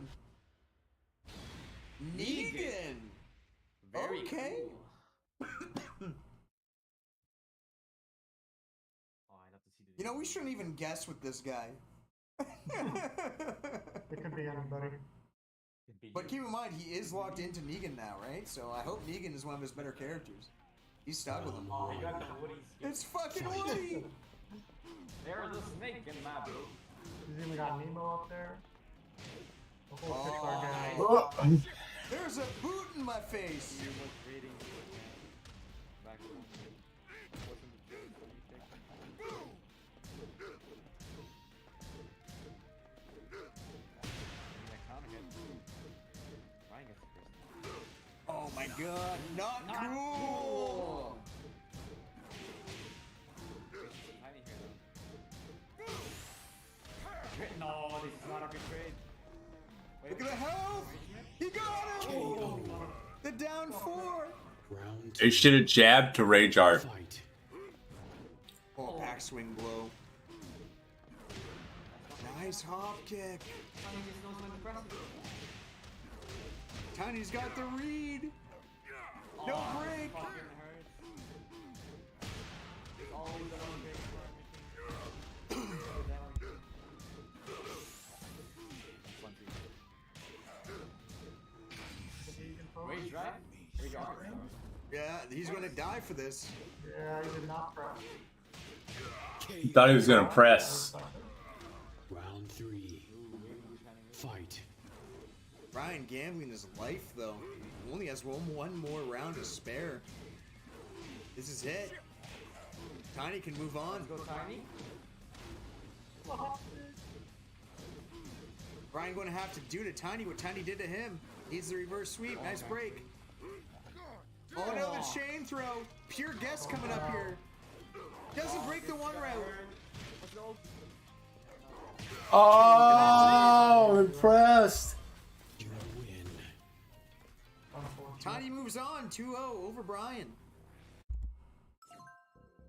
Negan! Very okay. cool. Oh, I'd have to see the. You know, we shouldn't even guess with this guy. it could be anybody. But keep in mind, he is locked into Negan now, right? So I hope Negan is one of his better characters. He's stuck with him. Oh, you got the Woody skin. It's fucking Woody! There's a snake in my boat. He's even got Nemo up there. The whole Oh, Pixar guy. There's a boot in my face! You was reading back home. Oh my god, not cool! No, this is not a good trade. Look at the health! He got him! The down 4! Round They should have jabbed to Rage Art. fight. Oh, backswing blow. Nice hop kick. Tiny's got the read. No break. Wait, right? Yeah, he's gonna die for this. Yeah, he did not press. He thought he was going to press. Round 3. Fight. Brian gambling his life, though. He only has one more round to spare. This is it. Tiny can move on. Go Tiny. Brian going to have to do to Tiny what Tiny did to him. Needs the reverse sweep. Nice break. Oh no, the chain throw. Pure guess coming up here. Doesn't break the one route. Oh, impressed. Tiny moves on 2-0 over Brian.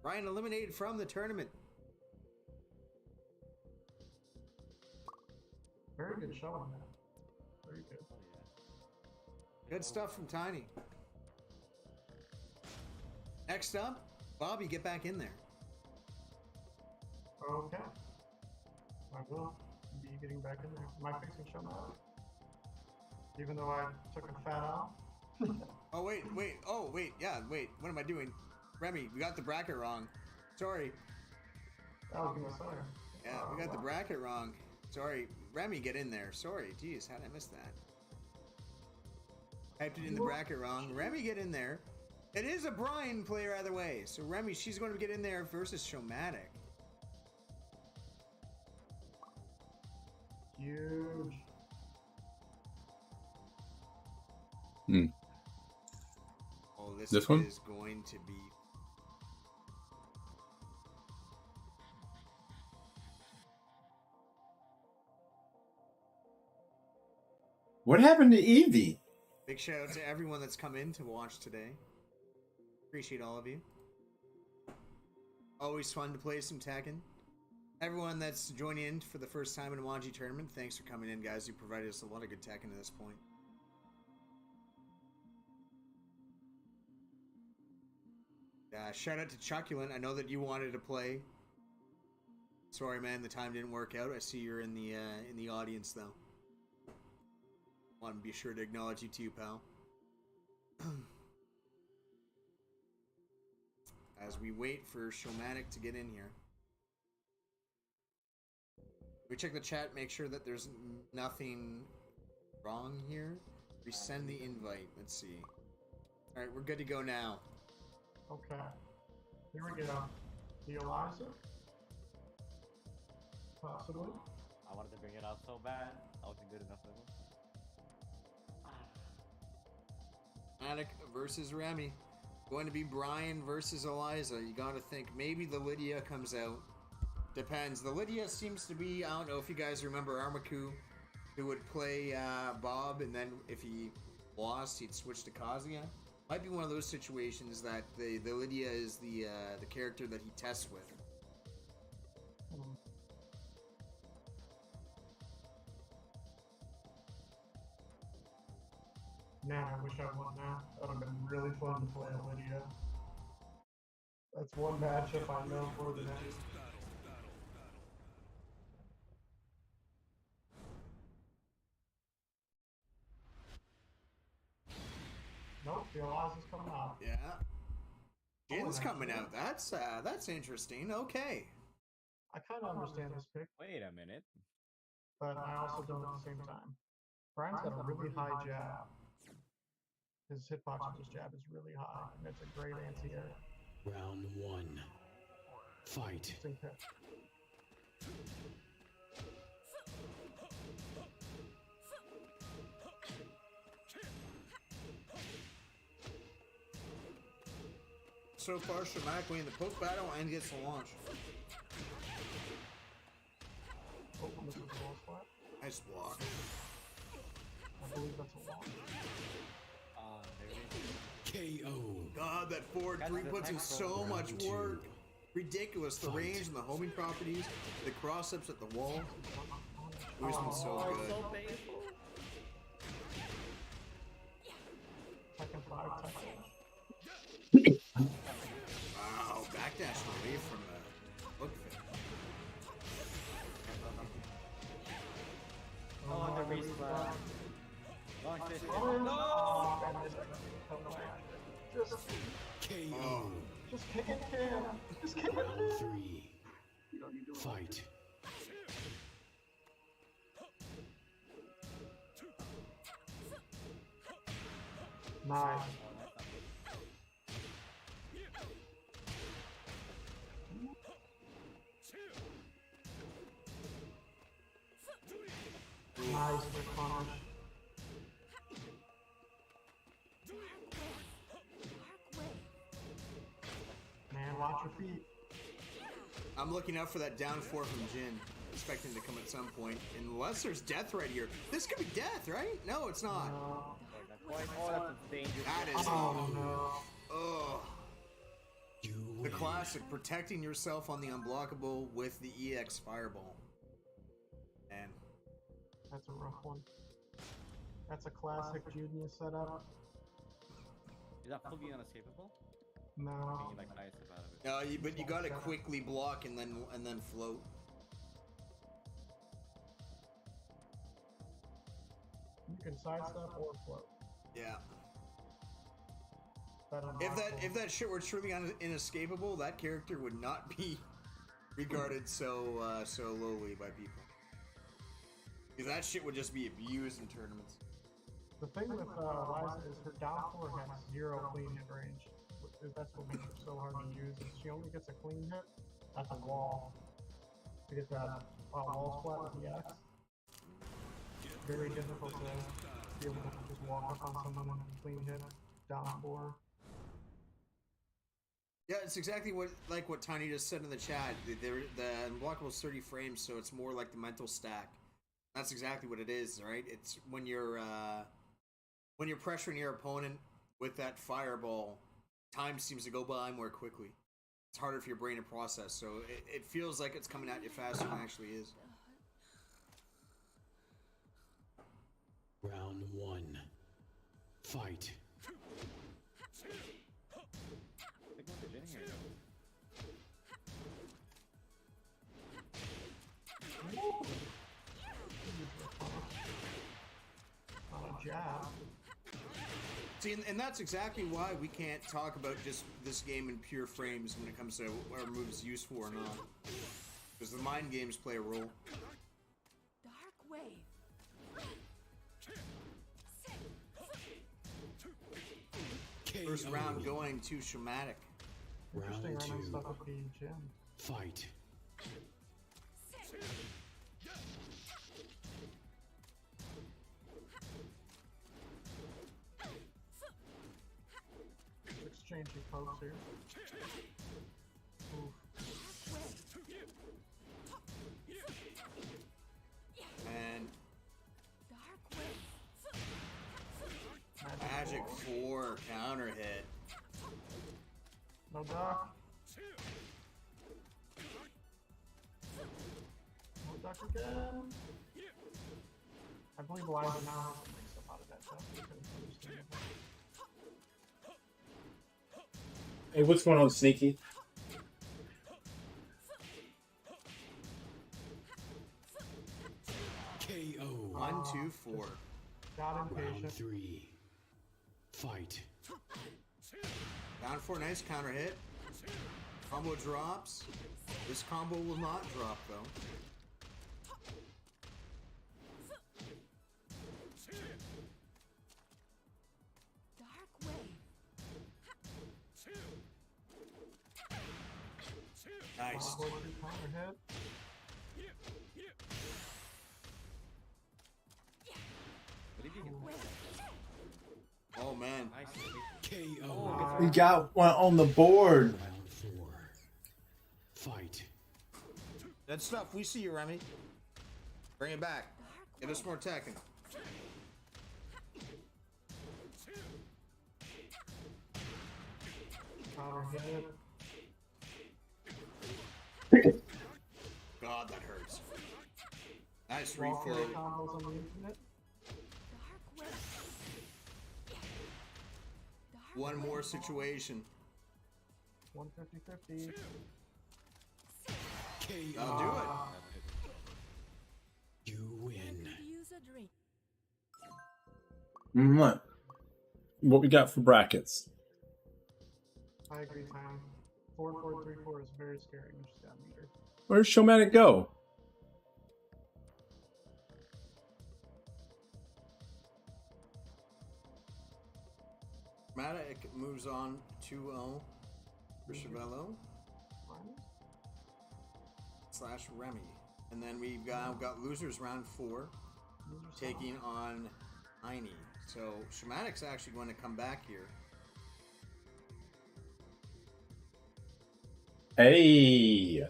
Brian eliminated from the tournament. Very good showing, man. Very good. Good stuff from Tiny. Next up, Bobby, get back in there. Okay. I will be getting back in there. Am I fixing show now? Even though I took a fat out? Oh, wait. Yeah, wait. What am I doing? Remy, we got the bracket wrong. Sorry. I was gonna say. Yeah, we got the bracket wrong. Sorry. Remy, get in there. Sorry. Jeez, how did I miss that? Typed it in the bracket wrong. Remy, get in there. It is a Brian player either way. So Remy, she's going to get in there versus Showmatic. Huge. Oh, This one? is going to be... What happened to Evie? Big shout out to everyone that's come in to watch today. Appreciate all of you. Always fun to play some Tekken. Everyone that's joining in for the first time in a Wanji tournament, thanks for coming in, guys. You provided us a lot of good Tekken at this point. Shout out to Chuckulent. I know that you wanted to play. Sorry, man, the time didn't work out. I see you're in the audience, though. Want to be sure to acknowledge you too, pal. As we wait for Showmatic to get in here. We check the chat, make sure that there's nothing wrong here. Resend the invite. Let's see. Alright, we're good to go now. Okay. Here we go. The Eliza? Possibly. I wanted to bring it out so bad. I wasn't good enough for him. Attic versus Remy. Going to be Brian versus Eliza. You gotta think. Maybe the Lydia comes out. Depends. The Lydia seems to be, I don't know if you guys remember Armaku, who would play Bob, and then if he lost, he'd switch to Kazuya. Might be one of those situations that the Lydia is the character that he tests with. Man, I wish I won that. That would have been really fun to play Lydia. That's one matchup I know for the next. Nope, the Eliza's coming out. Yeah. Jin's coming out. That's interesting. Okay. I kind of understand this pick, Wait a minute. but I also don't at the same time. Brian's got a really high jab. His hitbox with his jab is really high, and it's a great anti-air. Round one. Fight. Interesting pick. So far, Showmatic winning the post battle and gets the launch. Oh, this is a low spot. Nice block. I believe that's a launch. KO. God, that forward three puts in so much work. Ridiculous. The range and the homing properties, the cross-ups at the wall. It's been so good. Tekken 5, Tekken. Wow, backdash away from the hook fit. Oh, the respawn. Launch this. Just KO. Just kick it, Cam. Just kick it, Round Cam. three. Fight. Nice. Nice for punish. Man, watch your feet. I'm looking out for that down four from Jin. Expecting to come at some point. Unless there's death right here. This could be death, right? No, it's not. that's dangerous. That is no. The classic, protecting yourself on the unblockable with the EX Fireball. And That's a rough one. That's a classic Junior setup. Is that fully unescapable? No. Being like nice about it. no, but you gotta quickly block and then float. You can sidestep or float. Yeah. That If that shit were truly inescapable, that character would not be regarded so lowly by people. Because that shit would just be abused in tournaments. The thing with Liza is her down 4 has 0 clean hit range. That's what makes her so hard to use. Is she only gets a clean hit at the wall to get that wall splat with the X. Very difficult to be able to just walk up on someone and clean hit down 4. Yeah, it's exactly what Tiny just said in the chat. The unblockable is 30 frames, so it's more like the mental stack. That's exactly what it is, right? It's when you're pressuring your opponent with that fireball, time seems to go by more quickly. It's harder for your brain to process, so it feels like it's coming at you faster than it actually is. Round 1. Fight. Jab. See, and that's exactly why we can't talk about just this game in pure frames when it comes to what our move's useful or not. Because the mind games play a role. Dark wave. First round going to Shamatic. Interesting random stuff with the gym. Fight. Exchange your pokes here. Oof. And Magic 4 counter hit. No duck. No duck again. I believe Liza now has to make stuff out of that stuff. Hey, what's going on, Sneaky? KO. 1, 2, 4. Got impatient. Round 3. Fight. Down 4, nice counter hit. Combo drops. This combo will not drop though. Dark wave. Nice. Counter hit. Oh man. KO. We got one on the board. Round 4. Fight. Good stuff. We see you, Remy. Bring it back. Get us more Tekken. Counter hit. God, that hurts. Nice Wall reflow. combos on the infinite. One more situation. 150-50. I'll do it. You win. Use a drink. What we got for brackets? I agree, Tom. 4-4-3-4 is very scary. You just got meter. Where's Showmatic go? Matic moves on 2-0 for Chevello / Remy. And then we've got losers round 4 taking on Heine. So Shamatic's actually going to come back here. Hey. You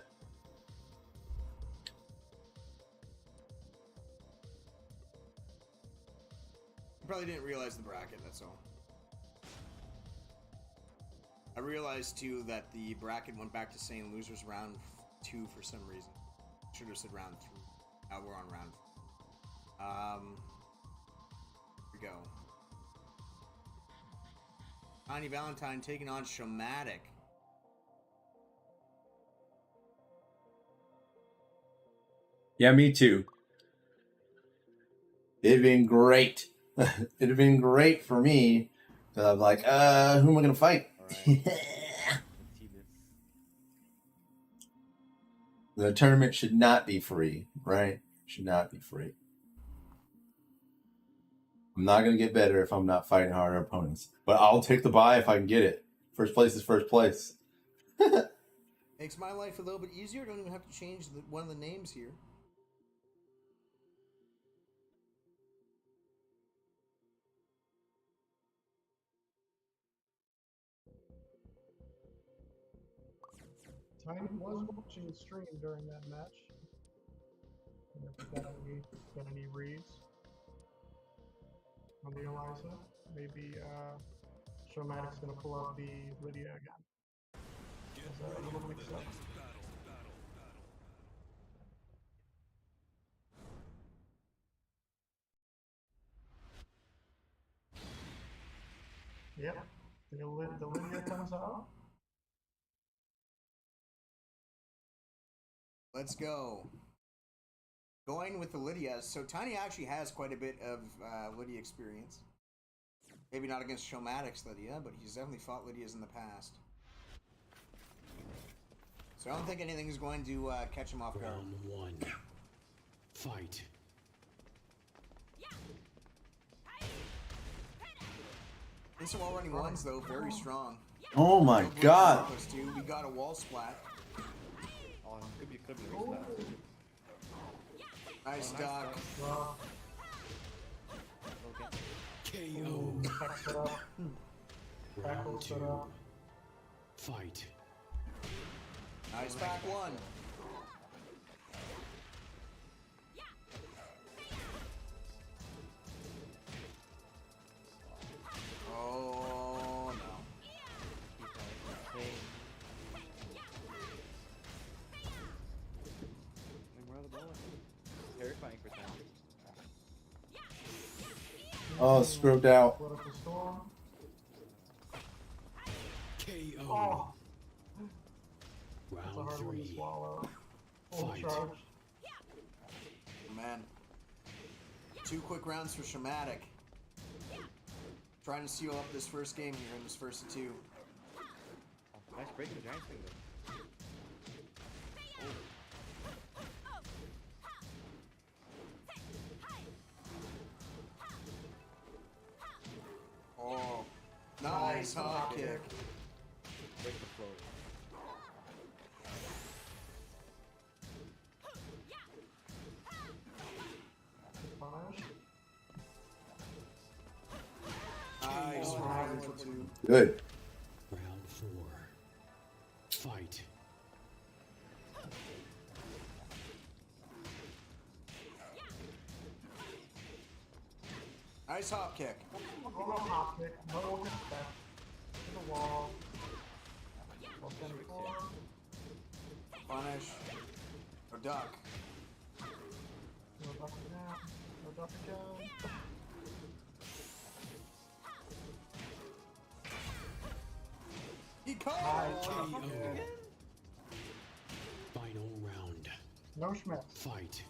probably didn't realize realized the bracket, that's all. I realized too that the bracket went back to saying losers round 2 for some reason. Should have said round 3. Now we're on round 4. Here we go. Tiny Valentine taking on Showmatic. Yeah, me too. It'd been great. It'd have been great for me. Because I'm like, who am I going to fight? The tournament should not be free, right? Should not be free. I'm not going to get better if I'm not fighting harder opponents. But I'll take the bye if I can get it. First place is first place. Makes my life a little bit easier. Don't even have to change one of the names here. Tiny was watching the stream during that match. And if you got any reads on the Eliza, maybe Showmatic's gonna pull out the Lydia again. Is that a little mix up? Yep, the Lydia comes out. Let's go. Going with the Lydia. So Tiny actually has quite a bit of Lydia experience. Maybe not against Showmatic's Lydia, but he's definitely fought Lydias in the past. So I don't think anything is going to catch him off guard. Round 1. Fight. These are all running ones though, very strong. Oh my god. We got a wall splat. Could be raised that. Nice duck. KO. Round 2. Fight. Nice back one. Oh no. Terrifying for them. Oh, scrubbed out. KO. Oh. Round 3. Fight. Man. 2 quick rounds for Showmatic. Trying to seal up this first game here in this first of 2. Oh, nice break the giant thing though. Oh, nice hop kick. Break the flow. Nice round for 2. Good. Round 4. Fight. Nice hop kick. No hop kick, no step. To the wall. Punish. Or duck. No duck again. No duck again. He caught. KO. Final round. No Schmitz. Fight.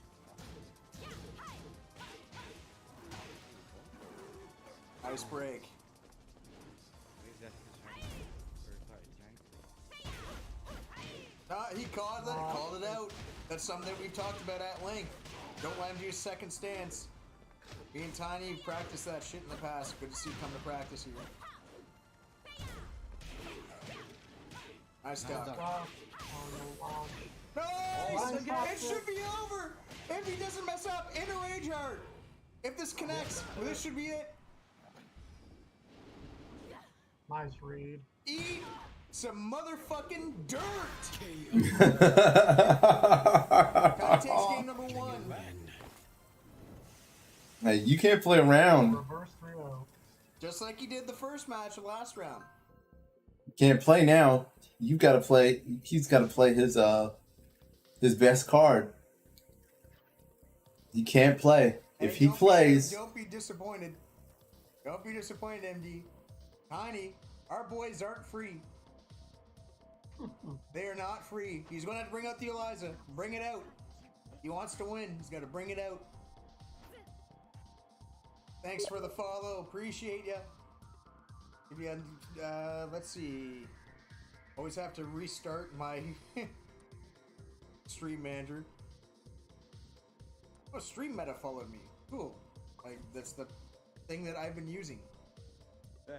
Nice break. He called it out. That's something that we've talked about at length. Don't let him do his second stance. Me and Tiny practiced that shit in the past. Good to see you come to practice here. Nice duck. No! It should be over! If he doesn't mess up in a rage art! If this connects, well, this should be it. Nice read. Eat some motherfucking dirt! Tiny takes game number 1. Hey, you can't play around. Reverse 3-0. Just like he did the first match, the last round. Can't play now. You got to play. He's got to play his best card. He can't play. If he plays, Don't be disappointed. Don't be disappointed, MD. Tiny, our boys aren't free. They are not free. He's going to have to bring out the Eliza. Bring it out. He wants to win. He's got to bring it out. Thanks for the follow. Appreciate ya. Let's see. Always have to restart my stream manager. Oh, Stream Meta followed me. Cool. Like, that's the thing that I've been using. Dang.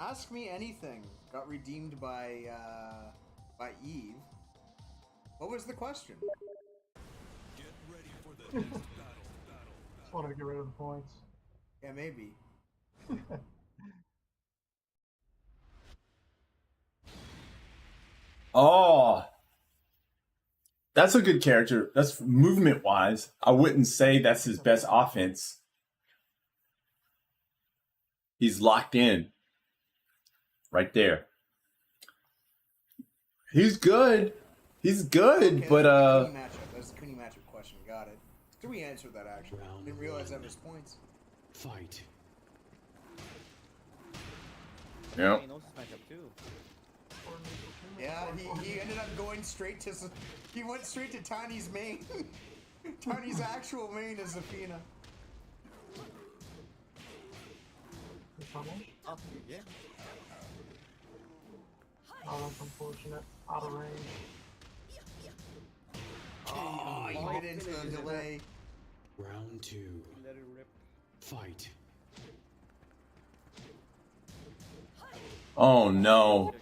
Ask Me Anything got redeemed by Eve. What was the question? Get ready for the next battle. Just wanted to get rid of the points. Yeah, maybe. oh, that's a good character. That's movement wise. I wouldn't say that's his best offense. He's locked in right there. He's good. He's good, Okay, but that's the Cooney matchup question. Got it. So we answered that actually. Didn't realize that was points. Fight. yeah. He knows his matchup too. Yeah, he ended up going straight to. He went straight to Tiny's main. Tiny's actual main is Zafina. Oh, yeah. Oh, that's unfortunate. Out of range. Oh, he hit into the delay. Round 2. Let it rip. Fight. Oh no.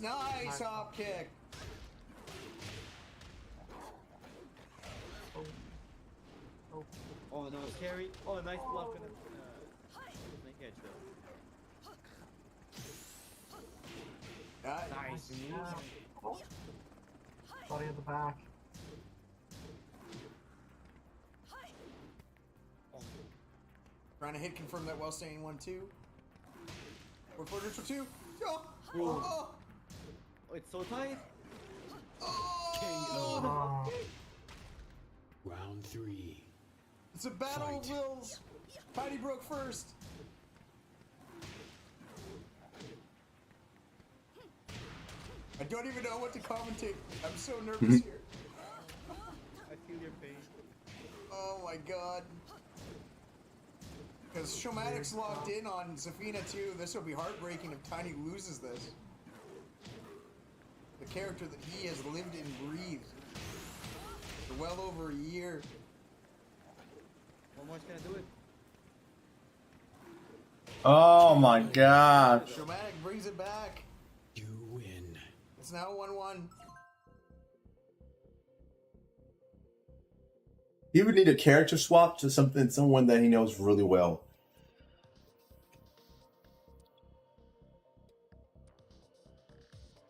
Nice hop kick. Oh no, carry. Oh, nice block on the snake edge though. Nice. Oh. Body at the back. Trying to hit confirm that well staying 1-2. We're for neutral 2. Oh, Ooh. oh, Oh, it's so tight. oh. KO. Round 3. It's a battle of wills. Tiny broke first. I don't even know what to commentate. I'm so nervous here. I feel your pain. Oh my god. Because Showmatic's locked in on Zafina too. This will be heartbreaking if Tiny loses this. The character that he has lived and breathed for well over a year. How much can I do it? Oh my god. Showmatic brings it back. You win. It's now 1-1. He would need a character swap to someone that he knows really well.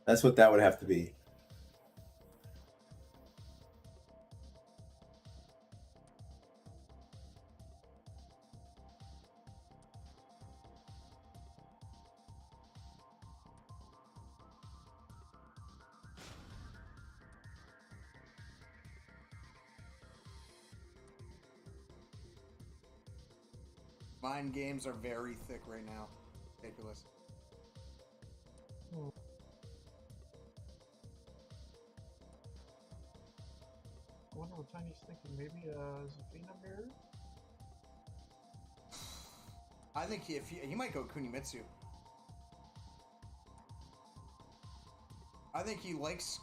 That's what that would have to be. Mind games are very thick right now. Ridiculous. I wonder what Tiny's thinking. Maybe Zafina mirror? I think he might go Kunimitsu. I think he likes.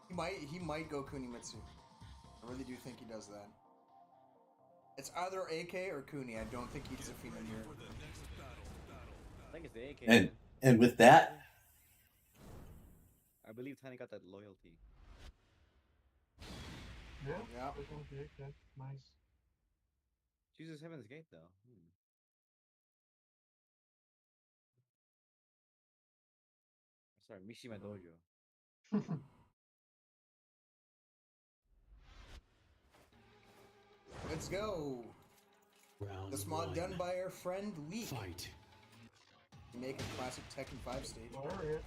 He might go Kunimitsu. I really do think he does that. It's either AK or Kuni. I don't think he's Zafina mirror. I think it's the AK. And with that, I believe Tiny got that loyalty. Yeah. Okay. Nice. Jesus Heaven's Gate though. Sorry, Mishima Dojo. Let's go. Round This mod 1. done by our friend Lee. Fight. Make a classic Tekken 5 stage. Lariat.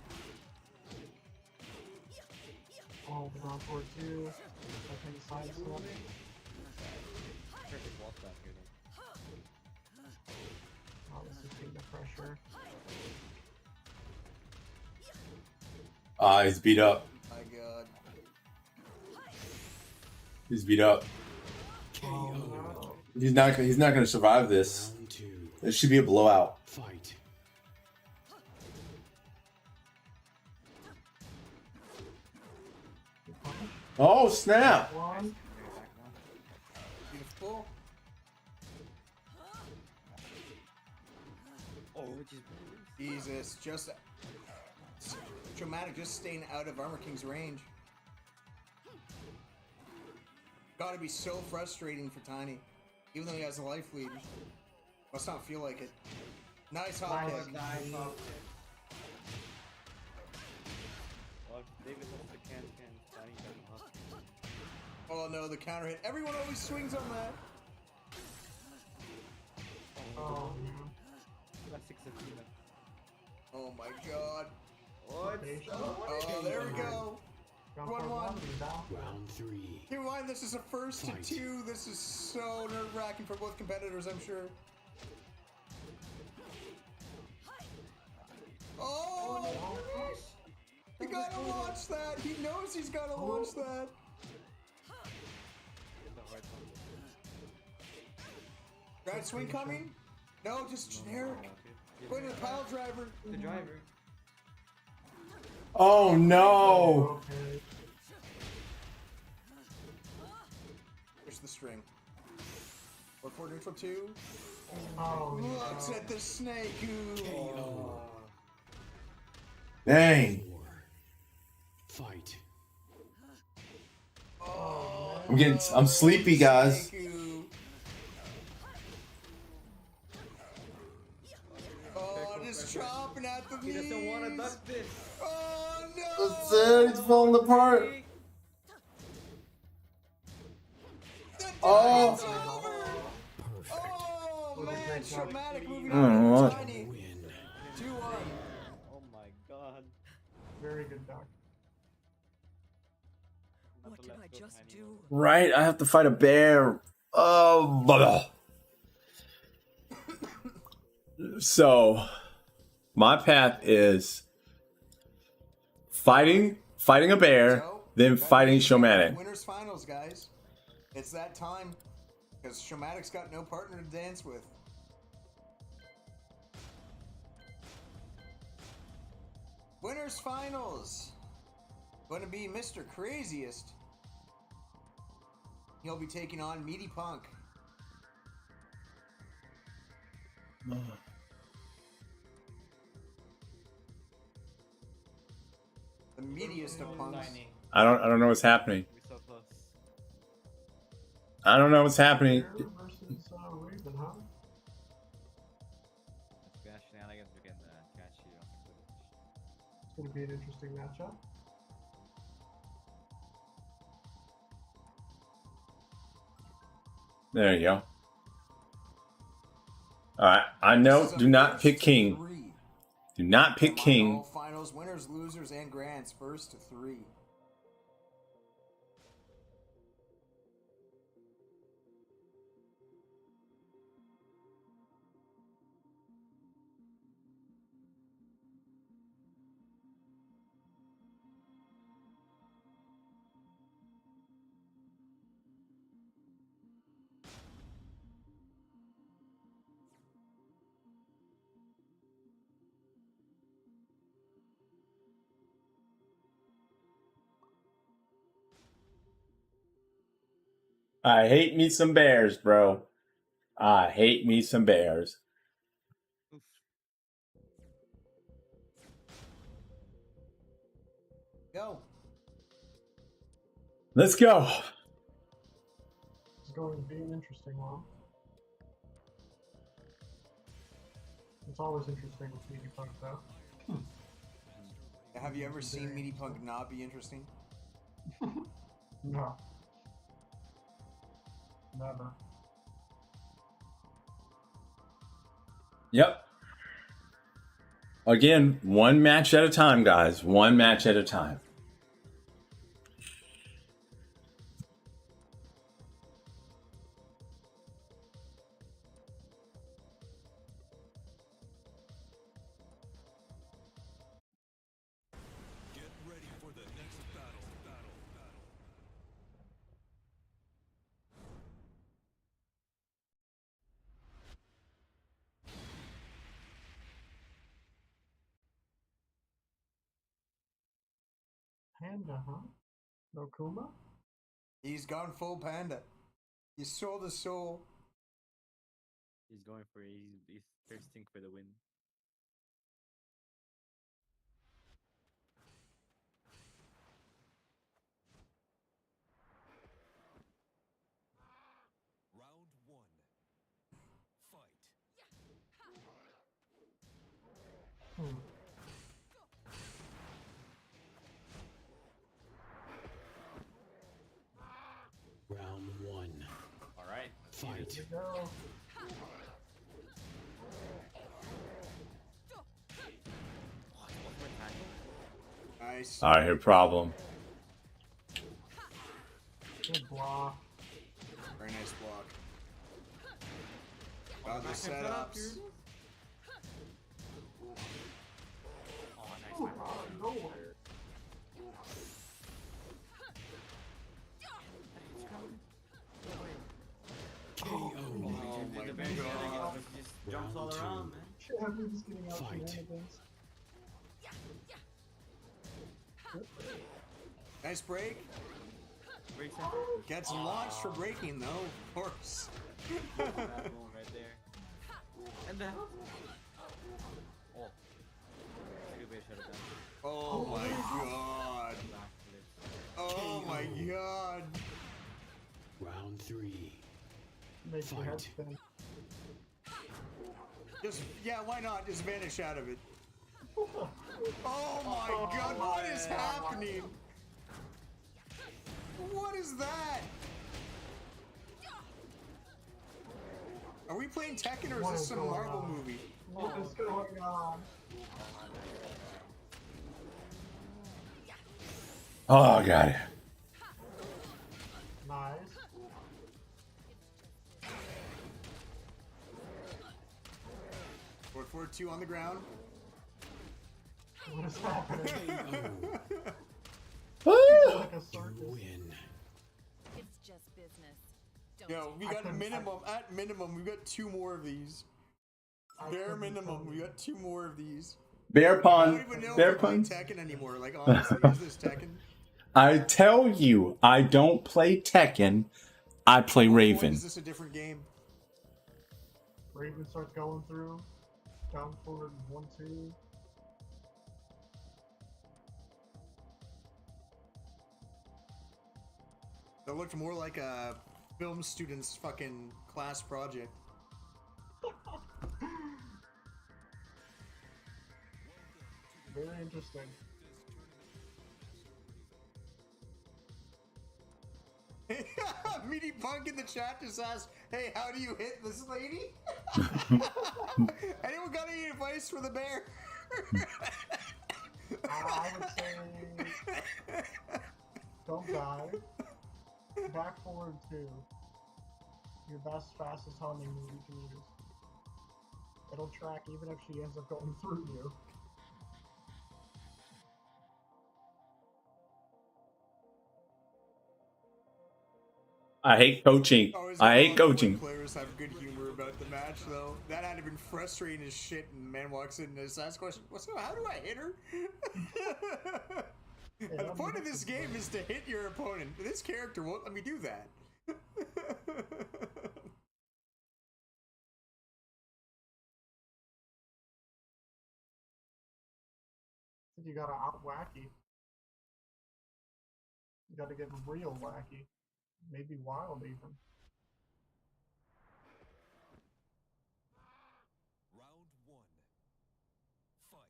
Oh, ground forward 2. Second side step. Perfect wall stop here though. Oh, this is taking the pressure. Ah, he's beat up. My god. He's beat up. Oh, no. He's not going to survive this. Round 2. This should be a blowout. Fight. Oh, snap. One. Beautiful. Oh, Jesus, just Dramatic just staying out of Armor King's range. Gotta be so frustrating for Tiny. Even though he has a life lead. Must not feel like it. Nice hop kick. Nice hop kick. Well, if David holds the can, Johnny doesn't hop. Oh no, the counter hit. Everyone always swings on that. Oh, That's 6 of 2 left. Oh my god. What? Oh, there we go. Ground 1-1. forward 1. He's down. Round 3. Keep in mind, this is a first to 2. This is so nerve-wracking for both competitors, I'm sure. Oh! You gotta launch that! He knows he's gotta launch that! Right swing coming? No, just generic. Going to the pile driver. The driver. Oh, no. Okay. Push the string. 4-4 neutral 2. Oh, Looks at the snake. Ooh. Dang. Fight. Oh, I'm sleepy, guys. snake. Oh, just chopping at the knees. He doesn't want to duck this. Oh, no. That's it. He's falling apart. Oh. Oh, man. Dramatic moving I don't know on what. Tiny. 2-1. Oh my god. very good duck. What did I just do? Right? I have to fight a bear. Oh, blah. So, my path is fighting a bear, So, then fighting Showmatic. Winners finals, guys. It's that time. Because Showmatic's got no partner to dance with. Winners finals. Going to be Mr. Craziest. He'll be taking on Meaty Punk. The meatiest of punks. I don't know what's happening. We're so close. I don't know what's happening. Bear versus Raven, huh? Let's go shenanigans. We can catch you on the footage. It's going to be an interesting matchup. There you go. Alright, I know, do not pick King. Do not pick King. All finals, winners, losers, and grands. First to 3. I hate me some bears, bro. I hate me some bears. Go. Let's go. It's going to be an interesting one. It's always interesting with Meaty Punk, though. Have you ever seen Meaty Punk not be interesting? No. Never. Yep. Again, one match at a time, guys. One match at a time. Get ready for the next battle. Panda, huh? No Kuma? He's gone full panda. He sold his soul. He's going for it. He's thirsting for the win. Round one. Fight. Round one. All right. Fight. Here we go. Nice. All right, here, problem. Good block. Very nice block. Oh, the setups. Ooh, out of nowhere. KO. Oh my The god. just jumps all around, man. Champion's getting out Fight. shenanigans. Nice break. Breaks out. Gets launched for breaking though, of course. That move right there. And then. Oh. Good way to shut it down. Oh my god. Oh my god. Round three. Makes your head Fight. spin. Just, yeah, why not? Just vanish out of it. Oh my god, what is happening? What is that? Are we playing Tekken or is this some Marvel movie? What is going on? Oh, I got it. Nice. Forward 4-2 on the ground. What is happening? Woo! Like a circus. Win. It's just business. Don't Yo, we got at minimum, we got 2 more of these. Bare minimum, we got 2 more of these. Bear I pun. don't even know Bear if we're playing pun. Tekken anymore. Like, honestly, is this Tekken? I tell you, I don't play Tekken. I play Or Raven. is this a different game? Raven starts going through. Down forward 1-2. That looked more like a film student's fucking class project. Very interesting. Meaty Punk in the chat just asked, "Hey, how do you hit this lady?" Anyone got any advice for the bear? I would say don't die. Back forward 2. Your best, fastest homing move you can use. It'll track even if she ends up going through you. I hate coaching. I hate coaching. Players have good humor about the match, though. That had to been frustrating as shit. And the man walks in and asks question, how do I hit her?" And the point of this game is to hit your opponent. This character won't let me do that. You gotta out wacky. You gotta get real wacky. Maybe wild even. Round one. Fight.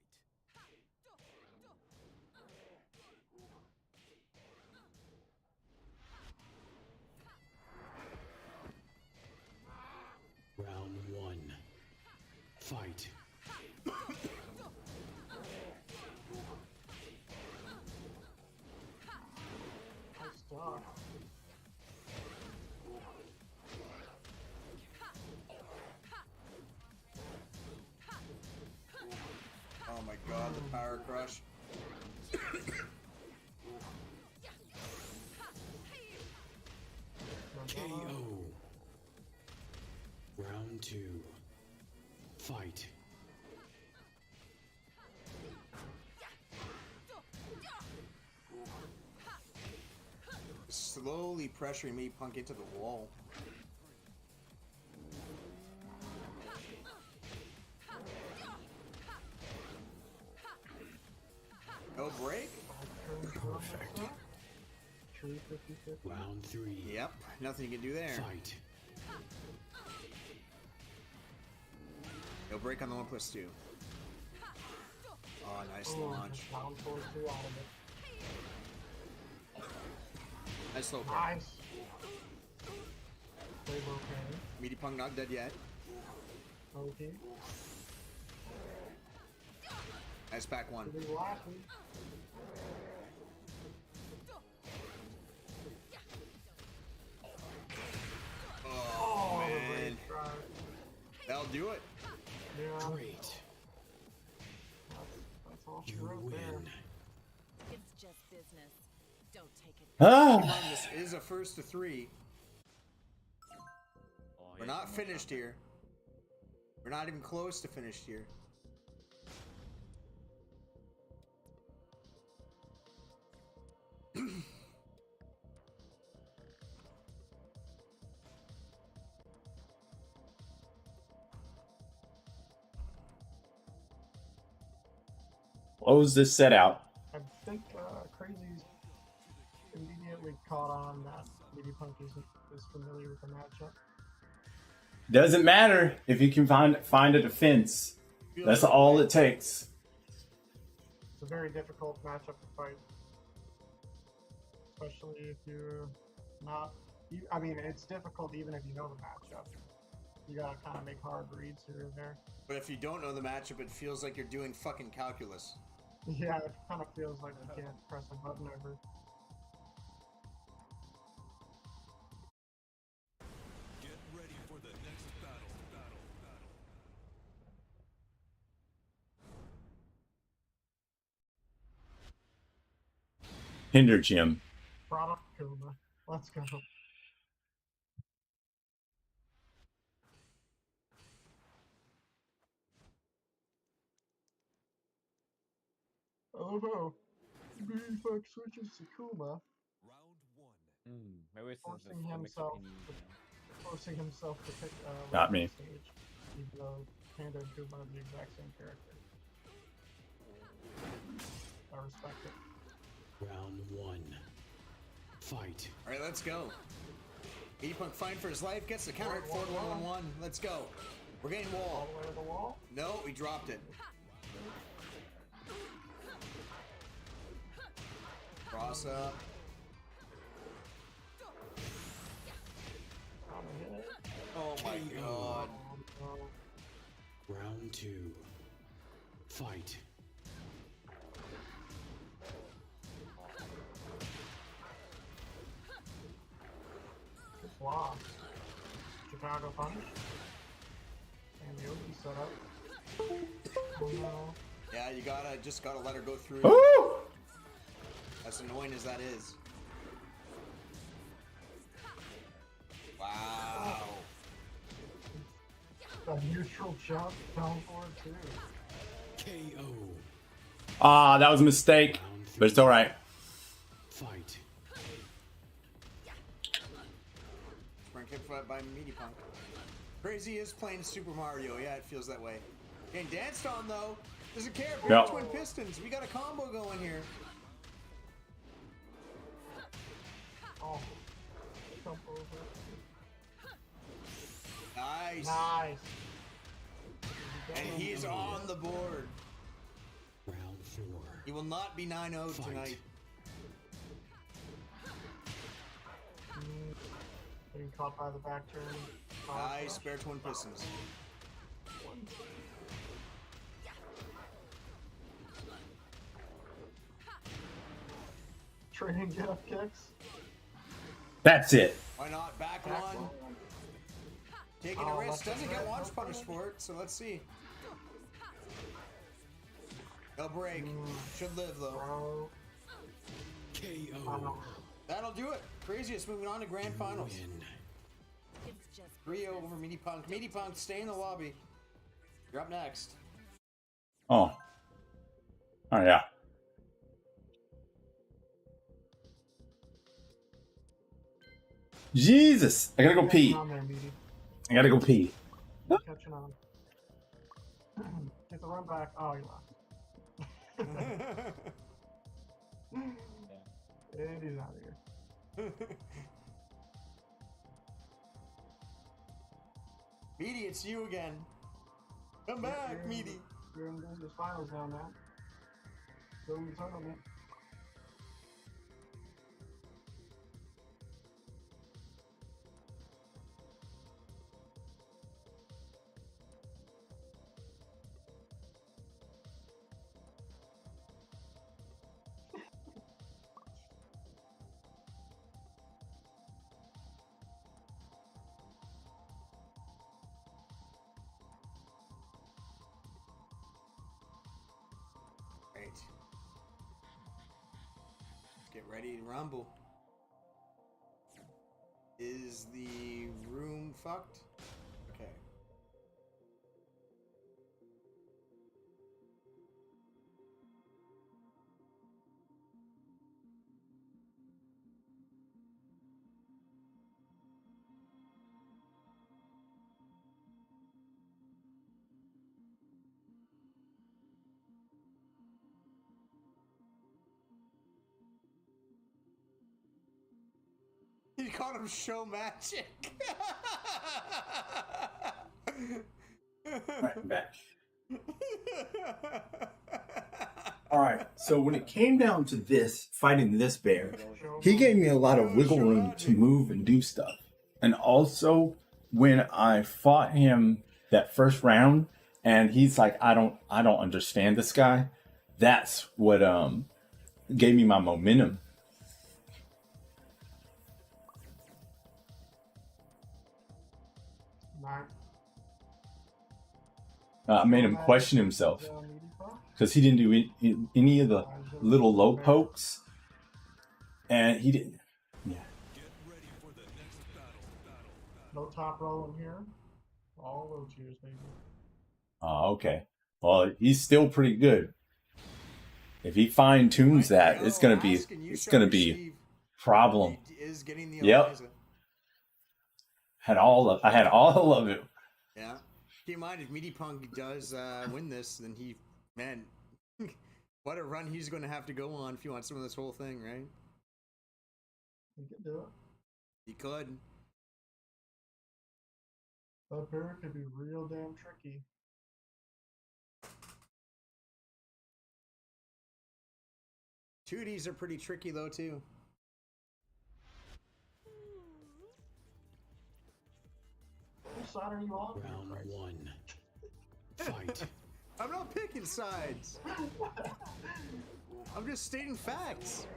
Round one. Fight. Nice dodge. Oh my god, the power crush. KO. Round 2. Fight. Slowly pressuring me punk into the wall. No break? Perfect. True 50-50. Round 3. Yep, nothing you can do there. Fight. No break on the 1+2. Oh, nice Oh, launch. just down forward 2 out of it. Nice slow play. Nice. Play okay. Meaty Punk not dead yet. Okay. Nice back one. Pretty wacky. Oh, the man. great try. That'll do it. Yeah. Great. That's all she You wrote win. there. It's just business. Don't take it. Come on, this is a first to 3. We're not finished here. We're not even close to finished here. Close this set out. I think Crazy's immediately caught on that Meaty Punk is familiar with the matchup. Doesn't matter if you can find a defense. That's all it takes. It's a very difficult matchup to fight. Especially if you're not... I mean, it's difficult even if you know the matchup. You gotta kind of make hard reads here and there. But if you don't know the matchup, it feels like you're doing fucking calculus. Yeah, it kind of feels like you can't press a button ever. Get ready for the next battle. Hinder Jim. Product Kuma. Let's go. Oh no. Meaty Punk switches to Kuma, Maybe it's forcing himself to pick Got me. stage, even though Panda and Kuma are the exact same character. I respect it. Round 1. Fight. Alright, let's go. Meaty Punk fighting for his life, gets the counter at 4-1-1-1. Let's go. We're getting wall. All the way to the wall? No, we dropped it. Cross up. Oh my god. Round 2. Fight. Good block. Chicago punch. And the Yogi set up. Oh no. Yeah, you just gotta let her go through. Woo! As annoying as that is. Wow. A neutral jump down forward too. KO. Ah, that was a mistake, but it's all right. Fight. Sprint kick fight by Meaty Punk. Crazy is playing Super Mario. Yeah, it feels that way. Getting danced on though. Doesn't care. Yep. Twin pistons. We got a combo going here. Oh. Jump over. Nice. Nice. And he's on the board. Round 4. He will not be 9-0 tonight. Getting caught by the back turn. Nice. Spare twin pistons. Trading get up kicks. That's it. Why not? Back one. Taking a risk. Doesn't get launch punish for it, so let's see. No break. Should live though. KO. That'll do it. Craziest moving on to grand finals. 3-0 over Meaty Punk. Meaty Punk, stay in the lobby. You're up next. Oh. Oh, yeah. Jesus! I gotta go pee. I gotta go pee. Catching on. Get the run back. Oh, you lost. And he's out of here. Meaty, it's you again. Come back, Meaty. You're in business finals now, man. Go in the tournament. Let's get ready to rumble. Is the room fucked? Okay. You called him show magic. Right, I'm back. Alright, so when it came down to this, fighting this bear, he gave me a lot of wiggle room to move and do stuff. And also, when I fought him that first round, and he's like, I don't understand this guy, that's what gave me my momentum. I made him question himself because he didn't do any of the little low pokes, and he didn't. Yeah. No top roll in here. All low tiers, baby. Oh, okay. Well, he's still pretty good. If he fine tunes that, it's gonna be problem. Yep. I had all of it. Yeah. Keep in mind, if Meaty Punk does win this, then man, what a run he's going to have to go on if he wants to win this whole thing, right? He could do it. He could. That bear could be real damn tricky. Tooties are pretty tricky though too. Which side are you on? Round one. Fight. I'm not picking sides. I'm just stating facts.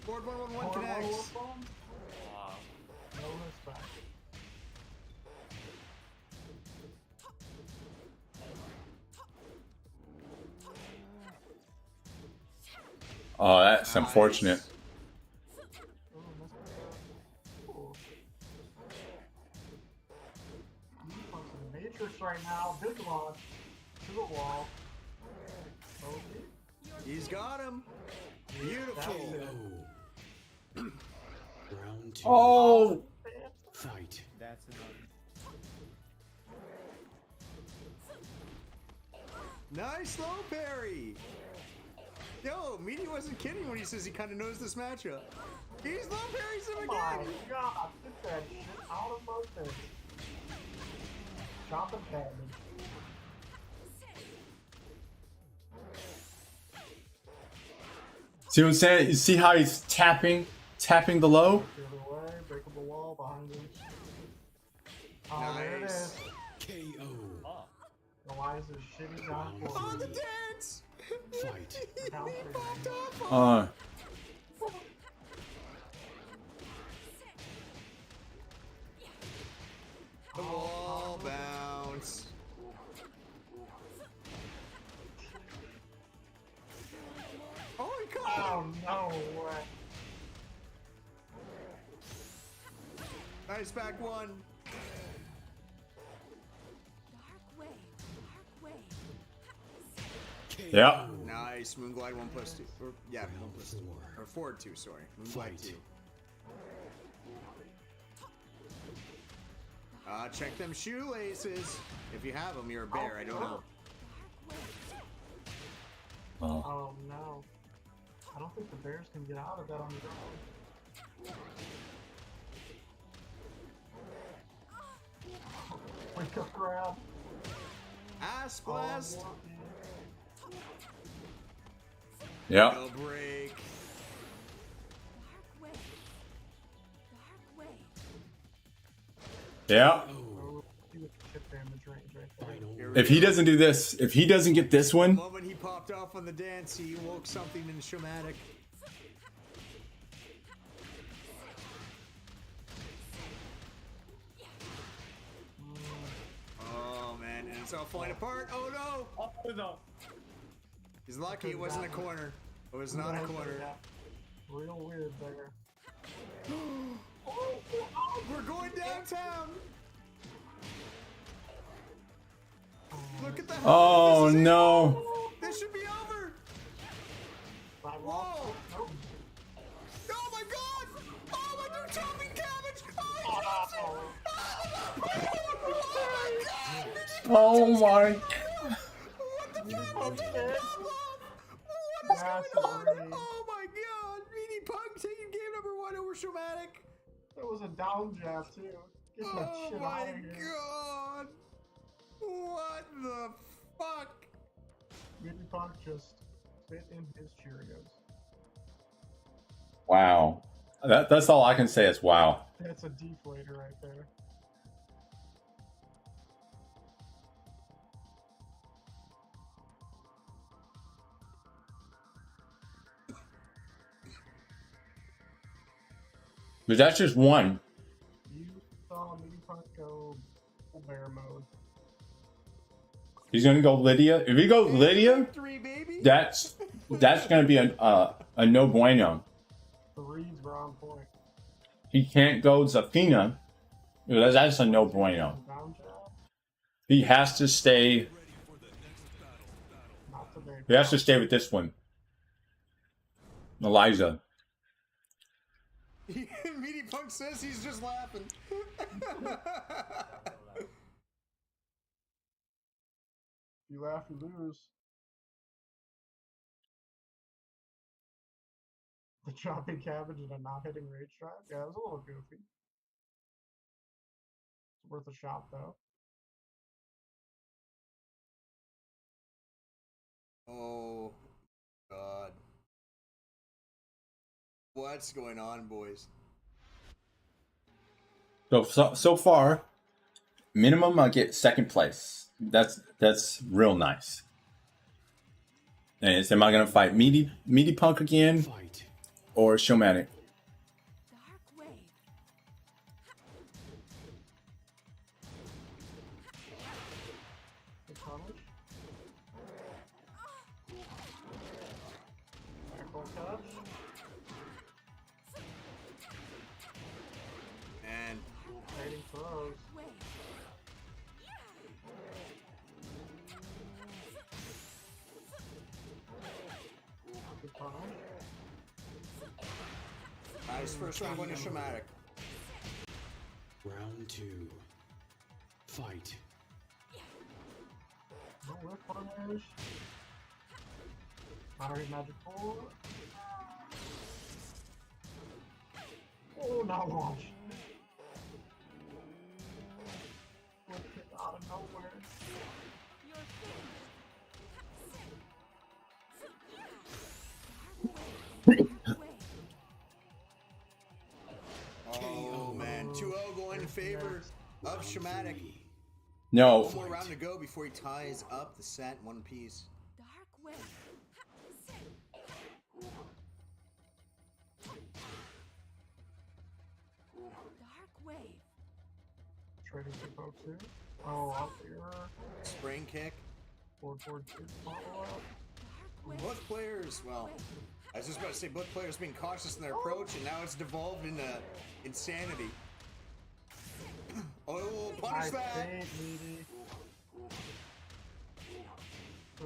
Board 111 connects. No respect. Oh, that's unfortunate. Matrix right now, big launch to the wall. He's got him. Beautiful. Round two. Oh. Fight. That's enough. Nice low parry. Yo, Meaty wasn't kidding when he says he kind of knows this matchup. He's low parries him again. Oh my god, get that shit out of motion. Chop and cabbage. See what I'm saying? You see how he's tapping the low? The other way, breakable wall behind him. Oh, there it is. KO. Eliza's shitty down forward. Oh, the dance! Fight. Oh no way. Nice back one. Yeah. Nice. Moonglide 1+2. Or, yeah, 1+2. Or forward 2, sorry. Moonglide 2. Check them shoelaces. If you have them, you're a bear. I don't know. Oh no. I don't think the bears can get out of that on their own. Wake up grab. Ass blast. Yeah. No break. Yeah. If he doesn't do this, if he doesn't get this The one, moment he popped off on the dance, he woke something in Showmatic. Oh man, and it's all falling apart. Oh no! Oh no! He's lucky it wasn't a corner. It was not a corner. Real weird there. We're going downtown. Look at the. oh no. This should be over. Whoa! Oh my god! Oh my god! Chopping cabbage! Oh my. Oh my god! Meaty Punk taking game number 1 over Showmatic. That was a down jab too. Get that Oh shit my out of here. god! What the fuck? Meaty Punk just spit in his Cheerios. Wow. That's all I can say is wow. That's a deflator right there. But that's just one. You saw Meaty Punk go full bear mode. He's gonna go Lydia. If he goes Lydia, that's gonna be a no bueno. The reads were on point. He can't go Zafina. That's a no bueno. Down jab. He has to stay. Not today. He has to stay with this one. Eliza. Meaty Punk says he's just laughing. You laugh, you lose. The chopping cabbage and a not hitting rage drive? Yeah, it was a little goofy. It's worth a shot though. Oh god. What's going on, boys? So far, minimum I get second place. That's real nice. And it's, am I gonna fight Meaty Punk again, or Showmatic? And Trading throws. Good punish. nice first round going to Showmatic. Round 2. Fight. No whip punish. Battery magic 4. Oh, now launch. Whip kick out of nowhere. Oh man, 2-0 going in favor of Showmatic. No. One more round to go before he ties up the set in one piece. Trading to poke too. Oh, up here. Spring kick. Forward, 2. Follow up. Both players, well, I was just about to say both players being cautious in their approach, and now it's devolved into insanity. Oh, punish that!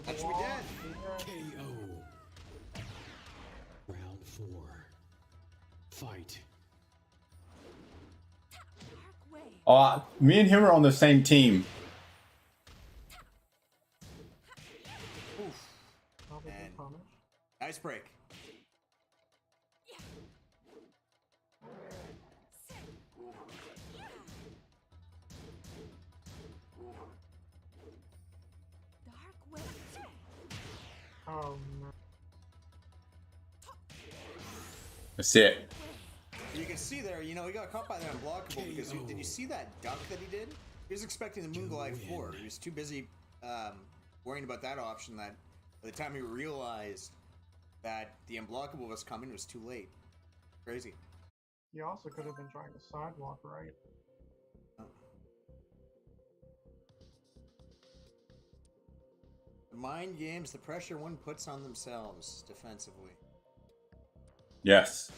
That should be dead. KO. Round 4. Fight. Oh, me and him are on the same team. Oof. And nice break. Oh no. That's it. You can see there, you know, he got caught by that unblockable because did you see that duck that he did? He was expecting the Moonglide 4. He was too busy worrying about that option that by the time he realized that the unblockable was coming, it was too late. Crazy. He also could have been trying to sidewalk, right? The mind games, the pressure one puts on themselves defensively. Yes.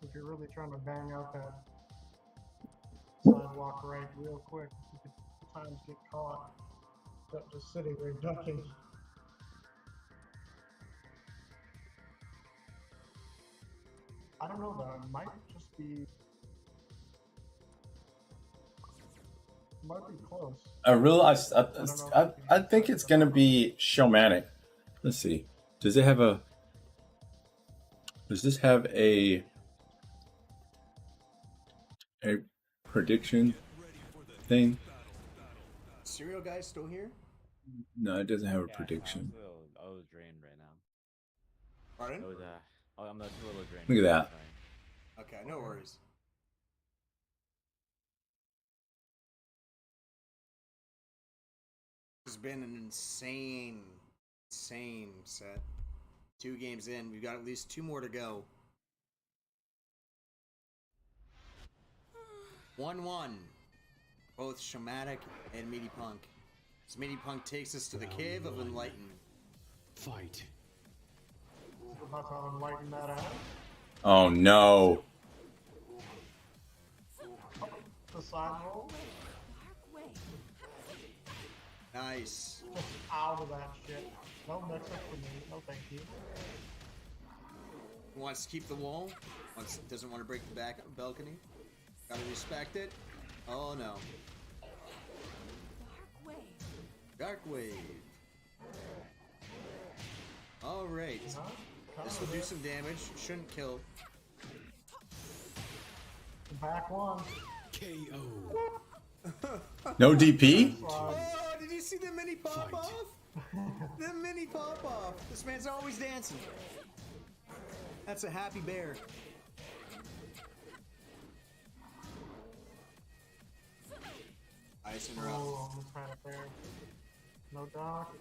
If you're really trying to bang out that sidewalk right real quick, you could sometimes get caught just sitting there ducking. I don't know though, it might just be close. I realized I think it's gonna be Showmanic. Let's see. Does this have a prediction thing? Serial guy still here? No, it doesn't have a prediction. I was drained right now. Pardon? I'm a little drained. Look at that. Okay, no worries. It's been an insane set. 2 games in, we've got at least 2 more to go. 1-1. Both Shamatic and Meaty Punk. As Meaty Punk takes us to the Cave of Enlightenment. Fight. We're about to enlighten that out. Oh no. The side roll. Nice. Just out of that shit. No mix up for me. No thank you. Wants to keep the wall. Doesn't want to break the balcony. Gotta respect it. Oh no. Dark Wave. Alright. This will do some damage. Shouldn't kill. Back one. KO. No DP? Oh, did you see the mini pop off? The mini pop off. This man's always dancing. That's a happy bear. Ice interrupt. Oh, almost had it there. No doc.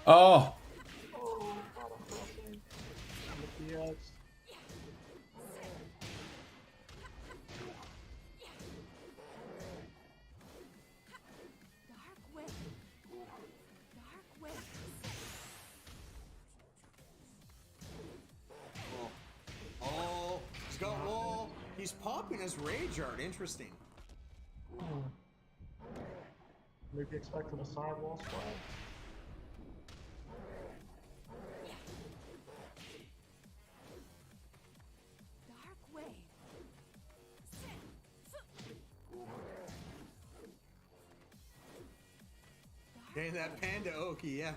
Oh. Oh, not a blessing. I'm the PS. Oh, he's got wall. He's popping his rage art. Interesting. Maybe expecting a sidewall squad. Getting that panda Oki, yeah.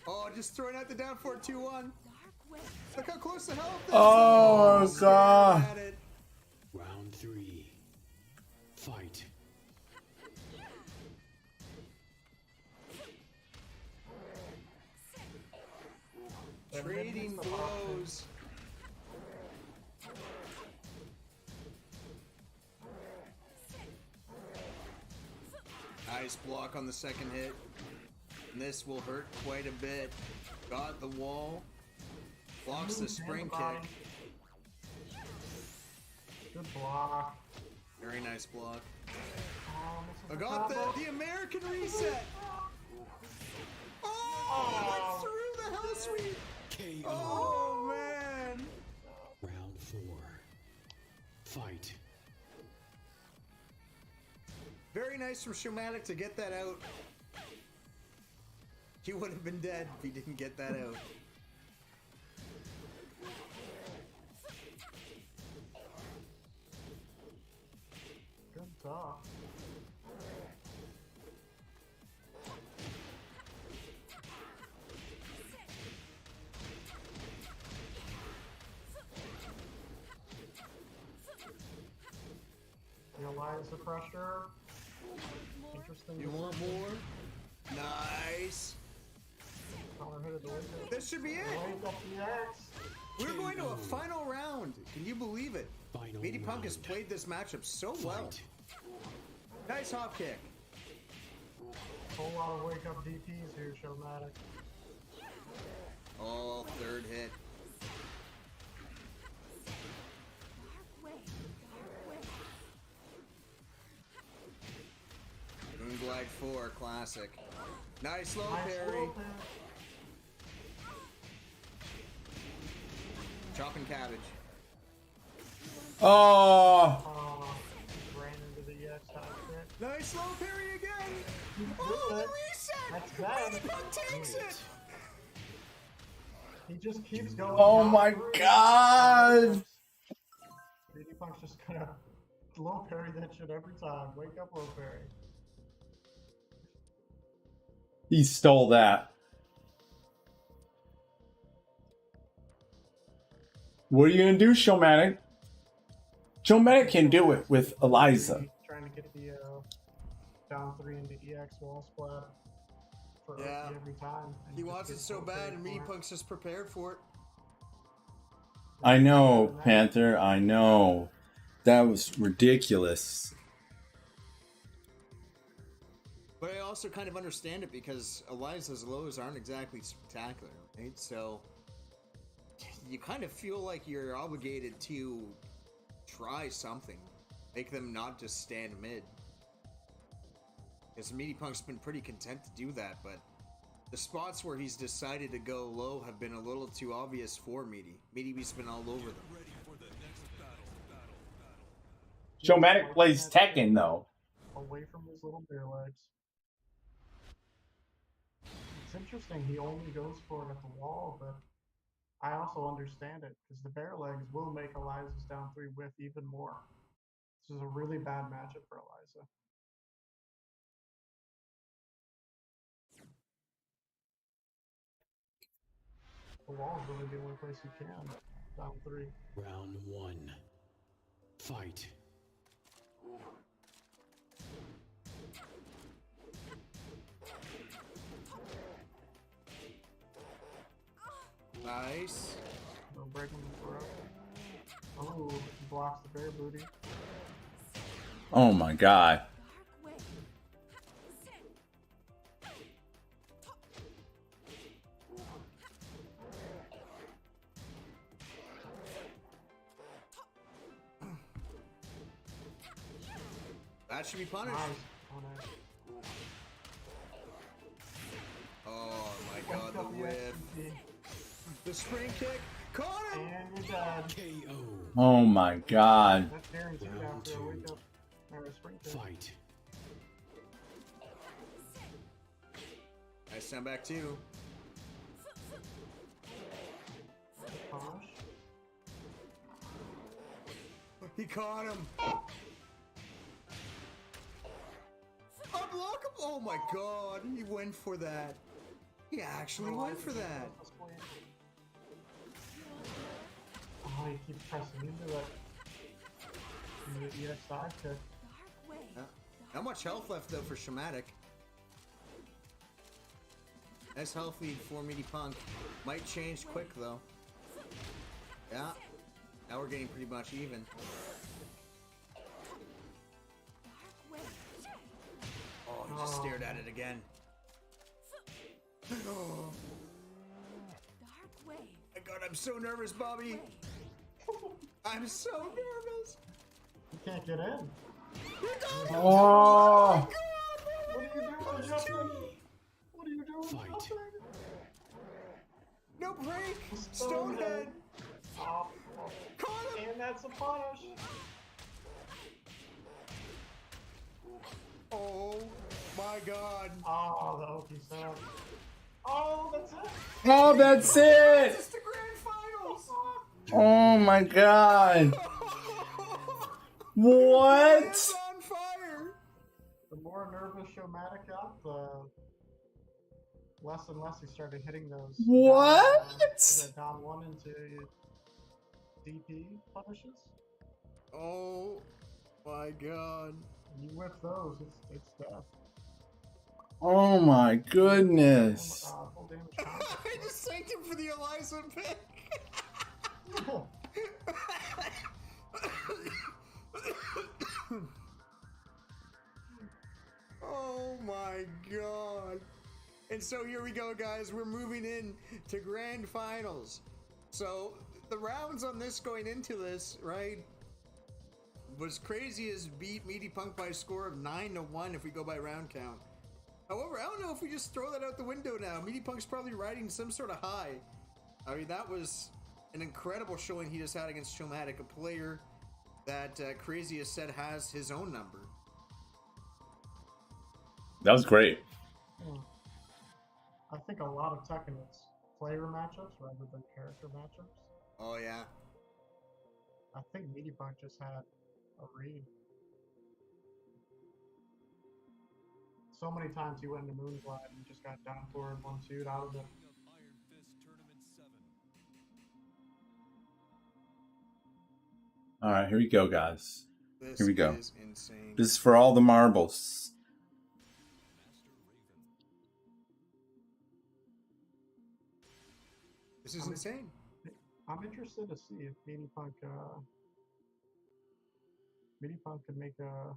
Oh, just throwing out the down 4-2-1. Look how close the health is. Oh god. Round 3. Fight. Trading blows. Nice block on the second hit. And this will hurt quite a bit. Got the wall. Blocks the spring kick. Good block. Very nice block. I I got the American reset. Oh, went through the hell sweep. KO. Oh man. Round 4. Fight. Very nice from Shumatic to get that out. He would have been dead if he didn't get that out. Good talk. The Eliza pressure. Interesting. You want more? Nice. Counter hit of the window. This should be it. Wake up the X. We're going to a final round. Can you believe it? Meaty Punk has played this matchup so well. Nice hop kick. Whole lot of wake up DPs here, Showmatic. Oh, third hit. Moonglide 4, classic. Nice low parry. Chopping cabbage. Oh. Ran into the EX outfit. Nice low parry again. Oh, the reset. That's bad. Meaty Punk takes it. He just keeps going. Oh my god. Meaty Punk's just gonna low parry that shit every time. Wake up low parry. He stole that. What are you gonna do, Showmatic? Showmatic can do it with Eliza. Trying to get the down 3 into EX wall splat for OP every time. And He just wants it gets so low bad, parried and for Meaty it. Punk's just prepared for it. I know, Panther, I know. That was ridiculous. But I also kind of understand it because Eliza's lows aren't exactly spectacular, right? So you kind of feel like you're obligated to try something. Make them not just stand mid. Because Meaty Punk's been pretty content to do that, but the spots where he's decided to go low have been a little too obvious for Meaty. Meaty's been all over them. Showmatic plays Tekken, though. Away from his little bear legs. It's interesting he only goes for it at the wall, but I also understand it because the bear legs will make Eliza's down 3 whiff even more. This is a really bad matchup for Eliza. The wall is really the only place you can. Down 3. Round 1. Fight. Nice. No breaking the throat. Oh, blocks the bear booty. Oh my god. That should be punished. Nice. Oh my god, the whiff. The spring kick. Caught him! And you're dead. KO. Oh my god. That's guaranteed after a wake up or a spring kick. Fight. Nice stand back too. Push. He caught him. Unblockable. Oh my god, he went for that. He actually went for that. Oh, he keeps pressing into it. And the EX side kick. Not much health left though for Shamatic. Nice health lead for Meaty Punk. Might change quick though. Yeah. Now we're getting pretty much even. Oh, he just stared at it again. Oh. My god, I'm so nervous, Bobby. I'm so nervous. You can't get in. Oh. What are you doing, Justin? What are you doing, Justin? No break! Stonehead! Oh, and that's a punish. Oh my god. Oh, the Oki sub. Oh, that's it. Oh, that's it. It's the grand finals. Oh my god. What? It's on fire. The more nervous Showmatic got, the less and less he started hitting those. What? Down one into DP punishes. Oh my god. You whip those, it's death. Oh my goodness. Full damage combo. I just thanked him for the Eliza pick. Oh my god. And so here we go, guys. We're moving in to grand finals. So the rounds on this going into this, right, was Crazyest beat Meaty Punk by a score of 9-1 if we go by round count. However, I don't know if we just throw that out the window now. Meaty Punk's probably riding some sort of high. I mean, that was an incredible showing he just had against Showmatic, a player that Crazyest said has his own number. That was great. I think a lot of Tekken is player matchups rather than character matchups. Oh, yeah. I think Meaty Punk just had a read. So many times he went into Moonslide and just got down forward 1-2'd out of it. All right, here we go, guys. Here we go. Is insane. This is for all the marbles. This is insane. I'm interested to see if Meaty Punk could make a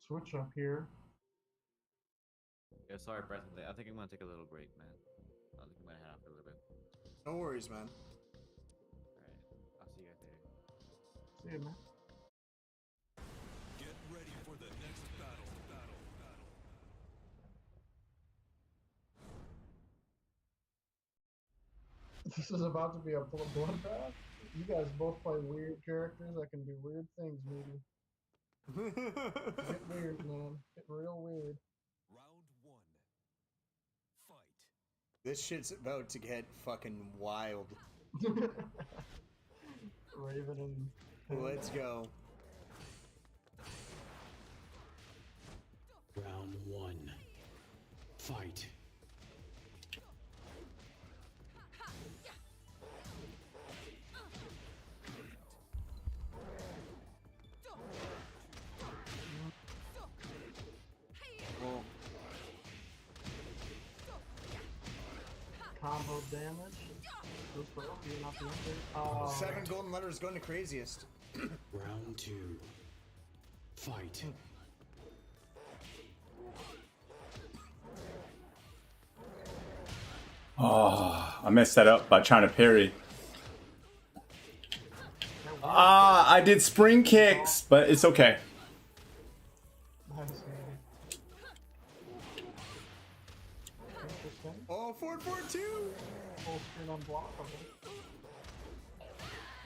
switch up here. Yeah, sorry, Preston. I think I'm gonna take a little break, man. I think I'm gonna head out for a little bit. No worries, man. Alright, I'll see you guys later. See you, man. Get ready for the next battle. This is about to be a bloodbath. You guys both play weird characters that can do weird things, maybe. Get weird, man. Get real weird. Round 1. Fight. This shit's about to get fucking wild. Raven and... Let's go. Round 1. Fight. Combo damage. Goes for Oki, not the under. 7 golden letters going to Crazyest. Round 2. Fight. Oh, I messed that up by trying to parry. Ah, I did spring kicks, but it's okay. Oh, 4-4-2. Full screen unblockable.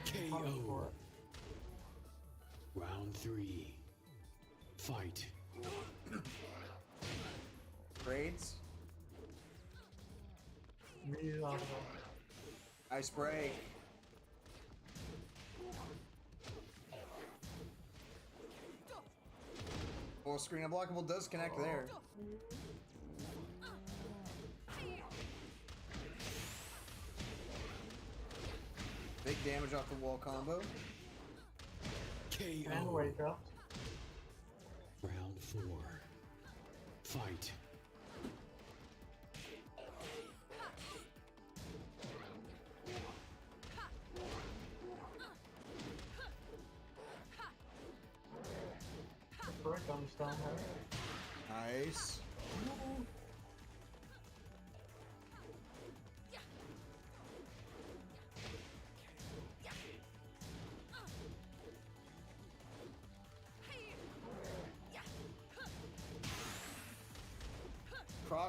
KO. Round 3. Fight. Raids. Ice break. Full screen unblockable does connect there. Big damage off the wall combo. KO. And wake up. Round 4. Fight. Break on the stone head. Nice.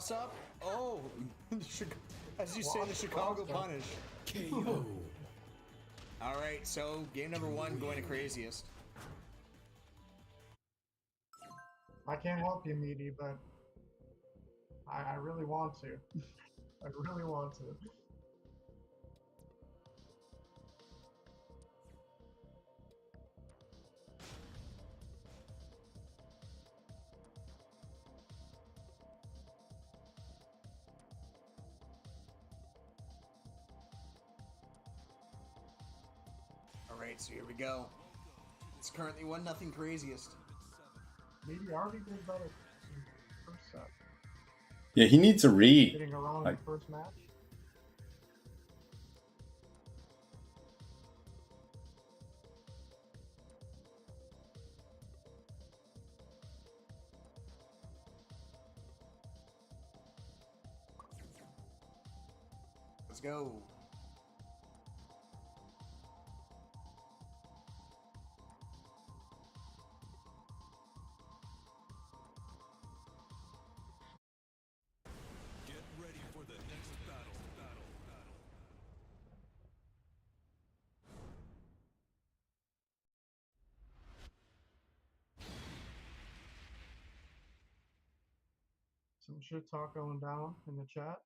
toss up. Oh, as you say, the Chicago punish. KO. All right, so game number 1 going to Craziest. I can't help you, Meaty, but I really want to. I really want to. All right, so here we go. It's currently 1-0 Craziest. Meaty already did better in the first set. Yeah, he needs a read. Getting around Like, the first match. Let's go. Get ready for the next battle. Some shit talk going down in the chat.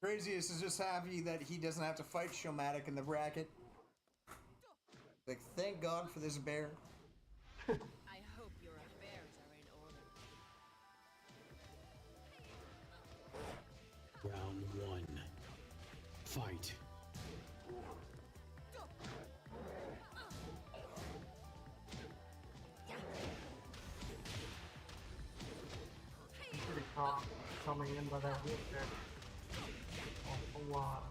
Craziest is just happy that he doesn't have to fight Showmatic in the bracket. Like, thank God for this bear. I hope your affairs are in order. Round 1. Fight. Pretty caught coming in by that whip kick. A lot.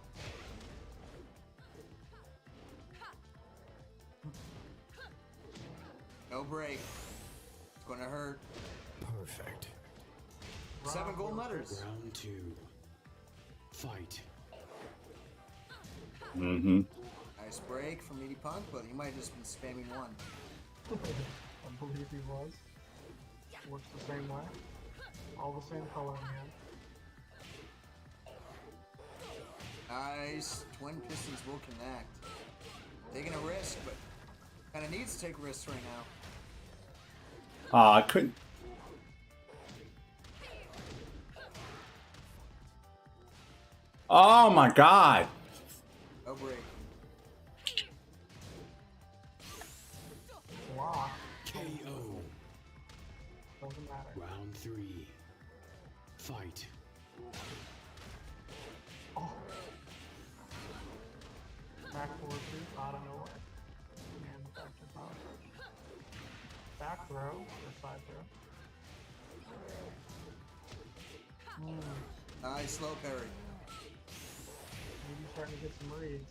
No break. It's gonna hurt. Perfect. 7 gold letters. Round 2. Fight. mm-hmm. Nice break from Meaty Punk, but he might have just been spamming 1. I believe he was. Works the same way. All the same color, man. Nice. Twin Pistons will connect. Taking a risk, but kind of needs to take risks right now. I couldn't. Oh my God. No break. Block. KO. Doesn't matter. Round 3. Fight. Oh. Back forward two, out of nowhere. And back to power. Back throw, or side throw. Nice slow parry. Maybe starting to get some reads.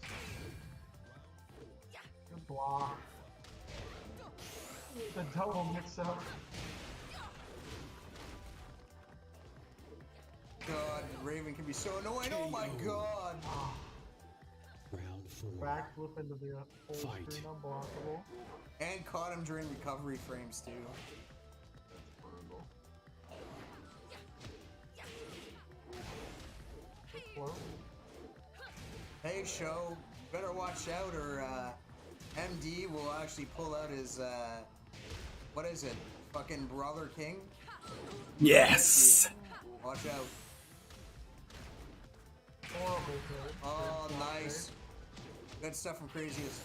Good block. The double mix up. God, Raven can be so annoying. Oh my God. Round 4. Backflip into the full Fight. screen unblockable. And caught him during recovery frames too. Brutal. Good float. Hey, show, better watch out or MD will actually pull out his, what is it? Fucking Brother King? Yes. Watch out. Horrible hit. Oh, Good block nice. Good stuff from Craziest.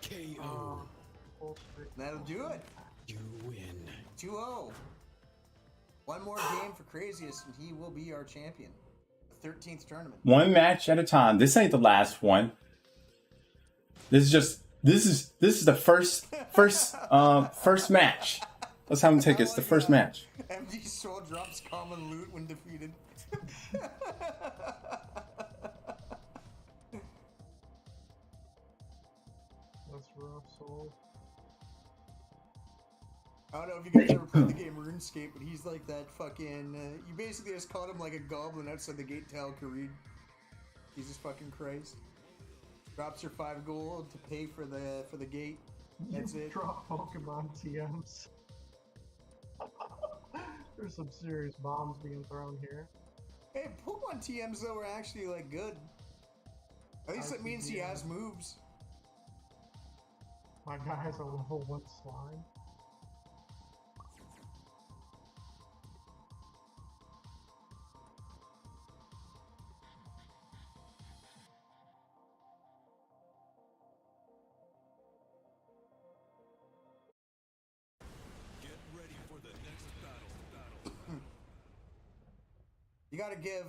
KO. Full screen. That'll do it. You win. 2-0. One more game for Craziest and he will be our champion. The 13th tournament. One match at a time. This ain't the last one. This is the first match. Let's have him take it. It's the first match. MD Soul drops common loot when defeated. That's rough, Soul. I don't know if you guys ever played the game RuneScape, but he's like that fucking. You basically just called him like a goblin outside the gate to Al Kharid. Jesus fucking Christ. Drops your 5 gold to pay for the gate. That's it. Drop Pokemon TMs. There's some serious bombs being thrown here. Hey, Pokemon TMs though are actually like good. At least that means he has moves. My guy has a level 1 slime. You gotta give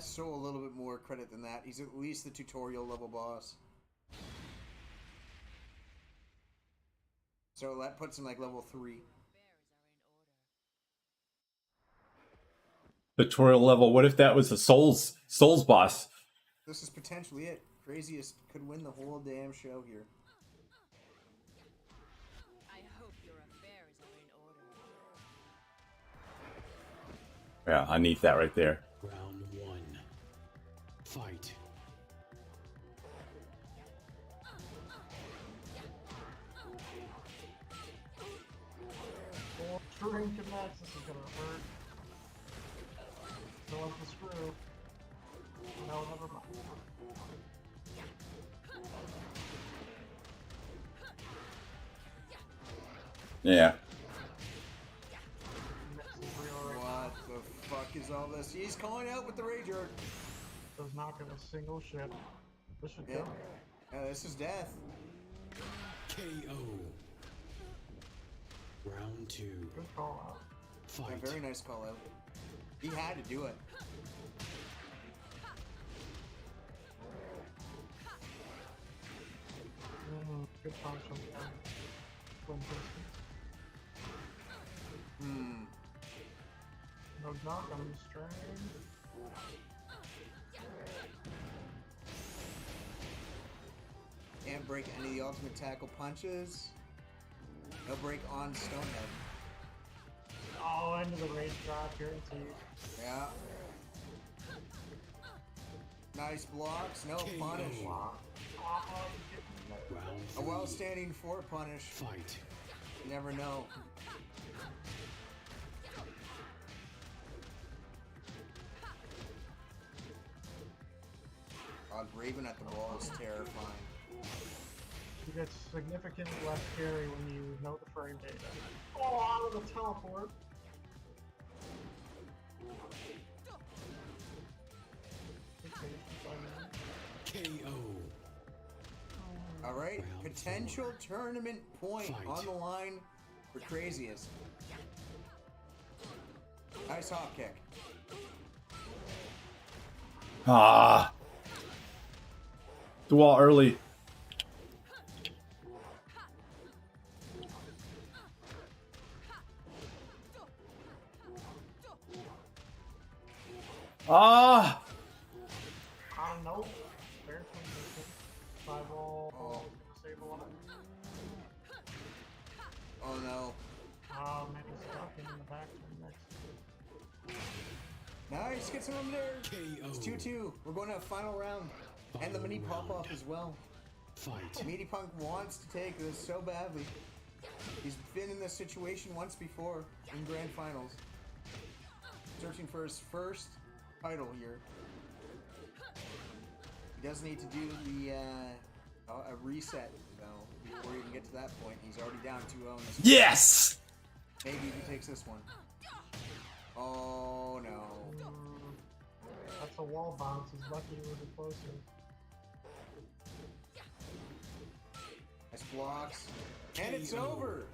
Soul a little bit more credit than that. He's at least the tutorial level boss. So that puts him like level 3. Tutorial level. What if that was the Souls boss? This is potentially it. Craziest could win the whole damn show here. I hope your affairs are in order. Yeah, I need that right there. Round 1. Fight. Oh, Drink and Max, this is gonna hurt. Still have the screw. No, never mind. Yeah. What the fuck is all this? He's calling out with the Rager. Does not get a single ship. This should Yeah. go. This is death. KO. Round 2. Good call out. Fight. Yeah, very nice call out. He had to do it. Good punch on Twin Piston. No knock on the strain. Can't break any of the ultimate tackle punches. No break on Stonehead. Oh, into the rage drop, guaranteed. Yeah. Nice blocks, no punish. A well-standing 4 punish. Fight. You never know. God, Raven at the wall is terrifying. You get significantly less carry when you know the frame data. Oh, out of the teleport. KO. Alright, potential tournament point on the line for Craziest. Nice hop kick. Ah. The wall early. Ah. I don't know. Fair transition. 5-roll. Oh. Save a lot. Oh no. Oh, man, he's stuck in the back next. Nice, gets him over there. It's 2-2. We're going to a final round. And the mini pop-off as well. Fight. Meaty Punk wants to take this so badly. He's been in this situation once before in grand finals. Searching for his first title here. He does need to do the a reset though before he can get to that point. He's already down 2-0 in this. Yes. Maybe he takes this one. Oh no. That's a wall bounce. He's lucky he wasn't closer. Nice blocks. And it's over!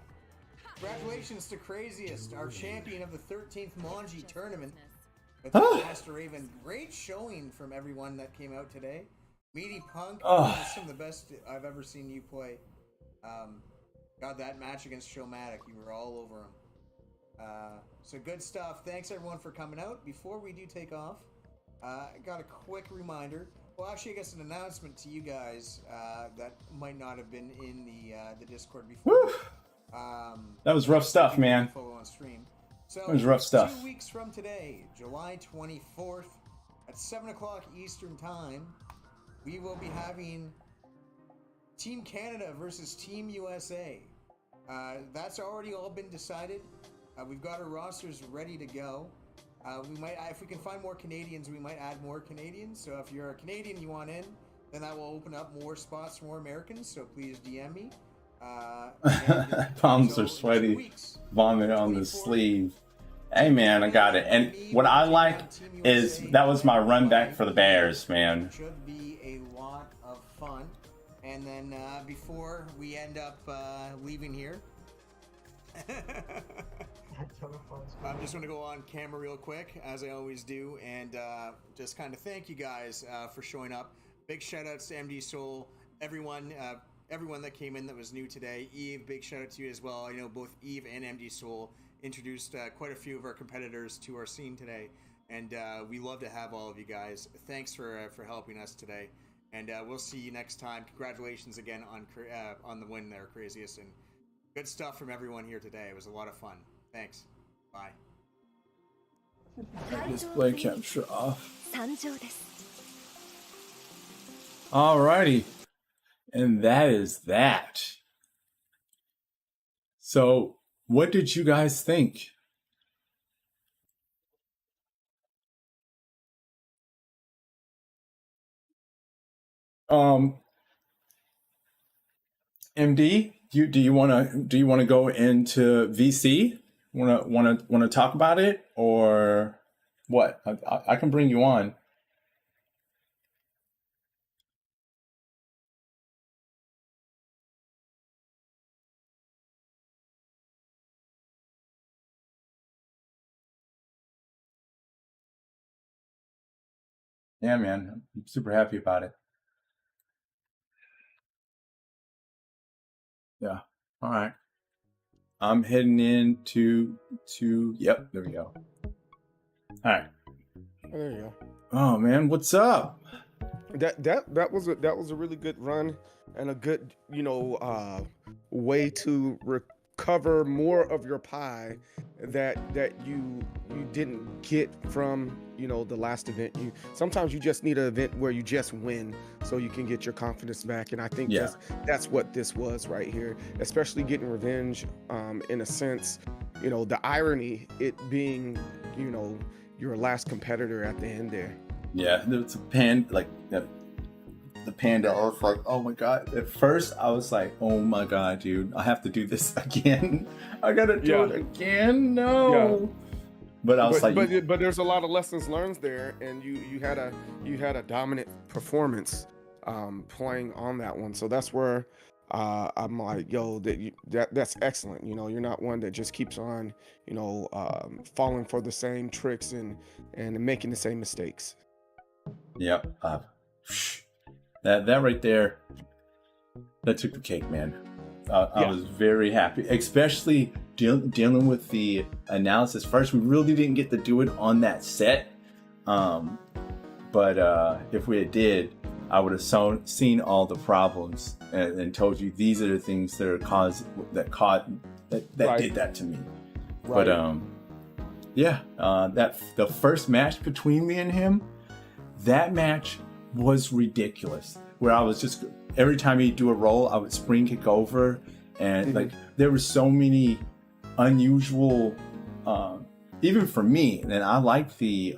Congratulations to Craziest, our champion of the 13th Manji tournament. With Master Raven. Great showing from everyone that came out today. Meaty Punk, some of the best I've ever seen you play. God, that match against Showmatic, you were all over him. So good stuff. Thanks everyone for coming out. Before we do take off, I got a quick reminder. Well, actually, I guess an announcement to you guys that might not have been in the Discord before. That was rough stuff, man. Follow on stream. So That was rough stuff. 2 weeks from today, July 24th, at 7 o'clock Eastern Time, we will be having Team Canada versus Team USA. That's already all been decided. We've got our rosters ready to go. We might, if we can find more Canadians, we might add more Canadians. So if you're a Canadian you want in, then that will open up more spots for more Americans. So please DM me. Palms are sweaty. Vomit on the sleeve. Hey man, I got it. And what I like is that was my run back for the Bears, man. Should be a lot of fun. And then before we end up leaving here, I'm just going to go on camera real quick, as I always do, and just kind of thank you guys for showing up. Big shout outs to MD Soul, everyone that came in that was new today. Eve, big shout out to you as well. I know both Eve and MD Soul introduced quite a few of our competitors to our scene today, and we love to have all of you guys. Thanks for helping us today, and we'll see you next time. Congratulations again on the win there, Craziest, and good stuff from everyone here today. It was a lot of fun. Thanks. Bye. Display capture off. Alrighty. And that is that. So, what did you guys think? MD, do you want to go into VC? Want to talk about it, or what? I can bring you on. Yeah, man, I'm super happy about it. Yeah. All right. I'm heading into yep, there we go. All right. There you go. Oh man, what's up? That was a really good run and a good, way to recover more of your pie that you didn't get from the last event. Sometimes you just need an event where you just win so you can get your confidence back, and I think that's what this was right here, especially getting revenge. In a sense, the irony it being your last competitor at the end there. Yeah, it's the panda. I was like, oh my god. At first, I was like, oh my god, dude, I have to do this again. I gotta do it again. No. Yeah. But I was but there's a lot of lessons learned there, and you had a dominant performance playing on that one. So that's where I'm like, yo, that's excellent. You're not one that just keeps on, falling for the same tricks and making the same mistakes. Yep. That right there, that took the cake, man. I was very happy, especially dealing with the analysis. First, we really didn't get to do it on that set, but if we did, I would have seen all the problems and told you these are the things that are that did that to me. Right. But the first match between me and him, that match was ridiculous. Where I was just every time he'd do a roll, I would spring kick over, and there were so many unusual, even for me. And I like the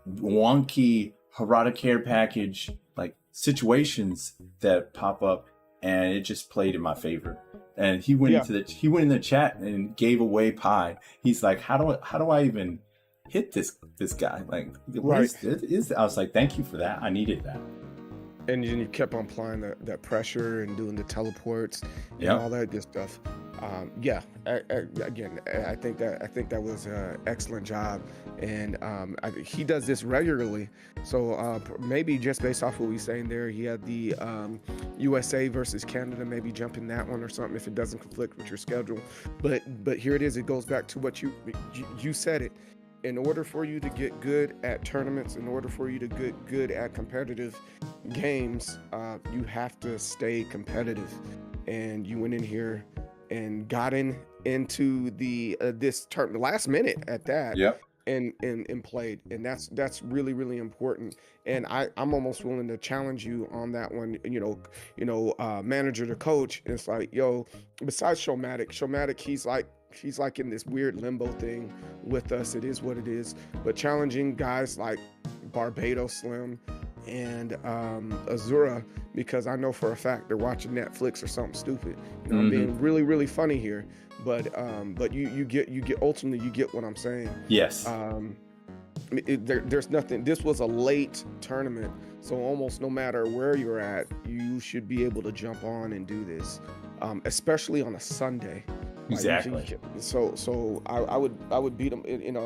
wonky Harada care package situations that pop up, and it just played in my favor. And he went in the chat and gave away pie. He's like, how do I even hit this guy? What is I was like, thank you for that. I needed that. And then you kept on applying that pressure and doing the teleports and all that good stuff. Again, I think that was an excellent job, and he does this regularly. So maybe just based off what we saying there, he had the USA versus Canada. Maybe jump in that one or something if it doesn't conflict with your schedule. But here it is. It goes back to what you said it. In order for you to get good at tournaments, in order for you to get good at competitive games, you have to stay competitive. And you went in here and got into the this turn last minute at that. Yep. And played, and that's really really important. And I'm almost willing to challenge you on that one. Manager to coach. It's like, yo, besides Showmatic, he's like in this weird limbo thing with us. It is what it is. But challenging guys like Barbados Slim and Azura, because I know for a fact they're watching Netflix or something stupid. I'm being really really funny here, but you get ultimately you get what I'm saying. Yes. There's nothing. This was a late tournament, so almost no matter where you're at, you should be able to jump on and do this, especially on a Sunday. Exactly. So I would beat them in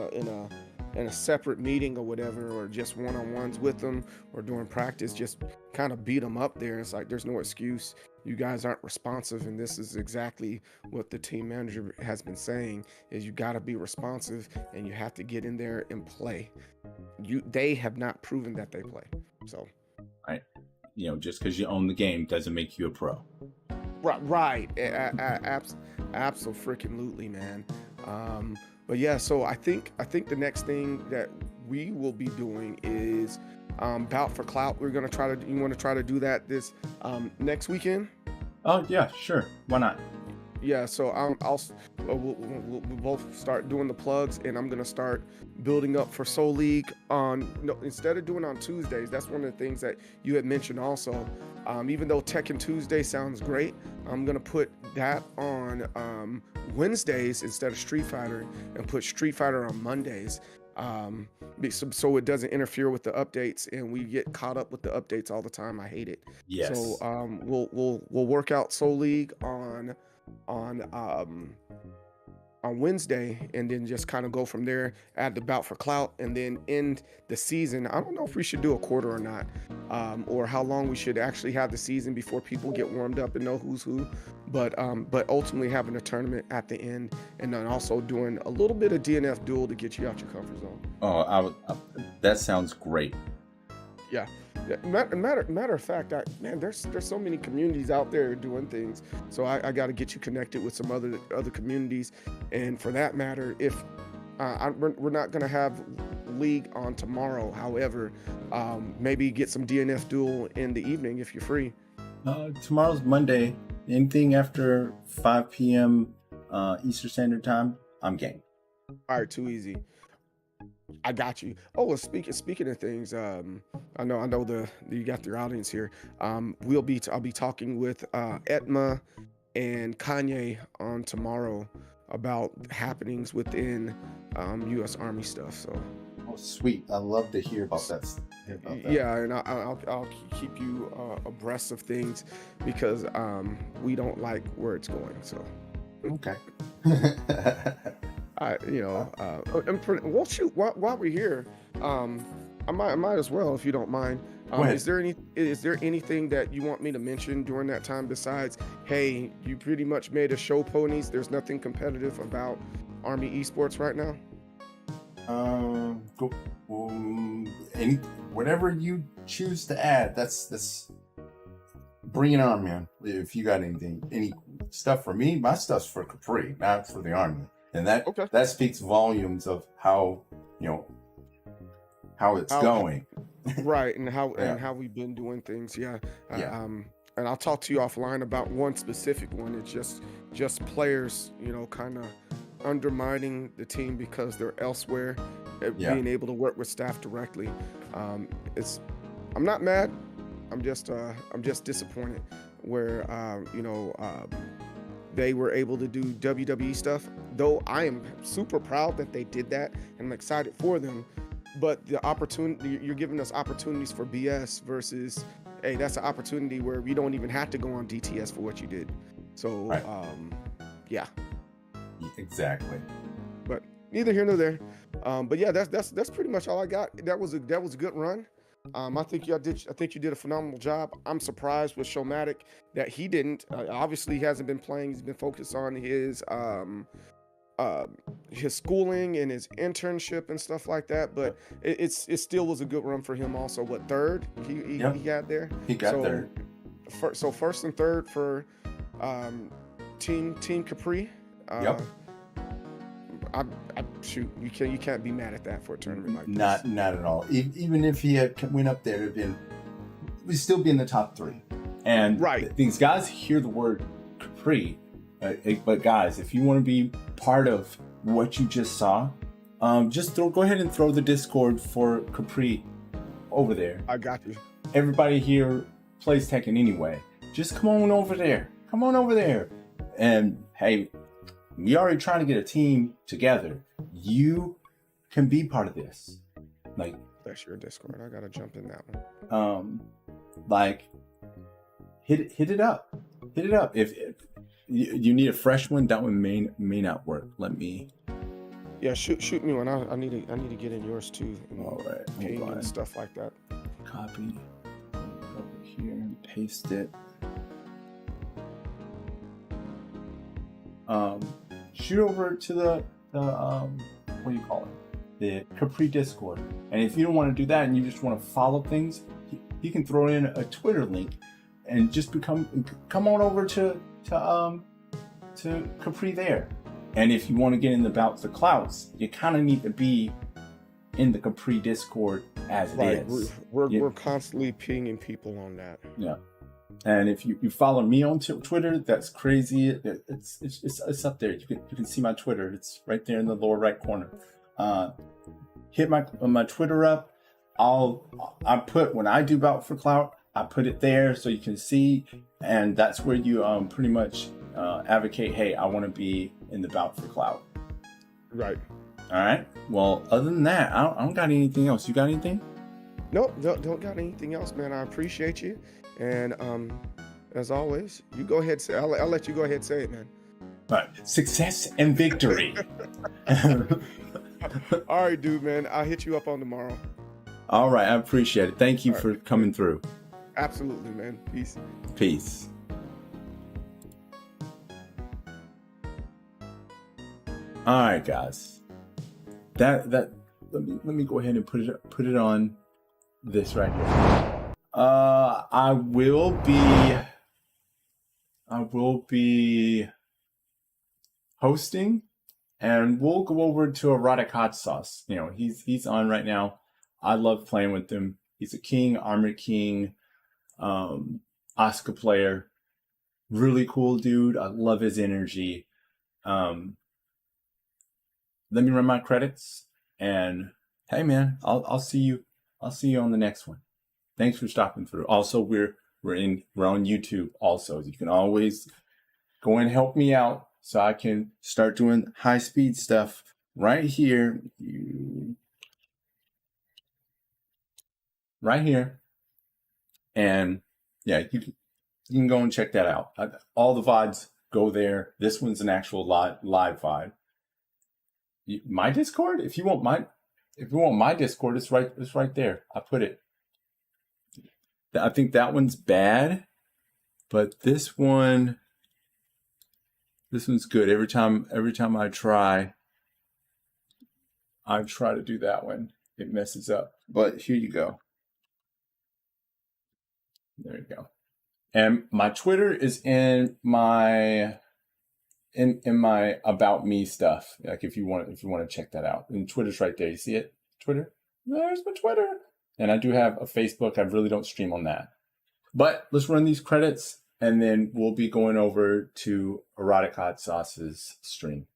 a separate meeting or whatever, or just one-on-ones with them, or during practice, just kind of beat them up there. It's like there's no excuse. You guys aren't responsive, and this is exactly what the team manager has been saying: is you got to be responsive and you have to get in there and play. They have not proven that they play. So, right, just because you own the game doesn't make you a pro. Right. Absolutely, man. But yeah, so I think the next thing that we will be doing is Bout for Clout. You want to try to do that this next weekend? Oh yeah, sure. Why not? Yeah, so we'll both start doing the plugs, and I'm gonna start building up for Soul League instead of doing on Tuesdays. That's one of the things that you had mentioned also. Even though Tekken Tuesday sounds great, I'm gonna put that on Wednesdays instead of Street Fighter, and put Street Fighter on Mondays, so it doesn't interfere with the updates, and we get caught up with the updates all the time. I hate it. Yes. So we'll work out Soul League on Wednesday, and then just kind of go from there, add the Bout for Clout, and then end the season. I don't know if we should do a quarter or not, or how long we should actually have the season before people get warmed up and know who's who, but ultimately having a tournament at the end, and then also doing a little bit of DNF duel to get you out your comfort zone. Oh, that sounds great. Yeah. Matter of fact, there's so many communities out there doing things. So I got to get you connected with some other communities. And for that matter, if we're not going to have League on tomorrow, however, maybe get some DNF duel in the evening if you're free. Tomorrow's Monday. Anything after 5 p.m. Eastern Standard Time, I'm game. All right, too easy. I got you. Oh, well, speaking of things, I know you got your audience here. I'll be talking with Etma and Kanye on tomorrow about happenings within U.S. Army stuff. So. Oh, sweet! I love to hear about that. Yeah, and I'll keep you abreast of things, because we don't like where it's going. So. Okay. Well, shoot, while we're here, I might as well, if you don't mind. Is there anything that you want me to mention during that time besides, hey, you pretty much made a show, ponies? There's nothing competitive about Army esports right now. Whatever you choose to add, that's bring it on, man. If you got any stuff for me, my stuff's for Capri, not for the Army. And that speaks volumes of how it's going. Right, and how we've been doing things. Yeah. And I'll talk to you offline about one specific one. It's just players, kind of undermining the team because they're elsewhere, being able to work with staff directly. I'm not mad. I'm just disappointed where they were able to do WWE stuff, though I am super proud that they did that, and I'm excited for them. But the opportunity, you're giving us opportunities for BS versus, hey, that's an opportunity where we don't even have to go on DTS for what you did. So, right. Yeah. Exactly. But neither here nor there. But yeah, that's pretty much all I got. That was a good run. I think you did a phenomenal job. I'm surprised with Showmatic that he didn't. Obviously, he hasn't been playing. He's been focused on his schooling and his internship and stuff like that. But it still was a good run for him. Also, what, third he got there? He got third. So first and third for Team Capri. Yep. Shoot, you can't be mad at that for a tournament like this. Not at all. Even if he had went up there, we'd still be in the top 3. And these guys hear the word Capri, but guys, if you want to be part of what you just saw, just go ahead and throw the Discord for Capri over there. I got you. Everybody here plays Tekken anyway. Just come on over there. Come on over there. And hey, we already trying to get a team together. You can be part of this. Like, that's your Discord. I gotta jump in that one. Hit it up. Hit it up. If you need a fresh one, that one may not work. Let me. Yeah, shoot me one. I need to get in yours too. All right, ping and stuff like that. Copy over here and paste it. Shoot over to the what do you call it? The Capri Discord. And if you don't want to do that and you just want to follow things, you can throw in a Twitter link and just come on over to Capri there. And if you want to get in about the clouds, you kind of need to be in the Capri Discord as it is. We're constantly pinging people on that. Yeah. And if you follow me on Twitter, that's crazy. It's up there. You can see my Twitter. It's right there in the lower right corner. Hit my Twitter up. I put when I do Bout for Clout, I put it there so you can see, and that's where you pretty much advocate. Hey, I want to be in the Bout for Clout. Right. All right. Well, other than that, I don't got anything else. You got anything? Nope. Don't got anything else, man. I appreciate you. And as always, you go ahead. I'll let you go ahead and say it, man. All right. Success and victory. All right, dude, man. I'll hit you up on tomorrow. All right. I appreciate it. Thank you for coming through. Absolutely, man. Peace. Peace. All right, guys. That let me go ahead and put it on this right here. I will be hosting, and we'll go over to Erotic Hot Sauce. You know, he's on right now. I love playing with him. He's a king, Armored King, Oscar player. Really cool dude. I love his energy. Let me run my credits, and hey, man, I'll see you. I'll see you on the next one. Thanks for stopping through. Also, we're on YouTube. Also, you can always go and help me out so I can start doing high speed stuff right here. Right here, and yeah, you can go and check that out. All the VODs go there. This one's an actual live VOD. My Discord, if you want my Discord, it's right there. I put it. I think that one's bad, but this one's good. Every time I try to do that one, it messes up. But here you go. There you go. And my Twitter is in my about me stuff. Like if you want to check that out. And Twitter's right there. You see it? Twitter? There's my Twitter. And I do have a Facebook. I really don't stream on that. But let's run these credits, and then we'll be going over to Erotic Hot Sauce's stream.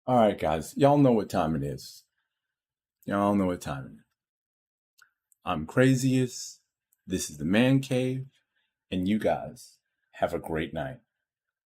All right, guys. Y'all know what time it is. Y'all know what time it is. I'm Craziest. This is the Man Cave. And you guys have a great night.